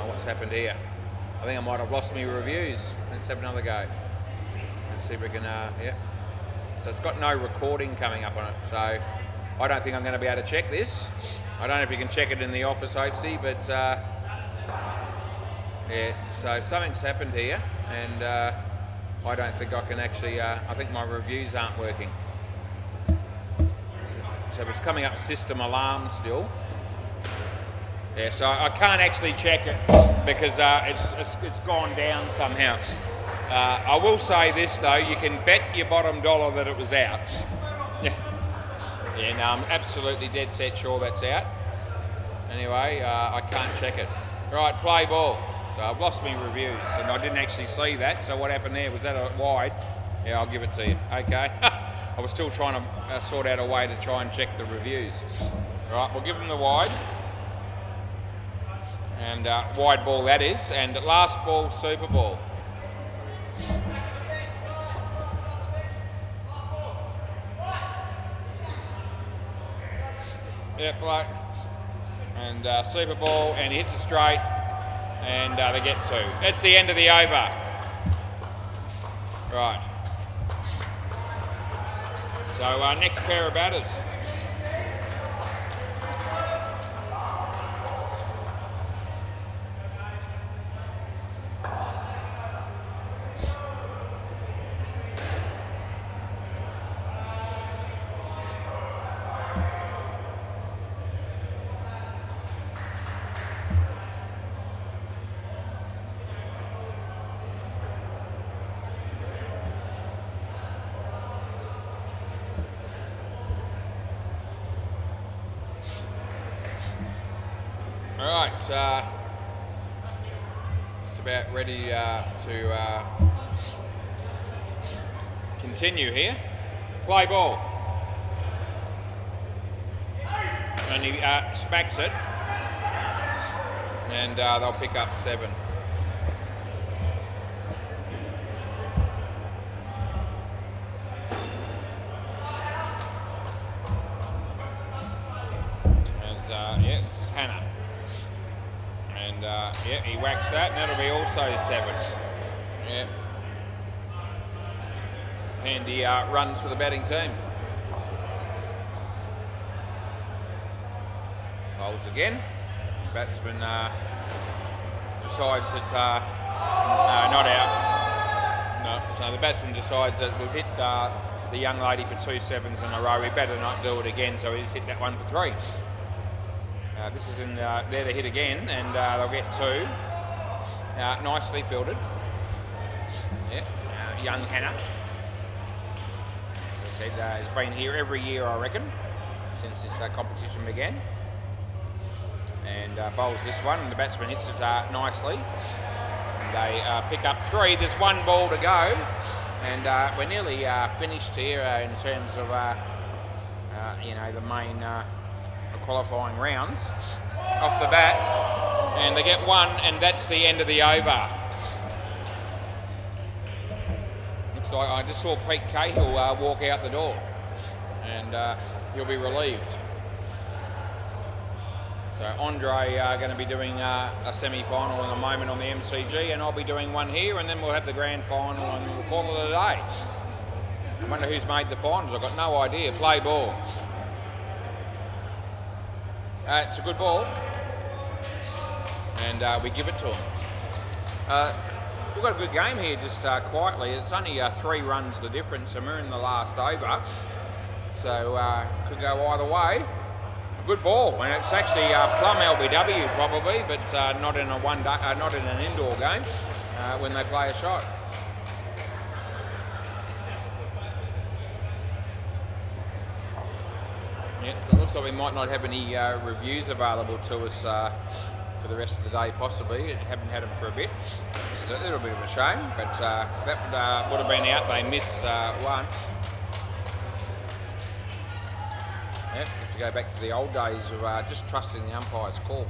What's happened here? I think I might have lost my reviews. Let's have another go. Let's see if we can, yeah. So it's got no recording coming up on it, so I don't think I'm going to be able to check this. I don't know if you can check it in the office, Hopesy, but yeah, so something's happened here, and I don't think I can actually, I think my reviews aren't working. So it's coming up system alarm still. Yeah, so I can't actually check it because it's gone down somehow. I will say this though, you can bet your bottom dollar that it was out. Yeah, no, I'm absolutely dead set sure that's out. Anyway, I can't check it. Right, play ball. So I've lost my reviews and I didn't actually see that. So what happened there? Was that a wide? Yeah, I'll give it to you. Okay. I was still trying to sort out a way to try and check the reviews. Right, we'll give them the wide. And wide ball that is. And last ball, super ball. Yep, right. And super ball, and he hits it straight, and they get 2. That's the end of the over. Right. So next pair of batters. Alright, just about ready to continue here. Play ball. And he smacks it. And they'll pick up 7. Yeah, this is Hannah. And yeah, he whacks that, and that'll be also 7. Yeah. Handy runs for the batting team. Bowls again. Batsman decides that no, not out. No, so the batsman decides that we've hit the young lady for 2 sevens in a row. We better not do it again, so he's hit that one for 3. This is in there to hit again, and they'll get 2. Nicely fielded. Yeah, young Hannah. As I said, has been here every year, I reckon, since this competition began. And bowls this one, and the batsman hits it nicely. And they pick up 3. There's 1 ball to go, and we're nearly finished here in terms of you know, the main qualifying rounds off the bat, and they get 1, and that's the end of the over. Looks like I just saw Pete Cahill walk out the door, and he'll be relieved. So Andre going to be doing a semi-final in a moment on the MCG, and I'll be doing one here, and then we'll have the grand final, and we'll call it a day. I wonder who's made the finals. I've got no idea. Play ball. It's a good ball, and we give it to him. We've got a good game here, just quietly. It's only 3 runs the difference, and we're in the last over, so could go either way. A good ball, and it's actually plum LBW probably, but not in a not in an indoor game when they play a shot. Yeah, so it looks like we might not have any reviews available to us for the rest of the day, possibly. Haven't had them for a bit. It's a little bit of a shame, but that would have been out. They miss one. Yep, have to go back to the old days of just trusting the umpire's call.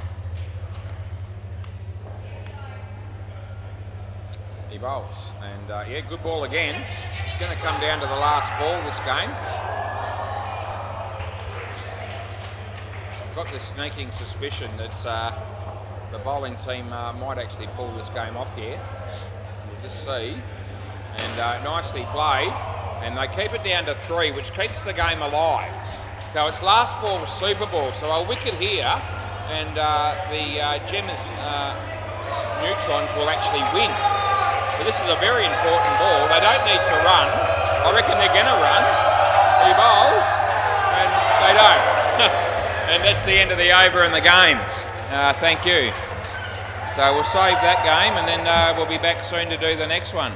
He bowls, and yeah, good ball again. It's going to come down to the last ball this game. I've got this sneaking suspicion that the bowling team might actually pull this game off here. We'll just see. And nicely played, and they keep it down to 3, which keeps the game alive. So it's last ball was super ball, so a wicket here, and the Gemmers Neutrons will actually win. So this is a very important ball. They don't need to run. I reckon they're going to run. He bowls, and they don't. And that's the end of the over in the game. Thank you. So we'll save that game, and then we'll be back soon to do the next one.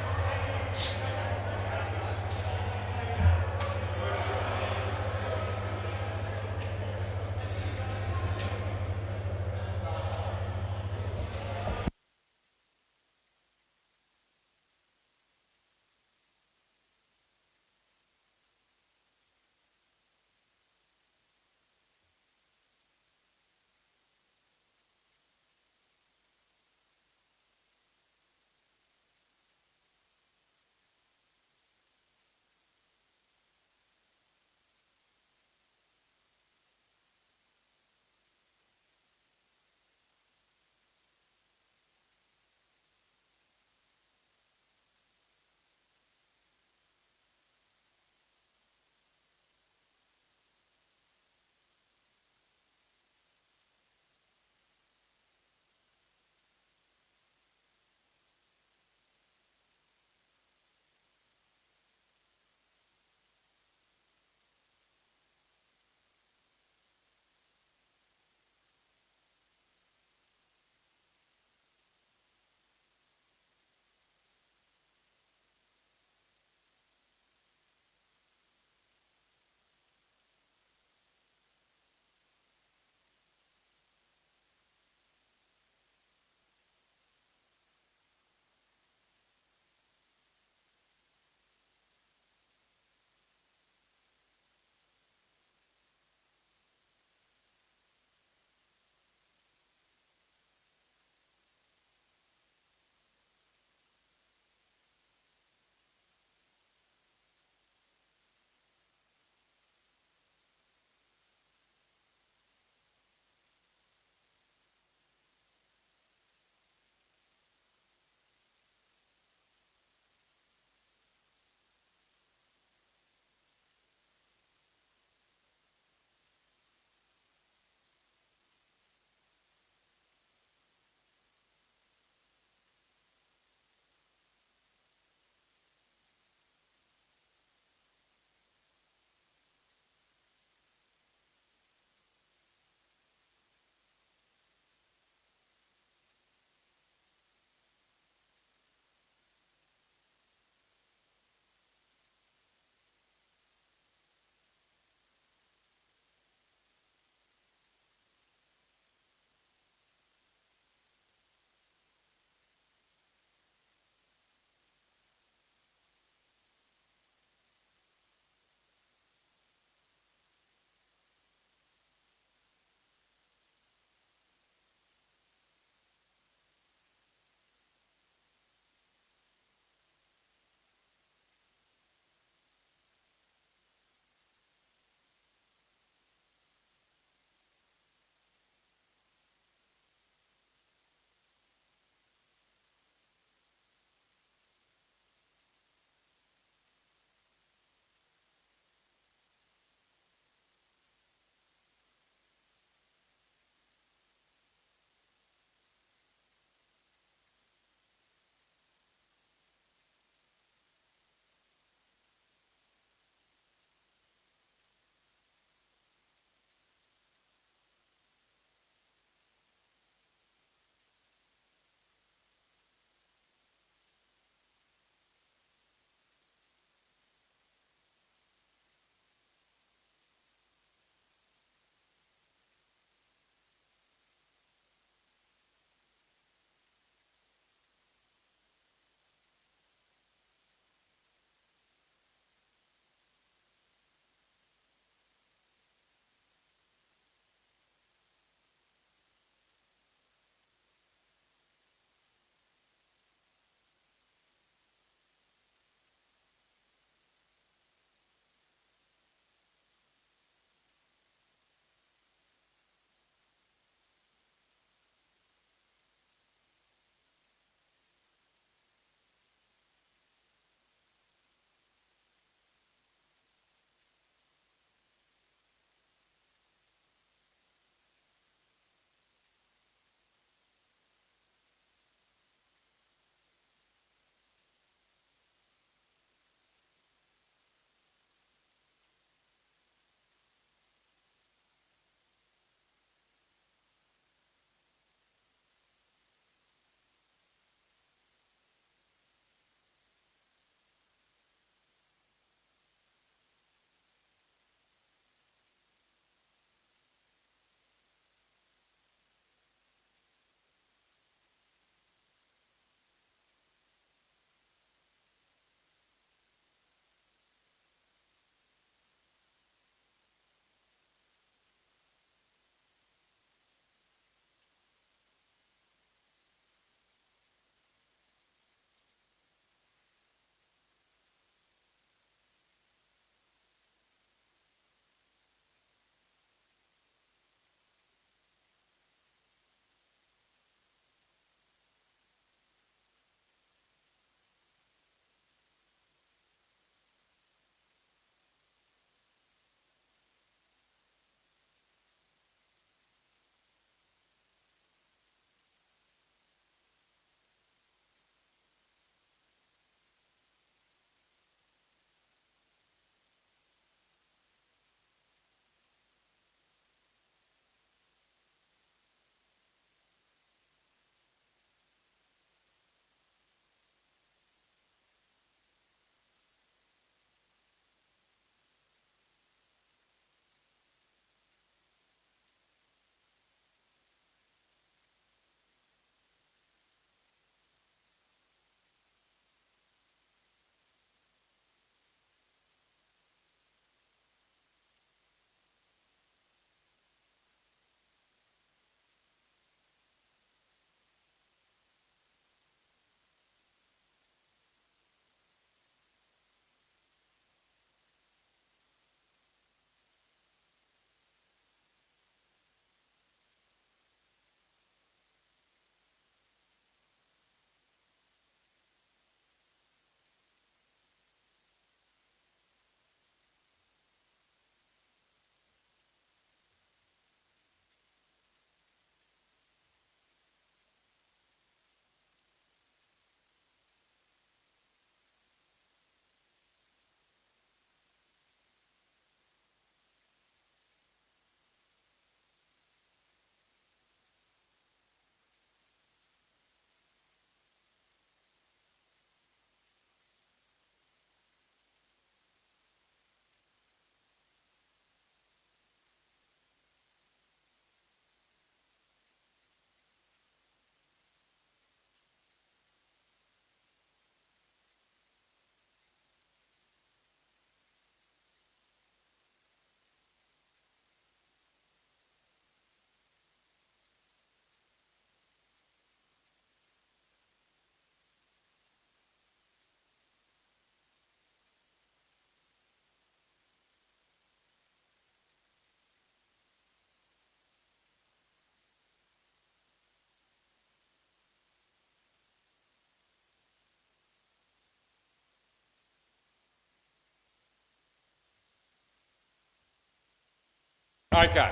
Okay.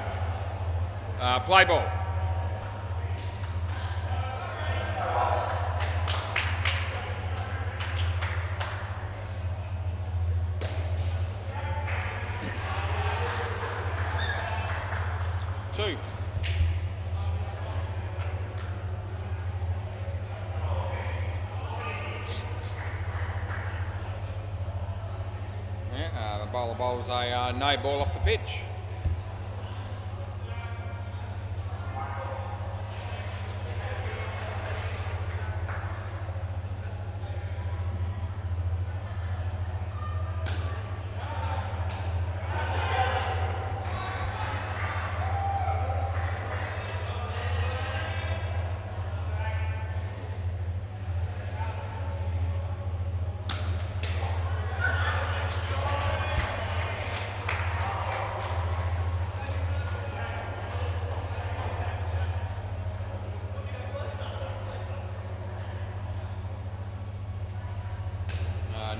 Play ball. Two. Yeah, the bowler bowls a no ball off the pitch.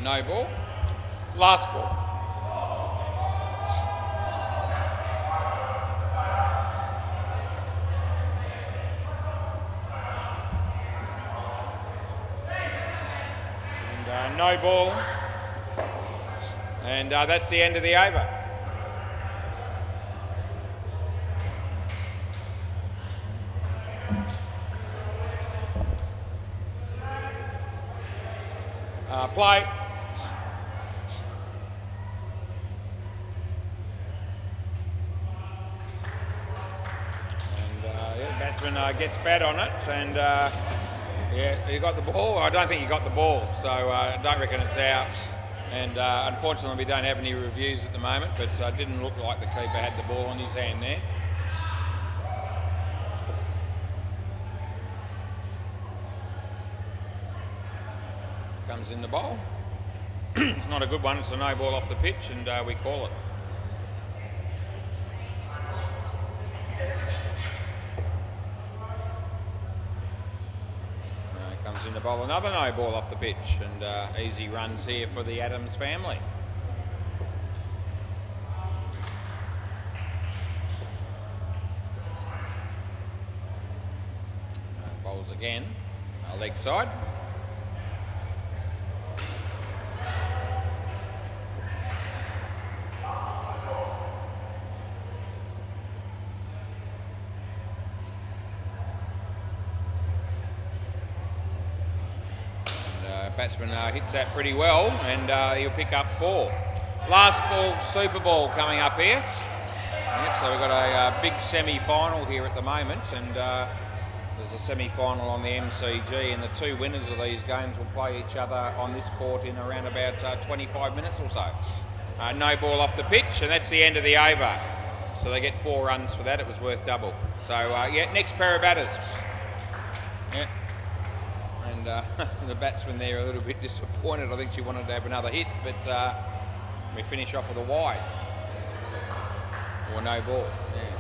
No ball. Last ball. And no ball. And that's the end of the over. Play. Batsman gets bat on it, and yeah, you got the ball. I don't think you got the ball, so I don't reckon it's out. And unfortunately, we don't have any reviews at the moment, but it didn't look like the keeper had the ball in his hand there. Comes in the bowl. It's not a good one. It's a no ball off the pitch, and we call it. Comes in the bowl, another no ball off the pitch, and easy runs here for the Adams family. Bowls again, leg side. Batsman hits that pretty well, and he'll pick up 4. Last ball, Super Ball coming up here. Yep, so we've got a big semi-final here at the moment, and there's a semi-final on the MCG, and the 2 winners of these games will play each other on this court in around about 25 minutes or so. No ball off the pitch, and that's the end of the over. So they get 4 runs for that. It was worth double. So yeah, next pair of batters. Yeah. And the batsman there a little bit disappointed. I think she wanted to have another hit, but we finish off with a wide. Or no ball. Yeah.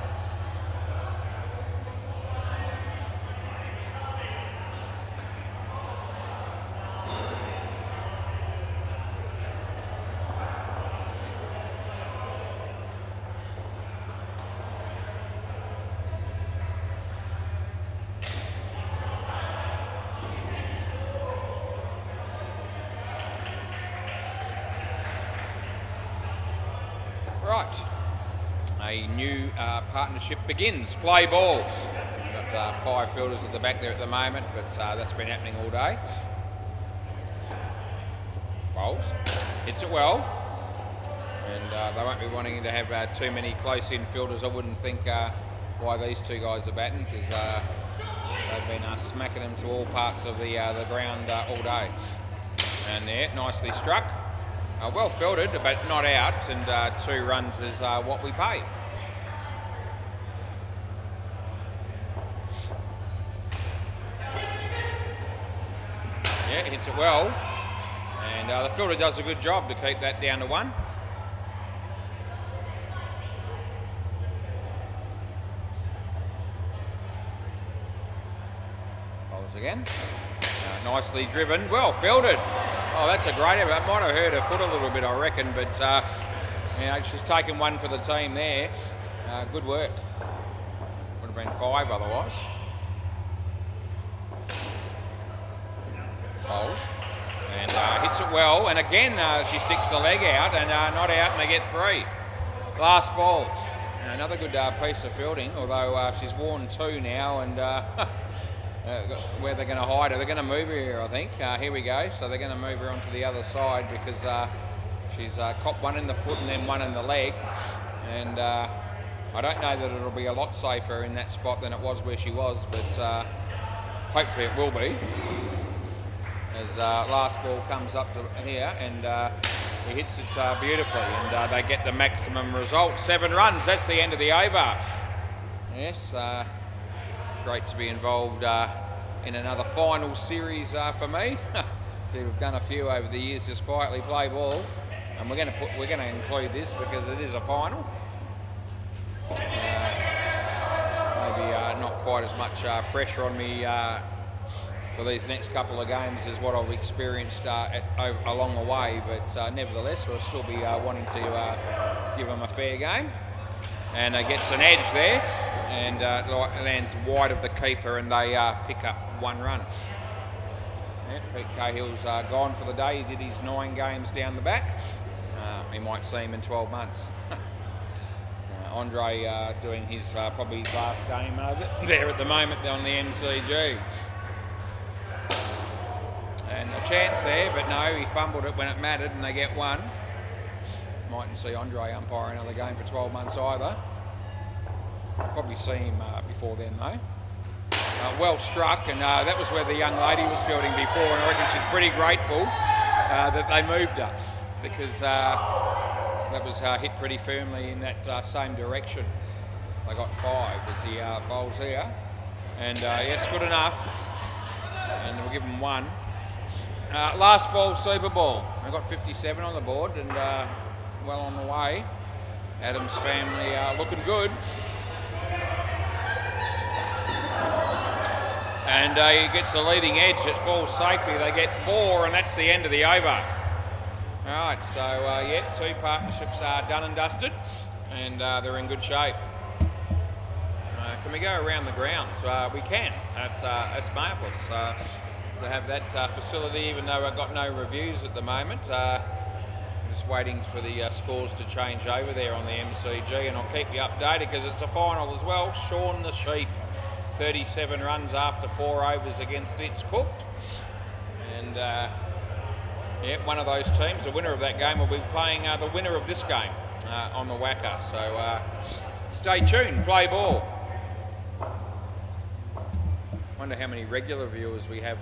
Right, a new partnership begins. Play ball. We've got 5 fielders at the back there at the moment, but that's been happening all day. Bowls, hits it well, and they won't be wanting to have too many close-in fielders. I wouldn't think why these 2 guys are batting, because they've been smacking them to all parts of the ground all day. And there, nicely struck. Well fielded, but not out, and 2 runs is what we pay. Yeah, hits it well, and the fielder does a good job to keep that down to 1. Bowls again. Nicely driven, well fielded. Oh, that's a great effort. It might have hurt her foot a little bit, I reckon, but you know, she's taken 1 for the team there. Good work. Would have been 5 otherwise. Bowls. And hits it well. And again, she sticks the leg out and not out, and they get 3. Last ball. Another good piece of fielding, although she's worn 2 now, and where they're going to hide her. They're going to move her here, I think. Here we go. So they're going to move her onto the other side because she's copped 1 in the foot and then 1 in the leg. And I don't know that it'll be a lot safer in that spot than it was where she was, but hopefully it will be. As last ball comes up to here, and he hits it beautifully, and they get the maximum result. 7 runs, that's the end of the over. Yes, great to be involved in another final series for me. We've done a few over the years, just quietly play ball, and we're going to include this because it is a final. Maybe not quite as much pressure on me for these next couple of games as what I've experienced along the way, but nevertheless we'll still be wanting to give them a fair game. And gets an edge there, and lands wide of the keeper, and they pick up 1 run. Yeah, Pete Cahill's gone for the day. He did his 9 games down the back. We might see him in 12 months. Andre doing his probably his last game there at the moment on the MCG. And a chance there, but no, he fumbled it when it mattered, and they get 1. Mightn't see Andre umpire another game for 12 months either. Probably see him before then though. Well struck, and that was where the young lady was fielding before, and I reckon she's pretty grateful that they moved her, because that was hit pretty firmly in that same direction. They got 5 as the bowls here, and yes, good enough, and we'll give them 1. Last ball, Super Ball. They've got 57 on the board, and well on the way. Adams family looking good. And he gets the leading edge. It falls safely. They get 4, and that's the end of the over. All right, so yeah, 2 partnerships are done and dusted, and they're in good shape. Can we go around the grounds? We can. That's marvellous to have that facility, even though I've got no reviews at the moment. Just waiting for the scores to change over there on the MCG, and I'll keep you updated because it's a final as well. Sean the Sheep, 37 runs after 4 overs against It's Cooked. And yeah, one of those teams, the winner of that game, will be playing the winner of this game on the WACA. So stay tuned, play ball. Wonder how many regular viewers we have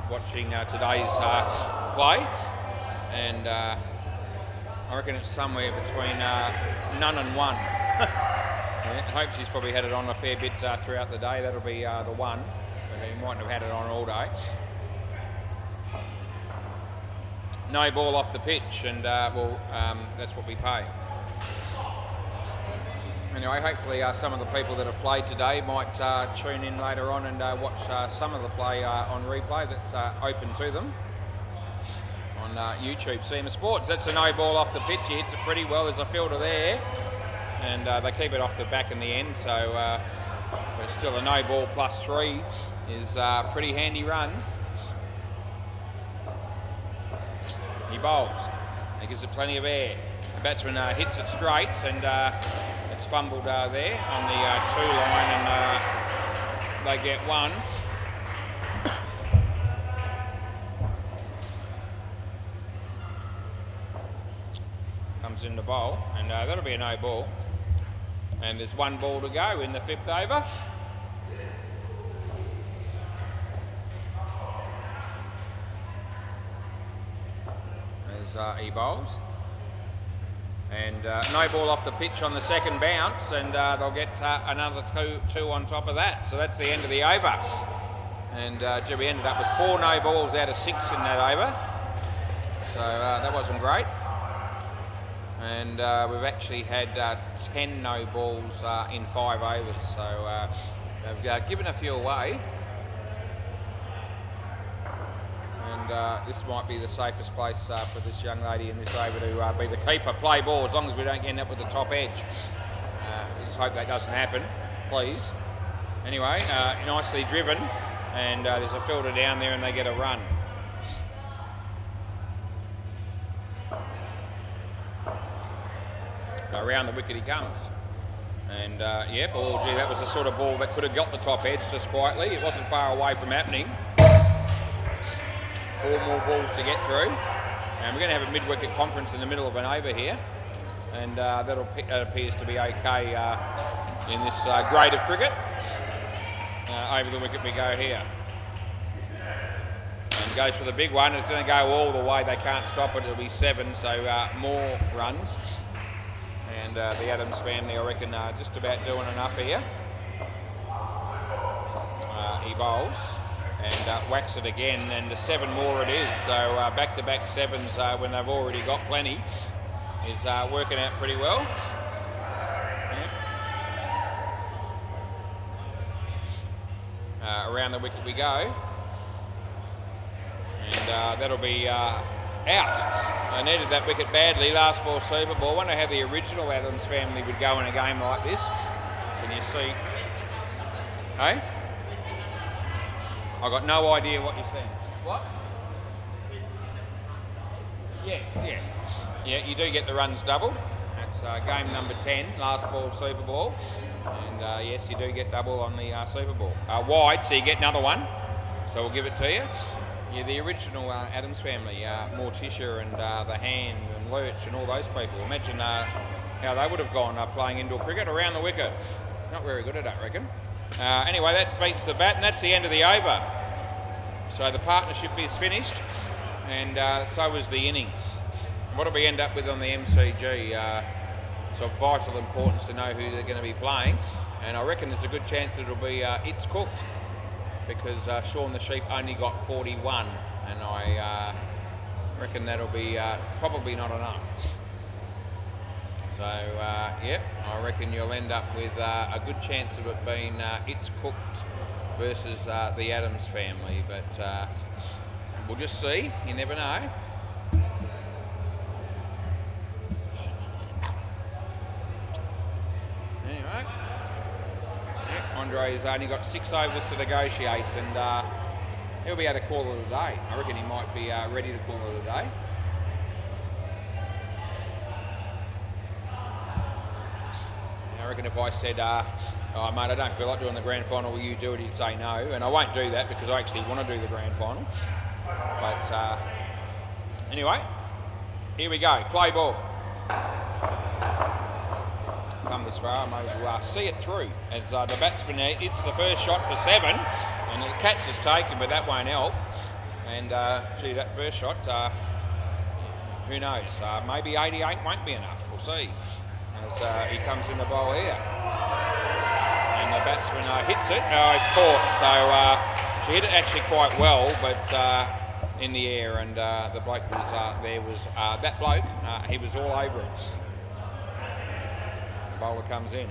watching today's play. And I reckon it's somewhere between none and 1. Yeah, I hope she's probably had it on a fair bit throughout the day. That'll be the 1. But he mightn't have had it on all day. No ball off the pitch, and well, that's what we pay. Anyway, hopefully some of the people that have played today might tune in later on and watch some of the play on replay that's open to them on YouTube. CMA Sports, that's a no ball off the pitch. He hits it pretty well. There's a fielder there, and they keep it off the back in the end. So, but still a no ball +3 is pretty handy runs. He bowls. He gives it plenty of air. The batsman hits it straight, and it's fumbled there on the 2 line, and they get 1. Comes in the bowl, and that'll be a no ball. And there's 1 ball to go in the 5th over. There's he bowls. And no ball off the pitch on the 2nd bounce, and they'll get another two on top of that. So that's the end of the over. And we ended up with 4 no balls out of 6 in that over. So that wasn't great. And we've actually had 10 no balls in 5 overs. So they've given a few away. And this might be the safest place for this young lady in this over to be the keeper. Play ball, as long as we don't end up with the top edge. Let's hope that doesn't happen, please. Anyway, nicely driven, and there's a fielder down there and they get a run. Around the wicket he comes. And yep, oh gee, that was the sort of ball that could have got the top edge just quietly. It wasn't far away from happening. 4 more balls to get through. And we're going to have a mid-wicket conference in the middle of an over here. And that appears to be okay in this grade of cricket. Over the wicket we go here. And goes for the big one. It's going to go all the way. They can't stop it. It'll be 7, so more runs. And the Adams family, I reckon, just about doing enough here. He bowls and whacks it again, and 7 more it is. So back-to-back 7s when they've already got plenty is working out pretty well. Yeah. Around the wicket we go. And that'll be out. They needed that wicket badly. Last ball, Super Ball. I wonder how the original Adams family would go in a game like this. Can you see? Hey? I got no idea what you're saying. What? Yeah. Yeah, you do get the runs doubled. That's game number 10, last ball, Super Ball. And yes, you do get double on the Super Ball. Wide, so you get another one. So we'll give it to you. Yeah, the original Adams family, Morticia and the Hand and Lurch and all those people. Imagine how they would have gone playing indoor cricket around the wicket. Not very good at it, I reckon. Anyway, that beats the bat, and that's the end of the over. So the partnership is finished, and so is the innings. What do we end up with on the MCG? It's of vital importance to know who they're going to be playing, and I reckon there's a good chance that it'll be It's Cooked, because Sean the Sheep only got 41, and I reckon that'll be probably not enough. So, yep, I reckon you'll end up with a good chance of it being It's Cooked versus the Adams family, but we'll just see. You never know. Anyway, yeah, Andre's only got 6 overs to negotiate, and he'll be able to call it a day. I reckon he might be ready to call it a day. I reckon if I said, oh mate, I don't feel like doing the grand final, will you do it? He'd say no, and I won't do that because I actually want to do the grand final. But anyway, here we go, play ball. Come this far, I may as well see it through as the batsman hits the first shot for 7, and the catch is taken, but that won't help. And gee, that first shot, who knows, maybe 88 won't be enough, we'll see. As he comes in the bowl here, and the batsman hits it. It's caught, so she hit it actually quite well, but in the air, and the bloke was that bloke, he was all over it. The bowler comes in,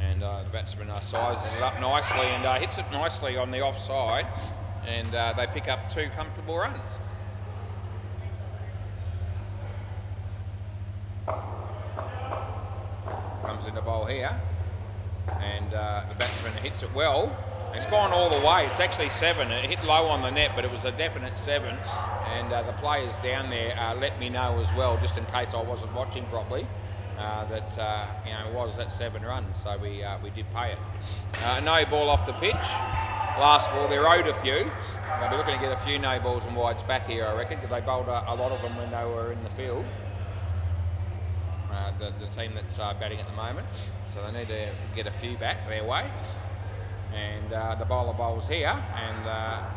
and the batsman sizes it up nicely and hits it nicely on the offside, and they pick up 2 comfortable runs. Comes in the bowl here, and the batsman hits it well. It's gone all the way. It's actually 7. It hit low on the net, but it was a definite 7. And the players down there let me know as well, just in case I wasn't watching properly, that it was that 7 runs. So we did pay it. No ball off the pitch. Last ball, they're owed a few. They'll be looking to get a few no balls and wides back here, I reckon, because they bowled a lot of them when they were in the field. The team that's batting at the moment, so they need to get a few back their way. And the bowler bowls here, and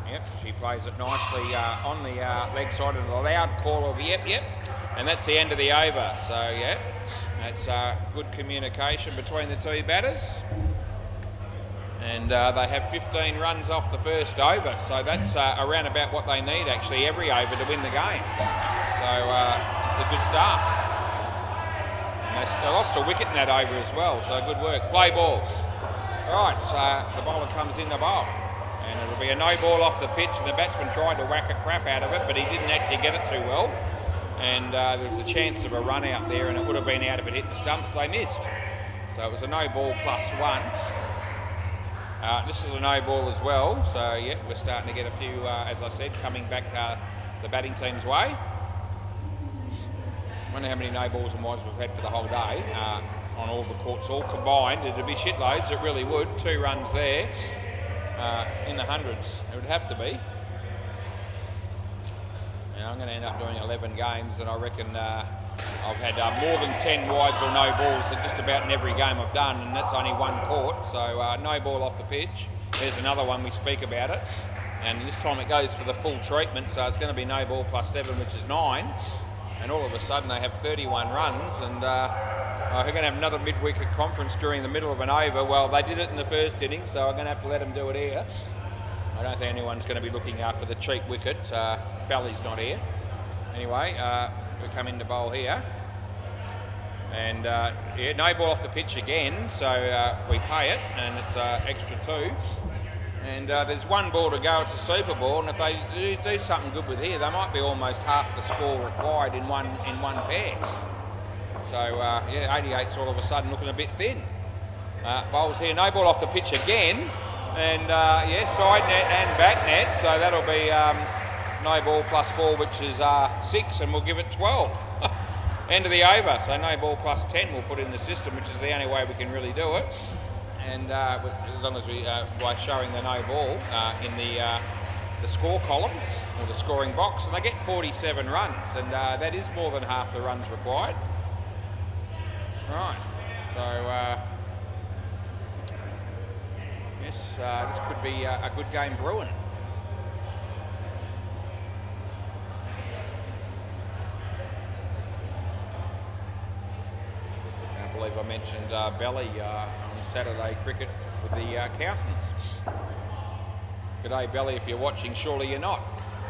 yep, she plays it nicely on the leg side, and a loud call of yep, and that's the end of the over. So yeah, that's good communication between the 2 batters, and they have 15 runs off the first over, so that's around about what they need actually every over to win the game. So it's a good start. They lost a wicket in that over as well, so good work. Play ball. Right, so the bowler comes in the bowl, and it'll be a no ball off the pitch, and the batsman tried to whack a crap out of it, but he didn't actually get it too well. and there was a chance of a run out there, and it would have been out if it hit the stumps. They missed. So it was a no ball +1. This is a no ball as well, so yeah, we're starting to get a few, as I said, coming back the batting team's way. I wonder how many no balls and wides we've had for the whole day on all the courts, all combined. It'd be shitloads, it really would. 2 runs there in the hundreds, it would have to be. And I'm going to end up doing 11 games, and I reckon I've had more than 10 wides or no balls just about in every game I've done, and that's only 1 court, so no ball off the pitch. There's another one, we speak about it, and this time it goes for the full treatment, so it's going to be no ball +7, which is 9, and all of a sudden they have 31 runs, and we're going to have another mid-wicket conference during the middle of an over. Well, they did it in the first inning, so I'm going to have to let them do it here. I don't think anyone's going to be looking after the cheap wicket. Bally's not here. Anyway, we come into bowl here, and yeah, no ball off the pitch again, so we pay it, and it's extra 2. And there's 1 ball to go. It's a super ball, and if they do something good with here, they might be almost half the score required in one pair. So yeah, 88's all of a sudden looking a bit thin. Bowls here, no ball off the pitch again. And yeah, side net and back net, so that'll be no ball +4, which is 6, and we'll give it 12. End of the over, so no ball +10 we'll put in the system, which is the only way we can really do it. And as long as we, by showing the no ball in the score column, or the scoring box, and they get 47 runs, and that is more than half the runs required. Right, so yes, this could be a good game brewing. I believe I mentioned Belly on Saturday cricket with the accountants. G'day Belly, if you're watching, surely you're not.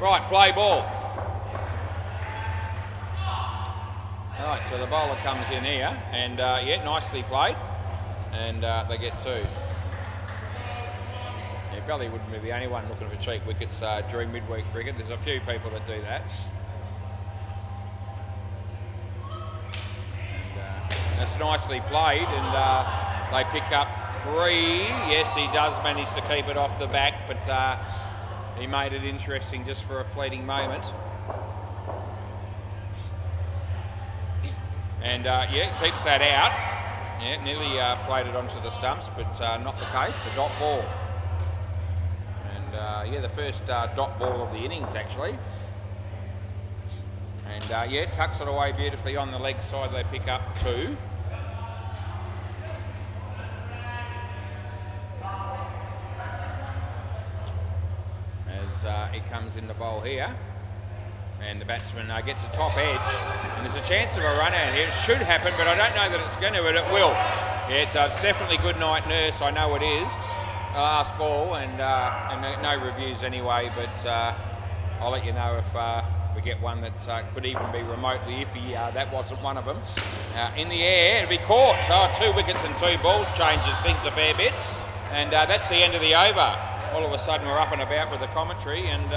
Right, play ball. Alright, so the bowler comes in here, and yeah, nicely played, and they get 2. Yeah, Belly wouldn't be the only one looking for cheap wickets during midweek cricket. There's a few people that do that. And, that's nicely played, and they pick up 3. Yes, he does manage to keep it off the back, but he made it interesting just for a fleeting moment. And yeah, keeps that out. Yeah, nearly played it onto the stumps, but not the case. A dot ball. And yeah, the first dot ball of the innings, actually. And yeah, tucks it away beautifully on the leg side. They pick up 2. As he comes in the bowl here. And the batsman gets a top edge, and there's a chance of a run out here. It should happen, but I don't know that it's going to, but it will. Yeah, so it's definitely good night nurse, I know it is. Last ball, and no reviews anyway, but I'll let you know if we get one that could even be remotely iffy. That wasn't one of them. In the air, it'll be caught. Oh, 2 wickets and 2 balls changes things a fair bit, and that's the end of the over. All of a sudden we're up and about with the commentary, and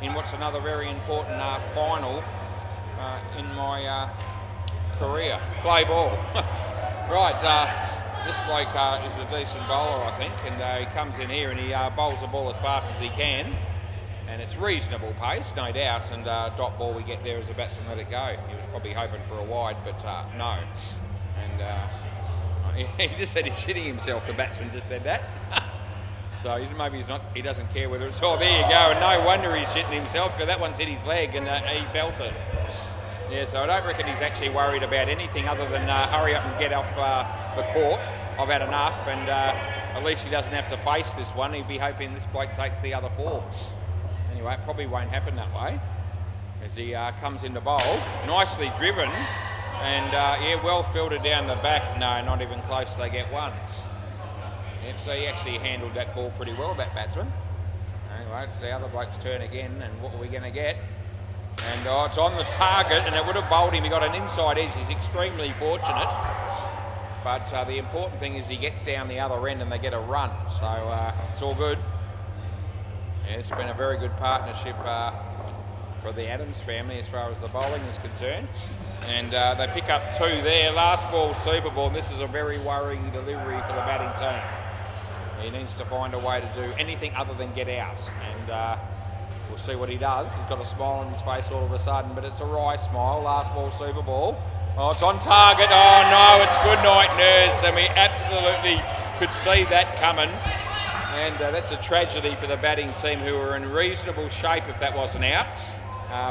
in what's another very important final in my career. Play ball. Right, this bloke is a decent bowler, I think, and he comes in here and he bowls the ball as fast as he can, and it's reasonable pace, no doubt, and dot ball we get there as a batsman let it go. He was probably hoping for a wide, but no. And he just said he's shitting himself, the batsman just said that. So maybe he's not. He doesn't care whether it's. Oh, there you go. And no wonder he's shitting himself, because that one's hit his leg and he felt it. Yeah. So I don't reckon he's actually worried about anything other than hurry up and get off the court. I've had enough, and at least he doesn't have to face this one. He'd be hoping this bloke takes the other 4. Anyway, it probably won't happen that way. As he comes into bowl, nicely driven, and yeah, well filtered down the back. No, not even close. They get 1. Yep, so he actually handled that ball pretty well, that batsman. Anyway, it's the other bloke's turn again, and what are we going to get? And it's on the target, and it would have bowled him. He got an inside edge. He's extremely fortunate. But the important thing is he gets down the other end and they get a run. So it's all good. Yeah, it's been a very good partnership for the Adams family as far as the bowling is concerned. And they pick up 2 there. Last ball, super ball. And this is a very worrying delivery for the batting team. He needs to find a way to do anything other than get out. And we'll see what he does. He's got a smile on his face all of a sudden, but it's a wry smile. Last ball, super ball. Oh, it's on target. Oh no, it's good night, Nurse. And we absolutely could see that coming. And that's a tragedy for the batting team, who were in reasonable shape if that wasn't out.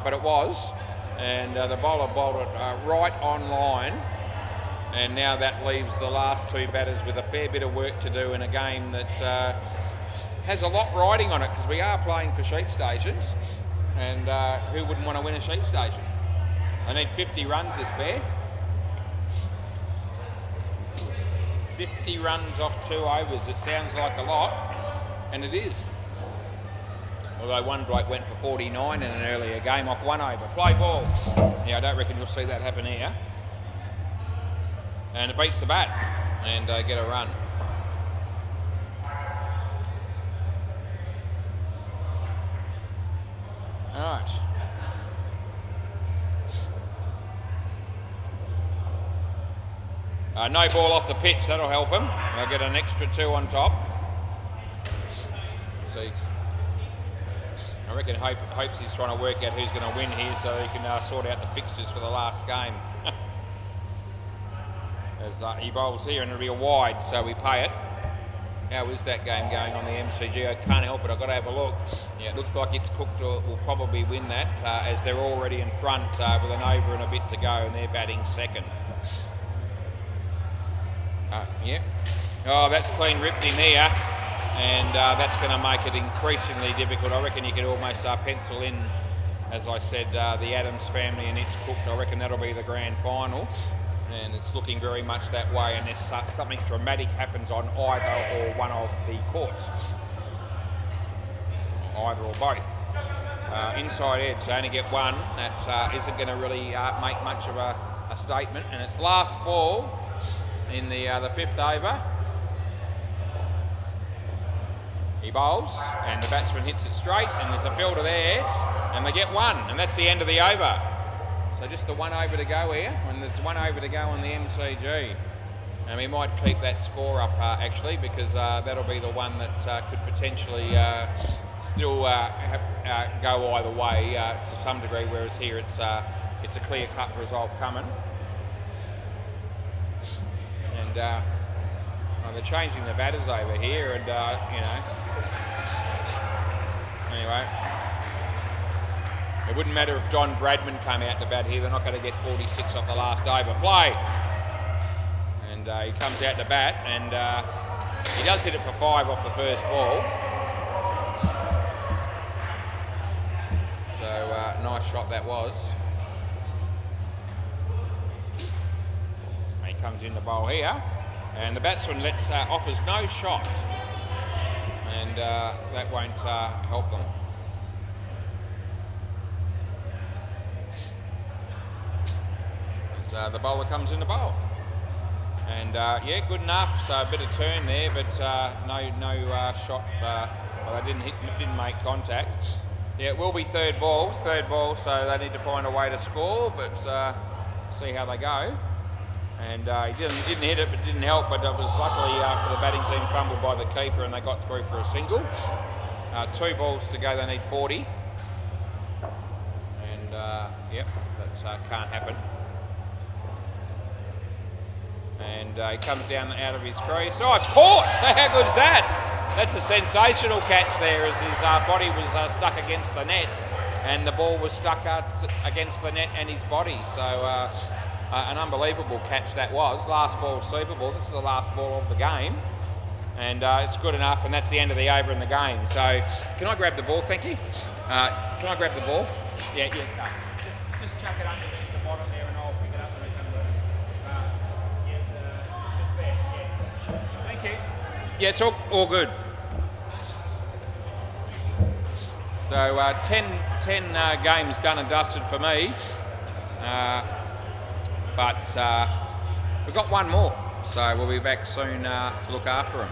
But it was. And the bowler bowled it right on line. And now that leaves the last 2 batters with a fair bit of work to do in a game that has a lot riding on it, because we are playing for sheep stations. And who wouldn't want to win a sheep station? They need 50 runs this pair. 50 runs off 2 overs. It sounds like a lot, and it is. Although one bloke went for 49 in an earlier game off 1 over. Play ball. Yeah, I don't reckon you'll see that happen here. And it beats the bat and get a run. All right. No ball off the pitch, that'll help him. They'll get an extra 2 on top. See, I reckon hopes he's trying to work out who's going to win here so he can sort out the fixtures for the last game. As he bowls here, and it'll be a wide, so we pay it. How is that game going on the MCG? I can't help it, I've got to have a look. Yeah, it looks like it's Cooked will probably win that, as they're already in front with an over and a bit to go, and they're batting second. Yeah. Oh, that's clean ripped him there, and that's going to make it increasingly difficult. I reckon you could almost pencil in, as I said, the Adams family and It's Cooked. I reckon that'll be the grand final, and it's looking very much that way, unless something dramatic happens on either or one of the courts. Either or both. Inside edge, they only get 1. That isn't going to really make much of a statement, and it's last ball in the 5th over. He bowls, and the batsman hits it straight, and there's a fielder there, and they get 1, and that's the end of the over. So just the 1 over to go here, and there's 1 over to go on the MCG. And we might keep that score up actually, because that'll be the one that could potentially still go either way to some degree, whereas here it's a clear-cut result coming. And they're changing the batters over here, and you know, anyway, it wouldn't matter if Don Bradman came out to bat here. They're not going to get 46 off the last over. Play, and he comes out to bat, and he does hit it for 5 off the first ball. So nice shot that was. He comes in the bowl here, and the batsman offers no shot, and that won't help them. So the bowler comes in the bowl, and yeah, good enough. So a bit of turn there, but no shot. Well, they didn't make contact. Yeah, it will be third ball, so they need to find a way to score, but see how they go. And he didn't hit it, but it didn't help. But it was luckily for the batting team fumbled by the keeper, and they got through for a single. 2 balls to go, they need 40. And yep, that can't happen. And he comes down out of his crease. Oh, it's caught! How good's that? That's a sensational catch there, as his body was stuck against the net, and the ball was stuck against the net and his body. So an unbelievable catch that was. Last ball, super ball. This is the last ball of the game, and it's good enough, and that's the end of the over in the game. So can I grab the ball? Thank you. Can I grab the ball? Yeah. Just chuck it underneath the bottom there, and I'll pick it up when we come to just there. Yeah. Thank you. Yeah, it's all good. So 10 games done and dusted for me, but we've got 1 more, so we'll be back soon to look after them.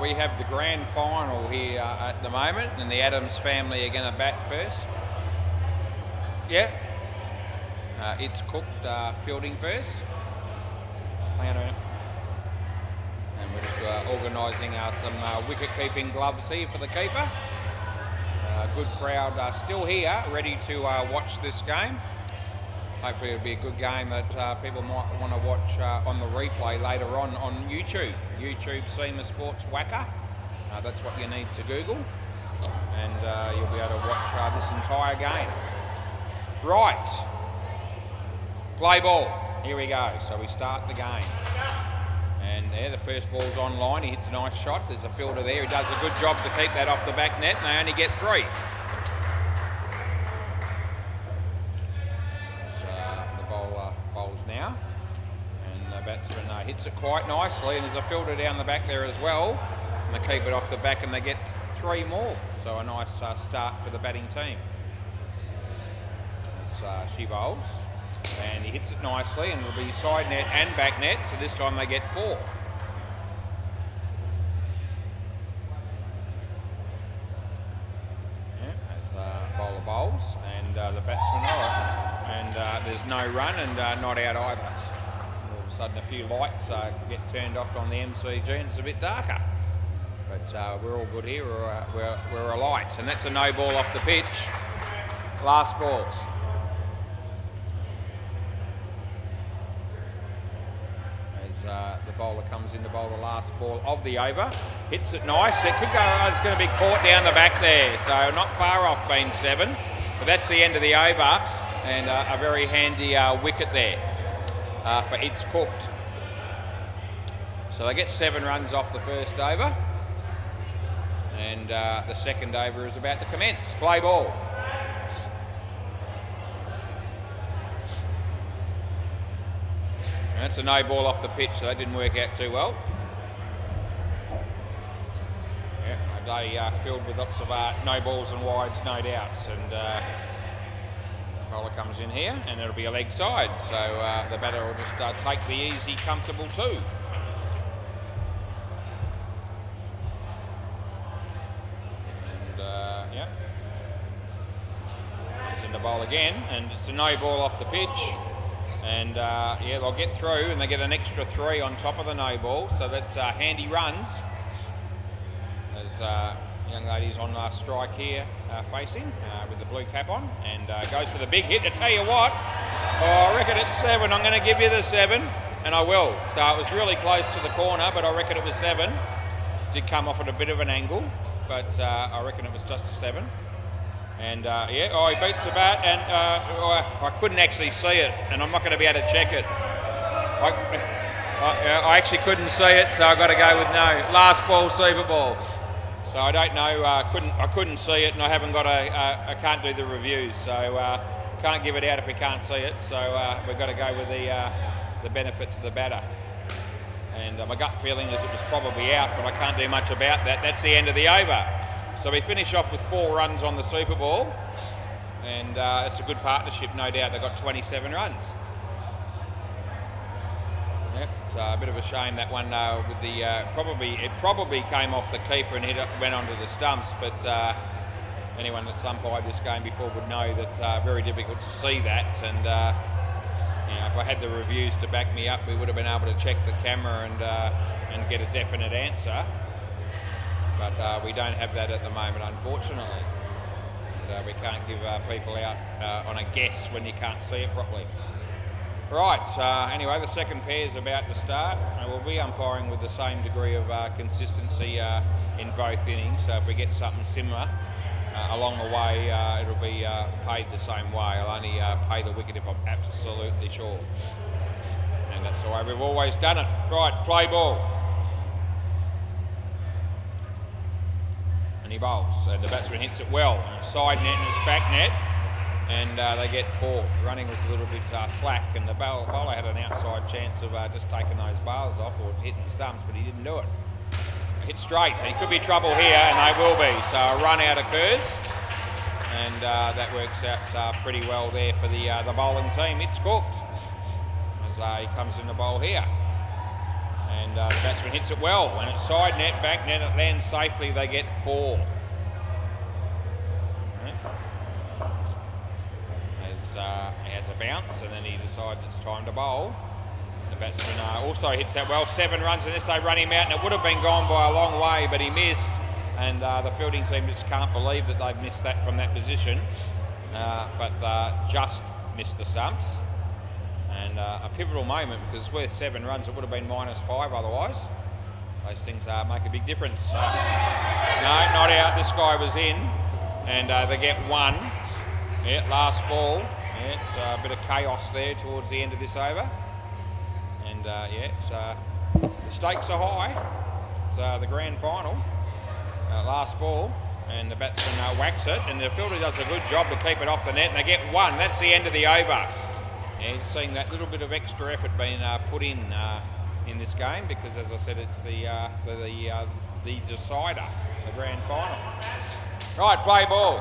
we have the grand final here at the moment, and the Adams family are going to bat first. Yeah. It's cooked fielding first. Hang on a minute. And we're just organising some wicket-keeping gloves here for the keeper. Good crowd still here, ready to watch this game. Hopefully it'll be a good game that people might want to watch on the replay later on YouTube. YouTube SEMA Sports WACA. That's what you need to Google. And you'll be able to watch this entire game. Right. Play ball. Here we go. So we start the game. And there, the first ball's online. He hits a nice shot. There's a fielder there who does a good job to keep that off the back net, and they only get 3. Bowls now, and the batsman hits it quite nicely, and there's a fielder down the back there as well, and they keep it off the back and they get 3 more, so a nice start for the batting team. As she bowls, and he hits it nicely, and it'll be side net and back net, so this time they get 4. As bowler bowls, and the batsman and there's no run and not out either. All of a sudden a few lights get turned off on the MCG and it's a bit darker. But we're all good here, we're alight. And that's a no ball off the pitch. Last balls. As the bowler comes in to bowl the last ball of the over. Hits it nice. It could go, it's going to be caught down the back there. So not far off being 7. But that's the end of the over. And a very handy wicket there for It's Cooked. So they get 7 runs off the first over, and the second over is about to commence. Play ball. And that's a no ball off the pitch, so that didn't work out too well. Yeah, a day filled with lots of no balls and wides, no doubts. And bowler comes in here, and it'll be a leg side, so the batter will just take the easy, comfortable 2. And yeah, comes in the bowl again, and it's a no ball off the pitch, and yeah, they'll get through, and they get an extra 3 on top of the no ball, so that's handy runs. As young lady's on strike here, facing with the blue cap on, and goes for the big hit. I tell you what, I reckon it's 7. I'm going to give you the 7, and I will. So it was really close to the corner, but I reckon it was 7. Did come off at a bit of an angle, but I reckon it was just a 7. And yeah, he beats the bat, and I couldn't actually see it, and I'm not going to be able to check it. I actually couldn't see it, so I got to go with no. Last ball, Super Ball. So I don't know. I couldn't see it, and I haven't got I can't do the reviews, so can't give it out if we can't see it. So we've got to go with the benefit to the batter. And my gut feeling is it was probably out, but I can't do much about that. That's the end of the over. So we finish off with 4 runs on the Super Ball, and it's a good partnership, no doubt. They've got 27 runs. Yep, it's a bit of a shame that one with the it probably came off the keeper and went onto the stumps, but anyone that's umpired this game before would know that very difficult to see that, and you know, if I had the reviews to back me up, we would have been able to check the camera and get a definite answer, but we don't have that at the moment, unfortunately, and we can't give people out on a guess when you can't see it properly. Right, anyway, the second pair is about to start, and we'll be umpiring with the same degree of consistency in both innings, so if we get something similar along the way, it'll be paid the same way. I'll only pay the wicket if I'm absolutely sure. And that's the way we've always done it. Right, play ball. And he bowls, and the batsman hits it well. And it's side net and it's back net. And they get 4. The running was a little bit slack, and the bowler had an outside chance of just taking those bars off or hitting stumps, but he didn't do it. Hit straight, and he could be trouble here, and they will be. So a run out occurs, and that works out pretty well there for the bowling team. It's cooked as he comes in the bowl here. And the batsman hits it well. When it's side net, back net, it lands safely, they get 4. He has a bounce, and then he decides it's time to bowl. The batsman also hits that well. 7 runs, and this they run him out, and it would have been gone by a long way, but he missed. And the fielding team just can't believe that they've missed that from that position. But just missed the stumps. And a pivotal moment, because it's worth 7 runs. It would have been -5 otherwise. Those things make a big difference. No, not out. This guy was in, and they get 1. Yeah, last ball. Yeah, it's a bit of chaos there towards the end of this over. And the stakes are high. It's the grand final. Last ball, and the batsman whacks it, and the fielder does a good job to keep it off the net, and they get 1. That's the end of the over. And seeing that little bit of extra effort being put in this game, because as I said, it's the decider, the grand final. Right, play ball.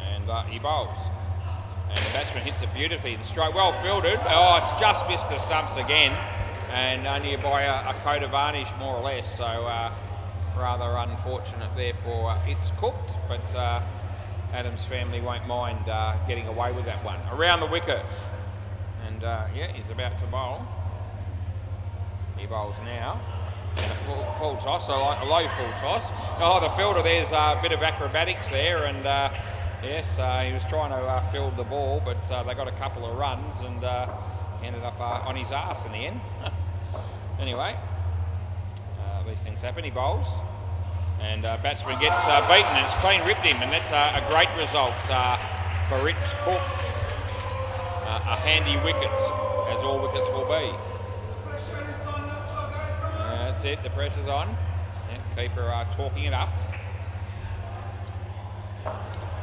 And he bowls. And the batsman hits it beautifully and straight, well fielded. Oh, it's just missed the stumps again, and only by a coat of varnish more or less. So rather unfortunate there for It's Cooked, but Adam's family won't mind getting away with that one. Around the wicket, and he's about to bowl. He bowls now, and a full toss, so like a low full toss. Oh, the fielder, there's a bit of acrobatics there, and yes, he was trying to field the ball, but they got a couple of runs, and ended up on his arse in the end. Anyway, these things happen. He bowls, and batsman gets beaten, and it's clean ripped him, and that's a great result for It's Cooked. A handy wicket, as all wickets will be. That's it, the pressure's on. Yeah, keeper talking it up.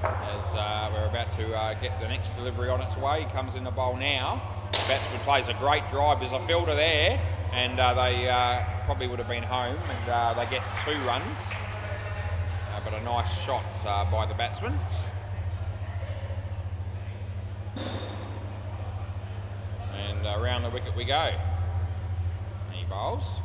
As we're about to get the next delivery on its way. He comes in the bowl now. The batsman plays a great drive. There's a fielder there, and they probably would have been home, and they get 2 runs. But a nice shot by the batsman. And around the wicket we go. He bowls.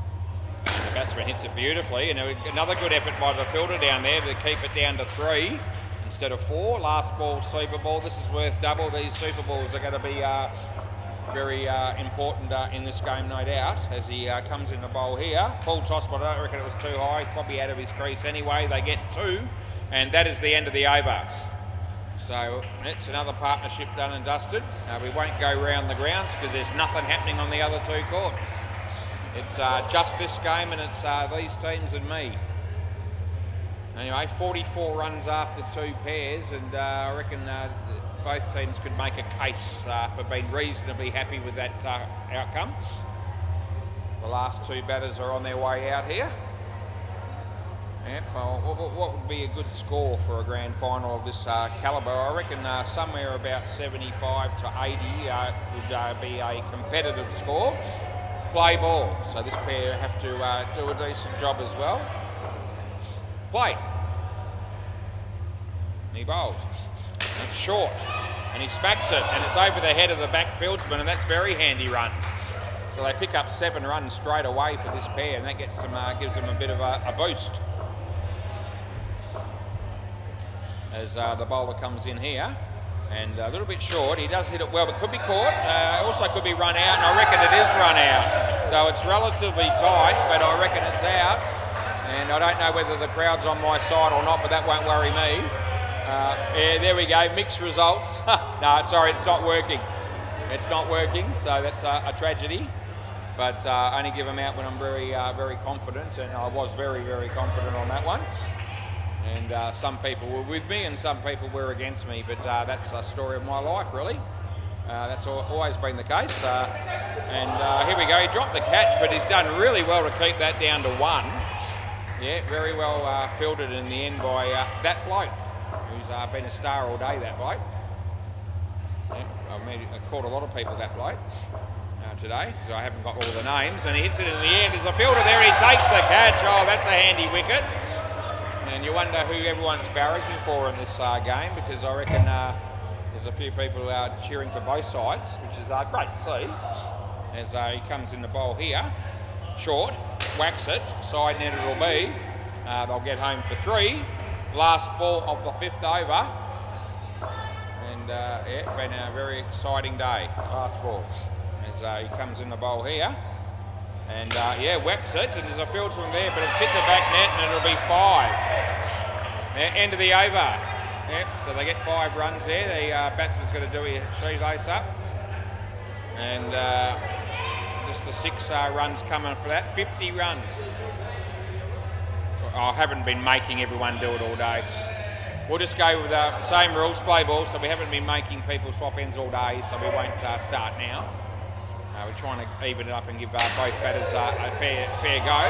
And the batsman hits it beautifully, and another good effort by the fielder down there to keep it down to 3. Instead of 4. Last ball, super ball. This is worth double. These super balls are going to be very important in this game, no doubt, as he comes in the bowl here. Full toss, but I don't reckon it was too high. Probably out of his crease anyway. They get 2, and that is the end of the over. So it's another partnership done and dusted. We won't go round the grounds because there's nothing happening on the other 2 courts. It's just this game, and it's these teams and me. Anyway, 44 runs after 2 pairs, and I reckon both teams could make a case for being reasonably happy with that outcome. The last 2 batters are on their way out here. Yeah, well, what would be a good score for a grand final of this calibre? I reckon somewhere about 75 to 80 would be a competitive score. Play ball, so this pair have to do a decent job as well. Play. And he bowls. And it's short, and he smacks it, and it's over the head of the back fieldsman, and that's very handy runs. So they pick up 7 runs straight away for this pair, and that gets them, gives them a bit of a boost. As the bowler comes in here, and a little bit short. He does hit it well, but could be caught. Also could be run out, and I reckon it is run out. So it's relatively tight, but I reckon it's out. And I don't know whether the crowd's on my side or not, but that won't worry me. Yeah, there we go, mixed results. No, sorry, it's not working. It's not working, so that's a tragedy. But I only give them out when I'm very, very confident, and I was very, very confident on that one. And some people were with me and some people were against me, but that's a story of my life, really. That's always been the case. And here we go, he dropped the catch, but he's done really well to keep that down to 1. Yeah, very well fielded in the end by that bloke, who's been a star all day, that bloke. Yeah, I've called a lot of people that bloke today, because I haven't got all the names, and he hits it in the end. There's a fielder there, he takes the catch. Oh, that's a handy wicket. And you wonder who everyone's barracking for in this game, because I reckon there's a few people cheering for both sides, which is great to see. As he comes in the bowl here, short, whacks it, side net it'll be. They'll get home for 3. Last ball of the 5th over. And yeah, been a very exciting day, last ball. As he comes in the bowl here. And yeah, whacks it, and there's a field swing there, but it's hit the back net and it'll be 5. End of the over. Yep, so they get 5 runs there. The batsman's got to do his shoelace up. And just the 6 runs coming for that. 50 runs. I haven't been making everyone do it all day. We'll just go with the same rules, play ball, so we haven't been making people swap ends all day, so we won't start now. We're trying to even it up and give both batters a fair go.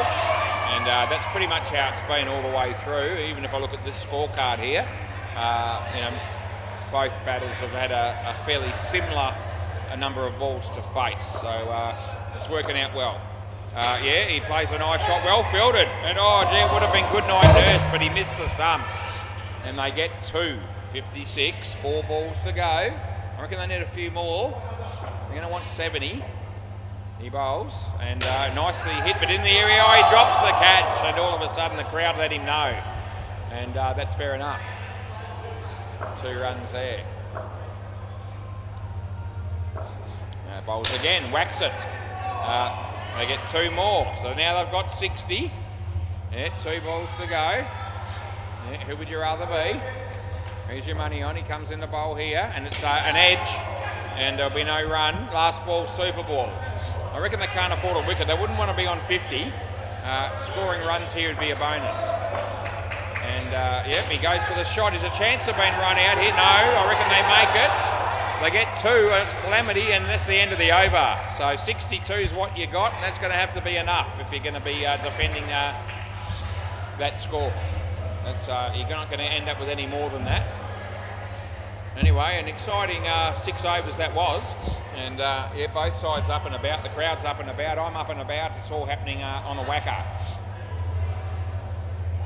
And that's pretty much how it's been all the way through. Even if I look at this scorecard here, you know, both batters have had a fairly similar number of balls to face. So it's working out well. Yeah, he plays a nice shot, well fielded. And oh, gee, it would have been good night nurse, but he missed the stumps. And they get 2, 56, 4 balls to go. I reckon they need a few more. They're going to want 70. He bowls, and nicely hit, but in the area, he drops the catch, and all of a sudden the crowd let him know. And that's fair enough. 2 runs there. Bowls again, whacks it. They get 2 more, so now they've got 60. Yeah, 2 balls to go. Yeah, who would you rather be? Here's your money on. He comes in the bowl here, and it's an edge, and there'll be no run. Last ball, super ball. I reckon they can't afford a wicket. They wouldn't want to be on 50. Scoring runs here would be a bonus. And yep, he goes for the shot. Is a chance of being run out here? No, I reckon they make it. They get 2, and it's calamity, and that's the end of the over. So 62 is what you got, and that's going to have to be enough if you're going to be defending that score. That's you're not going to end up with any more than that. Anyway, an exciting 6 overs that was, and yeah, both sides up and about. The crowd's up and about. I'm up and about. It's all happening on the WACA.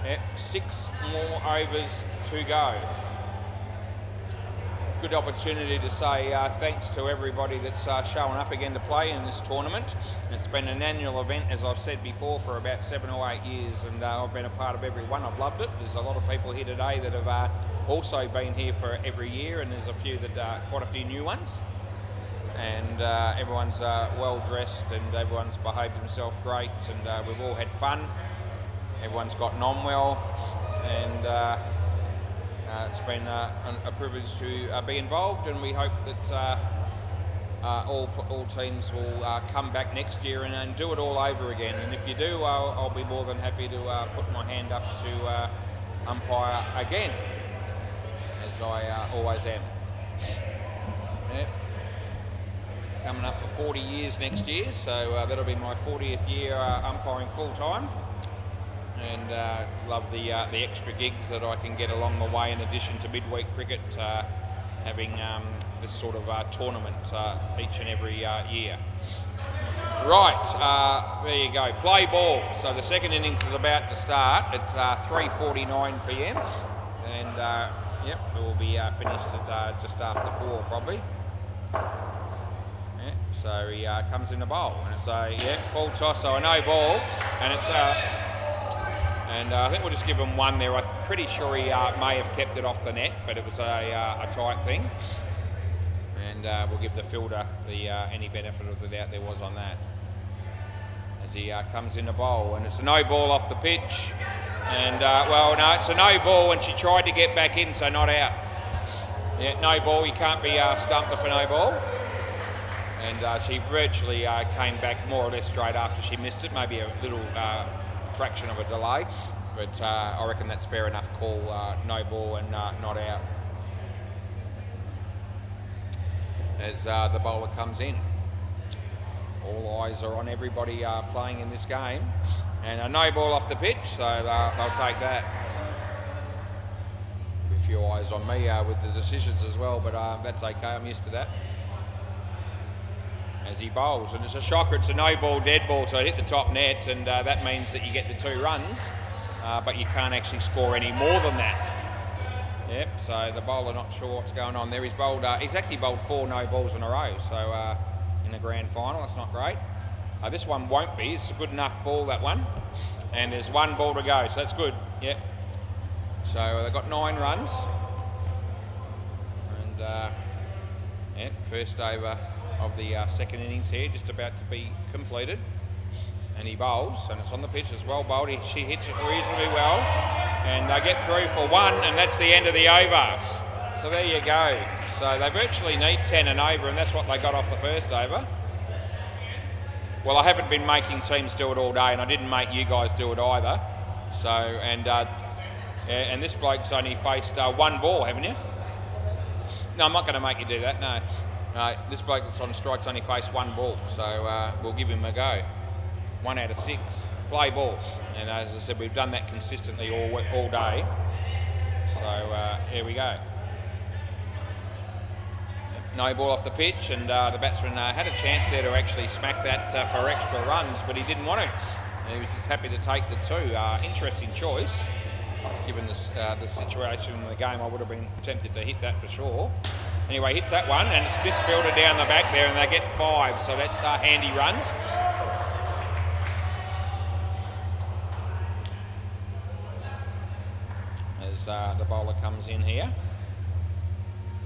Yeah, 6 more overs to go. Good opportunity to say thanks to everybody that's showing up again to play in this tournament. It's been an annual event, as I've said before, for about 7 or 8 years, and I've been a part of every one. I've loved it. There's a lot of people here today that have also been here for every year, and there's a few that quite a few new ones. And everyone's well dressed, and everyone's behaved themselves great, and we've all had fun. Everyone's gotten on well, and it's been a privilege to be involved, and we hope that all teams will come back next year and do it all over again. And if you do, I'll be more than happy to put my hand up to umpire again, as I always am. Yep. Coming up for 40 years next year, so that'll be my 40th year umpiring full time. And love the extra gigs that I can get along the way, in addition to midweek cricket, having this sort of tournament each and every year. Right, there you go, play ball. So the second innings is about to start. It's 3:49 p.m. and yep, it will be finished at just after 4 probably. Yeah, so he comes in the bowl, and it's a full toss, so a no ball, and it's and I think we'll just give him 1 there. I'm pretty sure he may have kept it off the net, but it was a tight thing. And we'll give the fielder the any benefit of the doubt there was on that. As he comes in the bowl, and it's a no ball off the pitch. And well, no, it's a no ball, and she tried to get back in, so not out. Yeah, no ball. You can't be stumped for no ball. And she virtually came back more or less straight after she missed it, maybe a little fraction of a delay, but I reckon that's fair enough call, no ball and not out. As the bowler comes in, all eyes are on everybody playing in this game, and a no ball off the pitch, so they'll take that. A few eyes on me with the decisions as well, but that's okay, I'm used to that. As he bowls, and it's a shocker, it's a no ball, dead ball, so it hit the top net, and that means that you get the 2 runs, but you can't actually score any more than that. Yep, so the bowler not sure what's going on there. He's actually bowled 4 no balls in a row, so in the grand final, that's not great. This one won't be. It's a good enough ball, that one. And there's 1 ball to go, so that's good. Yep. So they've got 9 runs. And yeah, first over of the second innings here, just about to be completed. And he bowls, and it's on the pitch as well bowled. She hits it reasonably well, and they get through for 1, and that's the end of the over. So there you go. So they virtually need 10 and over, and that's what they got off the first over. Well, I haven't been making teams do it all day, and I didn't make you guys do it either. So, and this bloke's only faced 1 ball, haven't you? No, I'm not going to make you do that, no. This bloke that's on strike's only faced 1 ball, so we'll give him a go. 1 out of 6. Play ball. And as I said, we've done that consistently all day. So here we go. No ball off the pitch, and the batsman had a chance there to actually smack that for extra runs, but he didn't want to. And he was just happy to take the 2. Interesting choice. Given the situation in the game, I would have been tempted to hit that for sure. Anyway, hits that one, and it's misfielded down the back there, and they get 5. So that's handy runs. The bowler comes in here,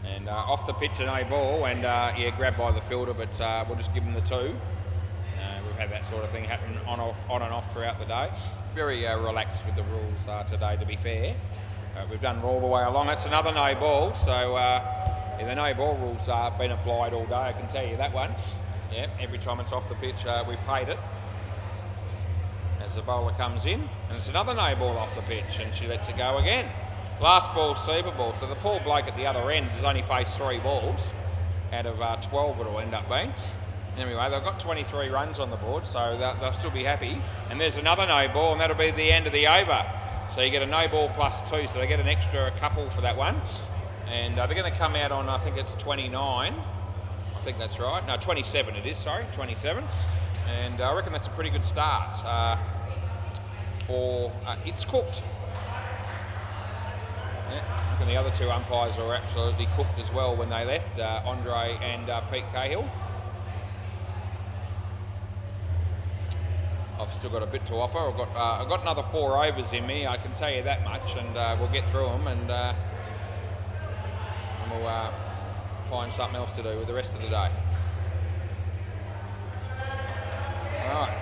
and off the pitch, a no ball, and yeah, grabbed by the fielder, but we'll just give him the 2. We've had that sort of thing happen on and off throughout the day. Very relaxed with the rules today, to be fair. We've done all the way along. That's another no ball, so yeah, the no ball rules have been applied all day, I can tell you that one. Yeah, every time it's off the pitch, we've paid it. As the bowler comes in, and it's another no ball off the pitch, and she lets it go again. Last ball, super ball. So the poor bloke at the other end has only faced 3 balls out of 12 it'll end up being. Anyway, they've got 23 runs on the board, so they'll still be happy. And there's another no ball, and that'll be the end of the over. So you get a no ball plus 2, so they get an extra couple for that one. And they're going to come out on, I think it's 29. I think that's right. No, 27 it is, sorry, 27. And I reckon that's a pretty good start for It's Cooked. Yeah, I reckon the other 2 umpires were absolutely cooked as well when they left, Andre and Pete Cahill. I've still got a bit to offer. I've got another 4 overs in me, I can tell you that much, and we'll get through them, and we'll find something else to do with the rest of the day. All right.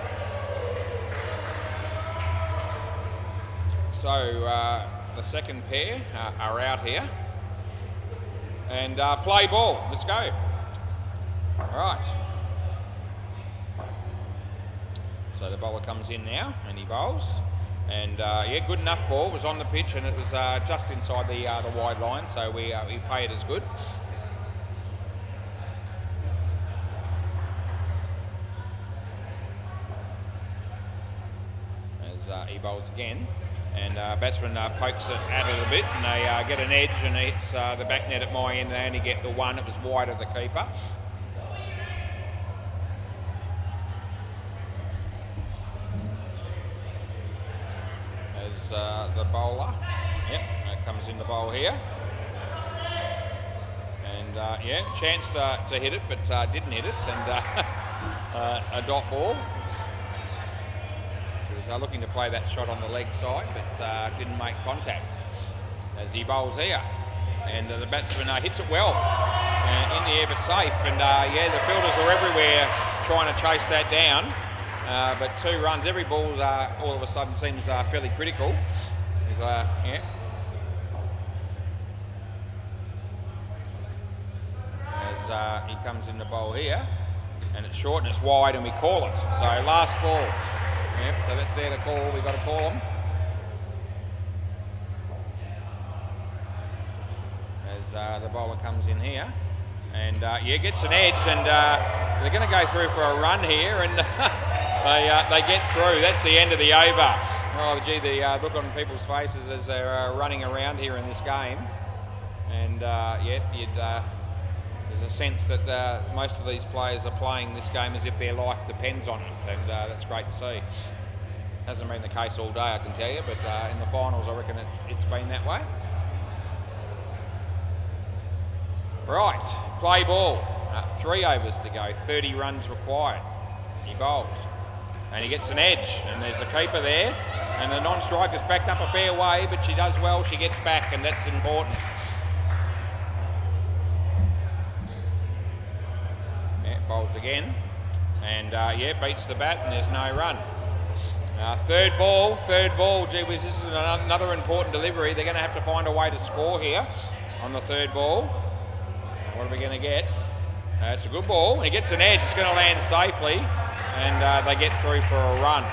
So the second pair are out here, and play ball. Let's go. All right. So the bowler comes in now, and he bowls, and yeah, good enough ball. It was on the pitch, and it was just inside the wide line, so we pay it as good. As he bowls again, and batsman pokes it at it a bit, and they get an edge, and it's the back net at my end. They only get the 1. It was wide of the keeper. As the bowler, yep, comes in the bowl here, and yeah, chance to hit it, but didn't hit it, and a dot ball. He was looking to play that shot on the leg side, but didn't make contact as he bowls here. And the batsman hits it well in the air, but safe. And yeah, the fielders are everywhere trying to chase that down. But 2 runs, every ball's all of a sudden seems fairly critical. Yeah. As he comes in the bowl here, and it's short and it's wide, and we call it. So last ball. Yep, so that's there to call. We've got to call them. As the bowler comes in here, and yeah, gets an edge, and they're going to go through for a run here, and they get through. That's the end of the over. Oh gee, the look on people's faces as they're running around here in this game, and yeah, there's a sense that most of these players are playing this game as if their life depends on it, and that's great to see. Hasn't been the case all day, I can tell you, but in the finals I reckon it's been that way. Right, play ball. 3 overs to go, 30 runs required. He bowls. And he gets an edge, and there's a keeper there. And the non-striker's backed up a fair way, but she does well, she gets back, and that's important. Yeah, bowls again. And beats the bat, and there's no run. Third ball, gee whiz, this is another important delivery. They're going to have to find a way to score here on the third ball. What are we going to get? It's a good ball. He gets an edge, it's going to land safely, and they get through for a run.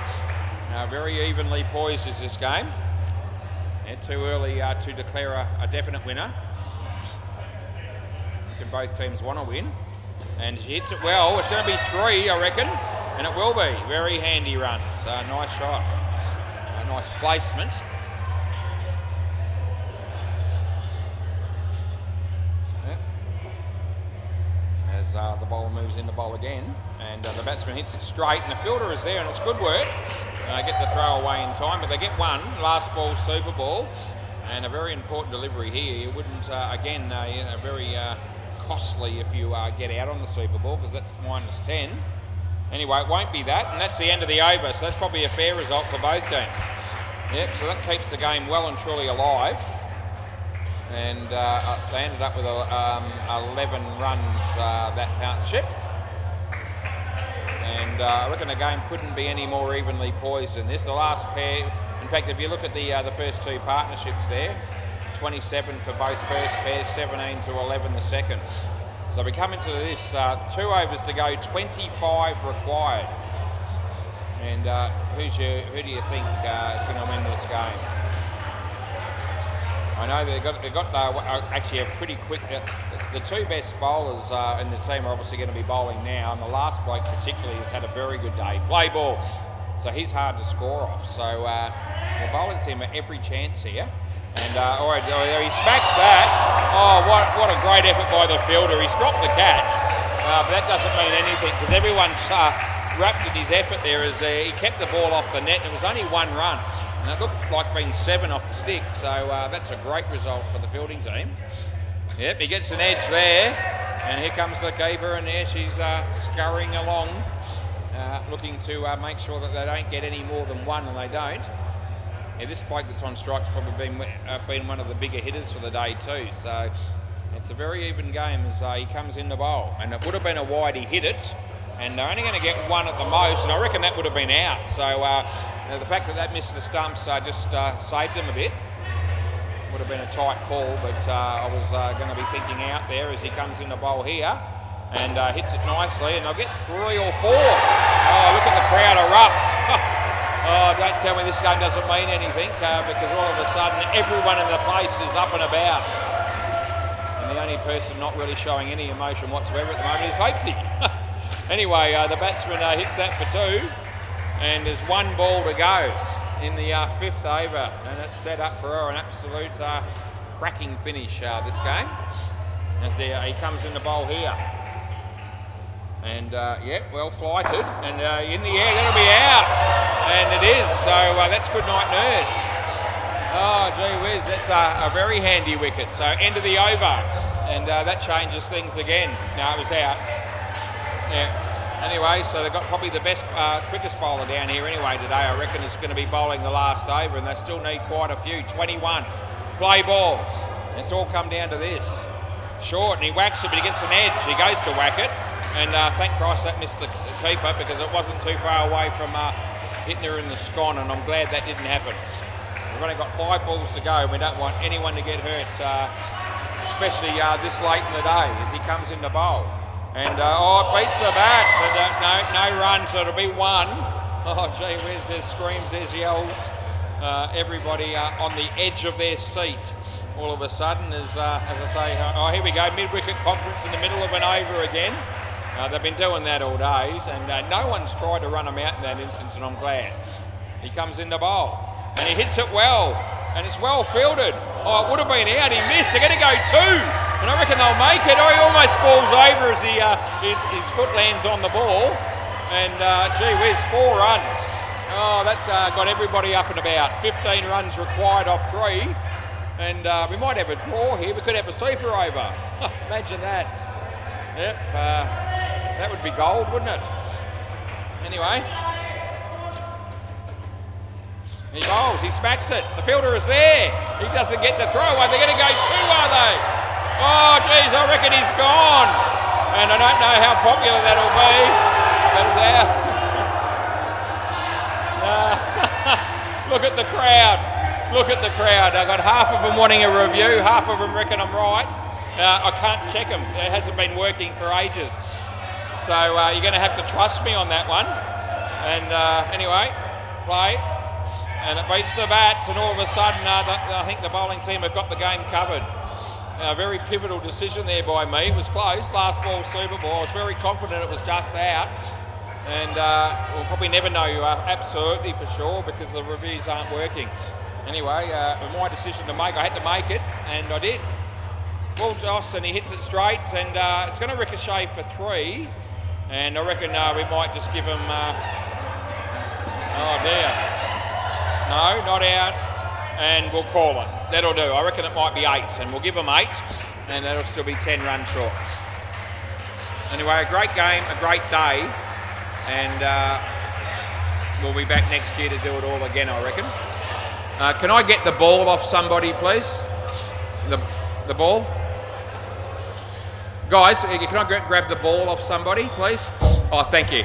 Very evenly poised is this game. Too early to declare a definite winner. Both teams want to win. And she hits it well. It's going to be 3, I reckon. And it will be. Very handy runs. Nice shot. Nice placement. As the bowler moves in the bowl again. And the batsman hits it straight. And the fielder is there, and it's good work. Get the throw away in time, but they get one. Last ball, super ball. And a very important delivery here. You wouldn't, again, very costly if you get out on the super ball, because that's -10. Anyway, it won't be that, and that's the end of the over, so that's probably a fair result for both teams. Yep, so that keeps the game well and truly alive. And they ended up with 11 runs, that partnership. And I reckon the game couldn't be any more evenly poised than this. The last pair, in fact, if you look at the first 2 partnerships there, 27 for both first pairs, 17 to 11 the second. So we come into this, 2 overs to go, 25 required. And who do you think is going to win this game? I know they've got actually a pretty quick. The 2 best bowlers in the team are obviously going to be bowling now, and the last bloke particularly has had a very good day. Play ball, so he's hard to score off. So the bowling team are every chance here. And all right, he smacks that. Oh, what a great effort by the fielder. He's dropped the catch, but that doesn't mean anything, because everyone's wrapped in his effort there as he kept the ball off the net. It was only 1 run, and it looked like being 7 off the stick. So that's a great result for the fielding team. Yep, he gets an edge there, and here comes the keeper, and there she's scurrying along, looking to make sure that they don't get any more than 1, and they don't. Yeah, this bloke that's on strike's probably been one of the bigger hitters for the day too. So it's a very even game as he comes in the bowl. And it would have been a wide, he hit it. And they're only going to get 1 at the most, and I reckon that would have been out. So the fact that missed the stumps just saved them a bit. Would have been a tight call, but I was going to be thinking out there as he comes in the bowl here. And hits it nicely, and they'll get 3 or 4. Oh, look at the crowd erupt. Oh, don't tell me this game doesn't mean anything, because all of a sudden everyone in the place is up and about. And the only person not really showing any emotion whatsoever at the moment is Hopesy. Anyway, the batsman hits that for 2, and there's 1 ball to go in the 5th over, and it's set up for an absolute cracking finish this game. As he comes in the bowl here. And well flighted, and in the air, that'll be out, and it is. So that's good night, nurse. Oh, gee whiz, that's a very handy wicket. So end of the over, and that changes things again. No, it was out. Yeah. Anyway, so they've got probably the best, quickest bowler down here anyway today. I reckon it's going to be bowling the last over, and they still need quite a few. 21. Play ball. It's all come down to this. Short, and he whacks it, but he gets an edge. He goes to whack it. And thank Christ that missed the keeper, because it wasn't too far away from hitting her in the scon, and I'm glad that didn't happen. We've only got 5 balls to go. We don't want anyone to get hurt, especially this late in the day as he comes in the bowl. And it beats the bat, but no run, so it'll be 1. Oh, gee whiz, there's screams, there's yells. Everybody on the edge of their seat all of a sudden, as I say, here we go, mid-wicket conference in the middle of an over again. They've been doing that all day, and no one's tried to run them out in that instance, and I'm glad. He comes in the bowl, and he hits it well, and it's well fielded. Oh, it would have been out, he missed. They're going to go 2, and I reckon they'll make it. Oh, he almost falls over as his foot lands on the ball, and gee whiz, 4 runs. Oh, that's got everybody up and about. 15 runs required off 3. And we might have a draw here. We could have a super over. Imagine that. Yep, that would be gold, wouldn't it? Anyway. He bowls, he smacks it. The fielder is there. He doesn't get the throw away. They're going to go two, are they? Oh, geez, I reckon he's gone. And I don't know how popular that'll be. Look at the crowd. Look at the crowd. I've got half of them wanting a review, half of them reckon I'm right. I can't check them. It hasn't been working for ages. So you're going to have to trust me on that one. And anyway, play. And it beats the bats, and all of a sudden I think the bowling team have got the game covered. A very pivotal decision there by me. It was close. Last ball, super ball. I was very confident it was just out. And we'll probably never know absolutely for sure because the reviews aren't working. Anyway, my decision to make, I had to make it, and I did. Full toss, and he hits it straight, and it's going to ricochet for 3. And I reckon we might just give him... oh dear. No, not out, and we'll call it. That'll do. I reckon it might be 8, and we'll give them 8, and that'll still be 10 runs short. Anyway, a great game, a great day, and we'll be back next year to do it all again, I reckon. Can I get the ball off somebody, please? The ball? Guys, can I grab the ball off somebody, please? Oh, thank you.